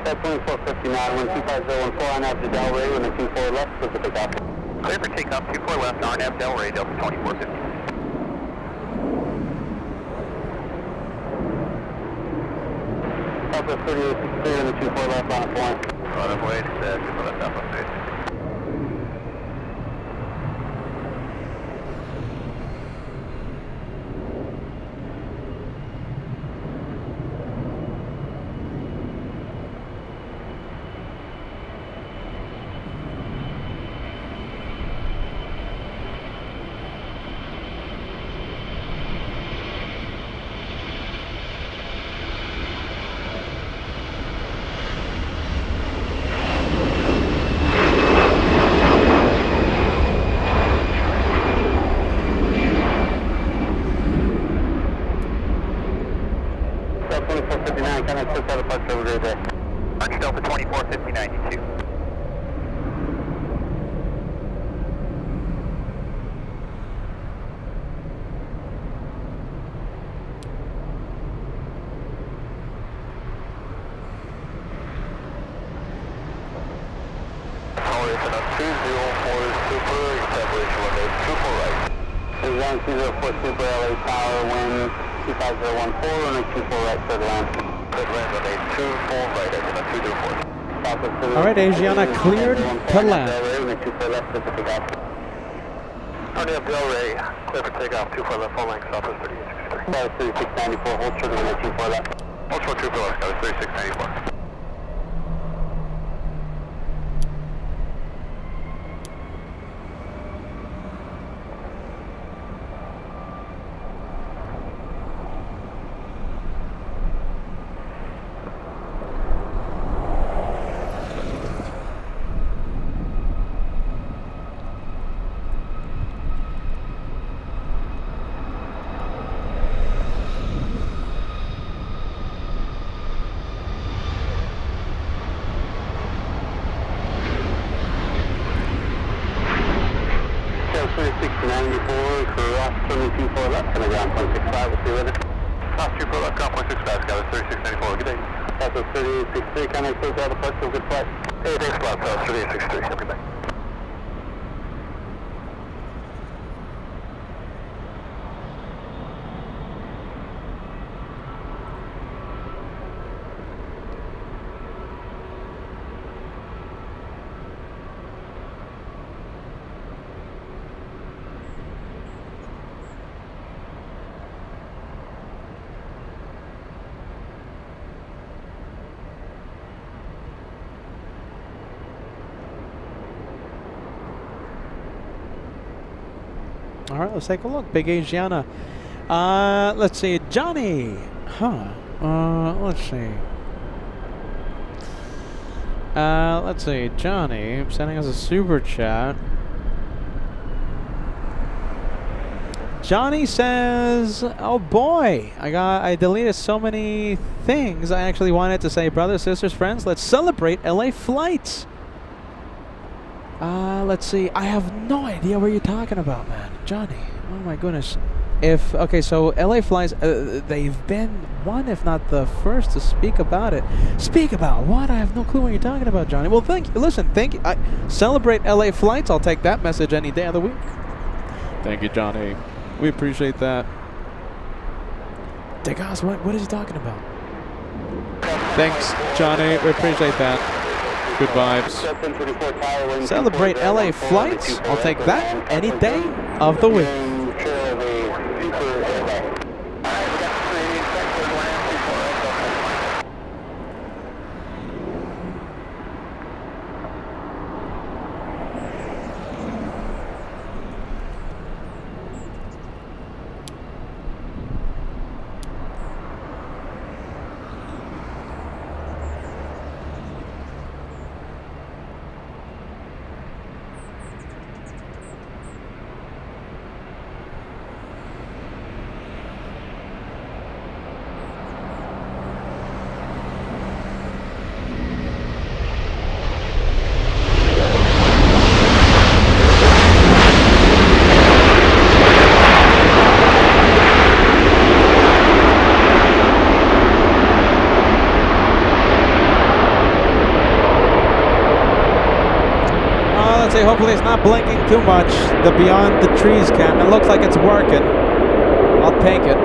Delta 2459, 12514 on after Delray, on the 24 left, Pacific Alpha. Clear for takeoff 24 left, RNAV Delray, Delta 2459. Delta 3863 on the 24 left, on a point. Right of way, 24 left, Alpha 6. Delta 2459, kind of took out a bunch over there. Arch Delta 245092. Acceleration of 204 Super, establish runway 24 right. This is on 204 Super LA Tower, wind 2014, on the 24 right, third line. Third land runway 24 right, exit on 204. All right, Asiana cleared to land. RNAV Delray, clear for takeoff 24 left, full length, Southwest 3863. 3694, hold short on the 24 left. Hold short 24 left, that was 3694. the ground, 0.65, we'll see you later. South 2 left ground 0.65, got us 3694, good day. That's 3863, contact close out of park, so good flight. Hey, thanks a lot, 3863, have a good day. All right, let's take a look. Big Asiana. Let's see. Johnny. Let's see. Let's see. Johnny sending us a super chat. Johnny says, "Oh boy, I deleted so many things. I actually wanted to say, brothers, sisters, friends, let's celebrate LA flights." Let's see. I have no idea what you're talking about, man. Johnny. Oh my goodness. Okay, so LA flights, they've been one, if not the first, to speak about it. Speak about what? I have no clue what you're talking about, Johnny. Well, thank you. Listen, thank you. I celebrate LA flights. I'll take that message any day of the week. Thank you, Johnny. We appreciate that. Degas, what is he talking about? Thanks, Johnny. We appreciate that. Good vibes. Celebrate LA flights. I'll take that any day of the week. Hopefully it's not blinking too much. The beyond the trees cam. It looks like it's working. I'll take it.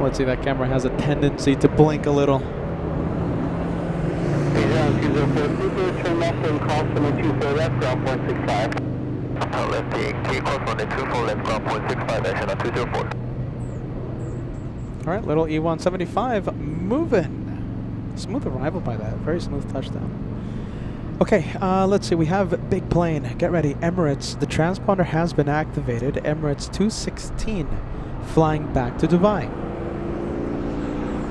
Let's see, that camera has a tendency to blink a little. Turn left and cross from the 24 left, ground 0.65. Left K cross on the 24 left ground 0.65, action on 204. Alright, little E175 moving. Smooth arrival by that. Very smooth touchdown. Okay, let's see. We have big plane. Get ready. Emirates. The transponder has been activated. Emirates 216 flying back to Dubai.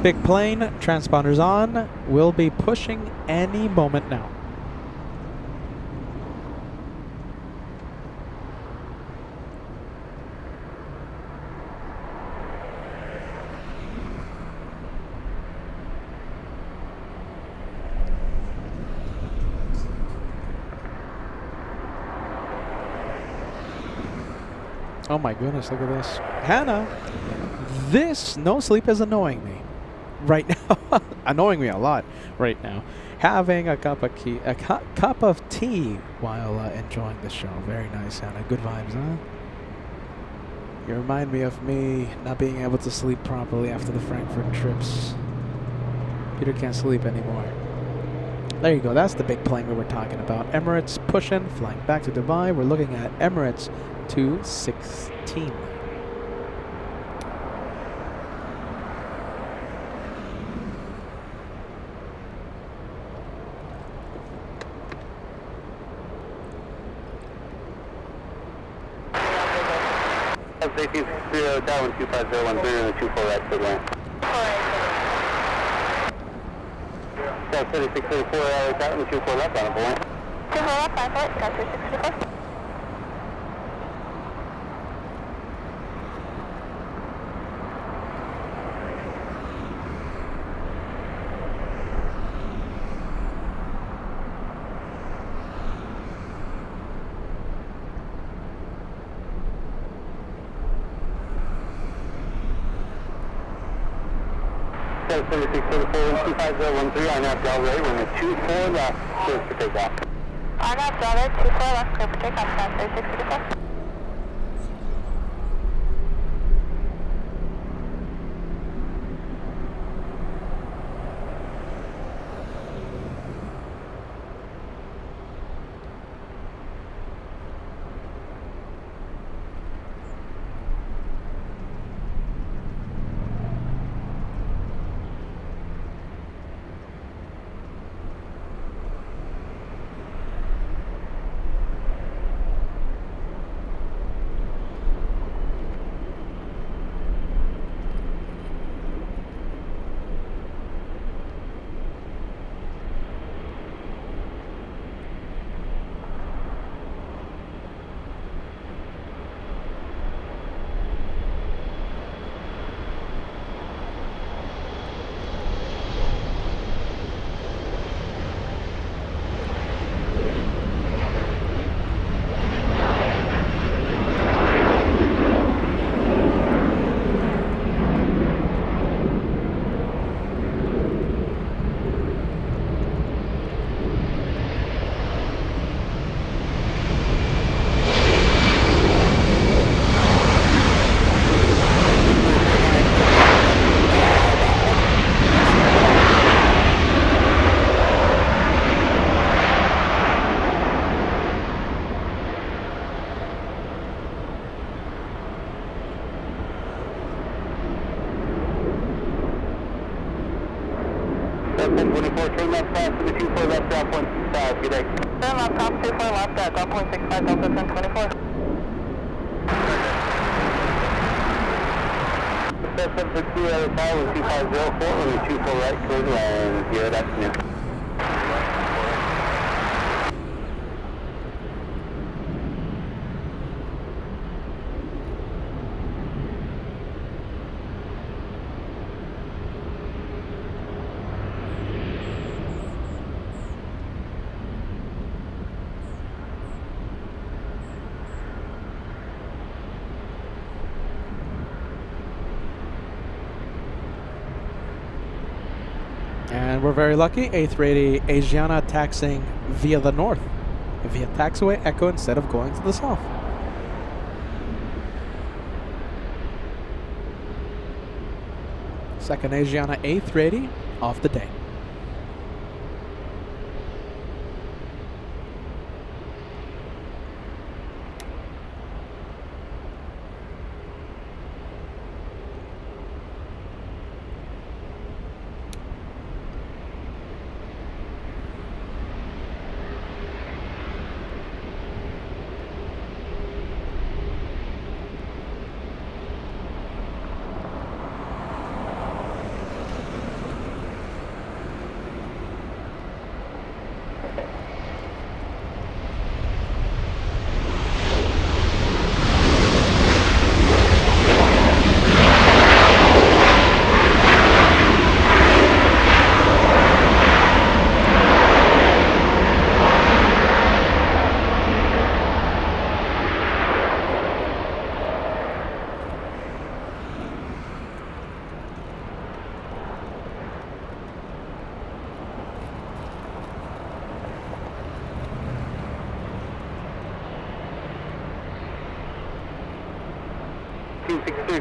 Big plane. Transponders on. We'll be pushing any moment now. Oh my goodness, look at this. Hannah, this no sleep is annoying me right now. Annoying me a lot right now. Having a cup of tea while enjoying the show. Very nice, Hannah. Good vibes, huh? You remind me of me not being able to sleep properly after the Frankfurt trips. Peter can't sleep anymore. There you go. That's the big plane we were talking about. Emirates pushing, flying back to Dubai. We're looking at Emirates 216. That's 1860, Darwin 25013 and the 24 right to land. That's 3634, Darwin 24 left on the point. 24 left, 5 right, got 3634. 736 15013 on that Delray, runway 24 left, clear for takeoff. On that Delray, 24 left, clear for takeoff, 3634. Turn left fast to the 24 left, drop 165, good day. Turn left, top 24 left, drop 165, Delta 1024. Success up for 2 out of 5 with 2504, runway 24 right, clear to land, 0, that's new. And we're very lucky. A380 Asiana taxiing via the north, via taxiway Echo instead of going to the south. Second Asiana A380 off the day.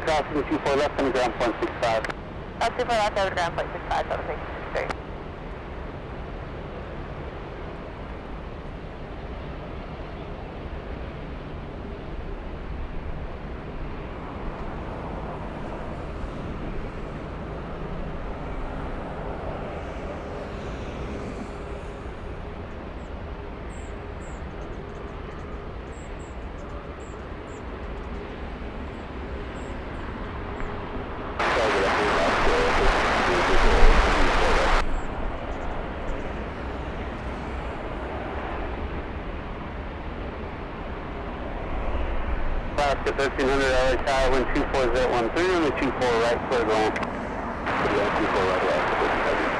Crossing the 24 left on the ground point 65. 24 left over ground point 65, Delta 663. Alaska 1300 LA Tower, wind 24013 on the 24 right, clear to land. 24 right, Alaska 1300.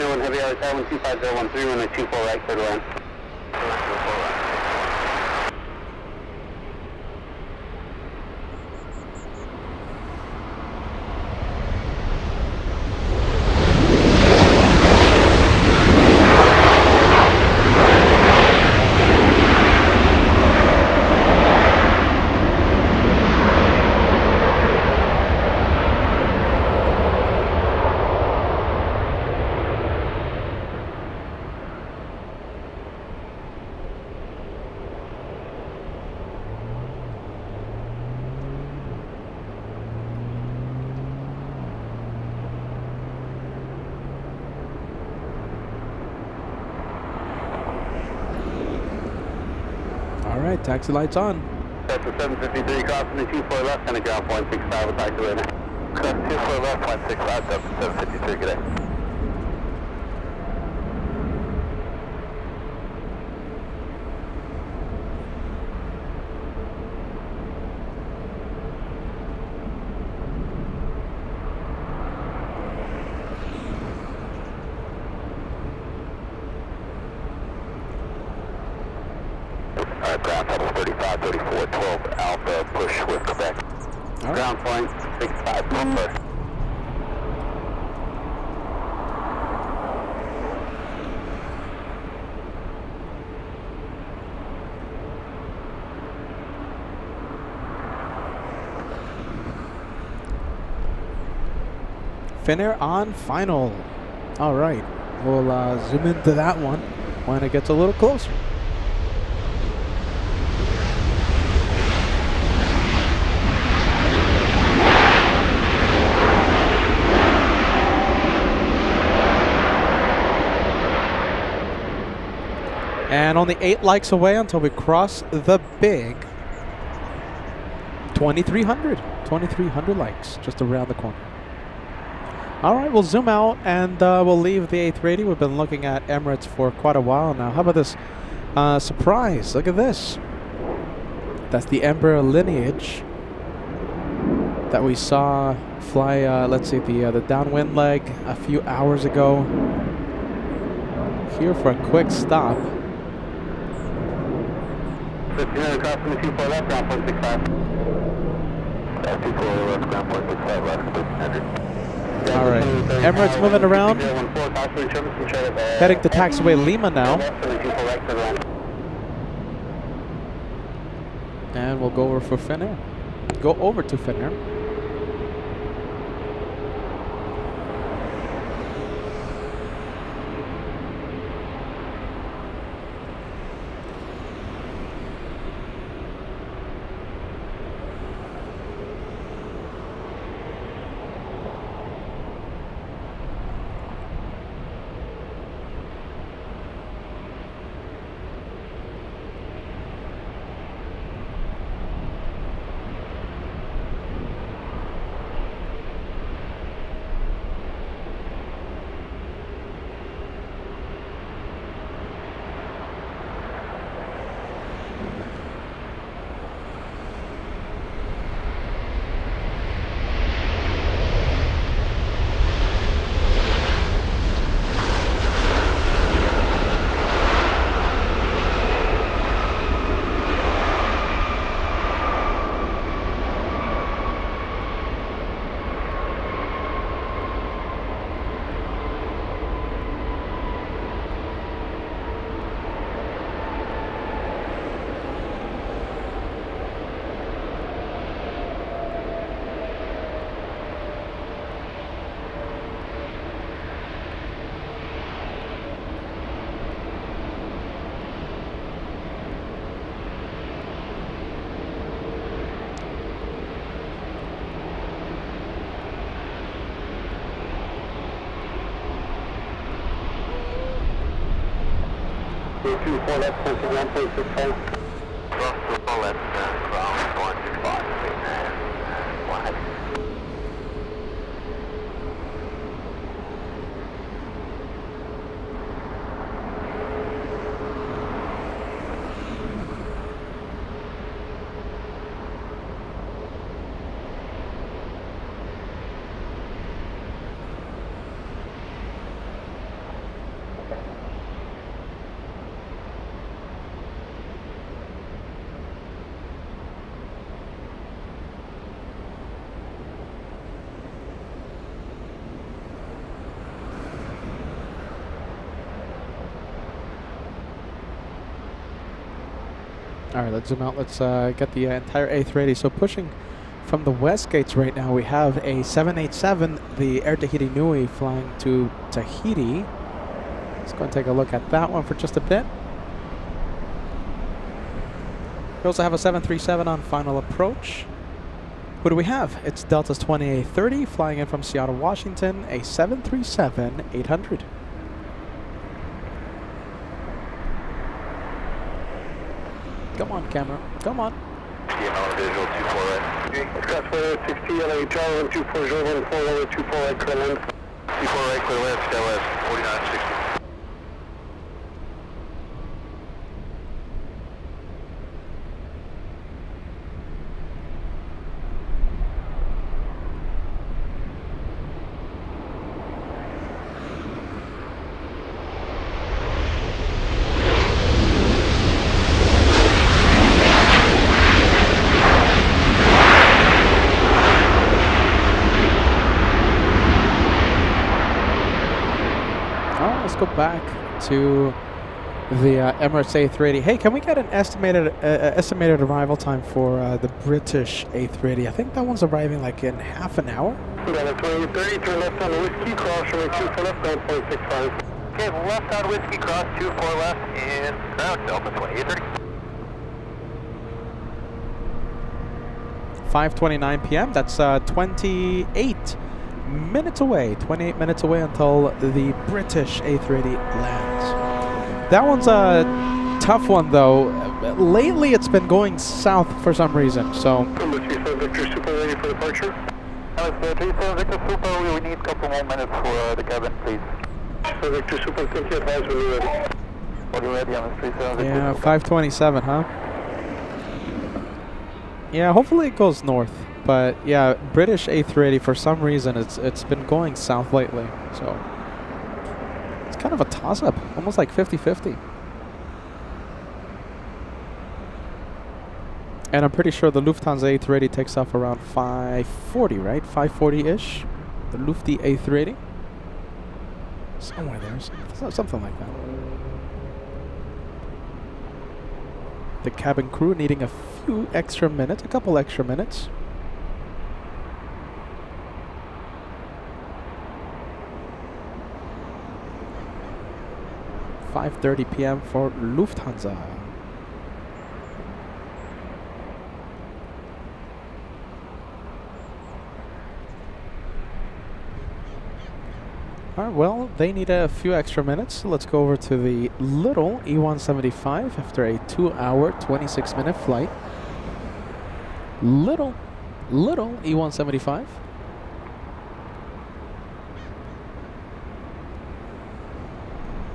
Finnair 1 Heavy LA Tower 125.013, runway 24 right, clear to land. All right, taxi lights on. That's a 753 crossing the 24 left and a ground point 65. We'll talk to you later. 24 left, 165, 753, good day. Ground tunnel 35, 34, 12, Alpha, push with Quebec. All right. Ground point 65, first. Finnair on final. All right, we'll zoom into that one when it gets a little closer. And only 8 likes away until we cross the big 2,300. 2,300 likes just around the corner. All right, we'll zoom out and we'll leave the A380. We've been looking at Emirates for quite a while now. How about this surprise? Look at this. That's the Embraer Lineage that we saw fly, let's see, the downwind leg a few hours ago. Here for a quick stop. 1500 crossing the 24 left, ground point 65. 24 left, ground point 65 left, 1500. All right, Emirates moving around. Heading to taxiway Lima now. And we'll go over for Finnair. Go over to Finnair. Four left, 1.65. Cross to 4 left, ground 165, and 100. All right, let's zoom out. Let's get the entire A380. So pushing from the west gates right now, we have a 787, the Air Tahiti Nui, flying to Tahiti. Let's go and take a look at that one for just a bit. We also have a 737 on final approach. Who do we have? It's Delta's 2830 flying in from Seattle, Washington, a 737-800. Come on, camera. Come on. TML visual 24 right. Okay, Scottsdale 60 LA Tower 24 24 right, clear land. 24 right, clear left, stay west, 4960. Go back to the Emirates A380. Hey, can we get an estimated arrival time for the British A380? I think that one's arriving like in half an hour. Delta 2830, turn left on Whiskey, cross runway 24 left, 9.65. Okay, left on Whiskey, cross 24 left, and ground Delta 2830. 5:29 p.m. That's 28 minutes away. 28 minutes away until the British A380 lands. That one's a tough one, though. Lately, it's been going south for some reason. So. Number 37 Victor Super ready for departure. Number 37 Victor Super, we need a couple more minutes for the cabin, please. So Victor Super, can you advise when you're ready? When you're ready on the 37 Victor Yeah, Super. 5:27, huh? Yeah, hopefully it goes north. But yeah, British A380 for some reason it's been going south lately. So it's kind of a toss-up, almost like 50-50. And I'm pretty sure the Lufthansa A380 takes off around 5:40, right? 5:40-ish. The Lufti A380. Somewhere there, something like that. The cabin crew needing a few extra minutes, a couple extra minutes. 5:30 p.m. for Lufthansa. Alright, well, they need a few extra minutes. So let's go over to the little E175 after a 2-hour, 26-minute flight. Little E175.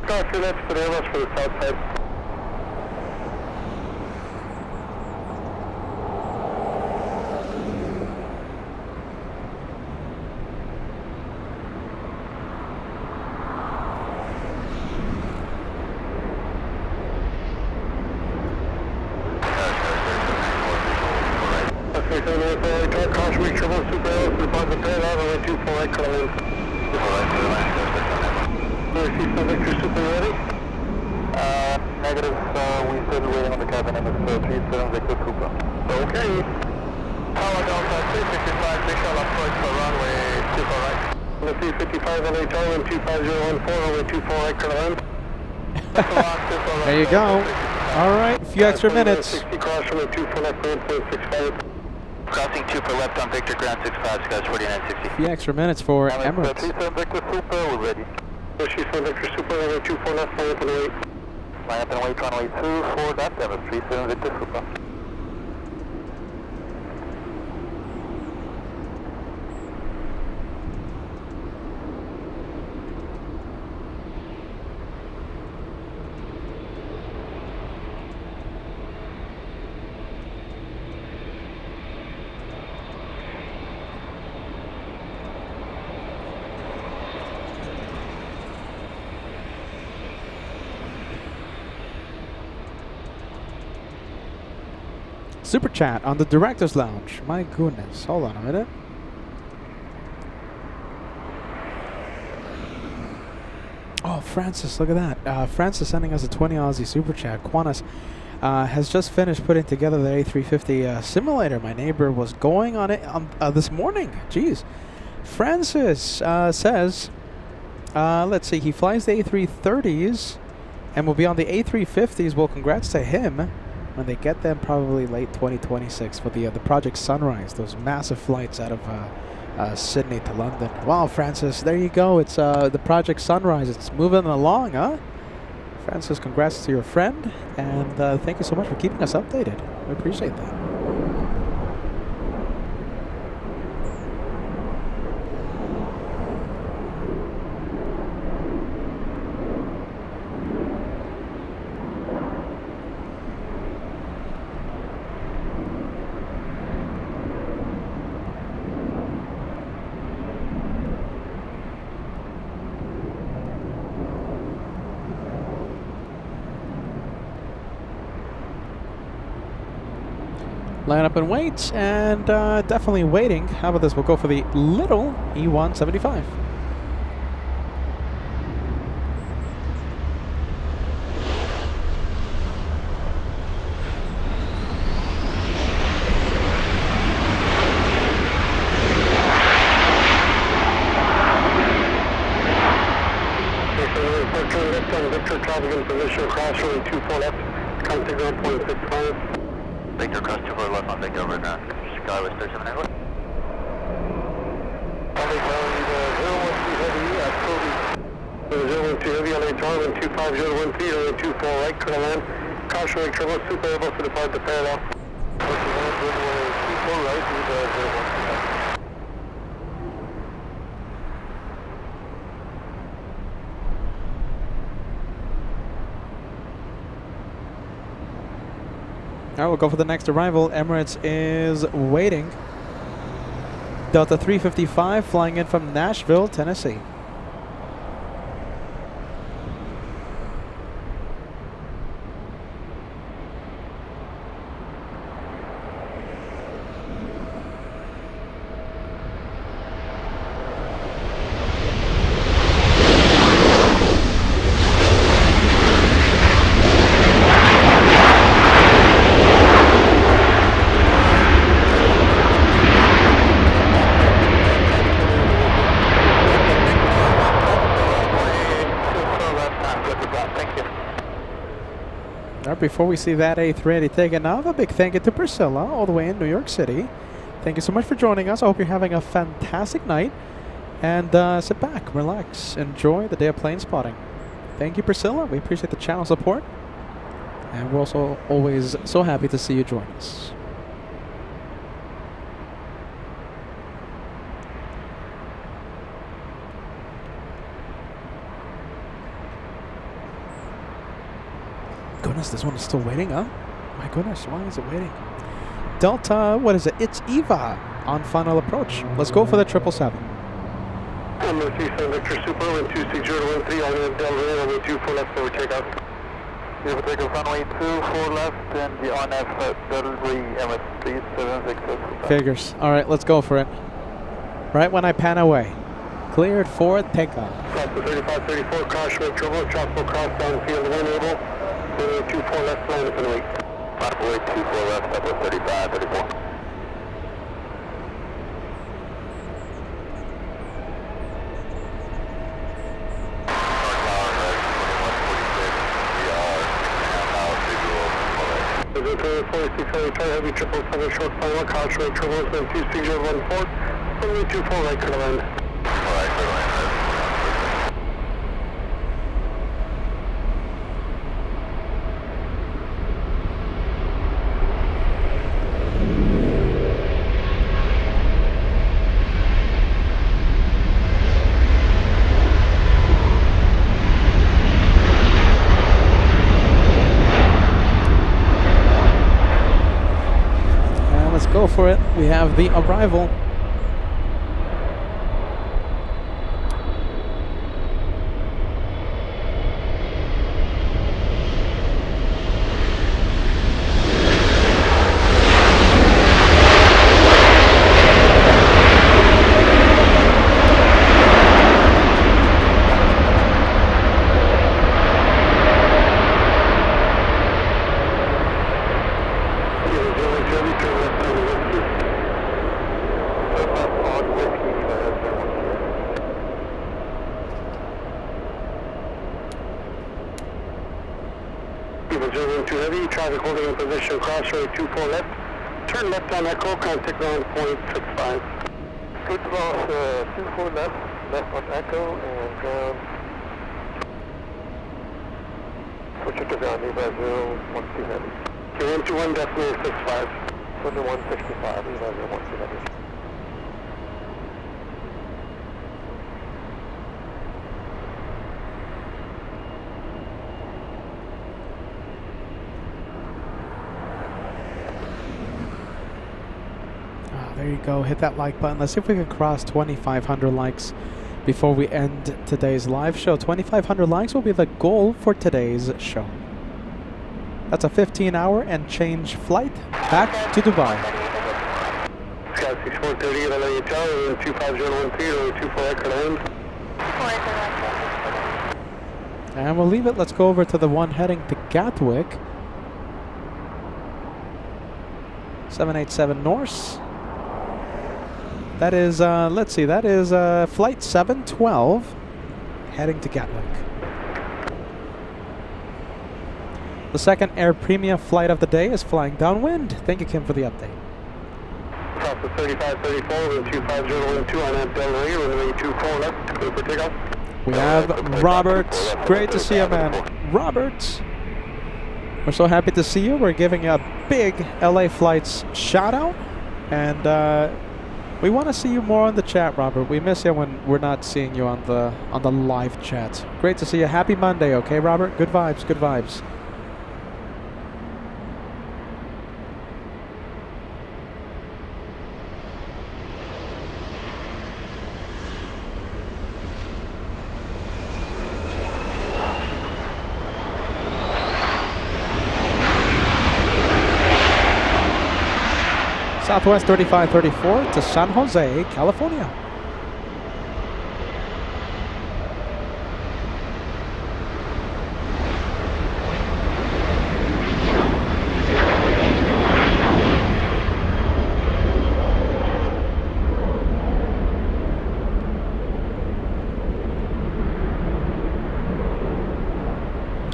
Copy that, for the Airbus for the south side. Caution, we triple super Airbus, the deposit pad out, runway 24 right, clear land. 24 right, clear land, Victor Super ready? Negative, we still waiting on the cabin and it's 37 Victor Super. Okay. Tower Delta 355, big shot approach for runway 24 right. On the 355 LA Tower 25014, runway 24 right, clear land. There you go. Alright, a few extra minutes. 60 cross runway 24 left, 1.65. Crossing 2 for left on Victor, ground 65, skies 4960. A few extra minutes for Emirates. 37 Victor Super, we're ready. 37 Victor Super, runway 24 left, line up and wait. Line up and wait, runway 24, that's Emirates, 37 Victor Super. Super chat on the Director's Lounge. My goodness. Hold on a minute. Oh, Francis, look at that. Francis sending us a 20 Aussie super chat. Quanas, has just finished putting together the A350 simulator. My neighbor was going on it this morning. Jeez. Francis says, let's see, he flies the A330s and will be on the A350s. Well, congrats to him when they get them, probably late 2026 for the Project Sunrise, those massive flights out of Sydney to London. Wow, Francis, there you go. It's the Project Sunrise. It's moving along, huh? Francis, congrats to your friend, and thank you so much for keeping us updated. We appreciate that. Line up and wait, and definitely waiting. How about this? We'll go for the little E175. Victor traffic in position, cross runway 24 left, contact 1.65. Victor cross 24 left on Victor over now. Skywest 37 Heavy. Heavy, 012 Heavy, LA Tower, 125, 013, 024 right, Colonel Land. Caution right, turbo, super able to depart the parallel. 24 right, All right, we'll go for the next arrival. Emirates is waiting. Delta 355 flying in from Nashville, Tennessee. Before we see that A380 taken off, a big thank you to Priscilla all the way in New York City. Thank you so much for joining us. I hope you're having a fantastic night. And sit back, relax, enjoy the day of plane spotting. Thank you, Priscilla. We appreciate the channel support. And we're also always so happy to see you join us. Goodness, this one is still waiting, huh? My goodness, why is it waiting? Delta, what is it? It's Eva on final approach. Let's go for the 777. I'm going to see some Victor Super, 126.013, I'm going to Delta, runway 24 left over takeoff. You will take a runway 24 left and the on-F Delray Emirates 376. Figures. All right, let's go for it. Right when I pan away. Cleared for takeoff. Cross the 3534, caution with turbo, tropical cross downfield, one able. 24 left, line up and wait. Runway 24 left, up with 35, 34. Victor 46 heavy, 777 short final, caution with turbo, 26014, runway 24 right, Colonel Land. Alright, Colonel Land. Go for it. We have the arrival. 2 heavy, traffic holding in position, crossroad 24 left. Turn left on Echo, contact ground point 65. Good cross 24 left, left on Echo, and ground. Switch it to ground, Eva 012 heavy. You're 121.65. 2165, Eva 012 heavy. There you go. Hit that like button. Let's see if we can cross 2,500 likes before we end today's live show. 2,500 likes will be the goal for today's show. That's a 15-hour and change flight back to Dubai. Sky 6430 at LA Tower, 25013, 24 Echo land. And we'll leave it. Let's go over to the one heading to Gatwick. 787 Norse. That is, let's see, that is flight 712 heading to Gatwick. The second Air Premia flight of the day is flying downwind. Thank you, Kim, for the update. Cross the 3534 with 25012 on that Delray, runway 24 left, clear for takeoff. We have Robert. Great to see you, man. Robert, we're so happy to see you. We're giving you a big LA Flights shout out. And we want to see you more on the chat, Robert. We miss you when we're not seeing you on the live chat. Great to see you. Happy Monday, okay, Robert? Good vibes, good vibes. Southwest 3534 to San Jose, California.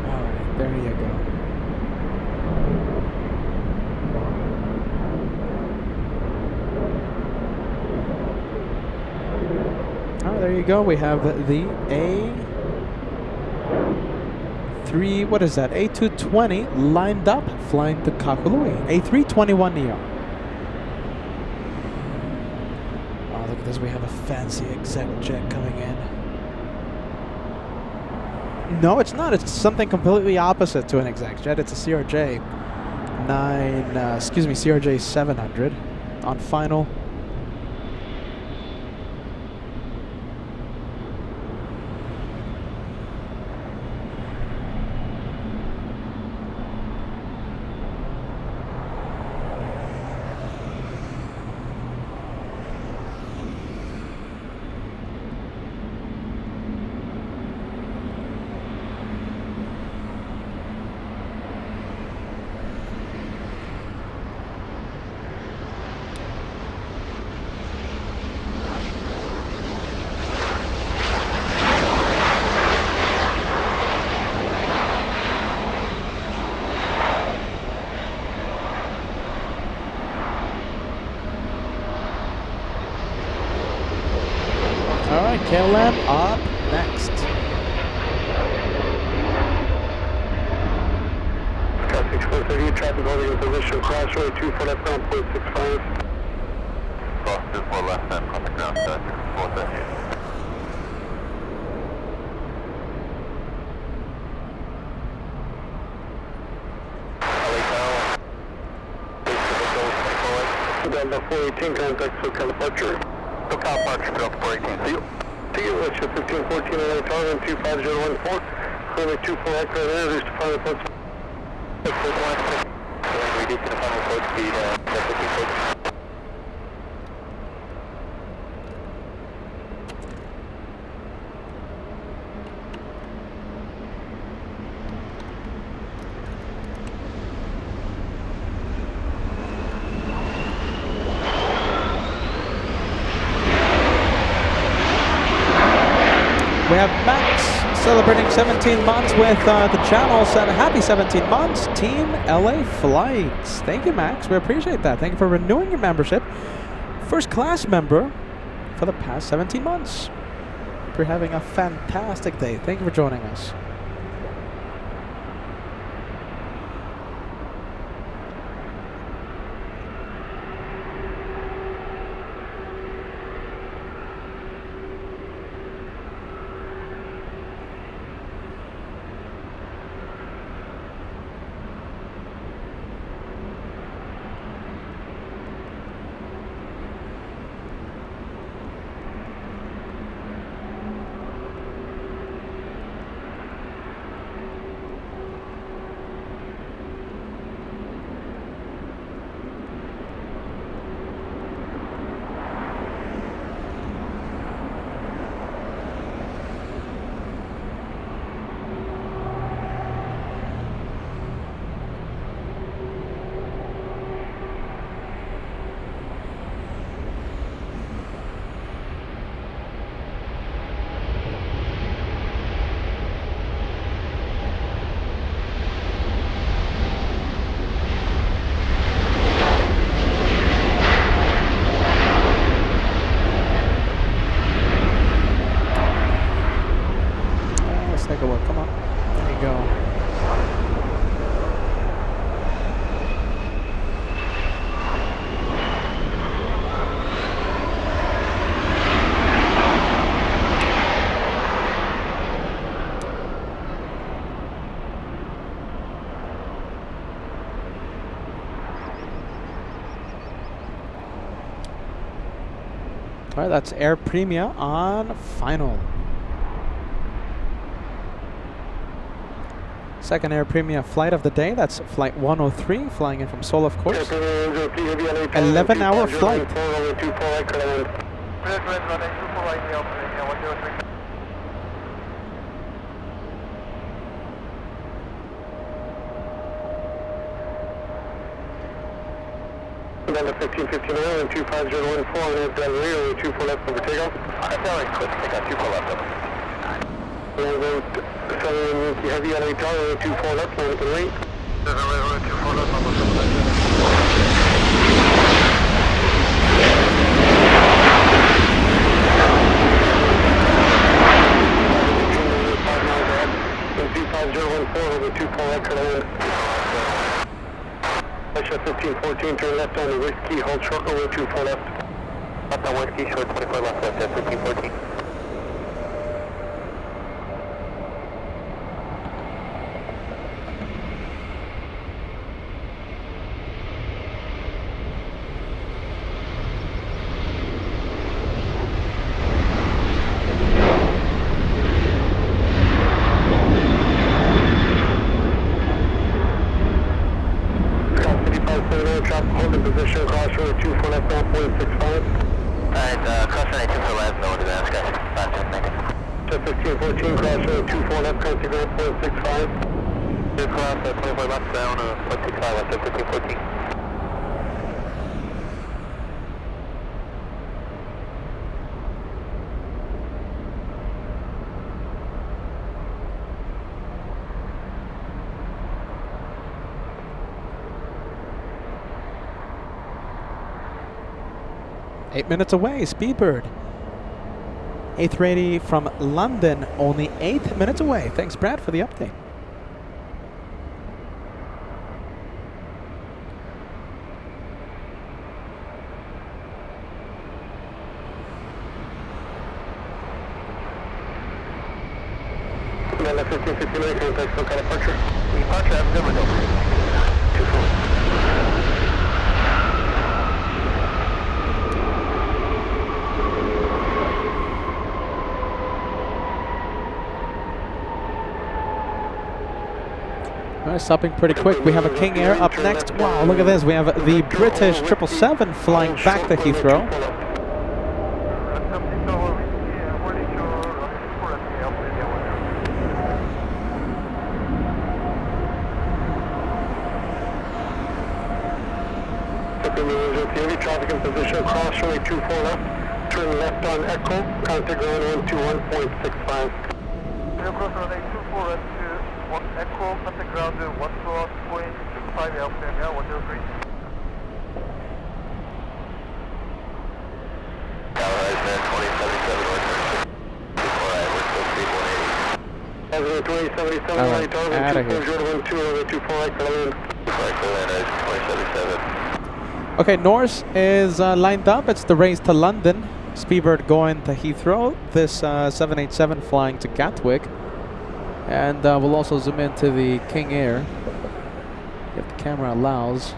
All right, there you go. There you go. We have the A3, what is that? A220 lined up, flying to Kakului. A321neo. Oh, look at this. We have a fancy exec jet coming in. No, it's not. It's something completely opposite to an exec jet. It's a CRJ CRJ 700 on final. KLM up next. Sky 6430, traffic holding in position, crossroad 24 left on 0.65. Cross 24 left and contact ground, Sky 6430. Delta 418, contact SoCal departure. SoCal departure, Delta 418, see you. See you, West 1514 LA Tower, 25014. Runway 24 Echo there, reach the final approach. Reducing the final approach speed, 1514. We have Max Celebrating 17 months with the channel. Happy 17 months, Team LA Flights. Thank you, Max. We appreciate that. Thank you for renewing your membership. First class member for the past 17 months. Hope you're having a fantastic day. Thank you for joining us. Come on. There you go. All right, that's Air Premia on final. Second Air Premia flight of the day. That's flight 103, flying in from Seoul, of course. 11-hour flight. Delta 1559 and 25014 and Delta 24 left over takeoff. Take out 24 left over. Southern Yankee Heavy LA Tower 24 left, line up and wait. 24 left, almost over 24 right, cut in. Russia 1514, turn left on the Whiskey, hold short over 24 left. Left on Whiskey, short 24 left, 1514. Hold in position, crossroad 24 left, 1.65. Alright, crossroad 24 left, no advance, guys. Fast, thank you. 1514, crossroad 24 left, contact 1.65. Clear cross, 24 left, down, 165, left, 1514. Eight minutes away, Speedbird. 8:30 from London, only 8 minutes away. Thanks, Brad, for the update. Delta 1559, contact SoCal departure. Departure, have a good one, though. 24. All right, stopping pretty quick. We have a King Air up next. Wow, look at this. We have the British 777 flying back to Heathrow. Traffic in position, crossroad 24 left, turn left on Echo, contact ground 121.65. Across runway 24 and 2, 1 Echo, contact ground 112.5 airplane, yeah, 103. Okay, Norse is lined up. It's the race to London. Speedbird going to Heathrow. This 787 flying to Gatwick. And we'll also zoom into the King Air if the camera allows.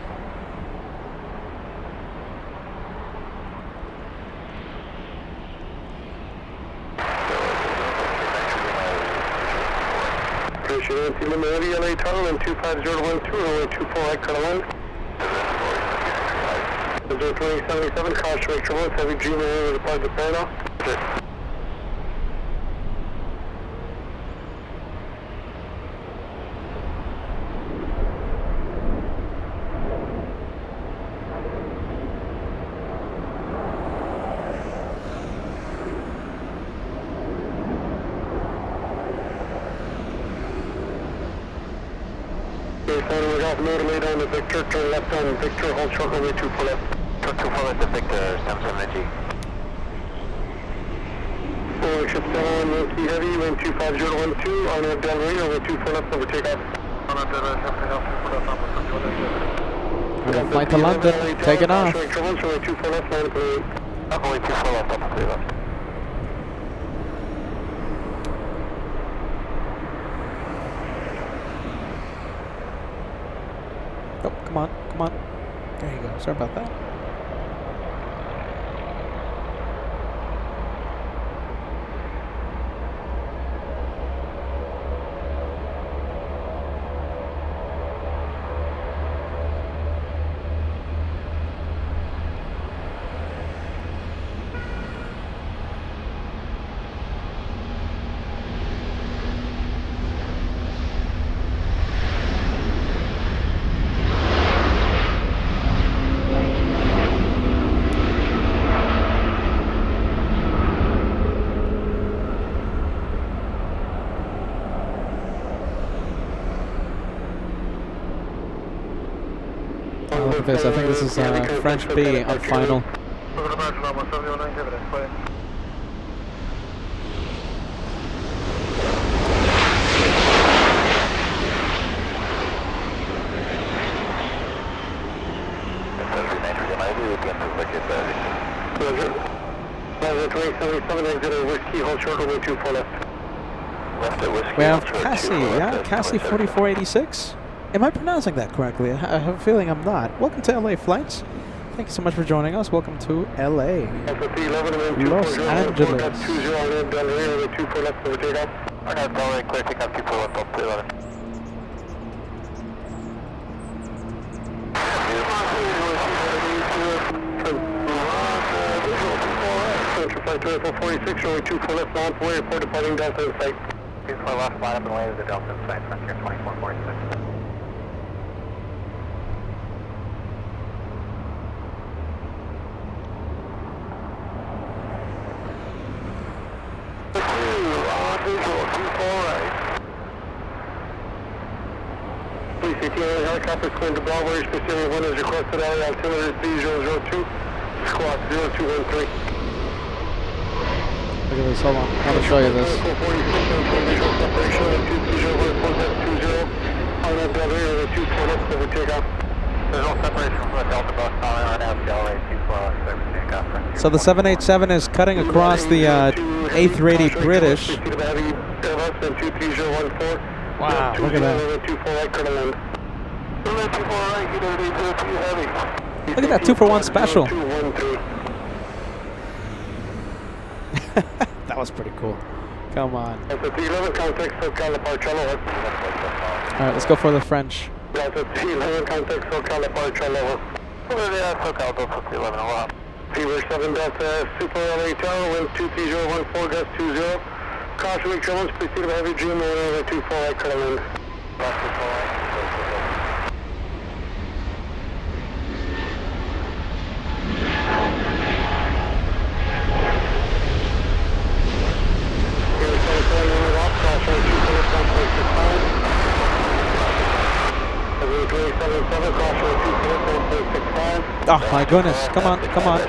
LA tunnel and 25012, runway 24 right, cut on. 2077, caution make sure once, heavy G will depart the panel. Late on the Victor, turn left on Victor, hold short runway 24 left. Turn 24 left to Victor, 77G. Forward ship 7, Yankee Heavy, wind 25012, on the Del Rey, runway 24 left, over takeoff. On the Del Rey, Flight to London, taking off. Runway 24 left, line up and runway 24 left, up and left. Oh, come on, come on. There you go. Sorry about that. Look at this. I think this is French B on final. We have Cassie, yeah, Cassie 4486. Am I pronouncing that correctly? I have a feeling I'm not. Welcome to LA Flights. Thank you so much for joining us. Welcome to LA. Los Angeles. Flight 2446, runway 24 left, bound for airport, departing Delta in sight. 24 left, line up and way to the Delta in sight, Frontier 2446. Police ATL helicopter cleared to Bravo, specific one is requested LA altimeter 3002, squawk 0213. Look at this, hold on. I want to show you this. So the 787 is cutting across the A380 British. Wow, look at that. Look at that 2-for-1 special. That was pretty cool. Come on. Alright, let's go for the French. Fever 7 Delta Super LA Tower, wind 23014, gust 20. Caution, make sure once proceed of heavy G, runway 24 right, cut wind. Oh my goodness. Come on, come on.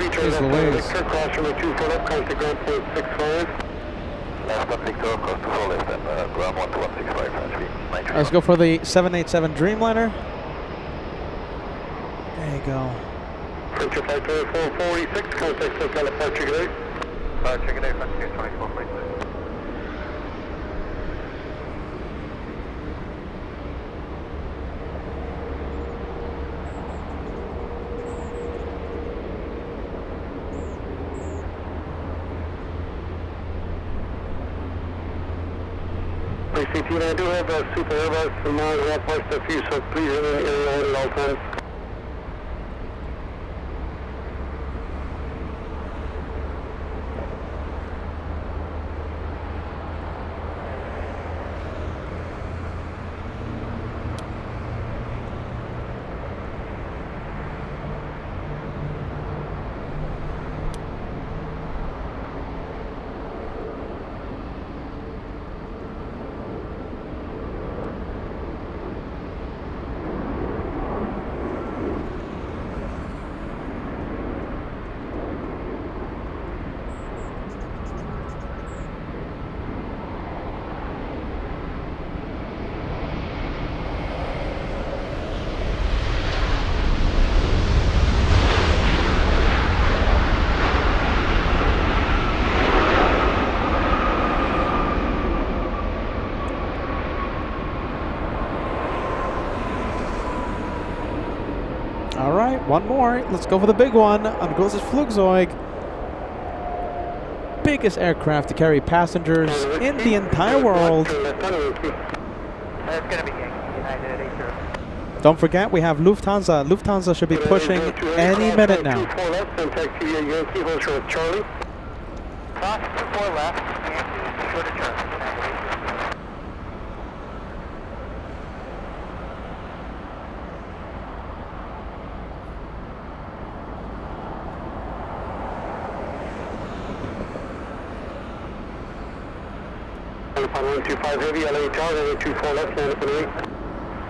Jeez Louise. Cross from the 24 left, comes to ground 0.65. Last one Victor, cross to 4 left and ground 12165, French V. Let's go for the 787 Dreamliner. There you go. French flight 446, contact SoCal departure today. Departure today, French 2446. ACT, and I do have a Super Airbus from Mars Rapports to few, so please remain area at all times. All right, one more. Let's go for the big one. On großes Flugzeug. Biggest aircraft to carry passengers in the entire world. It's going to be United 80. Don't forget, we have Lufthansa. Lufthansa should be pushing any minute now. 24 left, contact TWA Yankee, hold short Charlie. Cross 4 left, Yankee, short of Charlie. Alpha 125 heavy, LA Tower, 24 left, line up and away.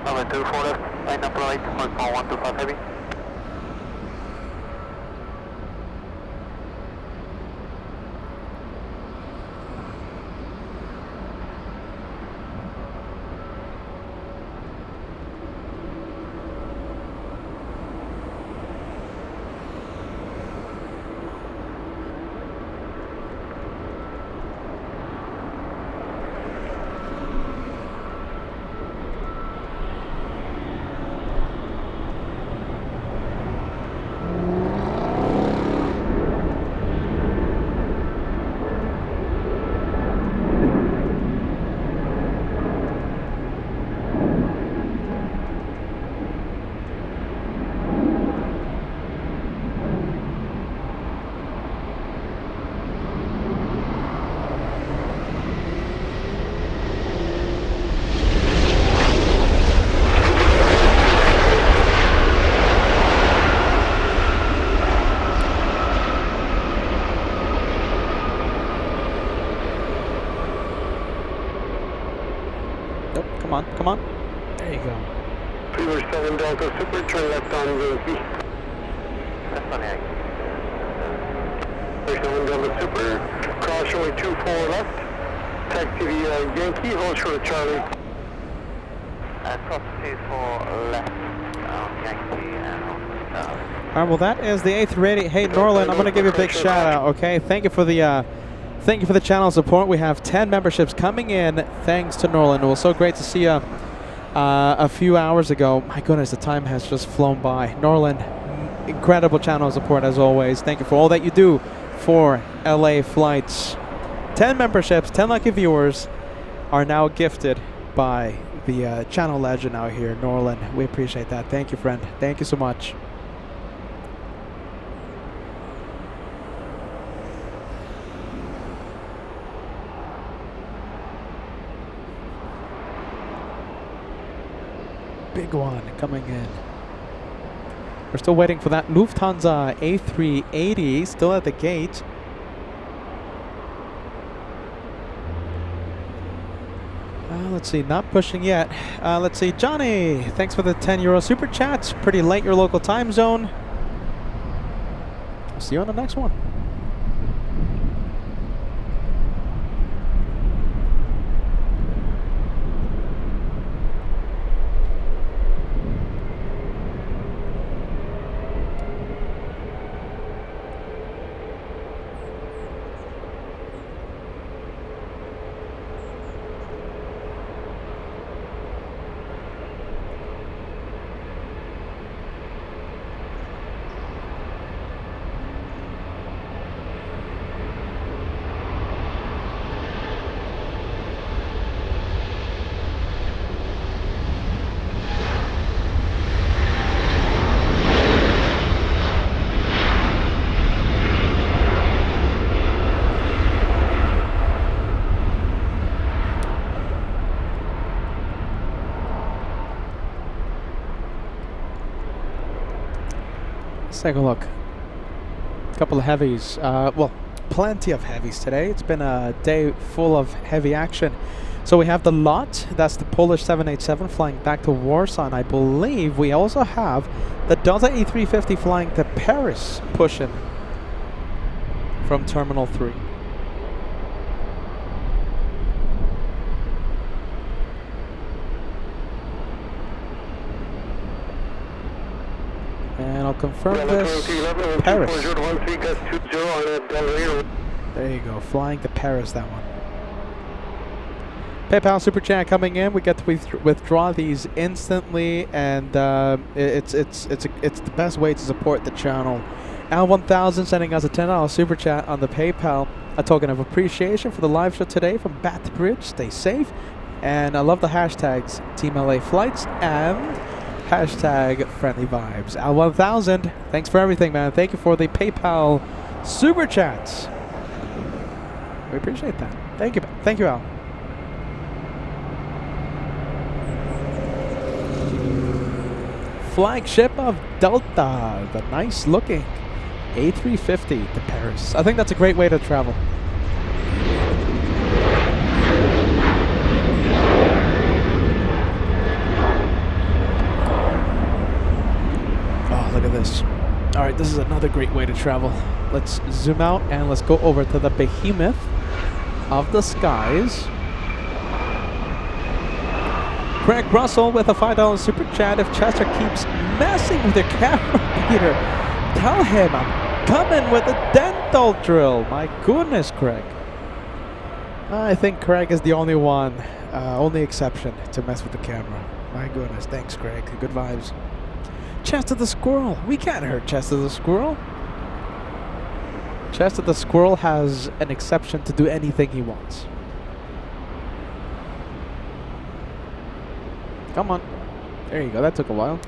Number 24 left, line up right, 125 heavy. Nope, come on, come on. There you go. Fever 7 Delta Super, turn left on Yankee. That's on Yankee. Fever 7 Delta Super, cross runway 24 left, taxi via Yankee, hold short of Charlie. Cross 24 left, Yankee, and All right, well, that is the A380. Hey, Norland, I'm going to give you a big shout out, okay? Thank you for the channel support. We have 10 memberships coming in thanks to Norland. It was so great to see you a few hours ago. My goodness, the time has just flown by. Norland, incredible channel support as always. Thank you for all that you do for LA flights. 10 memberships, 10 lucky viewers are now gifted by the channel legend out here, Norland. We appreciate that. Thank you, friend. Thank you so much. Big one coming in. We're still waiting for that Lufthansa A380, still at the gate. Let's let's see, not pushing yet. Let's see, Johnny, thanks for the €10 super chat. Pretty late your local time zone. See you on the next one. Let's take a look. A couple of heavies. Well, plenty of heavies today. It's been a day full of heavy action. So we have the Lot. That's the Polish 787 flying back to Warsaw. And I believe we also have the Delta A350 flying to Paris, pushing from Terminal 3. And I'll confirm this. Paris. There you go, flying to Paris, that one. PayPal Super Chat coming in. We get to withdraw these instantly, and it's the best way to support the channel. Al1000 sending us a $10 Super Chat on the PayPal. A token of appreciation for the live show today from Batbridge. Stay safe. And I love the hashtags Team LA Flights and hashtag friendly vibes. Al1000, thanks for everything, man. Thank you for the PayPal Super Chats. We appreciate that. Thank you. Thank you, Al. Flagship of Delta, the nice looking A350 to Paris. I think that's a great way to travel. Oh, look at this. All right, this is another great way to travel. Let's zoom out and let's go over to the behemoth of the skies. Craig Russell with a $5 super chat. If Chester keeps messing with your camera, Peter, tell him I'm coming with a dental drill. My goodness, Craig. I think Craig is the only one, only exception to mess with the camera. My goodness, thanks, Craig. Good vibes. Chester the Squirrel. We can't hurt Chester the Squirrel. Chester the Squirrel has an exception to do anything he wants. Come on. There you go. That took a while.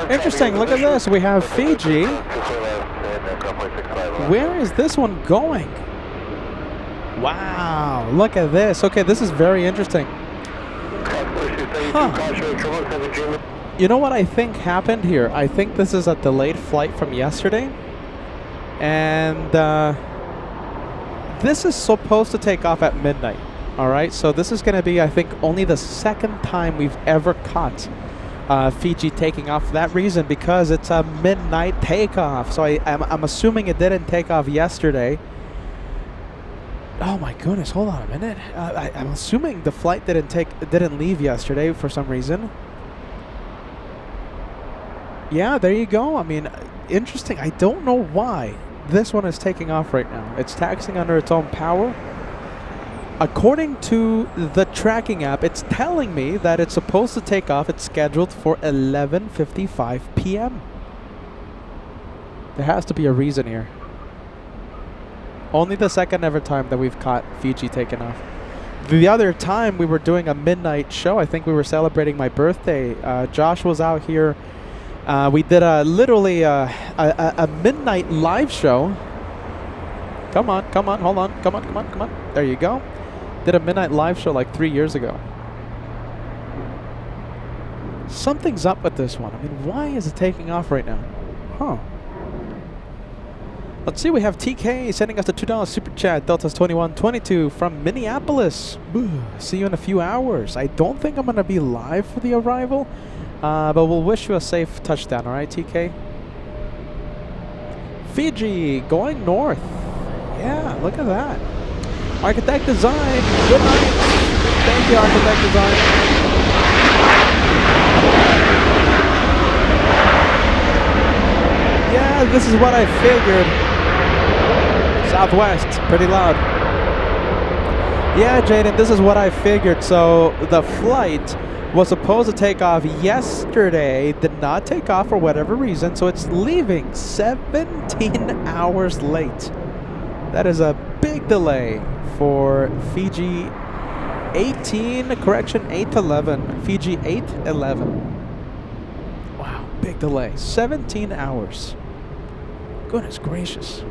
Interesting, look at this. We have Fiji. Where is this one going? Wow, look at this. Okay, this is very interesting. Huh. You know what I think happened here? I think this is a delayed flight from yesterday. And this is supposed to take off at midnight. All right, so this is going to be, I think, only the second time we've ever caught Fiji taking off for that reason, because it's a midnight takeoff. So I'm assuming it didn't take off yesterday. Oh my goodness, hold on a minute. I'm assuming the flight didn't leave yesterday for some reason. Yeah, there you go. I mean, interesting. I don't know why this one is taking off right now. It's taxiing under its own power. According to the tracking app, it's telling me that it's supposed to take off. It's scheduled for 11:55 p.m. There has to be a reason here. Only the second ever time that we've caught Fiji taking off. The other time we were doing a midnight show. I think we were celebrating my birthday. Josh was out here. We did literally a midnight live show. Come on, hold on. Come on. There you go. Did a midnight live show like 3 years ago. Something's up with this one. I mean, why is it taking off right now? Huh. Let's see, we have TK sending us a $2 super chat. Delta's 2122 from Minneapolis. See you in a few hours. I don't think I'm going to be live for the arrival, but we'll wish you a safe touchdown, all right, TK? Fiji going north. Yeah, look at that. Architect Design, good night. Thank you, Architect Design. Yeah, this is what I figured. Southwest, pretty loud. Yeah, Jaden, this is what I figured. So the flight was supposed to take off yesterday, did not take off for whatever reason, so it's leaving 17 hours late. That is a big delay for Fiji 811. Fiji 811. Wow, big delay. 17 hours. Goodness gracious.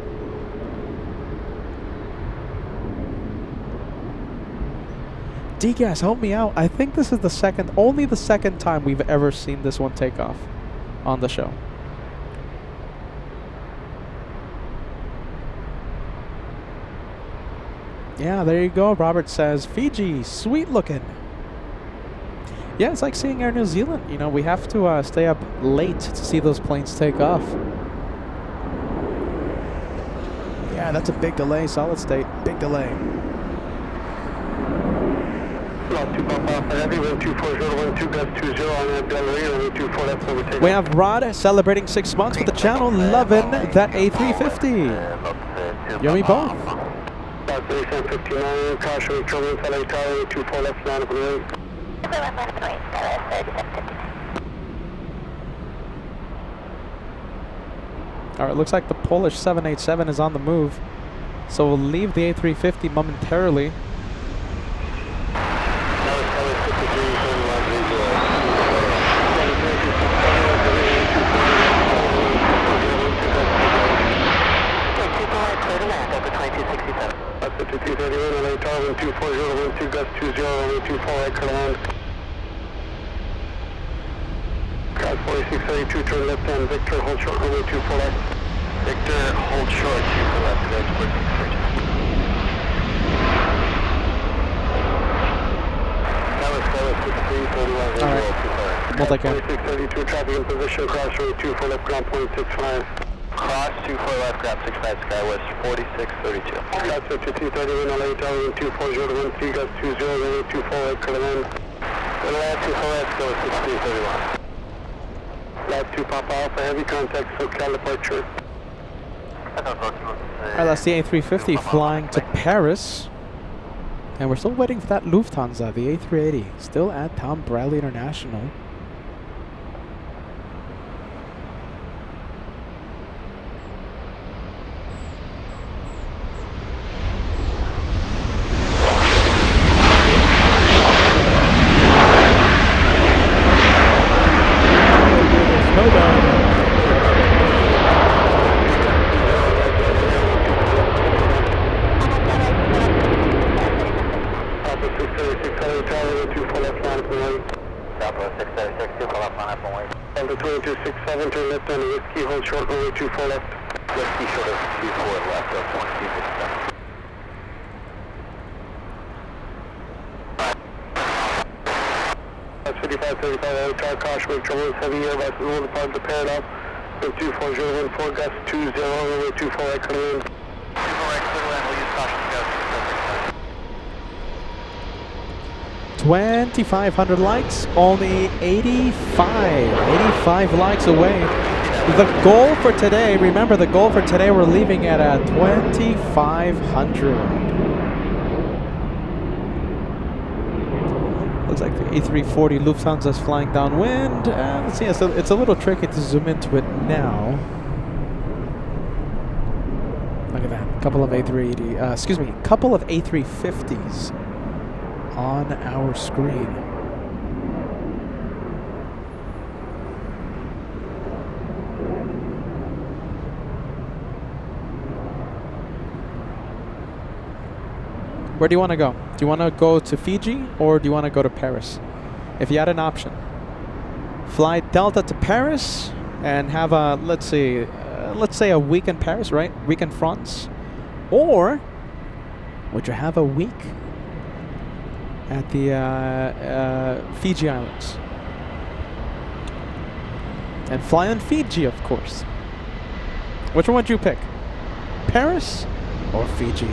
D-Gas, help me out. I think this is only the second time we've ever seen this one take off on the show. Yeah, there you go. Robert says, Fiji, sweet looking. Yeah, it's like seeing Air New Zealand. You know, we have to stay up late to see those planes take off. Yeah, that's a big delay. Solid state, big delay. We have Rod celebrating 6 months with the channel, loving that A350. Yummy both. Alright, looks like the Polish 787 is on the move. So we'll leave the A350 momentarily. Turn left hand, Victor, hold short, runway 24 left. Victor, hold short, 24 left, that's working surgeon. That was 63, 31, Alright, multi-cam. 4632, traffic in position, cross runway 24 left, ground point 65. Cross 24 left, ground 65, Skywest 4632. Cross 5231, LA Tower, 24013, gust 20, runway 24 right, clear land. Land 24 left, go 6331. Lab 2 Papa Alpha, heavy contact, SoCal departure. Alright, that's the A350 flying to Paris. And we're still waiting for that Lufthansa, the A380, still at Tom Bradley International. Delta 2267, turn left on the whiskey, hold short, runway 24 left. Just be short of 24 left of 2267. That's 5535, car caution, make trouble with heavy air, that's will depart the parallel. 24014, gust 20, runway 24 right, clear in. 24 right, clear land, we'll use caution to go. 2,500 likes, only 85 likes away. The goal for today, remember the goal for today, we're leaving at 2,500. Looks like the A340 Lufthansa is flying downwind. Let's see, it's a little tricky to zoom into it now. Look at that, couple of A350s on our screen. Where do you want to go? Do you want to go to Fiji or do you want to go to Paris? If you had an option, fly Delta to Paris and have a, let's say a week in Paris, right? Week in France. Or would you have a week at the Fiji Islands? And fly on Fiji, of course. Which one would you pick? Paris or Fiji?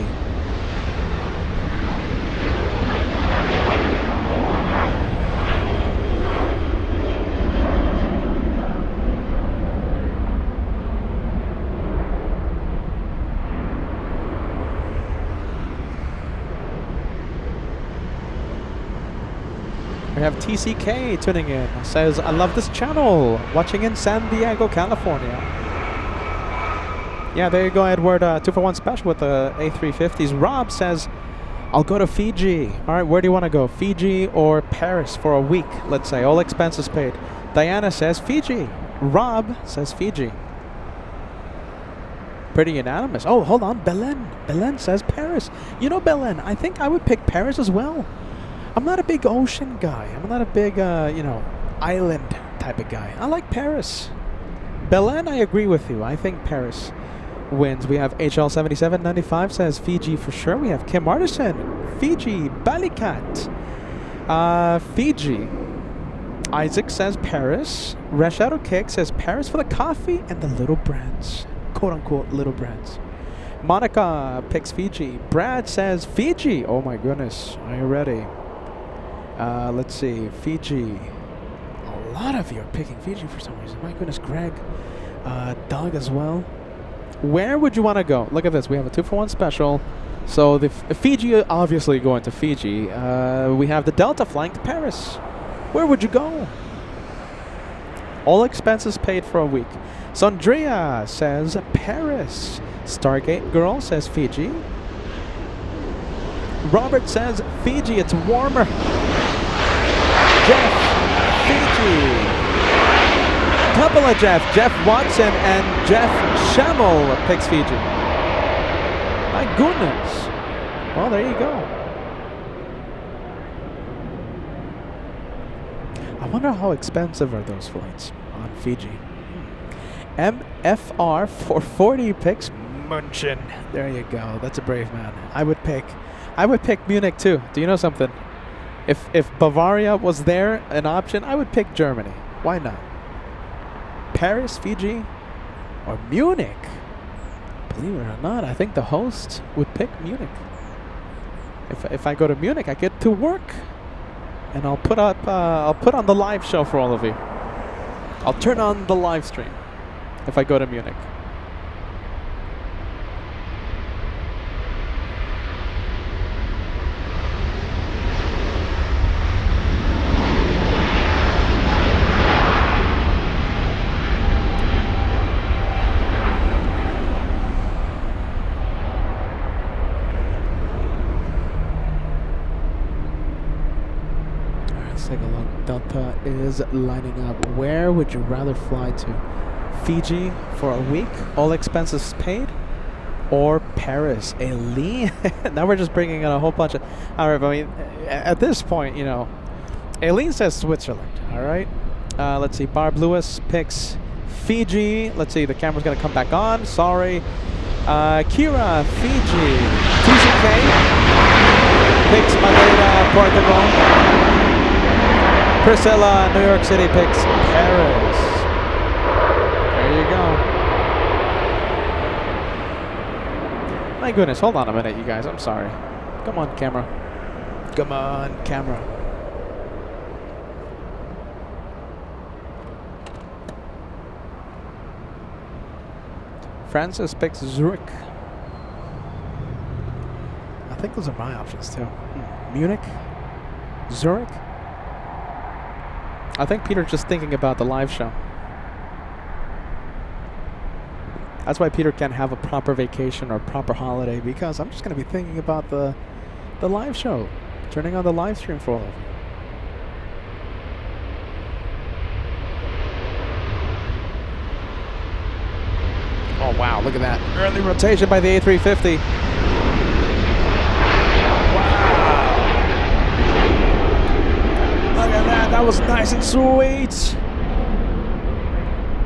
We have TCK tuning in. Says, I love this channel. Watching in San Diego, California. Yeah, there you go, Edward. 2-for-1 special with the A350s. Rob says, I'll go to Fiji. All right, where do you want to go? Fiji or Paris for a week, let's say. All expenses paid. Diana says Fiji. Rob says Fiji. Pretty unanimous. Oh, hold on. Belen. Belen says Paris. You know, Belen, I think I would pick Paris as well. I'm not a big ocean guy. I'm not a big, island type of guy. I like Paris. Belen, I agree with you. I think Paris wins. We have HL7795 says Fiji for sure. We have Kim Artisan. Fiji. Balikat. Fiji. Isaac says Paris. Rashado Kick says Paris for the coffee and the little brands. Quote unquote little brands. Monica picks Fiji. Brad says Fiji. Oh my goodness. Are you ready? Let's see, Fiji. A lot of you are picking Fiji for some reason. My goodness, Greg, Doug as well. Where would you want to go? Look at this. We have a 2-for-1 special. So the Fiji, obviously going to Fiji. We have the Delta flying to Paris. Where would you go? All expenses paid for a week. Sondria says Paris. Stargate Girl says Fiji. Robert says Fiji, it's warmer. Jeff, Fiji. Couple of Jeff Watson and Jeff Shamel picks Fiji. My goodness. Well, there you go. I wonder how expensive are those flights on Fiji. MFR 440 picks München. There you go. That's a brave man. I would pick Munich too. Do you know something? If Bavaria was there, an option, I would pick Germany. Why not? Paris, Fiji, or Munich? Believe it or not, I think the host would pick Munich. If I go to Munich, I get to work, and I'll put on the live show for all of you. I'll turn on the live stream if I go to Munich. Let's take a look. Delta is lining up. Where would you rather fly to? Fiji for a week, all expenses paid, or Paris? Aileen? Now we're just bringing in a whole bunch of... All right, I mean, at this point, you know, Aileen says Switzerland, all right? Let's see. Barb Lewis picks Fiji. Let's see, the camera's going to come back on. Sorry. Kira, Fiji. TCK. Picks Madeira, Portugal. Priscilla, New York City picks Paris. There you go. My goodness, hold on a minute, you guys. I'm sorry. Come on, camera. Come on, camera. Francis picks Zurich. I think those are my options too. Munich, Zurich. I think Peter's just thinking about the live show. That's why Peter can't have a proper vacation or proper holiday, because I'm just going to be thinking about the live show, turning on the live stream for all of you. Oh wow, look at that. Early rotation by the A350. Wow. Look at that, that was nice and sweet.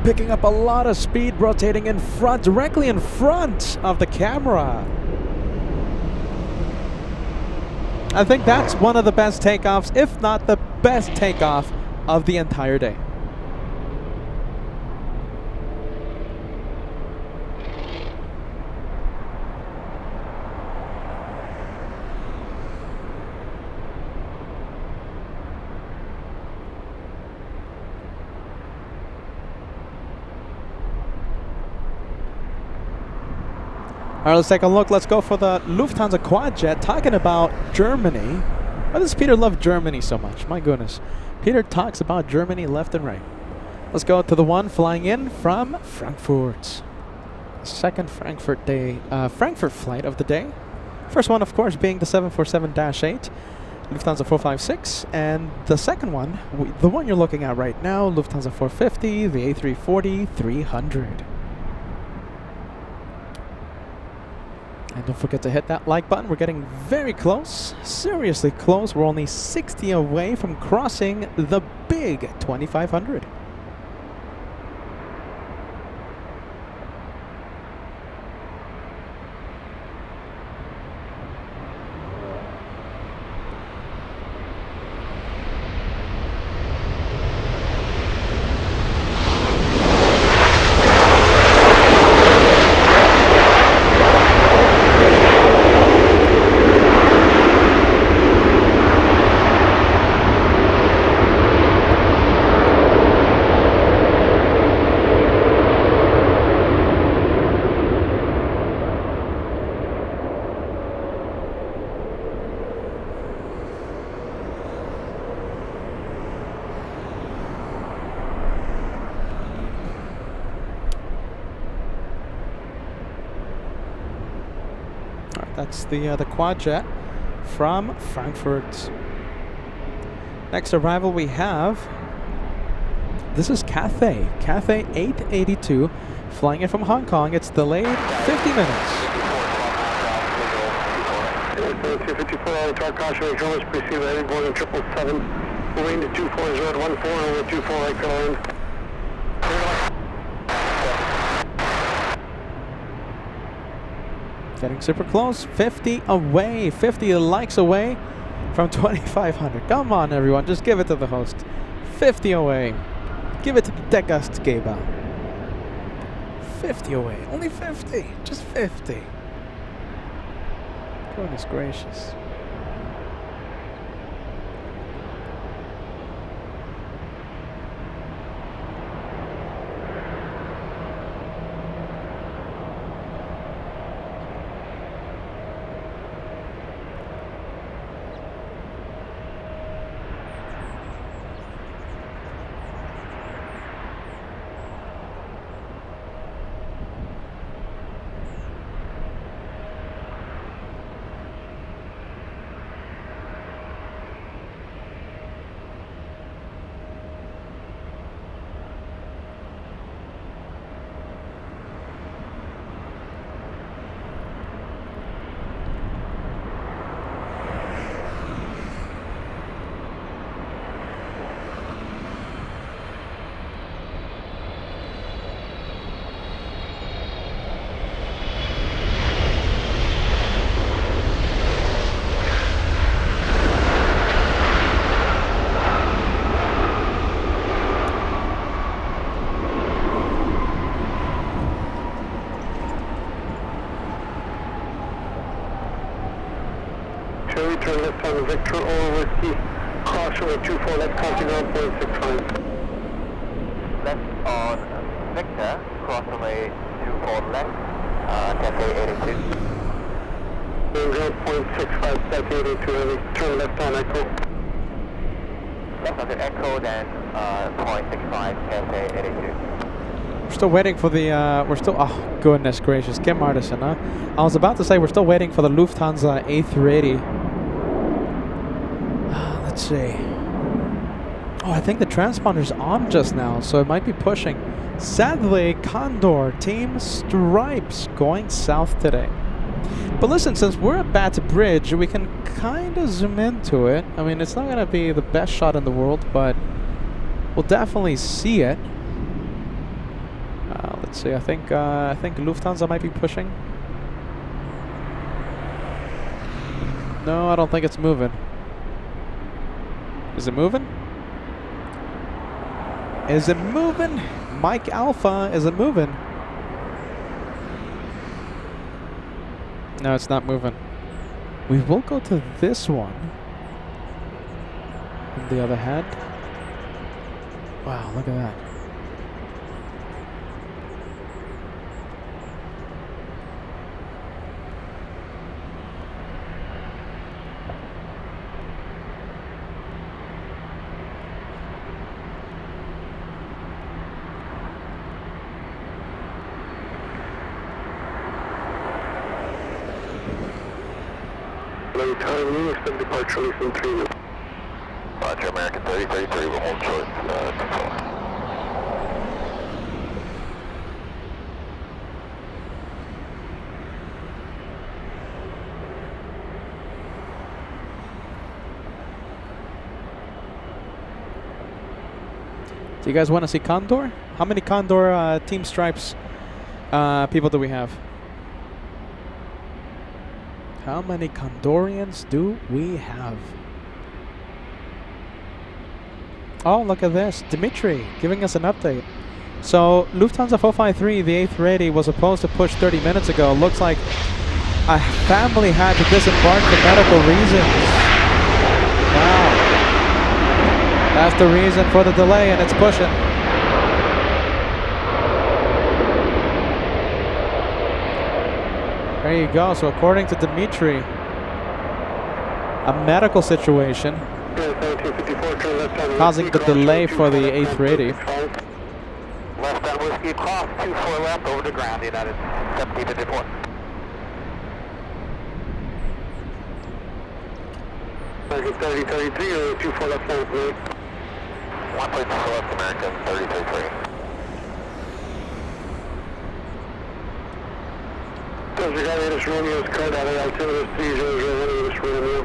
Picking up a lot of speed, rotating in front, directly in front of the camera. I think that's one of the best takeoffs, if not the best takeoff of the entire day. All right, let's take a look. Let's go for the Lufthansa Quadjet, talking about Germany. Why does Peter love Germany so much? My goodness. Peter talks about Germany left and right. Let's go to the one flying in from Frankfurt. Second Frankfurt flight of the day. First one, of course, being the 747-8, Lufthansa 456. And the second one, the one you're looking at right now, Lufthansa 450, the A340-300. And don't forget to hit that like button. We're getting very close, seriously close. We're only 60 away from crossing the big 2500. That's the Quadjet from Frankfurt. Next arrival we have, this is Cathay 882, flying in from Hong Kong. It's delayed 50 minutes. 254 talk caution, controllers proceed heading Boeing 777, moving to 240 at 14 over 24 right Carolina. Getting super close, 50 away, 50 likes away from 2500. Come on everyone, just give it to the host. 50 away. Give it to the Deckgastgeber. 50 away, only 50, just 50. Goodness gracious. turn left on Victor over Whiskey, cross runway 24 left, counting on 0.65. Left on Victor, cross runway 24 left, Cafe 82. Ground 0.65, Cafe 82 heavy, turn left on Echo. Left on Echo, then 0.65, Cafe 82. We're still waiting for the, oh goodness gracious, Kim Artisan, huh? I was about to say we're still waiting for the Lufthansa A380. Let's see. Oh, I think the transponder's on just now, so it might be pushing. Sadly, Condor, Team Stripes, going south today. But listen, since we're at Batbridge, we can kind of zoom into it. I mean, it's not going to be the best shot in the world, but we'll definitely see it. Let's see. I think Lufthansa might be pushing. No, I don't think it's moving. Is it moving? Is it moving? Mike Alpha, is it moving? No, it's not moving. We will go to this one. On the other hand. Wow, look at that. Timing, expect departure release in 3 minutes. Roger, American 3033, we'll hold short, control. Do you guys want to see Condor? How many Condor Team Stripes people do we have? How many Condorians do we have? Oh, look at this. Dimitri giving us an update. So, Lufthansa 453, the A380, was supposed to push 30 minutes ago. Looks like a family had to disembark for medical reasons. Wow. That's the reason for the delay, and it's pushing. There you go. So according to Dimitri, a medical situation causing the delay for the A380. Left on Whiskey, cross 24 left over to ground, United 7054. American 3033 or 24 left on 1.4 left, American 3033. Delta Guy, Romeo's card out of altimeter 3001, Romeo.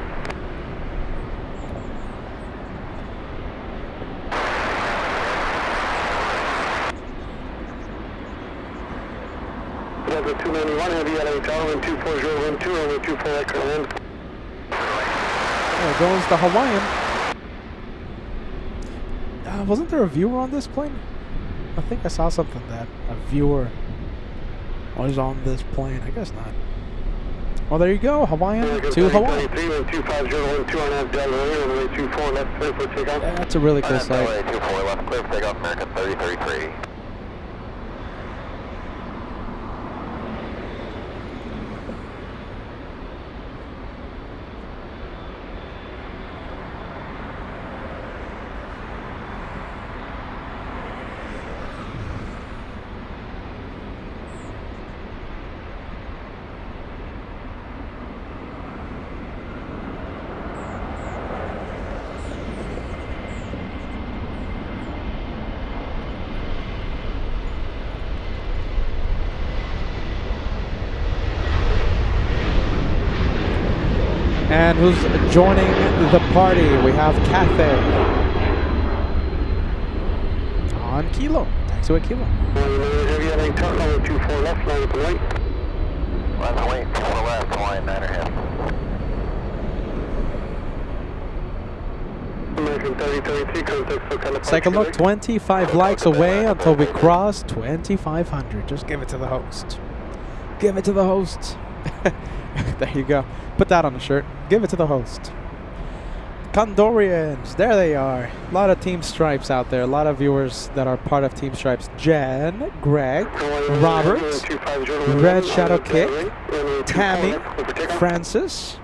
Delta 291, heavy LA Tower, 24012, over 24 Echo Land. There goes the Hawaiian. Wasn't there a viewer on this plane? I think I saw something that a viewer was on this plane. I guess not. Well, there you go. Hawaiian to Hawaii. That's a really cool sight. 24 left, clear for takeoff, American 3033. And who's joining the party? We have Cathay on Kilo. Taxiway Kilo. Left, 24 left, line to right. Left wing, 4 left, Hawaiian 9.5. American 3033, contact for California. Let's take a look. 25 likes away until we cross 2,500. Just give it to the host. Give it to the host. There you go. Put that on the shirt. Give it to the host. Condorians, there they are. A lot of Team Stripes out there. A lot of viewers that are part of Team Stripes. Jen, Greg, Robert, Red Shadow Kick, Tammy, Francis,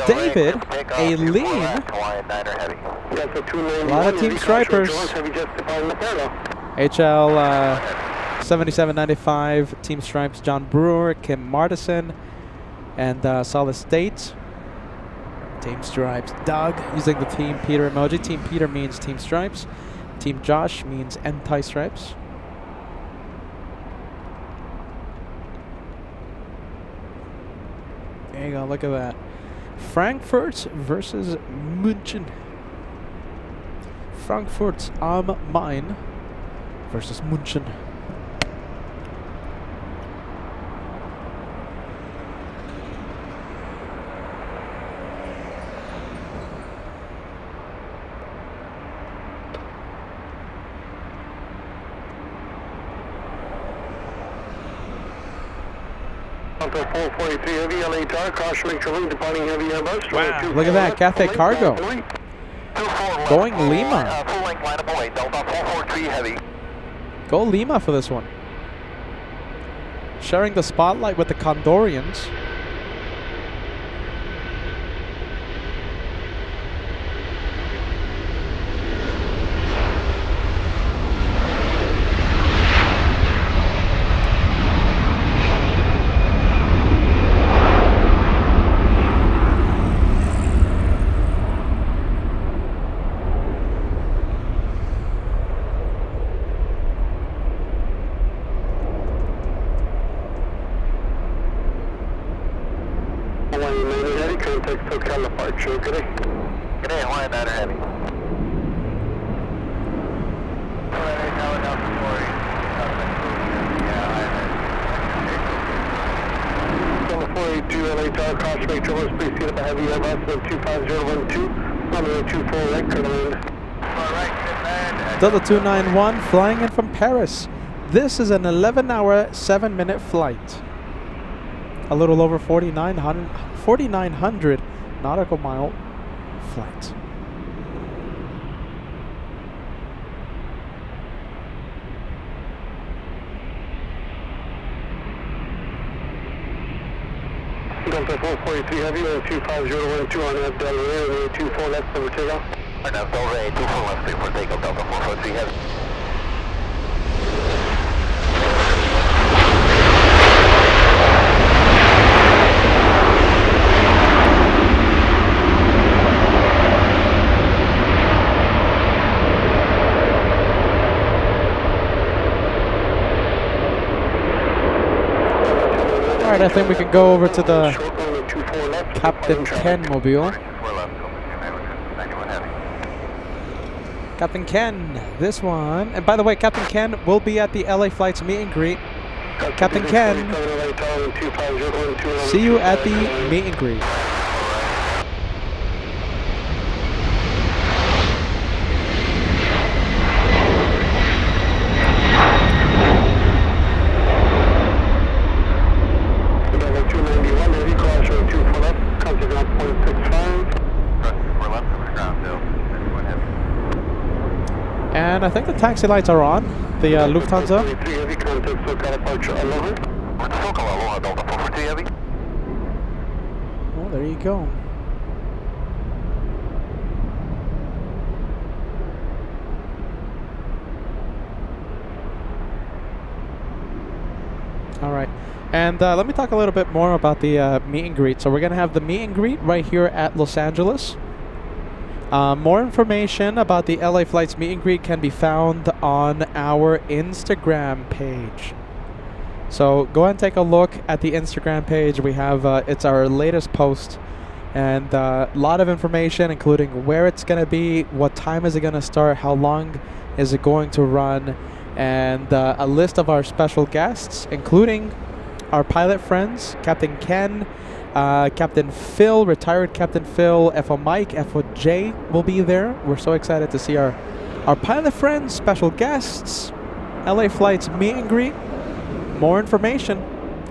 David, Aileen. A lot of Team Stripers. HL 7795, Team Stripes, John Brewer, Kim Martison, and Solid State. Team Stripes, Doug, using the Team Peter emoji. Team Peter means Team Stripes. Team Josh means Anti-Stripes. There you go, look at that. Frankfurt versus München. Frankfurt am Main versus München. Delta 443 Heavy, LA Tower, caution controlling, departing Heavy Airbus. Wow, look at that, Cathay Cargo. Going Lima. Full length line up away, Delta 443 Heavy. Go Lima for this one. Sharing the spotlight with the Condorians. Contact SoCal departure, good day. Good day, Hawaiian 9er Heavy. Delta 482 LA Tower, caution make trouble, please see the Heavy Airbus 25012, runway 24 right, clear to land. Delta 291 flying in from Paris. This is an 11-hour, 7-minute flight. A little over 4,900 nautical mile flight. Delta 443 Heavy, 25012 on that Delray, 24 left for takeoff. Right now, Delray, 24 left, clear for takeoff, Delta 443 Heavy. Alright, I think we can go over to the Captain Ken mobile. Captain Ken, this one. And by the way, Captain Ken will be at the LA Flights meet and greet. Captain Ken, see you at the meet and greet. And I think the taxi lights are on. The Lufthansa. Oh, there you go. All right. And let me talk a little bit more about the meet and greet. So we're going to have the meet and greet right here at Los Angeles. More information about the LA Flights meet and greet can be found on our Instagram page. So go ahead and take a look at the Instagram page. We have it's our latest post, and a lot of information, including where it's going to be, what time is it going to start, how long is it going to run, and a list of our special guests, including our pilot friends, Captain Ken, Captain Phil, retired Captain Phil, FO Mike, FO Jay will be there. We're so excited to see our pilot friends, special guests, LA Flights meet and greet. More information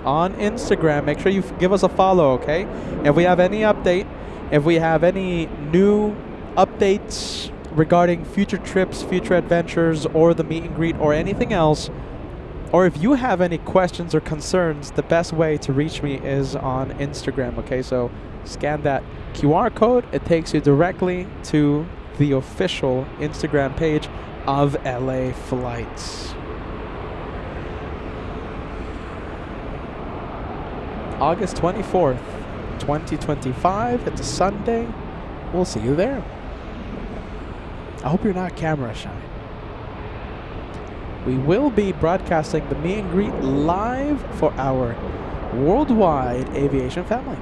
on Instagram. Make sure you give us a follow, okay? If we have any update, if we have any new updates regarding future trips, future adventures, or the meet and greet, or anything else, or if you have any questions or concerns, the best way to reach me is on Instagram, okay? So scan that QR code. It takes you directly to the official Instagram page of LA Flights. August 24th, 2025. It's a Sunday. We'll see you there. I hope you're not camera shy. We will be broadcasting the meet and greet live for our worldwide aviation family.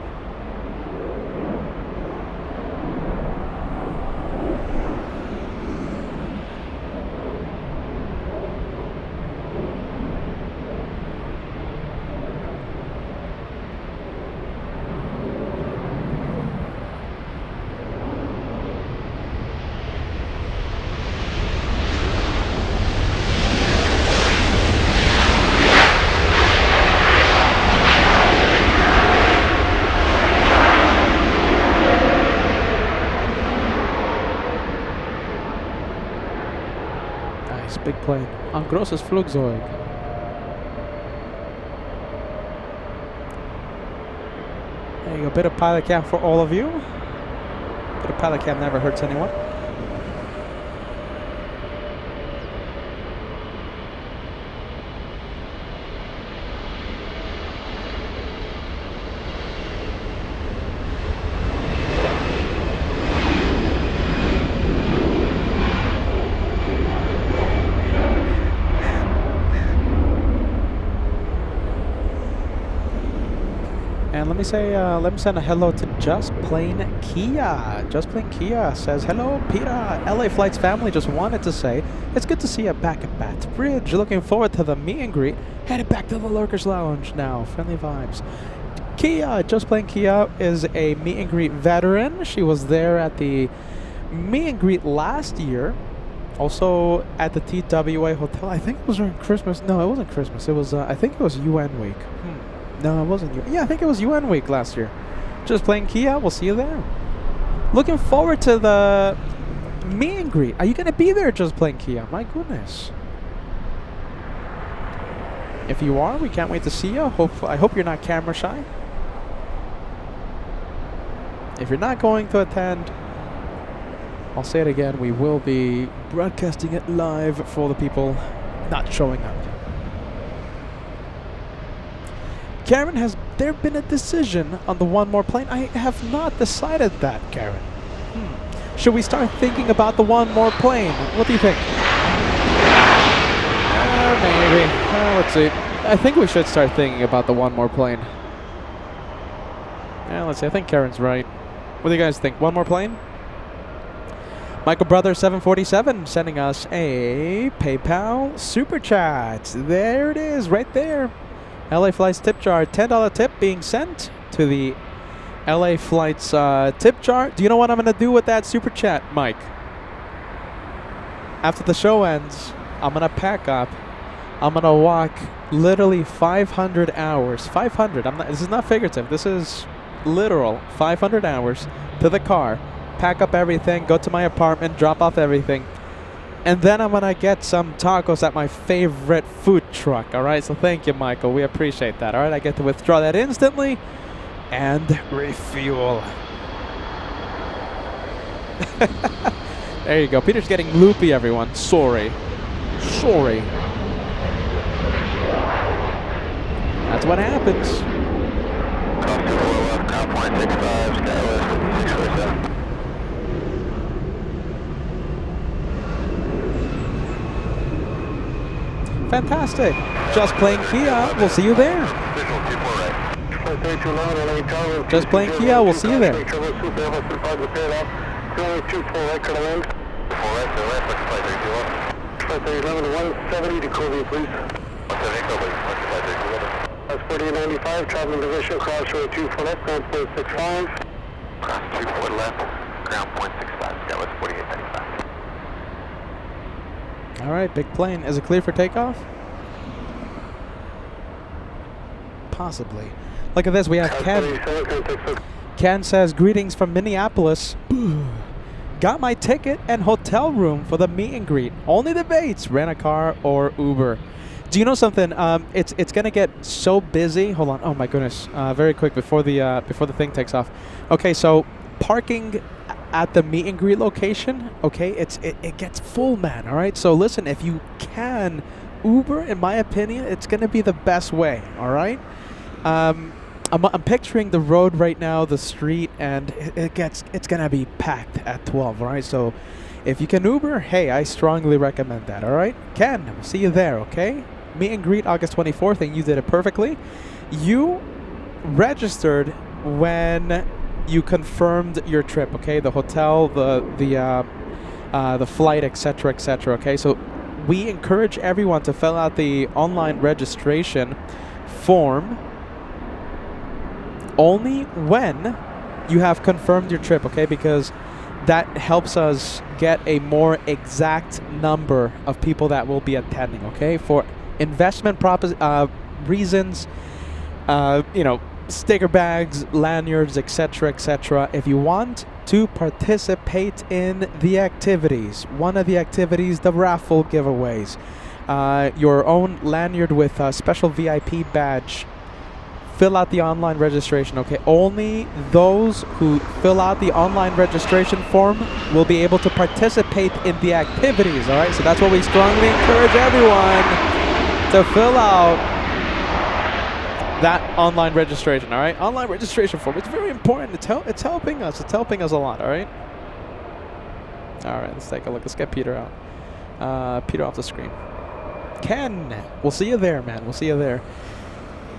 Big plane. Ein großes Flugzeug. There you go. Bit of pilot cam for all of you. Bit of pilot cam never hurts anyone. And let me send a hello to Just Plain Kia. Just Plain Kia says, hello, Peter. LA Flights family, just wanted to say, it's good to see you back at Batbridge. Looking forward to the meet and greet. Headed back to the Lurkers Lounge now. Friendly vibes. Kia, Just Plain Kia is a meet and greet veteran. She was there at the meet and greet last year. Also at the TWA Hotel. I think it was during Christmas. No, it wasn't Christmas. It was, I think it was UN week. No, it wasn't. Yeah, I think it was UN week last year. Just Plain Kia. We'll see you there. Looking forward to the meet and greet. Are you going to be there, Just Plain Kia? My goodness. If you are, we can't wait to see you. I hope you're not camera shy. If you're not going to attend, I'll say it again. We will be broadcasting it live for the people not showing up. Karen, has there been a decision on the one more plane? I have not decided that, Karen. Should we start thinking about the one more plane? What do you think? Maybe. Let's see. I think we should start thinking about the one more plane. Let's see. I think Karen's right. What do you guys think? One more plane? Michael Brother 747 sending us a PayPal super chat. There it is, right there. LA Flights tip jar, $10 tip being sent to the LA Flights tip jar. Do you know what I'm going to do with that super chat, Mike? After the show ends, I'm going to pack up. I'm going to walk literally 500 hours. 500. This is not figurative. This is literal. 500 hours to the car. Pack up everything. Go to my apartment. Drop off everything. And then I'm going to get some tacos at my favorite food truck, all right? So thank you, Michael. We appreciate that, all right? I get to withdraw that instantly and refuel. There you go. Peter's getting loopy, everyone. Sorry. That's what happens. Fantastic. Just Plain Kia. We'll see you there. Just Plain Kia. We'll see you there. That's 4895, traveling position, crossroad 24 left, ground point 65. Cross 24 left, ground point 65. That was 4895. All right, big plane. Is it clear for takeoff? possibly. Look at this. We have Ken. 47, contact so. Ken says, greetings from Minneapolis. Got my ticket and hotel room for the meet and greet. Only debates, rent a car or Uber. Do you know something? It's gonna get so busy. Hold on. Oh my goodness. Very quick before the thing takes off. Okay, so parking at the meet and greet location. Okay, it gets full, man. All right. So listen, if you can Uber, in my opinion, it's gonna be the best way. All right. I'm picturing the road right now, the street, and it's gonna be packed at 12. All right. So if you can Uber, hey, I strongly recommend that. All right. Ken, we'll see you there. Okay. Meet and greet August 24th, and you did it perfectly. You registered when you confirmed your trip, okay? The hotel, the flight, etc., etc. Okay, so we encourage everyone to fill out the online registration form only when you have confirmed your trip, okay? Because that helps us get a more exact number of people that will be attending, okay? For investment reasons, sticker bags, lanyards, etc., etc. If you want to participate in the activities, one of the activities, the raffle giveaways, your own lanyard with a special VIP badge, fill out the online registration, okay? Only those who fill out the online registration form will be able to participate in the activities, all right? So that's what we strongly encourage everyone to fill out that online registration, all right? Online registration form. It's very important. It's helping us. It's helping us a lot, all right? All right, let's take a look. Let's get Peter out. Peter off the screen. Ken, we'll see you there, man. We'll see you there.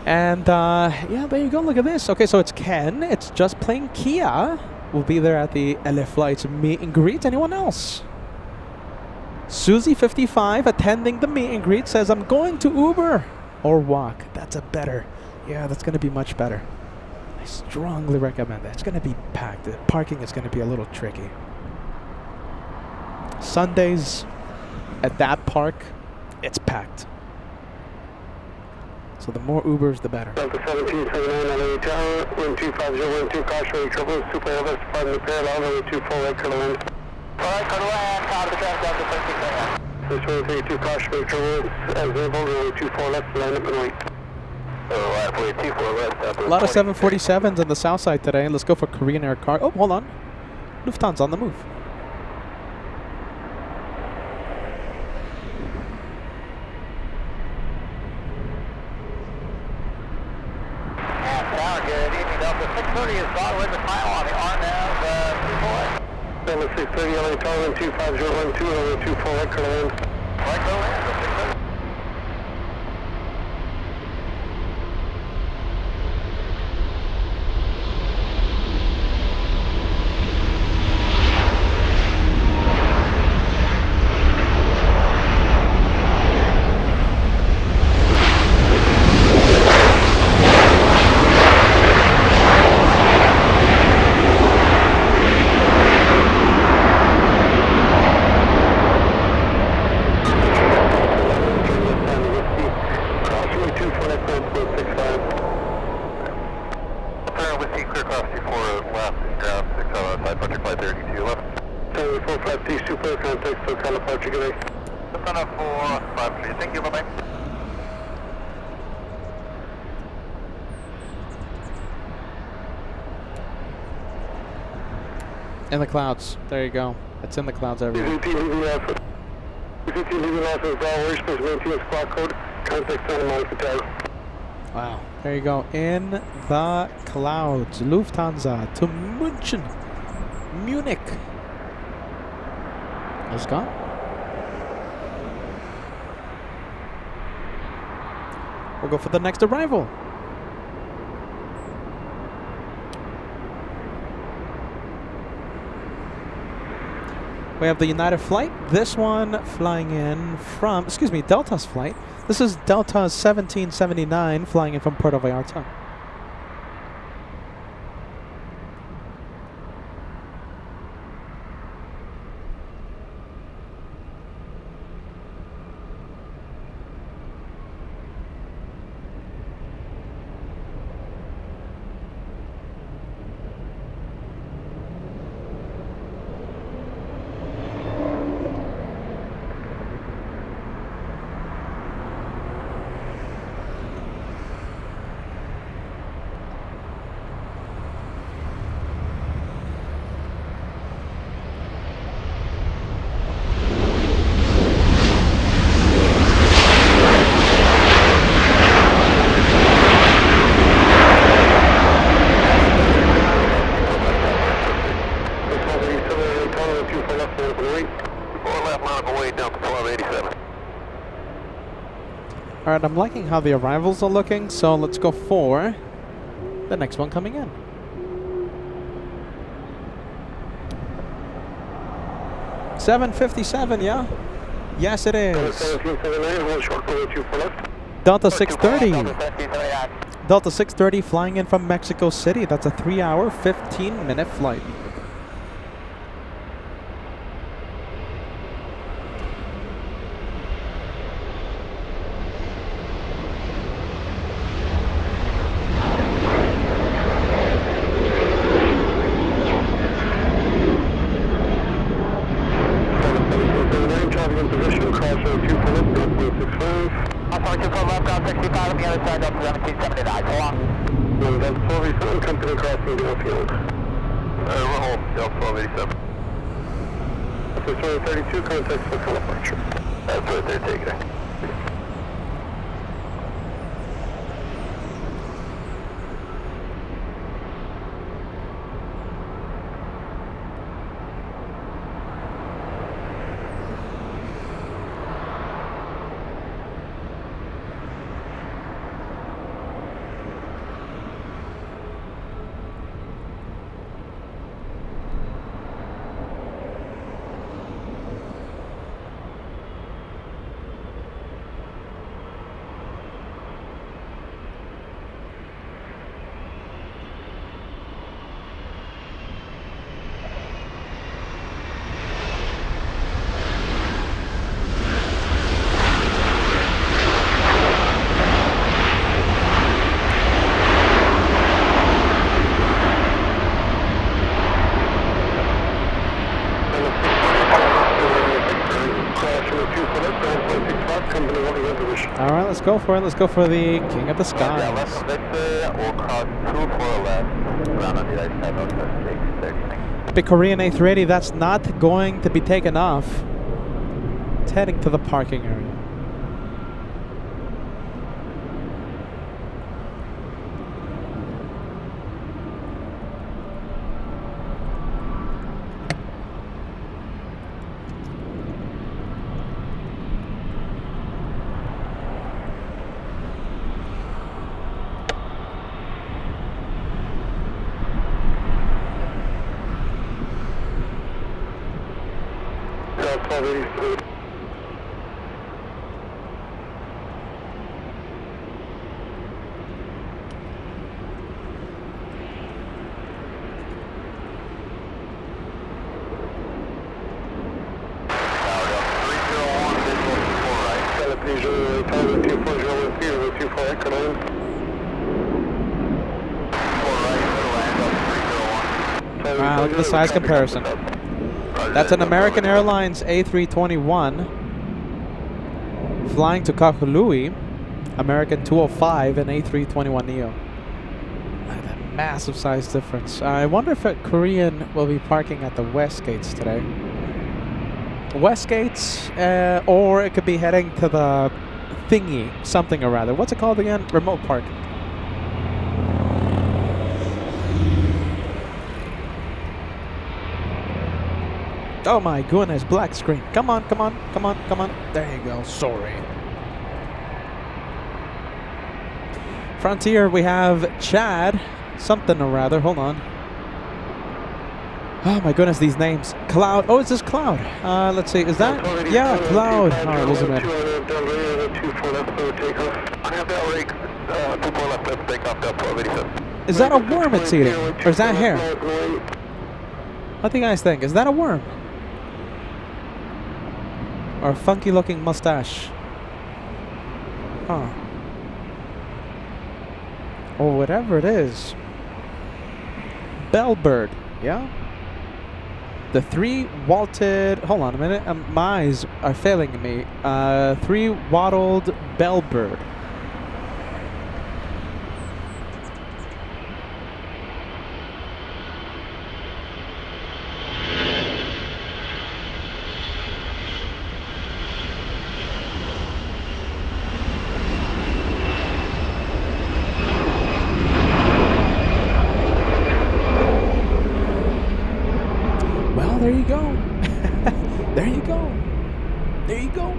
And, yeah, there you go. Look at this. Okay, so it's Ken. It's Just Plain Kia. We'll be there at the LA Flights meet and greet. Anyone else? Susie, 55, attending the meet and greet, says, I'm going to Uber or walk. That's that's going to be much better. I strongly recommend that. It's going to be packed. The parking is going to be a little tricky. Sundays at that park, it's packed. So the more Ubers, the better. Delta 1779 LA Tower, wind 25012, caution, trouble, super Elvis, department parallel, runway 24, right, clear to land. Alright, clear to land, top of the traffic, Delta 1779. This runway 32, caution, trouble, as able, runway 24 left, line up and wait. Runway 24 left, A lot of 747s on the south side today. Let's go for Korean Air Cargo. Oh, hold on. Lufthansa on the move. Good evening, Delta 630 is Broadway, the final on the RNAV 24. Delta 630 LA Tower, wind 25012, runway 24, right, clear to land. Right, go land, 630. Thank you, bye-bye. In the clouds. There you go. It's in the clouds everywhere. Wow. There you go. In the clouds. Lufthansa to Munich. Let's go. We'll go for the next arrival. We have the United flight. This one flying in from, Delta's flight. This is Delta 1779 flying in from Puerto Vallarta. Alright, I'm liking how the arrivals are looking, so let's go for the next one coming in. $757, yeah? Yes, it is. 1779, hold short runway 24 left. Delta 630. Delta 630 flying in from Mexico City. That's a 3-hour, 15-minute flight. Traffic in position, crossroad 24 left, 1.65. I'm sorry, 24 left, ground 65 on the other side, Delta 1779. So long. And Delta 1287, company crossing Gillfield. We're home, Delta 1287. That's 32, contact for departure. That's what they're taking. Alright, let's go for it. Let's go for the King of the Yeah, left Skies. Victor, we'll cross 24 left, ground on the other side, Delta 630. Big Korean A380, that's not going to be taken off. It's heading to the parking area. Delta 1283. Wow, look at the size comparison. That's an American Airlines A321 flying to Kahului, American 205 and A321neo. Look at that massive size difference. I wonder if a Korean will be parking at the West Gates today. West Gates, or it could be heading to the thingy, something or rather. What's it called again? Remote parking. Oh my goodness, black screen. Come on, come on, come on, come on. There you go, sorry. Frontier, we have Chad, something or rather, hold on. Oh my goodness, these names. Cloud, oh, it's this Cloud. Let's see, is that? Yeah, Cloud. All right, listen, man. I have that rig, 24 left, let's take off Delta 1287. Is that a worm it's eating? Or is that hair? What do you guys think? Is that a worm? Or a funky looking mustache? Huh. Or whatever it is. Bellbird, yeah? The 3 vaulted, hold on a minute, my eyes are failing me. 3 wattled Bellbird. There you go. There you go. There you go.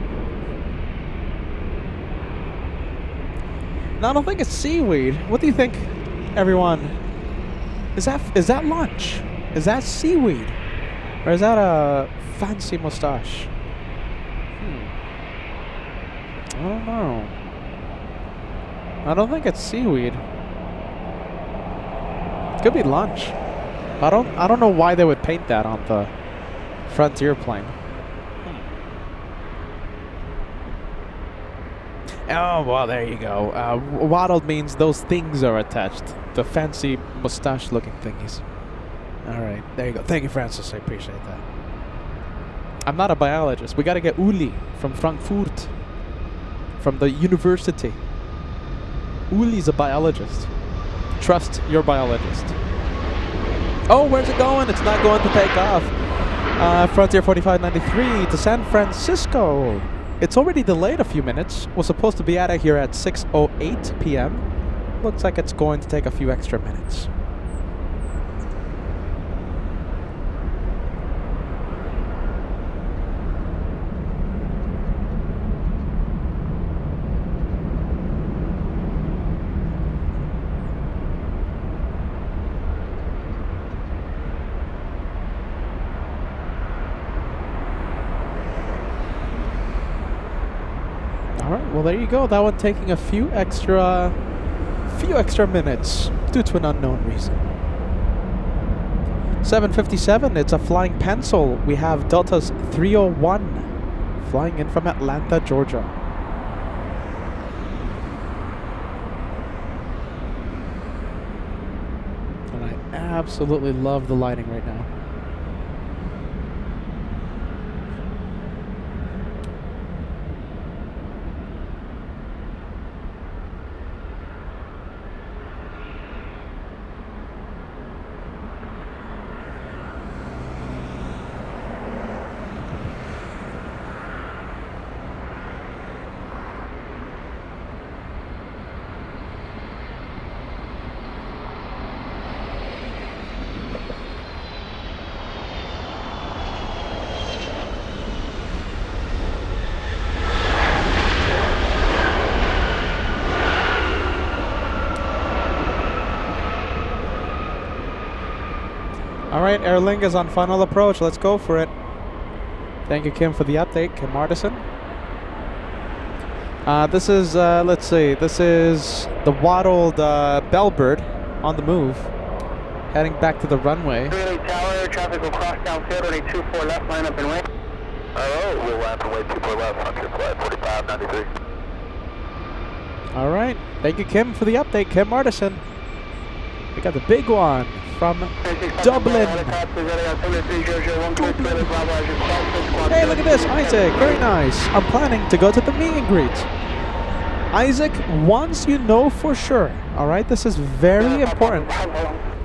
No, I don't think it's seaweed. What do you think, everyone? Is that lunch? Is that seaweed? Or is that a fancy mustache? I don't know. I don't think it's seaweed. Could be lunch. I don't know why they would paint that on the Frontier plane. Oh, well, there you go. Waddled means those things are attached. The fancy mustache-looking thingies. All right, there you go. Thank you, Francis. I appreciate that. I'm not a biologist. We got to get Uli from Frankfurt, from the university. Uli's a biologist. Trust your biologist. Oh, where's it going? It's not going to take off. Frontier 4593 to San Francisco. It's already delayed a few minutes. Was supposed to be out of here at 6:08 p.m. Looks like it's going to take a few extra minutes. Well, there you go. That one taking a few extra minutes due to an unknown reason. 7:57. It's a flying pencil. We have Delta's 301 flying in from Atlanta, Georgia. And I absolutely love the lighting right now. Alright, Aer Lingus is on final approach. Let's go for it. Thank you, Kim, for the update. Kim Martison. This is, let's see, this is the waddled Bellbird on the move. Heading back to the runway. Greeley Tower, traffic will cross downfield, running 24 left, line up and wait. Hello, we'll land and wait 24 left, Frontier Flight 4593. Alright, thank you, Kim, for the update. Kim Martison. We got the big one from Dublin. Hey, look at this, Isaac. Very nice. I'm planning to go to the meet and greet. Isaac, once you know for sure, all right, this is very important.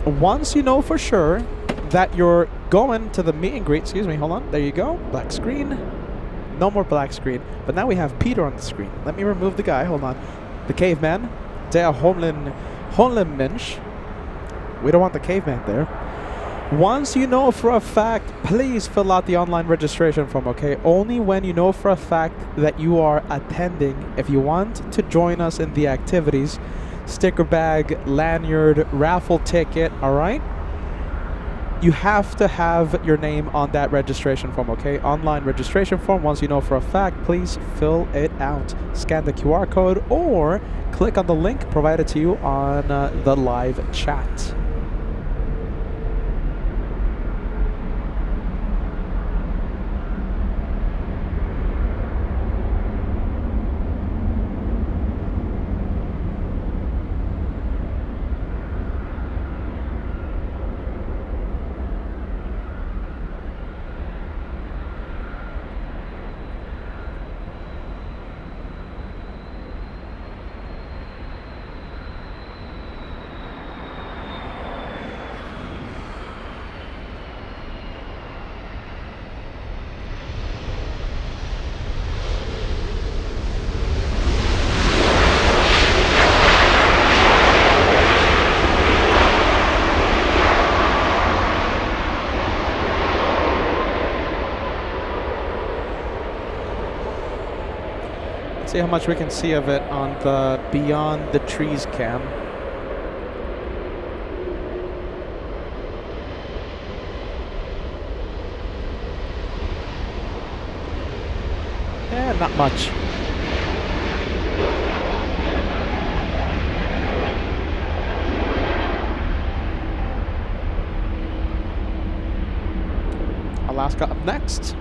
Once you know for sure that you're going to the meet and greet, excuse me, hold on, there you go, black screen. No more black screen, but now we have Peter on the screen. Let me remove the guy, hold on. The caveman, der Honlenmensch. We don't want the caveman there. Once you know for a fact, please fill out the online registration form, okay? Only when you know for a fact that you are attending. If you want to join us in the activities, sticker bag, lanyard, raffle ticket, all right? You have to have your name on that registration form, okay? Online registration form. Once you know for a fact, please fill it out. Scan the QR code or click on the link provided to you on the live chat. how much we can see of it on the Beyond the Trees cam. Yeah, not much. Alaska up next.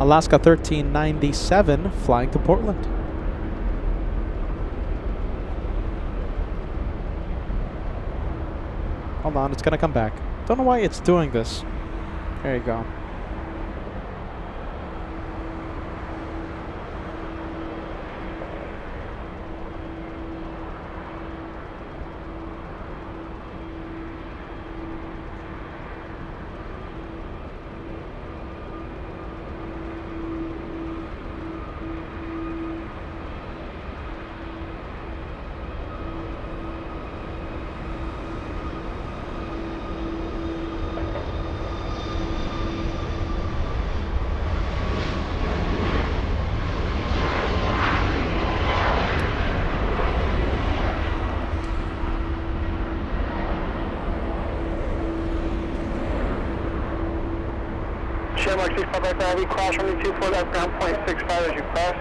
Alaska 1397 flying to Portland. Hold on, it's gonna come back. Don't know why it's doing this. There you go. Shamrock 655 Heavy, cross runway 24 left, ground point 65 as you cross.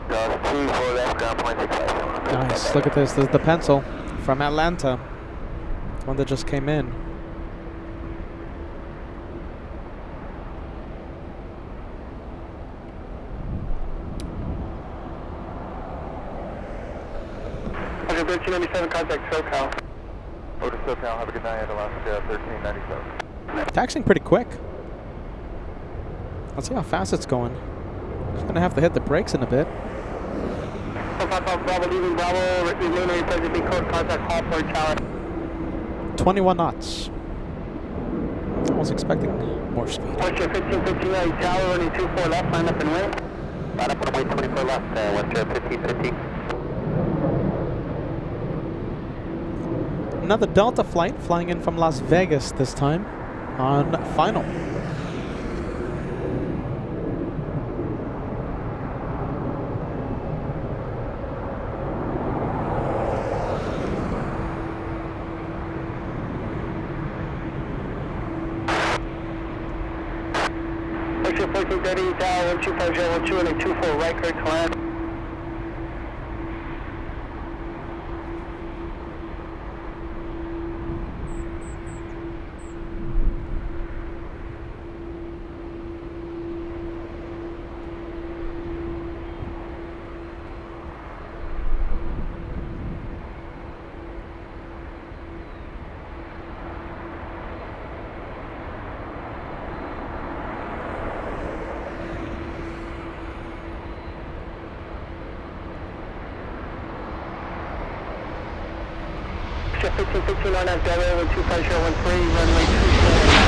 24 left, ground point 65. Nice. Look at this. This is the pencil from Atlanta. One that just came in. Under 1397, contact SoCal. Order SoCal, have a good night, Alaska 1397. Taxiing pretty quick. Let's see how fast it's going. Just gonna have to hit the brakes in a bit. Bravo, leaving Bravo, remaining present code, contact Hallport Tower. 21 knots. I was expecting more speed. Western 1559 Tower, running 24 left, line up and wait. Line up and wait 24 left, Western 1550. Another Delta flight flying in from Las Vegas this time on final. Western 1430 Tower, 125 and a 24 right, clear to land. Chef 1559 at Delaware, 12513, runway 24.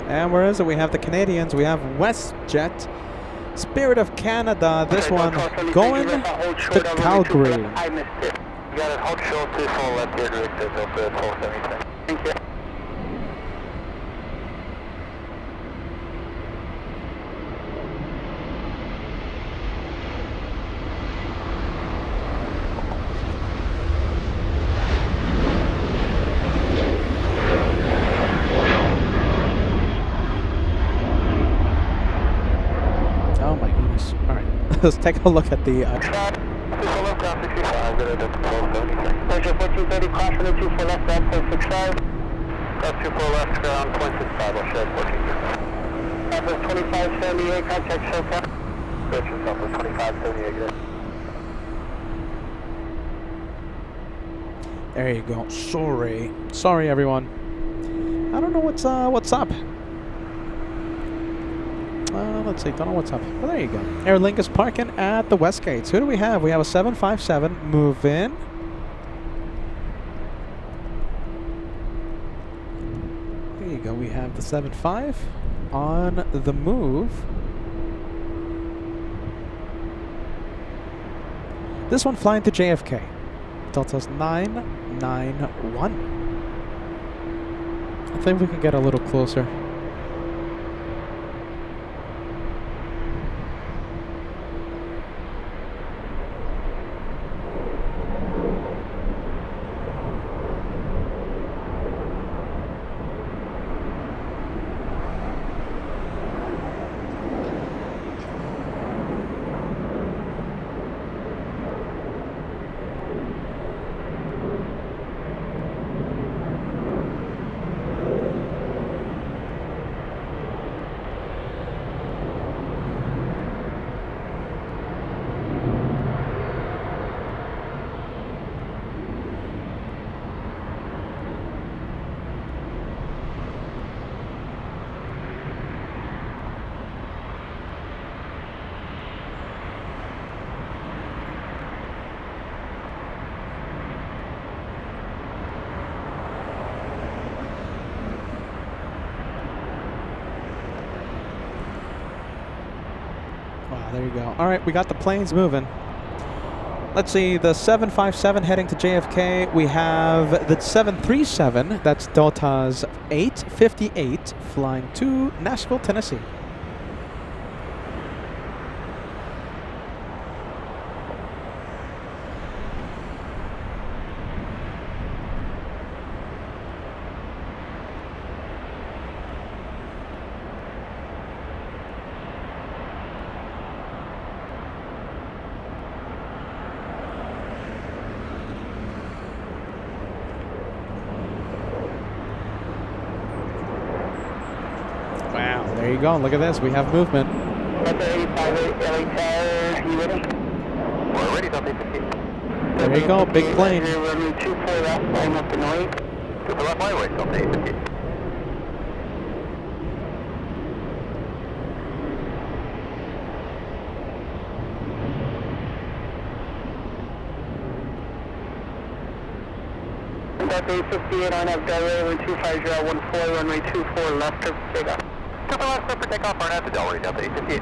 And where is it? We have the Canadians. We have WestJet. Spirit of Canada, this one going to Calgary. I missed it. You got it, hold show to full left here, direct to 1273. Thank you. Let's take a look at the. Western 1430, cross runway 24 left, ground point 65. Cross 24 left, ground point 65, I'll shed 14. Southwest 2578, contact SoCal. Western Southwest 2578, good. There you go. Sorry, everyone. I don't know what's up. Let's see, don't know what's up. Well, there you go. Air Lingus parking at the West Gates. Who do we have? We have a 757 move in. you go. We have the 7.5 on the move. This one flying to JFK. Delta's 991. I think we can get a little closer. Wow, there you go. All right, we got the planes moving. Let's see, the 757 heading to JFK. We have the 737, that's Delta's 858, flying to Nashville, Tennessee. Wow, there you go. Look at this. We have movement. Delta 858 LA Tower, you ready? We're ready, Delta 858. There you go. Big plane. Runway 24 left, line up and right. To the left highway, Delta 858. Delta 858 on up, Delaware, 25014, runway 24 left, clear for takeoff. To the left, clear for takeoff, burn out to Delaware, Delta 858.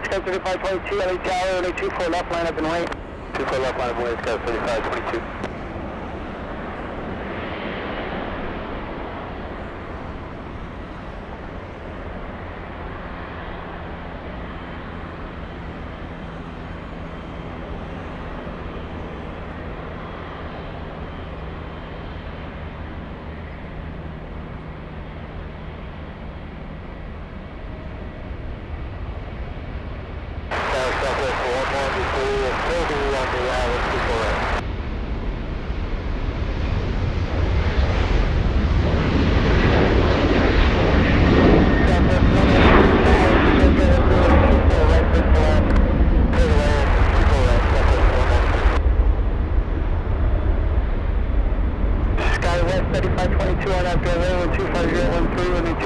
Scout 3522, LA Tower, runway 24 left, line up and wait. 24 left line of way, Scout 3522. Skywest 3522 on up, Delaware, 25013, runway 24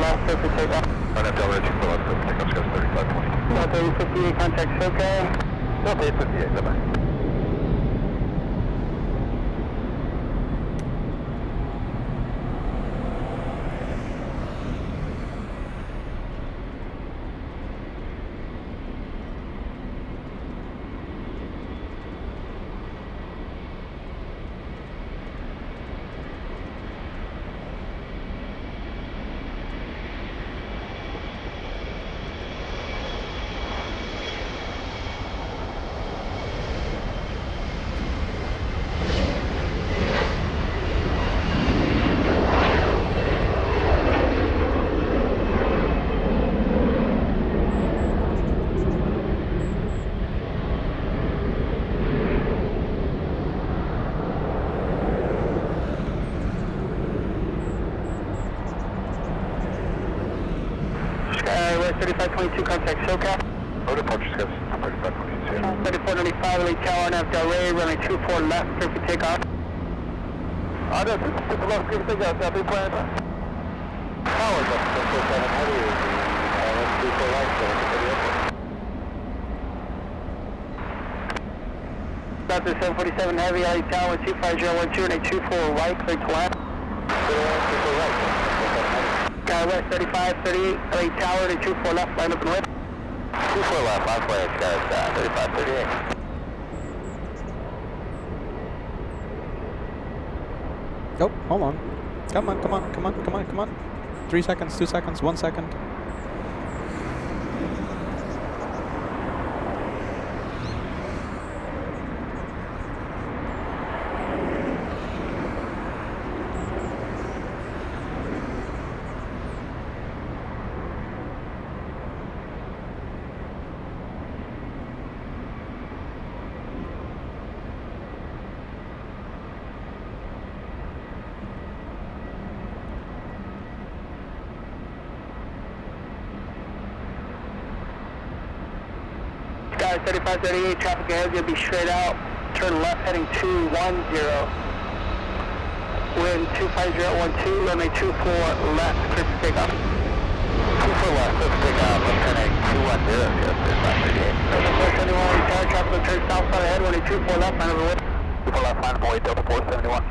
left, clear for takeoff. Burn out Delaware, 24 left, clear for takeoff, Scout 3522. Delta 858, contact SoCal. Delta 858, bye-bye. 3522, contact SoCal. No departure, skies. 3522. 3495, LA Tower, nav Delray, runway 24 left, clear for takeoff. That's it. Super left, good thing out there. Big plan. Tower, that's 747 heavy. Let's do for right, so it's pretty open. That's the 747 heavy, LA Tower, 25012, and a 24 right, clear to land. Super right, Skywest 3538, LA Tower, and a 24 left, line up and west. 24 left, last way, skies. 3538. Oh, hold on. Come on, come on, come on, come on, come on. 3 seconds, 2 seconds, 1 second. Sky 3538, traffic ahead is going to be straight out. Turn left heading 210. Wind 25012, runway 24 left, clear for takeoff. 24 left, let's take off. I'm turning 210, yes, 3538. 471, tower traffic will turn south side ahead, runway 24 left, line of the way. 24 left, line of way, Delta 471.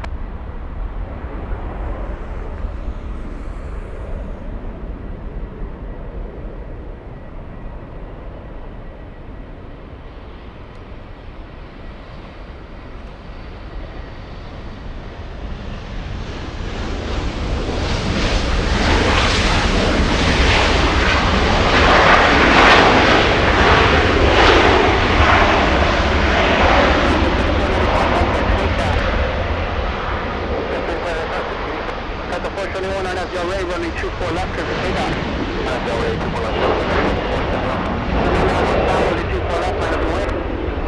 Runway 24 left, clear for takeoff. Delray, 24 left, 24 left, line of the way.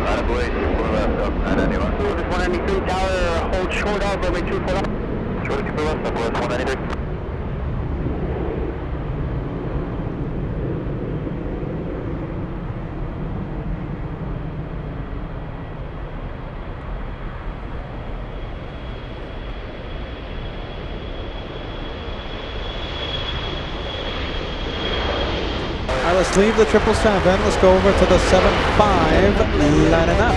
line of way, 24 left, up 991. This 193 tower, hold short of, runway 24 left. Short of 24 left, Southwest 193. Let's leave the 777. Let's go over to the 75, lining up.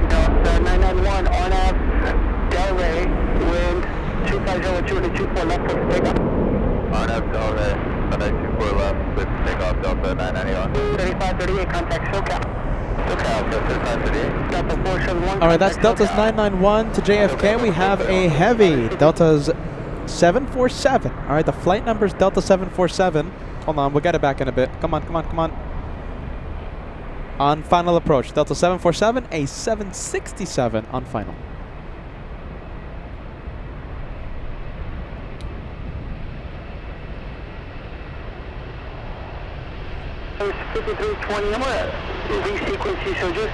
Delta 991, RNAV, Delray, wind 25012 and 24 left, clear for takeoff. RNAV Delray, 24 left, with takeoff Delta 991. 3538, contact SoCal. SoCal, Delta 3538. Delta 471. All right, that's Delta's 991 to JFK. We have a heavy Delta's 747. All right, the flight number is Delta 747. Hold on, we'll get it back in a bit. Come on, come on, come on. On final approach, Delta 747, a 767 on final. 5320, I'm going to resequence you, so just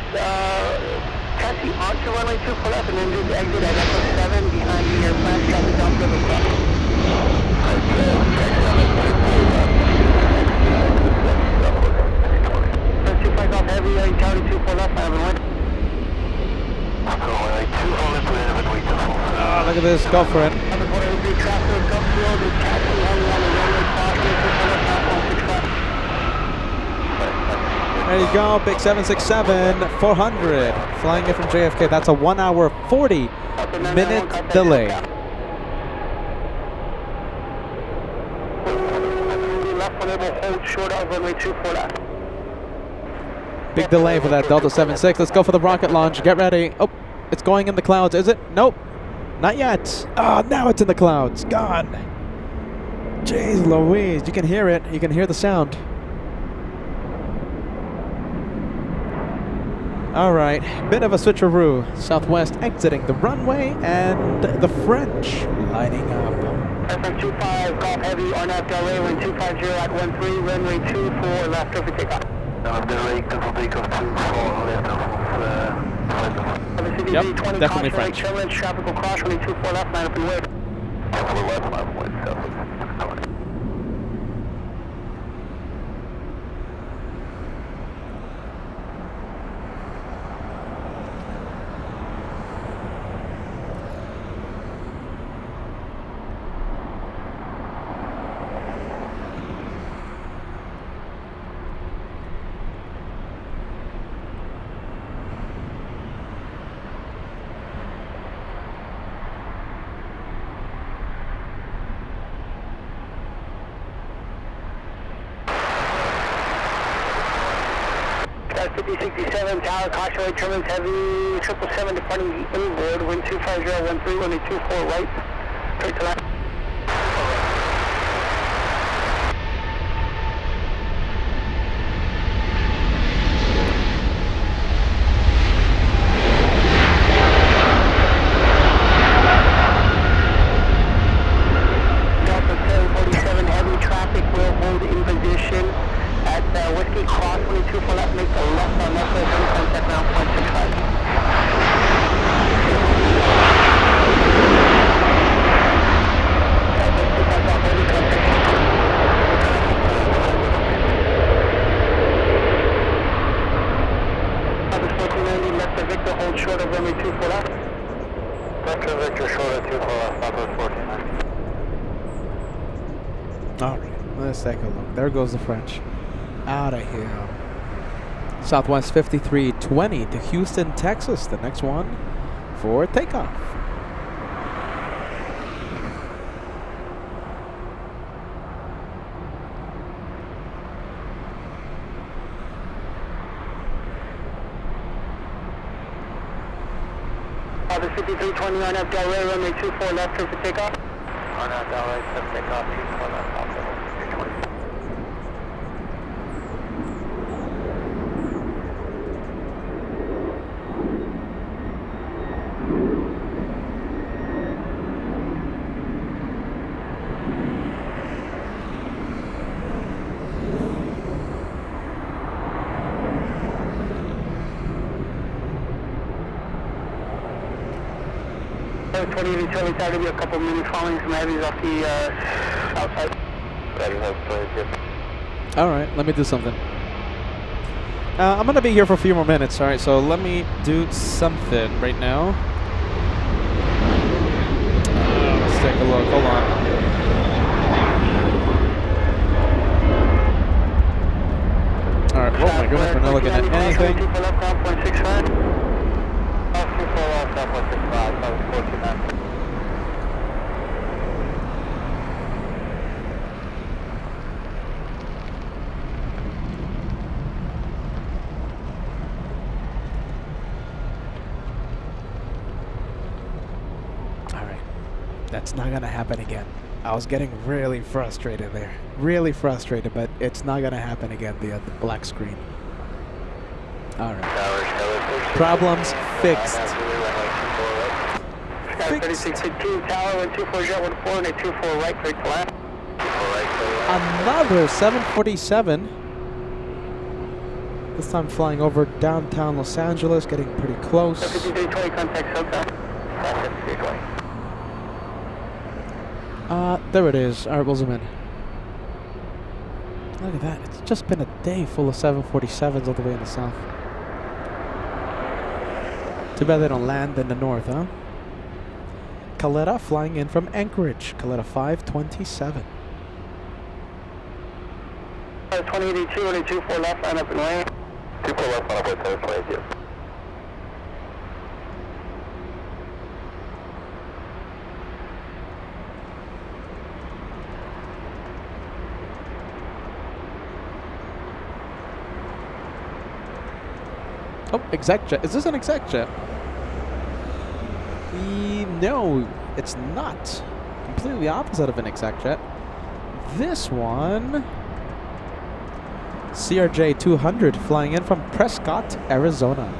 taxi onto runway 24 left and then just exit at Echo 7 behind your flash traffic down River Club. Press 2 flights off heavy, Charlie 24 left, I have a wind. Oh, look at this, go for it. Number 483 traffic, upfield, is taxi only on the runway 5, 24 left, 165. There you go, big 767, 400, flying in from JFK. That's a 1 hour, 40 minute delay. Left one able hold short of runway 24 left. Big delay for that Delta 76. Let's go for the rocket launch. Get ready. Oh, it's going in the clouds, is it? Nope, not yet. Oh, now it's in the clouds. Gone. Jeez Louise, you can hear it. You can hear the sound. All right, bit of a switcheroo. Southwest exiting the runway and the French lining up. FM25, golf heavy, RNAV Delray, wind 250 at 13, runway 24 left, clear for takeoff. Delray, clear for takeoff 24 left of Yep, definitely French. Turbulence, traffic will cross, running 24 left, line up and wait. 24 left, line up and wait, southwest. Got 5067, tower, caution light, turbulence heavy, 777 departing inboard, wind 25013, running 24 right, straight to left. Delta 747 heavy traffic will hold in position at Whiskey Cross, 24 left, make the left on left, contact now, 0.65. Left Victor, hold short of runway 24 left. Left Victor, short of 24 left, southwest 49. All right, let's take a look. There goes the French. Out of here. Southwest 5320 to Houston, Texas. The next one for takeoff. The 5320 on up Delray, runway 24 left, clear for takeoff. On out, Delray, set takeoff, 24 left, southwest 320. So 20 utility side, will be a couple minutes following some heavies off the outside. All right, let me do something. I'm going to be here for a few more minutes, all right? So let me do something right now. Let's take a look. Hold on. All right, oh my goodness, we're not looking at anything. That's not gonna happen again. I was getting really frustrated there. Really frustrated, but it's not gonna happen again, the black screen. Alright. Problems fixed. Fixed. Tower, 124 jet, 14, and 24 right, straight to left. Another 747. This time flying over downtown Los Angeles, getting pretty close. 5320, contact SoCal. 5320. There it is. Alright, we'll zoom in. Look at that. It's just been a day full of 747s all the way in the south. Too bad they don't land in the north, huh? Caleta flying in from Anchorage. Caleta 527. 2082 and 24 left, line up and away. 24 left, line up with 720. Oh, exec jet. Is this an exec jet? No, it's not. Completely opposite of an exec jet. This one, CRJ 200 flying in from Prescott, Arizona.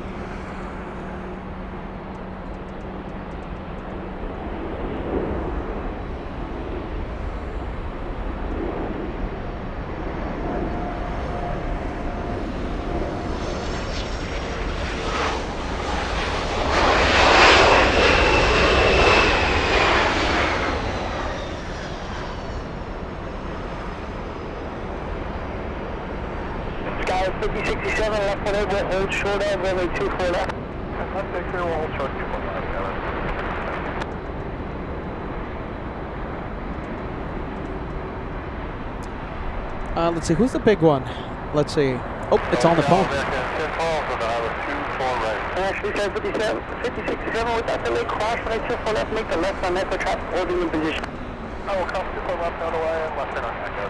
left 1 we'll hold short of runway 24 left. Left 6 here, we'll hold short 245, Let's see, who's the big one? Let's see. Oh, it's on the phone. Actually, 1057, 5067 with that delay, cross runway 24 left, make the left on Echo traffic holding in position. I will come 24 left out away and left turn on Echo,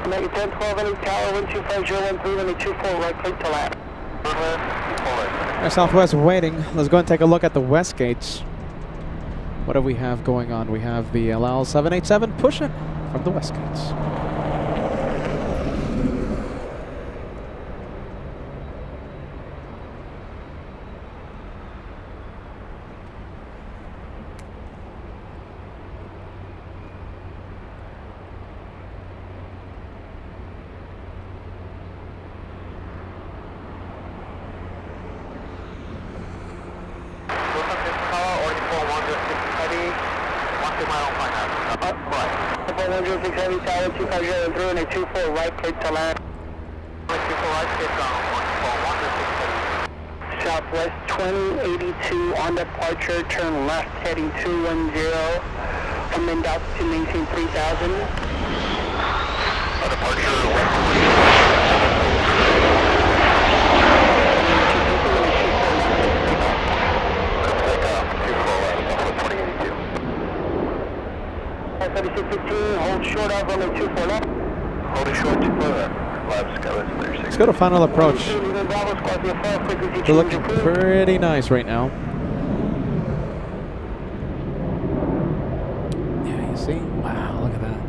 Make it 1012 any tower, 125013, runway 24 right, clear to left. Our Southwest waiting. Let's go and take a look at the west gates. What do we have going on? We have the LL 787 pushing from the west gates. Heavy tower 2503 and a 24 right, clear to land. 24 right, stay down, 141, Southwest 2082 on departure, turn left heading 210 from inbound to maintain 3000. Departure 3615, hold short of runway 24 left. Holding short 24 left. Left, Skywest 36. Let's go to final approach. They're looking pretty nice right now. Yeah, you see? Wow, look at that.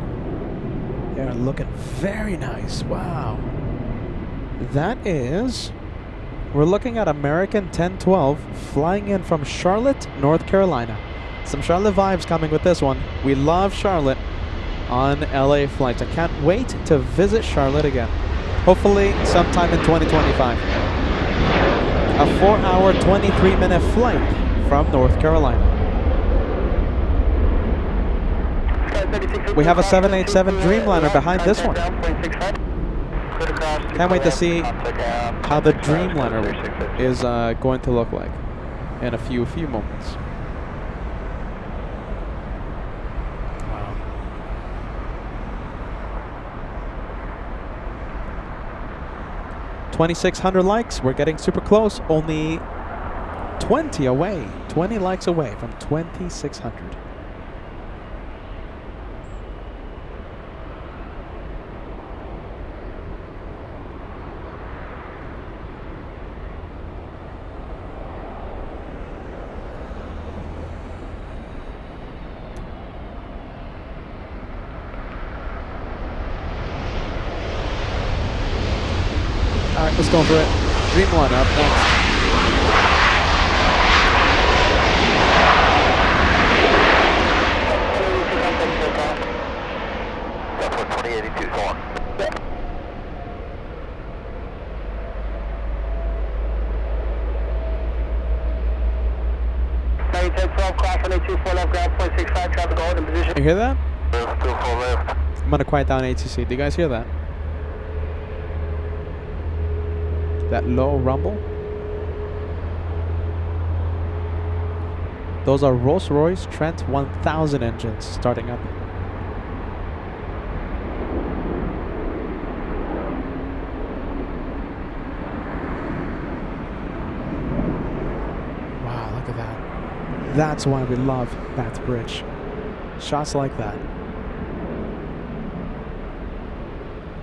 They're looking very nice. Wow. That is... We're looking at American 1012 flying in from Charlotte, North Carolina. Some Charlotte vibes coming with this one. We love Charlotte on LA flights. I can't wait to visit Charlotte again. Hopefully sometime in 2025. A 4-hour, 23-minute flight from North Carolina. We have a 787 Dreamliner behind this one. Can't wait to see how the Dreamliner is going to look like in a few moments. Wow. 2,600 likes. We're getting super close. Only 20 away. 20 likes away from 2,600. Alright, let's go for it. Dreamliner up next. That's what 2082 is on. Now you 1012, cross runway 24 left, ground 0.65, traffic hold in position. You hear that? Still full left. I'm gonna quiet down ATC. Do you guys hear that? That low rumble? Those are Rolls-Royce Trent 1000 engines starting up. Wow, look at that. That's why we love Batbridge. Shots like that.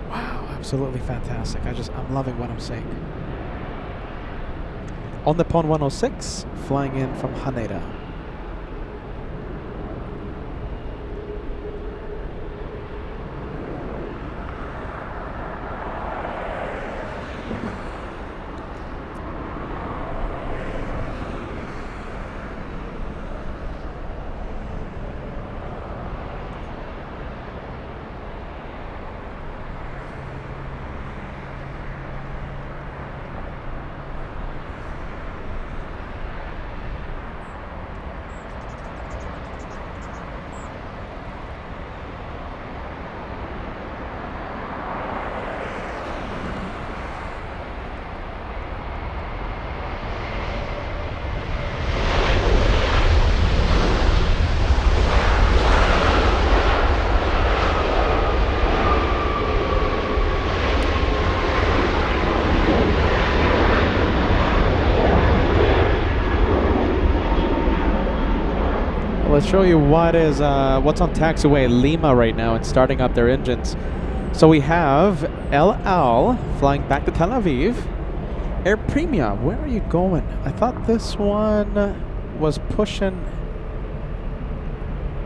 Wow, absolutely fantastic. I'm loving what I'm seeing. On the Pond 106, flying in from Haneda. let's show you what's on taxiway Lima right now and starting up their engines. So we have El Al flying back to Tel Aviv. Air Premia, where are you going? I thought this one was pushing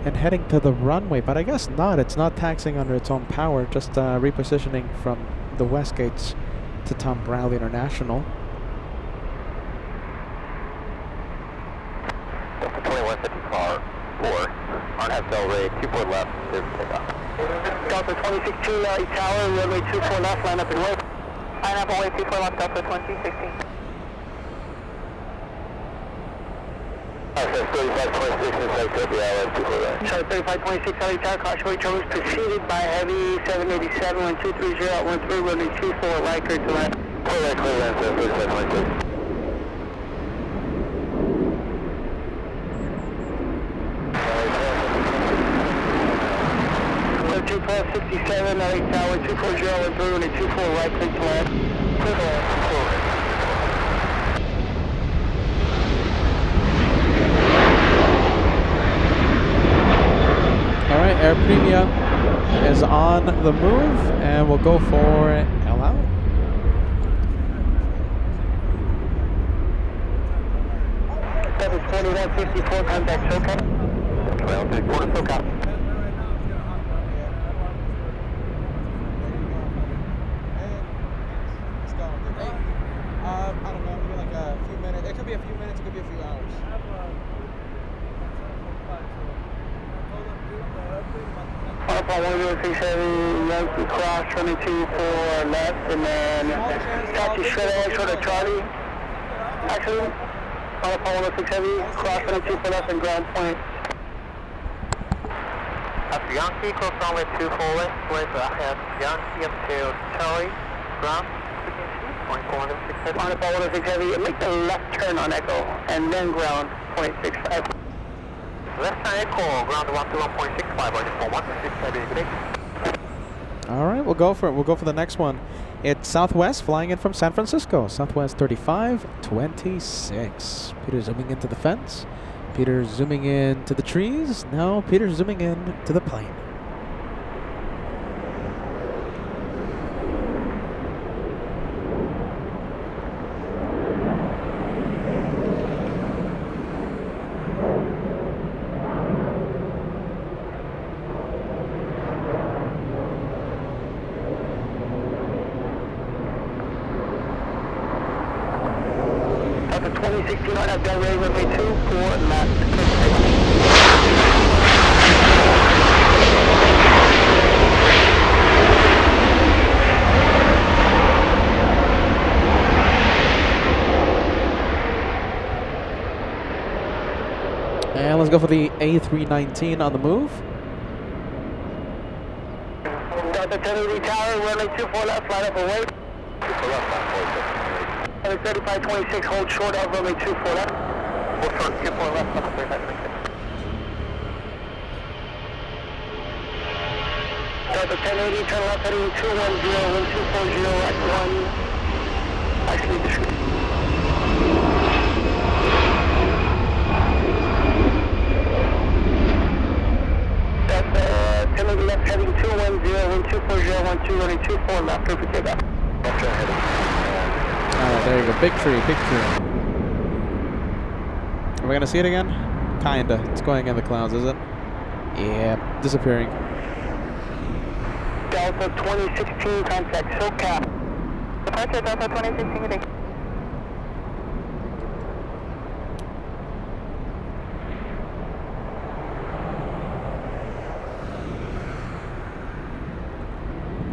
and heading to the runway, but I guess not. It's not taxiing under its own power, just repositioning from the West Gates to Tom Bradley International. Delta 2154, on Hotel Ray, 24 left, clear for takeoff. Delta 2016, Tower, runway 24 left, line up and wait. Line up and wait, 24 left, Delta 2016. Access 3526 inside Copy LS 24 left. Sorry, 3526, LA Tower, caution wait, trouble is preceded by heavy 787, 1230 at 13, runway 24, right, clear to land. Clear right, clear land, 3526. 1267, LA Tower, 240, 13, runway 24, right, clear to land. Clear to land. Alright, Air Premia is on the move, and we'll go for El Al. That is 4154, contact SoCal. Well, 34 to SoCal. I don't know, maybe like a few minutes. It could be a few minutes, it could be a few hours. Alpha 1067, Yankee cross, running 24 left, and then taxi straight away, short of Charlie. Actually, Alpha 1067, cross, running 24 left, and ground point. After Yankee, close runway 24 left, with Yankee up to Charlie, ground, 24 Alpha 1067, make the left turn on Echo, and then ground, 0.65. Left side echo, ground 121.65, or 165, good day. All right, we'll go for it. We'll go for the next one. It's Southwest flying in from San Francisco. Southwest 3526. Peter zooming into the fence. Peter zooming in to the trees. Now Peter zooming in to the plane. Delta 2016 on Del Rey, runway 24 left. And let's go for the A319 on the move. Delta 1080 Tower, runway 24 left, line up and wait. 24 left, line 46. 3526, hold short of runway 24 left. Hold short, 24 left, level 3526. Delta 1080, turn left heading 210, 1240 at 1. Actually, this should Delta 1080 left heading 210, 1240, 12, running 24 left, clear for takeoff. Left turn heading. Alright, there you go. Big tree, big tree. Are we going to see it again? Kinda. It's going in the clouds, is it? Yeah, disappearing. Delta 2016, contact SoCal. Departure Delta 2016, good day.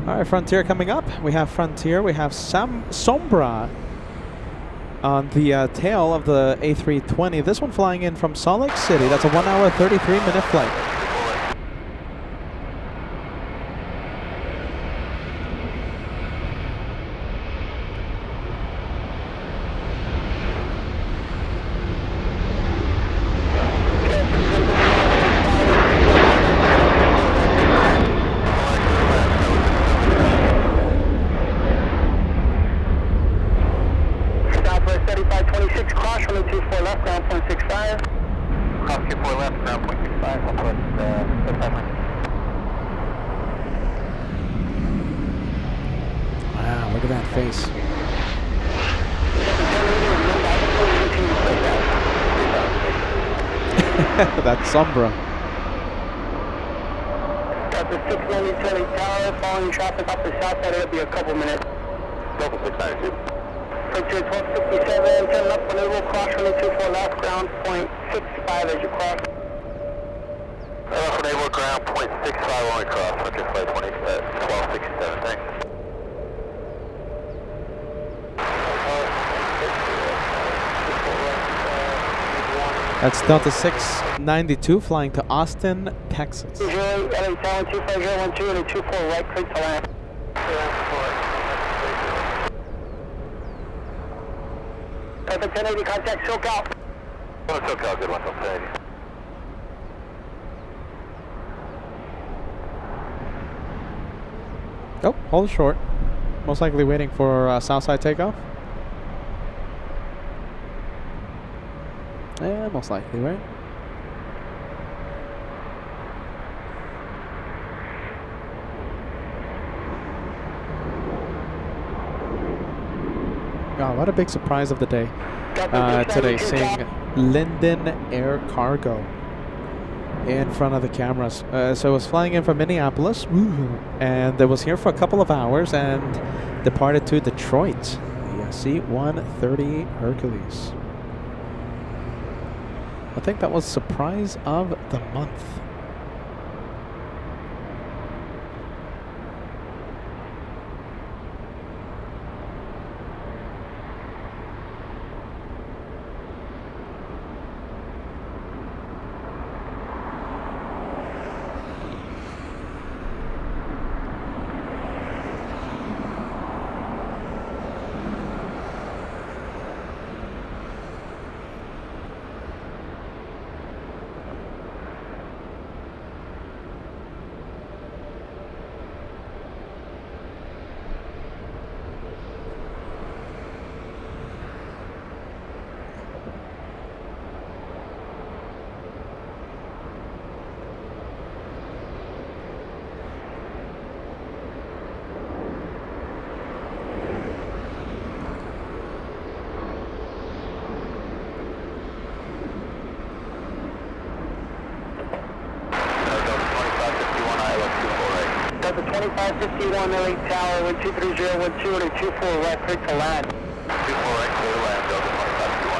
All right, Frontier coming up. We have Frontier. We have Sombra on the tail of the A320. This one flying in from Salt Lake City. That's a 1 hour, 33-minute flight. Southwest 3526, cross, runway 24 left, ground 0.65. Cross 24 left, ground point 65, I'll put 500. Wow, look at that face. That Sombra. Got the 690 Charlie Tower, following traffic off the south side, it'll be a couple minutes. Delta 692. Picture 1267, turn left on Naval, cross runway 24 left, ground point 65 as you cross. Left on Naval, ground point 65 on we cross, Hunter flight 1267, thanks. That's Delta 692 flying to Austin, Texas. LA Tower 25012 and a 24 right, clear to land. Perfect 1080, contact SoCal. SoCal, good one, 1080. Oh, hold short. Most likely waiting for Southside takeoff. Yeah, most likely, right? Oh, what a big surprise of the day. Today, seeing Linden Air Cargo in front of the cameras. So I was flying in from Minneapolis, and I was here for a couple of hours and departed to Detroit. The C-130 Hercules. I think that was surprise of the month. Delta 2551 LA Tower, 123.012 and a 24 right, clear to land. 24 right, clear to land, Delta 2551.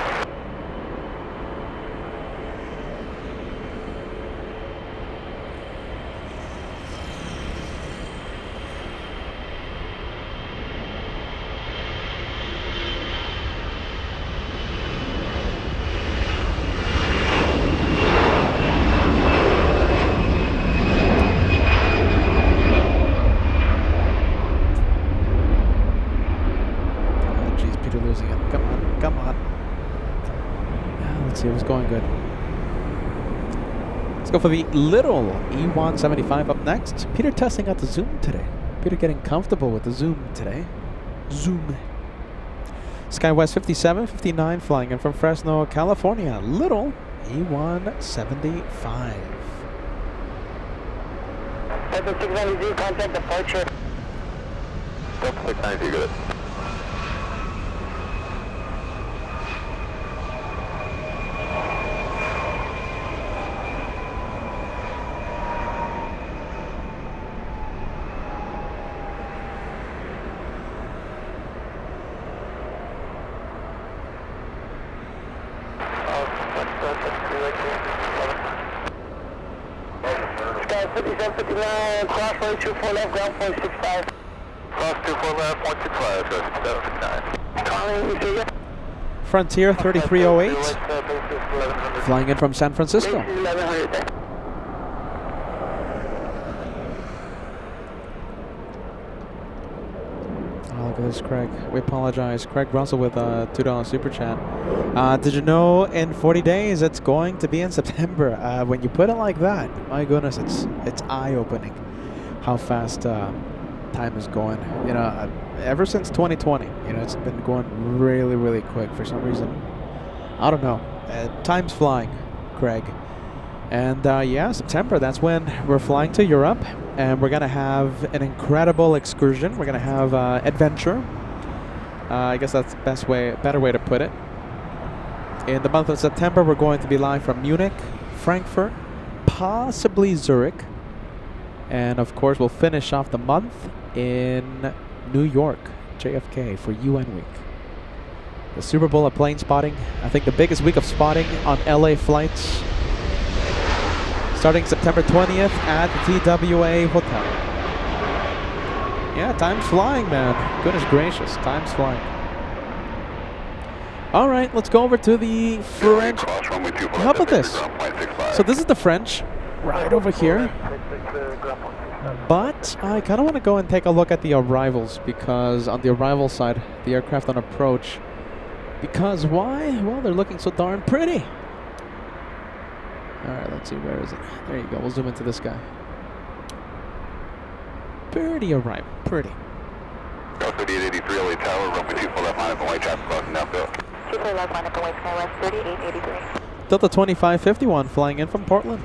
Let's see what's going good. Let's go for the little E175 up next. Peter testing out the zoom today. Peter getting comfortable with the zoom today. Zoom. SkyWest 5759 flying in from Fresno, California. Little E175. Delta 690, contact departure. Delta 690, good. Sky 5759, cross runway 24 left, ground point 65. Cross 24 left, 165, 759. Calling, you see ya? Frontier 3308 flying in from San Francisco. 1100 there. Oh, look at this, Craig. We apologize. Craig Russell with a $2 super chat. Did you know in 40 days it's going to be in September? When you put it like that, my goodness, it's eye-opening how fast time is going. You know, ever since 2020, you know, it's been going really, really quick for some reason. I don't know. Time's flying. Craig. And yeah, September, that's when we're flying to Europe, and we're going to have an incredible excursion. We're going to have adventure. I guess that's the better way to put it. In the month of September, we're going to be live from Munich, Frankfurt, possibly Zurich. And of course, we'll finish off the month in New York, JFK, for UN Week. The Super Bowl of plane spotting. I think the biggest week of spotting on LA flights. Starting September 20th at the TWA Hotel. Yeah, time's flying, man. Goodness gracious, time's flying. All right, let's go over to the French. How about this? So this is the French, right over here. But I kind of want to go and take a look at the arrivals, because on the arrival side, the aircraft on approach. Because why? Well, they're looking so darn pretty. All right, let's see, where is it? There you go. We'll zoom into this guy. Pretty arrival, pretty. 3883 LA Tower, runway 24 left line up and white traffic crossing downfield. 24 left line up and white SkyWest 3883. Delta 2551 flying in from Portland.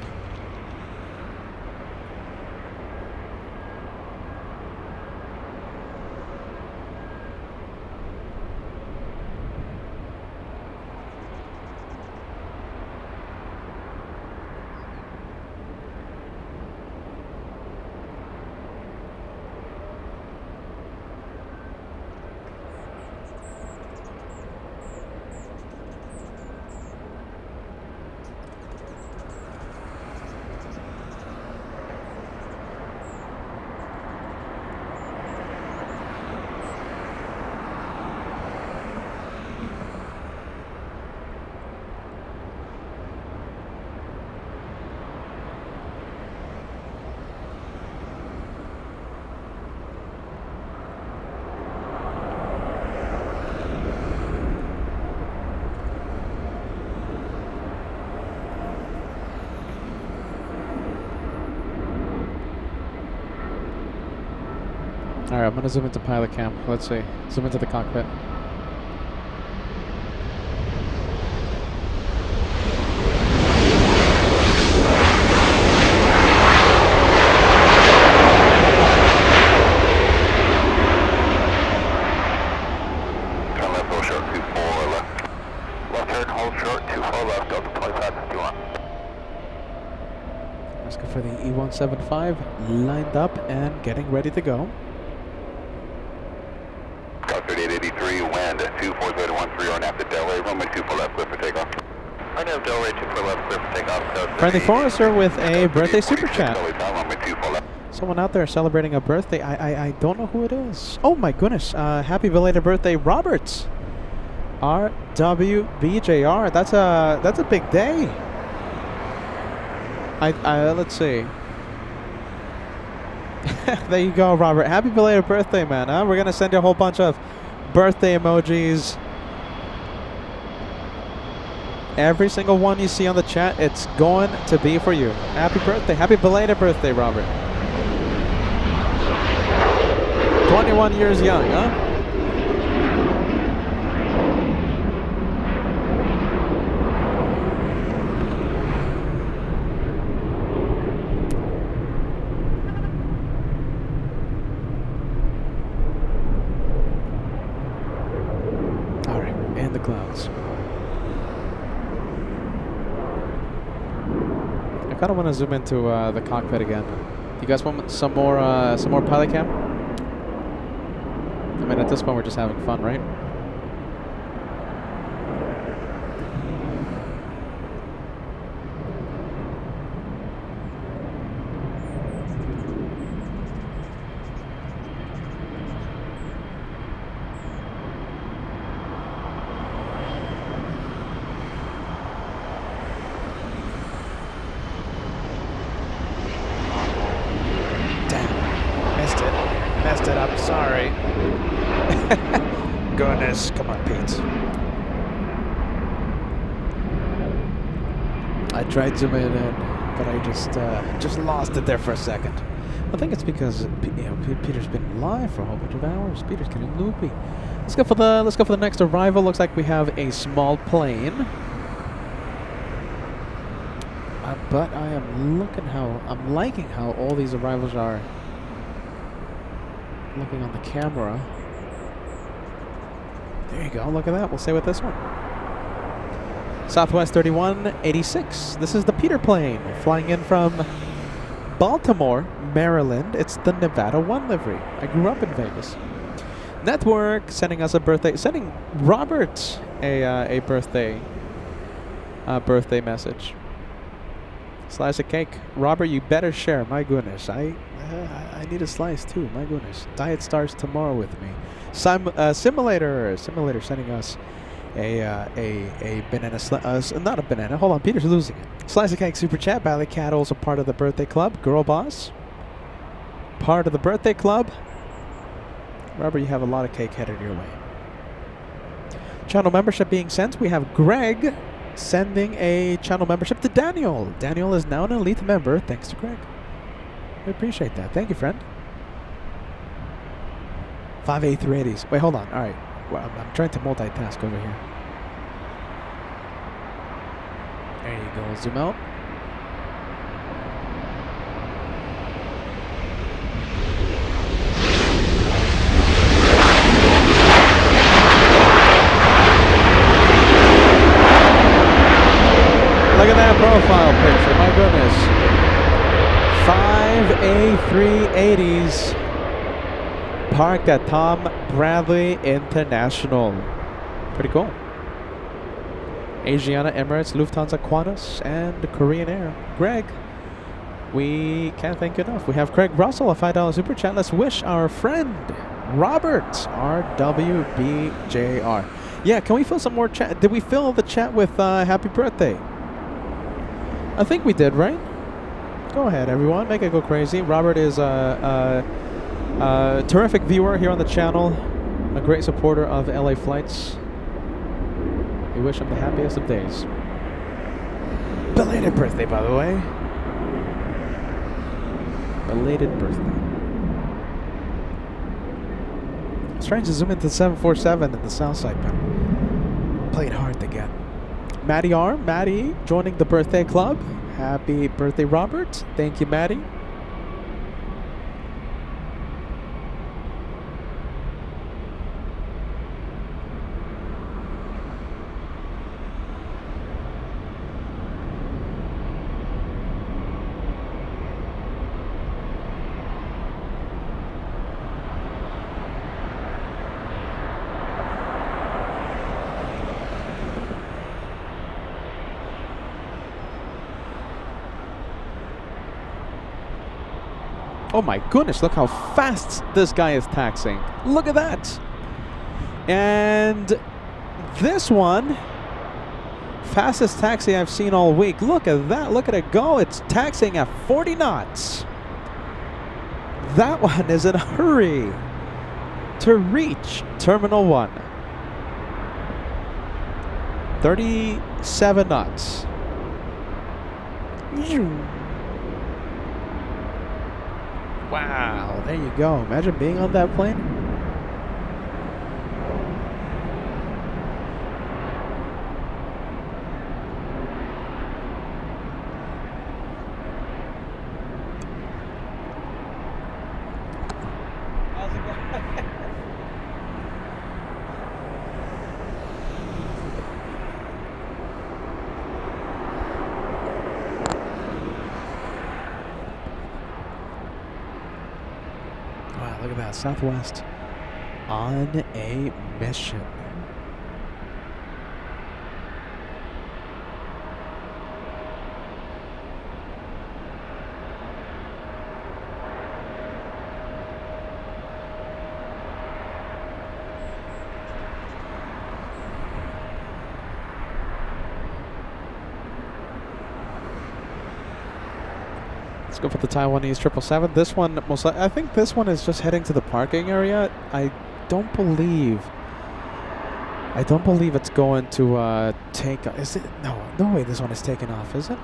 Alright, I'm going to zoom into pilot cam. Let's see. Zoom into the cockpit. Turn left, hold short, 24 left. Left turn, hold short, 24 left, Delta 2551. Let's go for the E175, lined up and getting ready to go. 3883, wind 24013 on after Delray, runway 24 left, clear for takeoff. I know Delray 24 left, clear for takeoff. Friendly Forester with a birthday super chat. Runway 24 left. Someone out there celebrating a birthday. I don't know who it is. Oh my goodness. Happy belated birthday, Roberts. RWBJR. That's a big day. Let's see. There you go, Robert. Happy belated birthday, man. Huh? We're going to send you a whole bunch of birthday emojis. Every single one you see on the chat, it's going to be for you. Happy birthday. Happy belated birthday, Robert. 21 years young, huh? Clouds. I kind of want to zoom into the cockpit again. You guys want some more pilot cam? I mean, at this point, we're just having fun, right? Messed it up, sorry. Goodness, come on, Pete. I tried zooming in, but I just lost it there for a second. I think it's because Peter's been live for a whole bunch of hours. Peter's getting loopy. Let's go for the next arrival. Looks like we have a small plane. but I'm liking how all these arrivals are looking on the camera. There you go. Look at that. We'll stay with this one. Southwest 3186. This is the Peter plane flying in from Baltimore, Maryland. It's the Nevada 1 livery. I grew up in Vegas. Network sending us a birthday, sending Robert a birthday message. Slice of cake. Robert, you better share. My goodness. I need a slice too. My goodness. Diet starts tomorrow with me. Simulator sending us a banana not a banana. Hold on, Peter's losing it. Slice of cake super chat. Valley Cat also part of the birthday club. Girl boss. Part of the birthday club. Robert, you have a lot of cake headed your way. Channel membership being sent. We have Greg sending a channel membership to Daniel. Daniel is now an elite member thanks to Greg. We appreciate that. Thank you, friend. 5A380s. Wait, hold on. All right. Well, I'm trying to multitask over here. There you go. Zoom out. Look at that profile picture. My goodness. 5A380s. Parked at Tom Bradley International. Pretty cool. Asiana, Emirates, Lufthansa, Qantas, and Korean Air. Greg, we can't thank you enough. We have Craig Russell, a $5 super chat. Let's wish our friend Robert, RWBJR. Yeah, can we fill some more chat? Did we fill the chat with happy birthday? I think we did, right? Go ahead, everyone. Make it go crazy. Robert is terrific viewer here on the channel, a great supporter of LA flights. We wish him the happiest of days. Belated birthday, by the way. Belated birthday. I was trying to zoom into the 747 in the south side, but played hard to get. Maddie R. Maddie joining the birthday club. Happy birthday, Robert. Thank you, Maddie. Oh my goodness, look how fast this guy is taxiing. Look at that. And this one, fastest taxi I've seen all week. Look at that, look at it go. It's taxiing at 40 knots. That one is in a hurry to reach Terminal 1. 37 knots. Wow, there you go. Imagine being on that plane. How's it going? Wow, look at that. Southwest on a mission. Let's go for the Taiwanese 777. This one, I think this one is just heading to the parking area. I don't believe it's going to take. Is it? No way. This one is taking off, is it?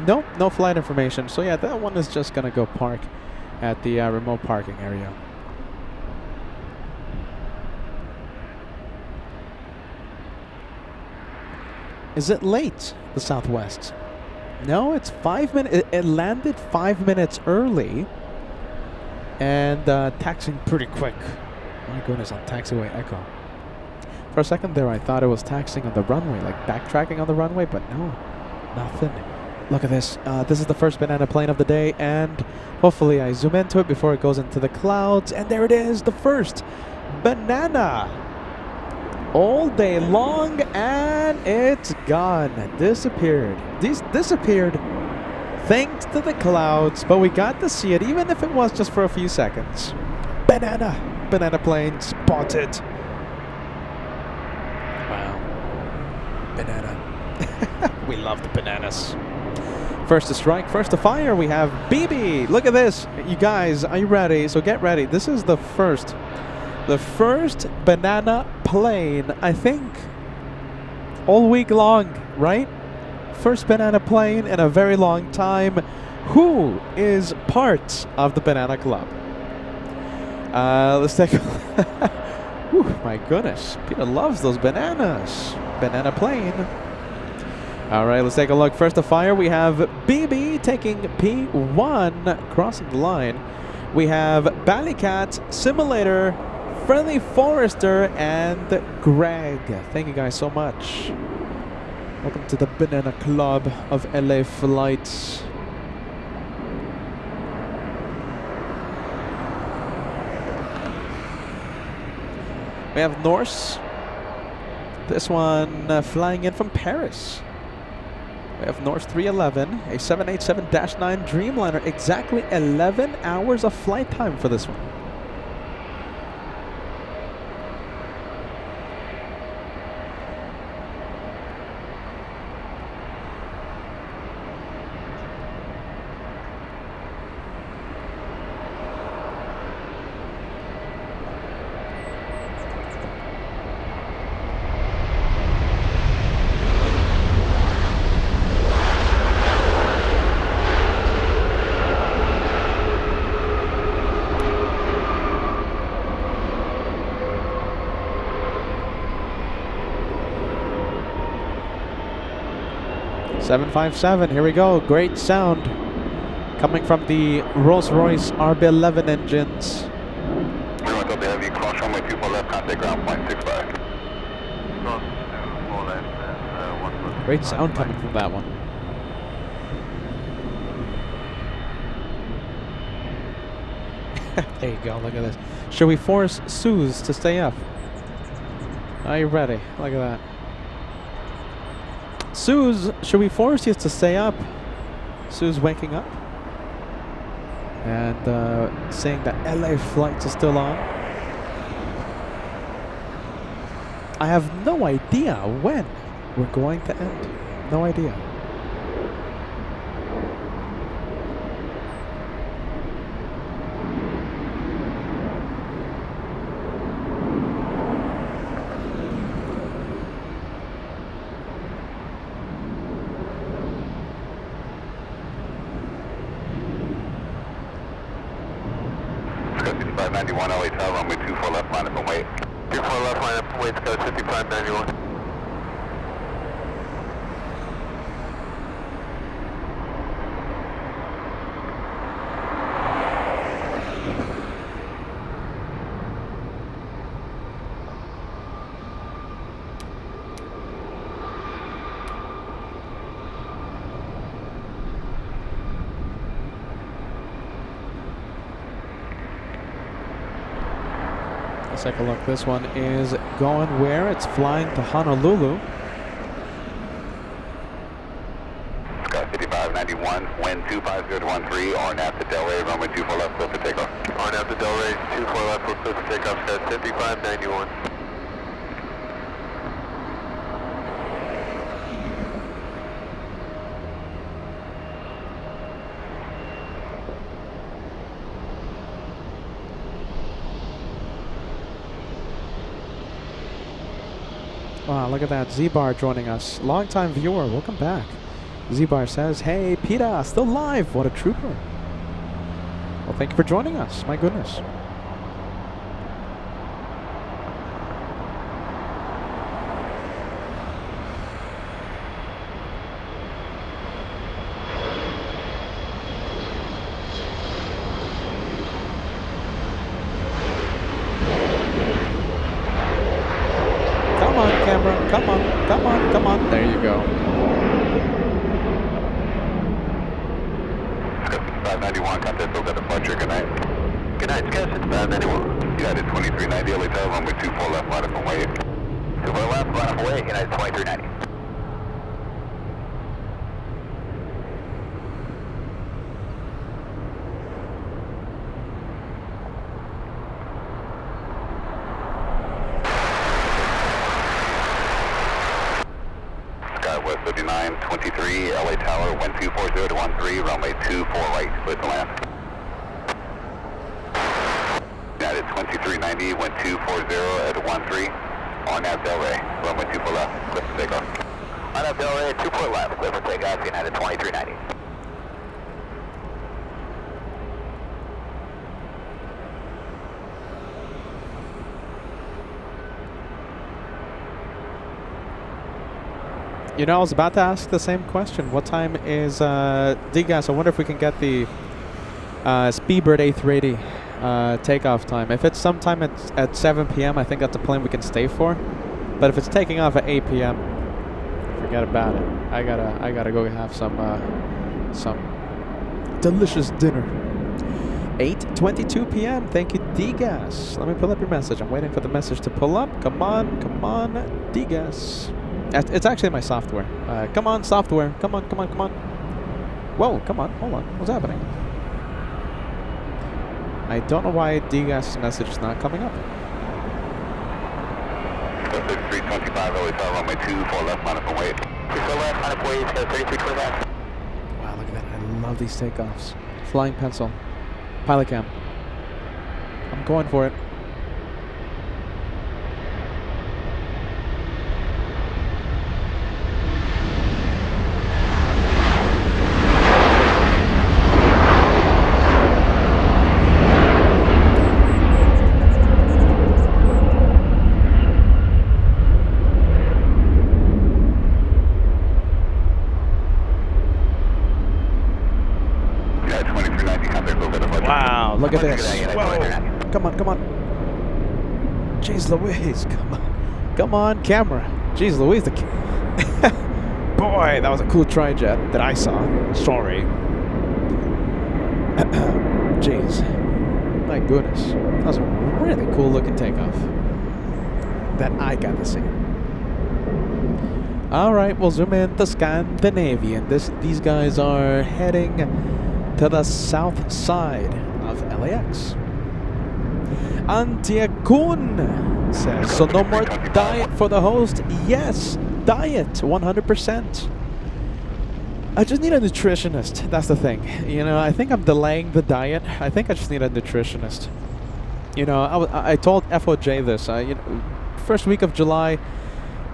Nope, no flight information. So yeah, that one is just gonna go park at the remote parking area. Is it late? The Southwest. No, it's 5 minutes. It landed 5 minutes early. And taxiing pretty quick. My goodness, on taxiway Echo. For a second there, I thought it was taxiing on the runway, like backtracking on the runway, but no, nothing. Look at this. This is the first banana plane of the day, and hopefully I zoom into it before it goes into the clouds. And there it is, the first banana. All day long, and it's gone. Disappeared. Disappeared thanks to the clouds, but we got to see it, even if it was just for a few seconds. Banana. Banana plane spotted. Wow. Banana. We love the bananas. First to strike, first to fire, we have BB. Look at this. You guys, are you ready? So get ready. This is the first banana plane, I think, all week long, right? First banana plane in a very long time. Who is part of the Banana Club? Let's take a Whew, my goodness. Peter loves those bananas. Banana plane. All right, let's take a look. First to fire, we have BB taking P1, crossing the line. We have Ballycat, Simulator, Friendly Forester, and Greg. Thank you guys so much. Welcome to the Banana Club of LA Flights. We have Norse. This one flying in from Paris. We have Norse 311, a 787-9 Dreamliner. Exactly 11 hours of flight time for this one. .757, here we go. Great sound coming from the Rolls-Royce RB11 engines. Heavy, cross runway 24 left, contact ground, 0.65. Great sound coming from that one. There you go, look at this. Should we force Suze to stay up? Are you ready? Look at that. Suze, should we force you to stay up? Suze waking up and saying that LA flights are still on. I have no idea when we're going to end. No idea. Sky 5591 LA Tower, runway 24 left, line up and wait. 24 left, line up and wait, Sky 5591. Let's take a look. This one is going where? It's flying to Honolulu. Sky 5591, wind 25013, RNAV to Delray, runway 24 left, clear for takeoff. RNAV to Delray, 24 left, we're clear for takeoff, Sky 5591. Wow, look at that. Z-Bar joining us. Long-time viewer. Welcome back. Z-Bar says, hey, Peta, still live. What a trooper. Well, thank you for joining us. My goodness. camera. Come on, come on, come on. There you go. 591, contact Delta departure, good night. Good night, Scott, it's 591. United 2390, LA Tower, runway 24 left, line up and wait. 24 left, line up and wait, United 2390. Skywest 5923, LA Tower, wind 240 to 13, runway 24 right, clear to land. United 2390, wind 240 at 13, on nav Del Rey, runway 24 left, clear for takeoff. On nav Del Rey, 24 left, clear for takeoff, United 2390. You know, I was about to ask the same question. What time is DGAS? I wonder if we can get the Speedbird A380 takeoff time. If it's sometime at 7 p.m., I think that's a plane we can stay for. But if it's taking off at 8 p.m., forget about it. I gotta go have some delicious dinner. 8:22 p.m. Thank you, DGAS. Let me pull up your message. I'm waiting for the message to pull up. Come on, DGAS. It's actually my software. Come on, software. Come on, come on, come on. Whoa, come on. Hold on. What's happening? I don't know why DGAS's message is not coming up. 325, LA Tower, runway 24 left, line up and wait. 24 left, line up and wait, it's got 3325. Wow, look at that. I love these takeoffs. Flying pencil. Pilot cam. I'm going for it. Wow, look at this. Whoa. Come on, come on. Jeez Louise, come on. Come on, camera. Jeez Louise, boy, that was a cool tri-jet that I saw. Sorry. Jeez. My goodness. That was a really cool looking takeoff that I got to see. Alright, we'll zoom in to Scandinavian. These guys are heading to the south side of LAX. Antiakun says, so no more diet for the host? Yes, diet, 100%. I just need a nutritionist. That's the thing. You know, I think I'm delaying the diet. I think I just need a nutritionist. You know, I told FOJ this. You know, first week of July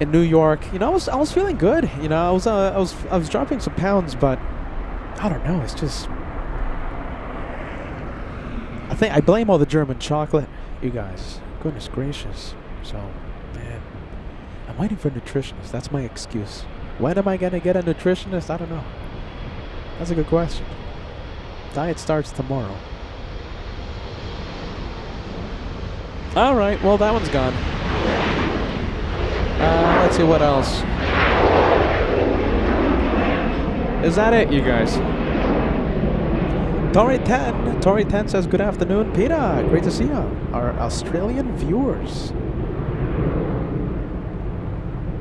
in New York. You know, I was feeling good. You know, I was dropping some pounds, but I don't know. It's just. I blame all the German chocolate, you guys. Goodness gracious. So, man, I'm waiting for a nutritionist. That's my excuse. When am I going to get a nutritionist? I don't know. That's a good question. Diet starts tomorrow. All right, well, that one's gone. Let's see what else. Is that it, you guys? Tori 10 says, good afternoon, Peter. Great to see you. Our Australian viewers.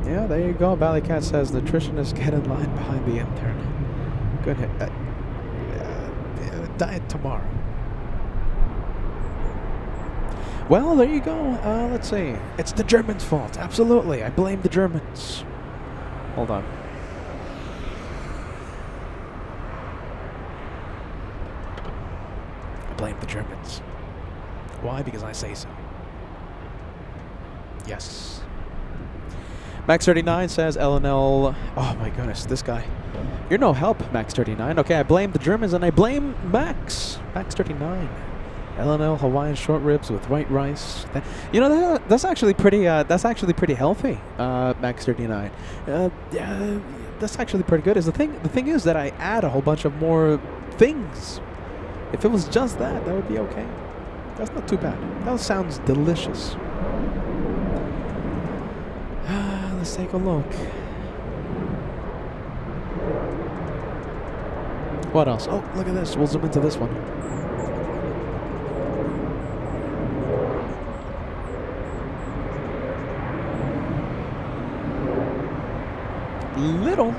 Yeah, there you go. Ballycat says, nutritionist, get in line behind the intern. Good. Diet tomorrow. Well, there you go. Let's see. It's the Germans' fault. Absolutely. I blame the Germans. Hold on. Blame the Germans. Why? Because I say so. Yes. Max39 says LNL. Oh my goodness, this guy. You're no help, Max39. Okay, I blame the Germans and I blame Max. Max39. LNL Hawaiian short ribs with white rice. You know that's actually pretty. That's actually pretty healthy. Max39. Yeah, that's actually pretty good. The thing is that I add a whole bunch of more things. If it was just that would be okay. That's not too bad. That sounds delicious. Let's take a look. What else? Oh, look at this. We'll zoom into this one. Little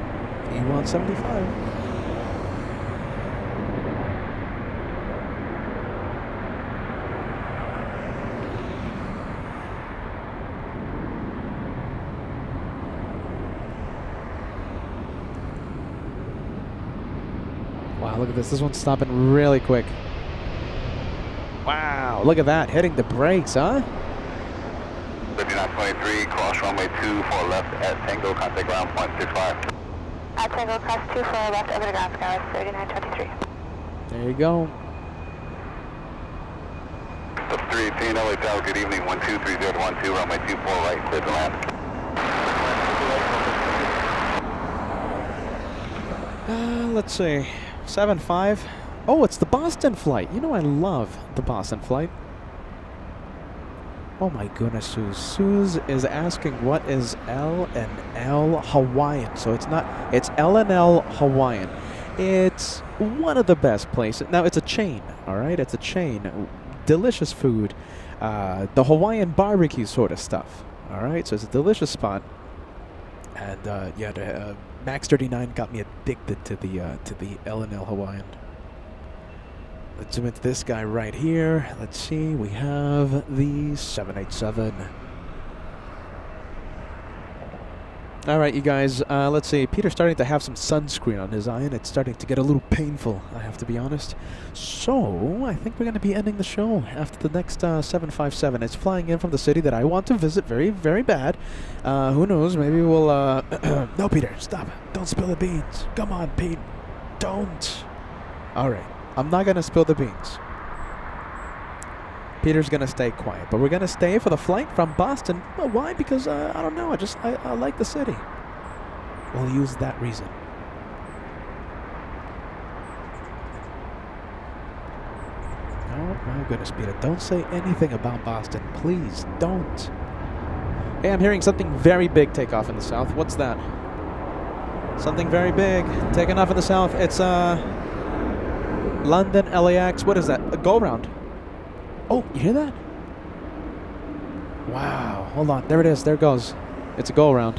E175. Wow, look at this. This one's stopping really quick. Wow, look at that. Hitting the brakes, huh? 5923, cross runway 24 left at Tango, contact ground point 65. At Tango, cross 24 left over the ground sky, 3923. There you go. 318 LA Tower, good evening, 123012, runway 24 right, clear to land. Let's see. 7-5. Oh, it's the Boston flight. You know I love the Boston flight. Oh my goodness, Suze. Suze is asking what is L&L Hawaiian. So it's not, it's L&L Hawaiian. It's one of the best places. Now, it's a chain, all right? It's a chain. Delicious food. The Hawaiian barbecue sort of stuff, all right? So it's a delicious spot. And yeah, the, Max 39 got me addicted to the L&L Hawaiian. Let's zoom into this guy right here. Let's see, we have the 787. All right, you guys, let's see. Peter's starting to have some sunscreen on his eye, and it's starting to get a little painful, I have to be honest. So, I think we're going to be ending the show after the next 757. It's flying in from the city that I want to visit very, very bad. Who knows, maybe we'll... No, Peter, stop. Don't spill the beans. Come on, Pete. Don't. All right. I'm not going to spill the beans. Peter's going to stay quiet, but we're going to stay for the flight from Boston. Well, why? Because, I don't know, I like the city. We'll use that reason. Oh, my goodness, Peter, don't say anything about Boston. Please, don't. Hey, I'm hearing something very big take off in the south. What's that? Something very big taking off in the south. It's, London, LAX, what is that? A go-round. Oh, you hear that? Wow, hold on, there it is, there it goes. It's a go-around.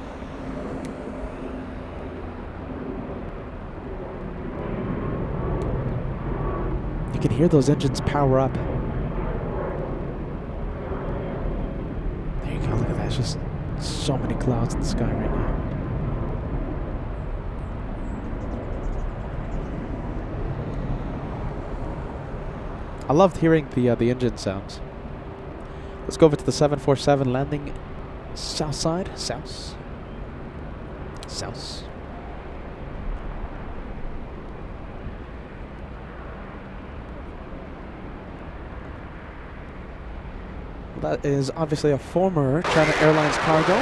You can hear those engines power up. There you go, look at that, it's just so many clouds in the sky right now. I loved hearing the engine sounds. Let's go over to the 747 landing south side. South. That is obviously a former China Airlines cargo.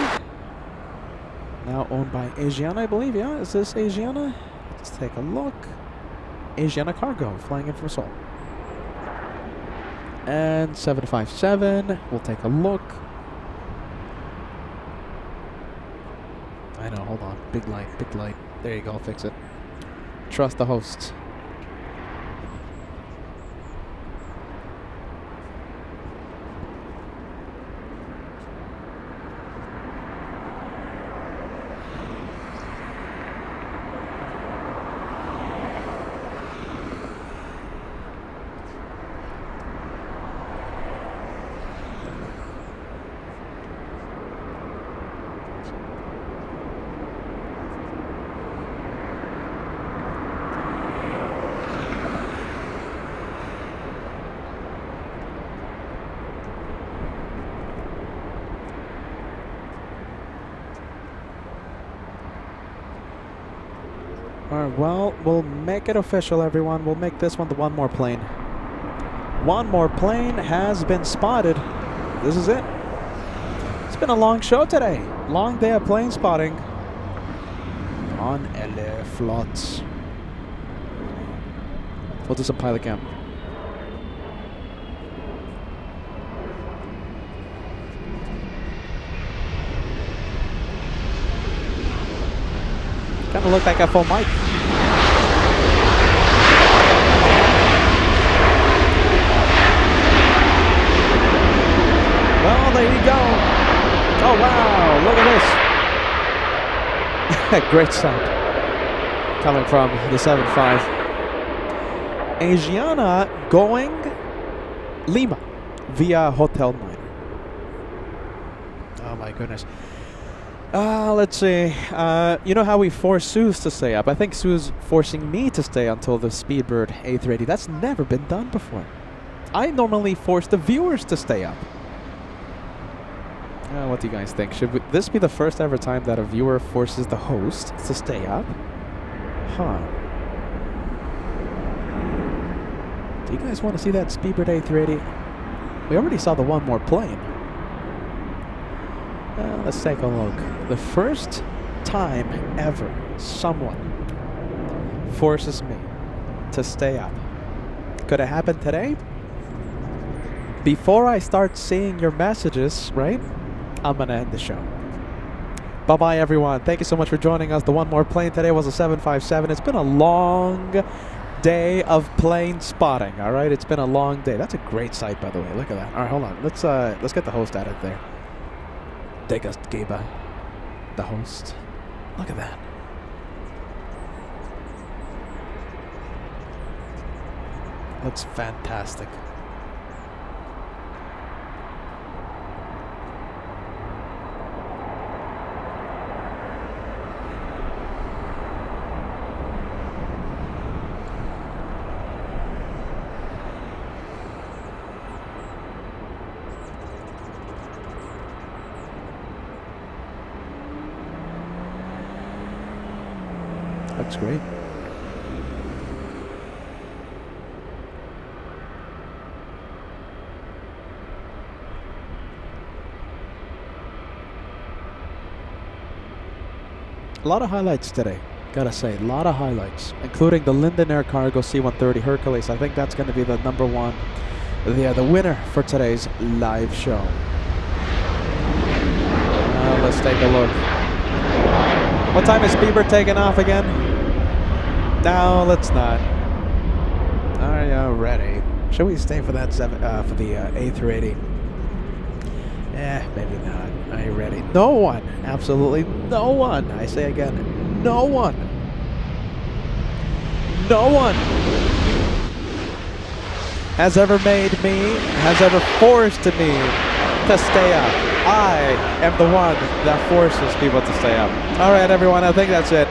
Now owned by Asiana, I believe. Yeah, is this Asiana? Let's take a look. Asiana cargo flying in from Seoul. And 757, we'll take a look. I know, hold on. Big light, big light. There you go, fix it. Trust the hosts. Alright, well, we'll make it official, everyone. We'll make this one the one more plane. One more plane has been spotted. This is it. It's been a long show today. Long day of plane spotting on LA Flots. We'll do some pilot cam. kind of looked like a full mic. Well, there you go. Oh, wow. Look at this. Great sound. Coming from the 7.5. Asiana going Lima via Hotel 9. Oh, my goodness. Let's see. You know how we force Suze to stay up? I think Sue's forcing me to stay until the Speedbird A380. That's never been done before. I normally force the viewers to stay up. What do you guys think? Should this be the first ever time that a viewer forces the host to stay up? Huh. Do you guys want to see that Speedbird A380? We already saw the one more plane. Let's take a look. The first time ever someone forces me to stay up. Could it happen today? Before I start seeing your messages, right? I'm going to end the show. Bye-bye, everyone. Thank you so much for joining us. The one more plane today was a 757. It's been a long day of plane spotting, all right? It's been a long day. That's a great sight, by the way. Look at that. All right, hold on. Let's get the host out of there. Take us, Gaba, the host. Look at that. Looks fantastic. Looks great. A lot of highlights today, gotta say. A lot of highlights, including the Linden Air Cargo C-130 Hercules. I think that's going to be the number one, the winner for today's live show. Let's take a look. What time is Bieber taking off again? No, let's not. Are you ready? Should we stay for that for the A380? Maybe not. Are you ready? No one, absolutely no one. I say again, no one. No one has ever made me, has ever forced me to stay up. I am the one that forces people to stay up. All right, everyone, I think that's it.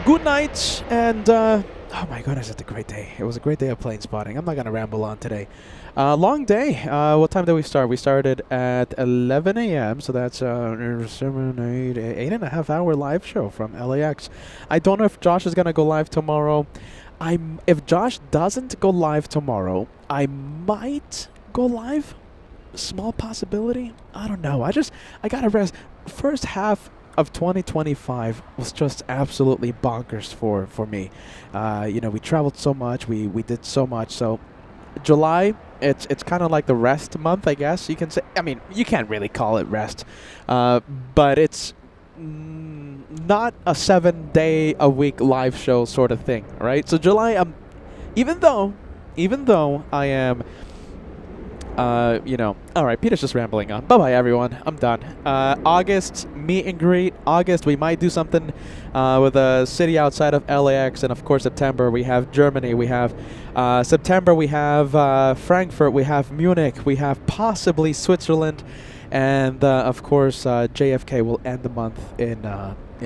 Good night, and oh my goodness, it's a great day. It was a great day of plane spotting. I'm not going to ramble on today. Long day. What time did we start? We started at 11 a.m., so that's 8.5 hour live show from LAX. I don't know if Josh is going to go live tomorrow. If Josh doesn't go live tomorrow, I might go live. Small possibility. I don't know. I gotta rest. First half of 2025 was just absolutely bonkers for me. We traveled so much. We did so much. So July, it's kind of like the rest month, I guess you can say. I mean, you can't really call it rest, but it's not a 7-day-a-week live show sort of thing, right? So July, even though I am. All right, Peter's just rambling on. Bye-bye, everyone. I'm done. August, meet and greet. August, we might do something with a city outside of LAX. And, of course, September, we have Germany. We have September, we have Frankfurt. We have Munich. We have possibly Switzerland. And, of course, JFK will end the month in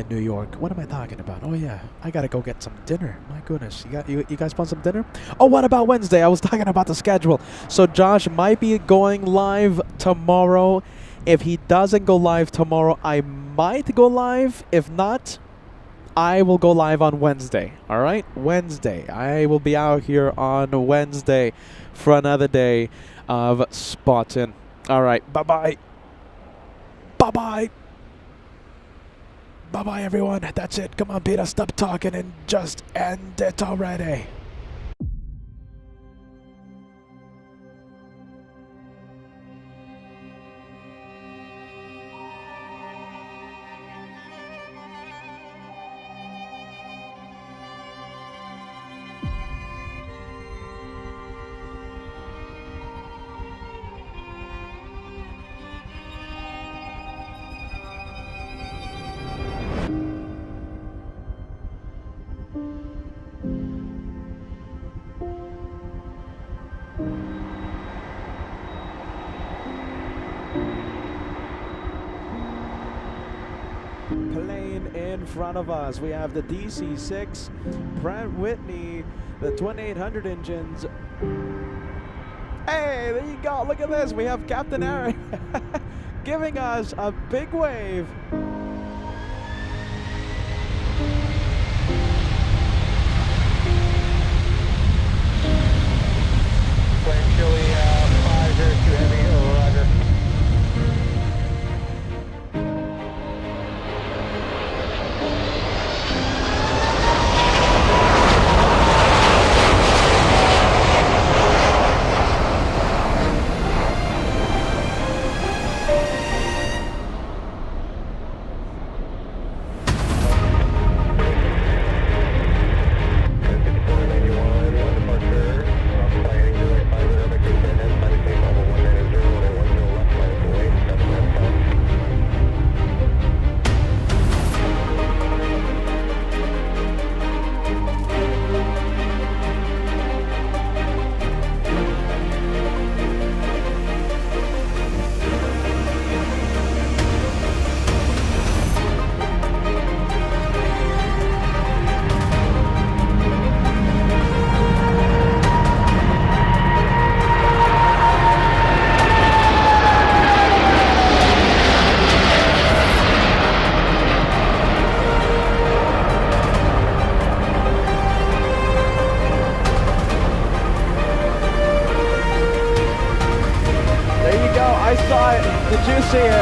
New York. What am I talking about? Oh, yeah. I got to go get some dinner. My goodness. You guys want some dinner? Oh, what about Wednesday? I was talking about the schedule. So Josh might be going live tomorrow. If he doesn't go live tomorrow, I might go live. If not, I will go live on Wednesday. All right? Wednesday. I will be out here on Wednesday for another day of spotting. All right. Bye-bye. Bye-bye. Bye-bye, everyone. That's it. Come on, Peter. Stop talking and just end it already. plane in front of us. We have the DC-6 Brent Whitney, the twin 800 engines. Hey, there you go. Look at this. We have Captain Eric giving us a big wave. Plane Chili 502 Heavy, over, roger. I saw it. Did you see it?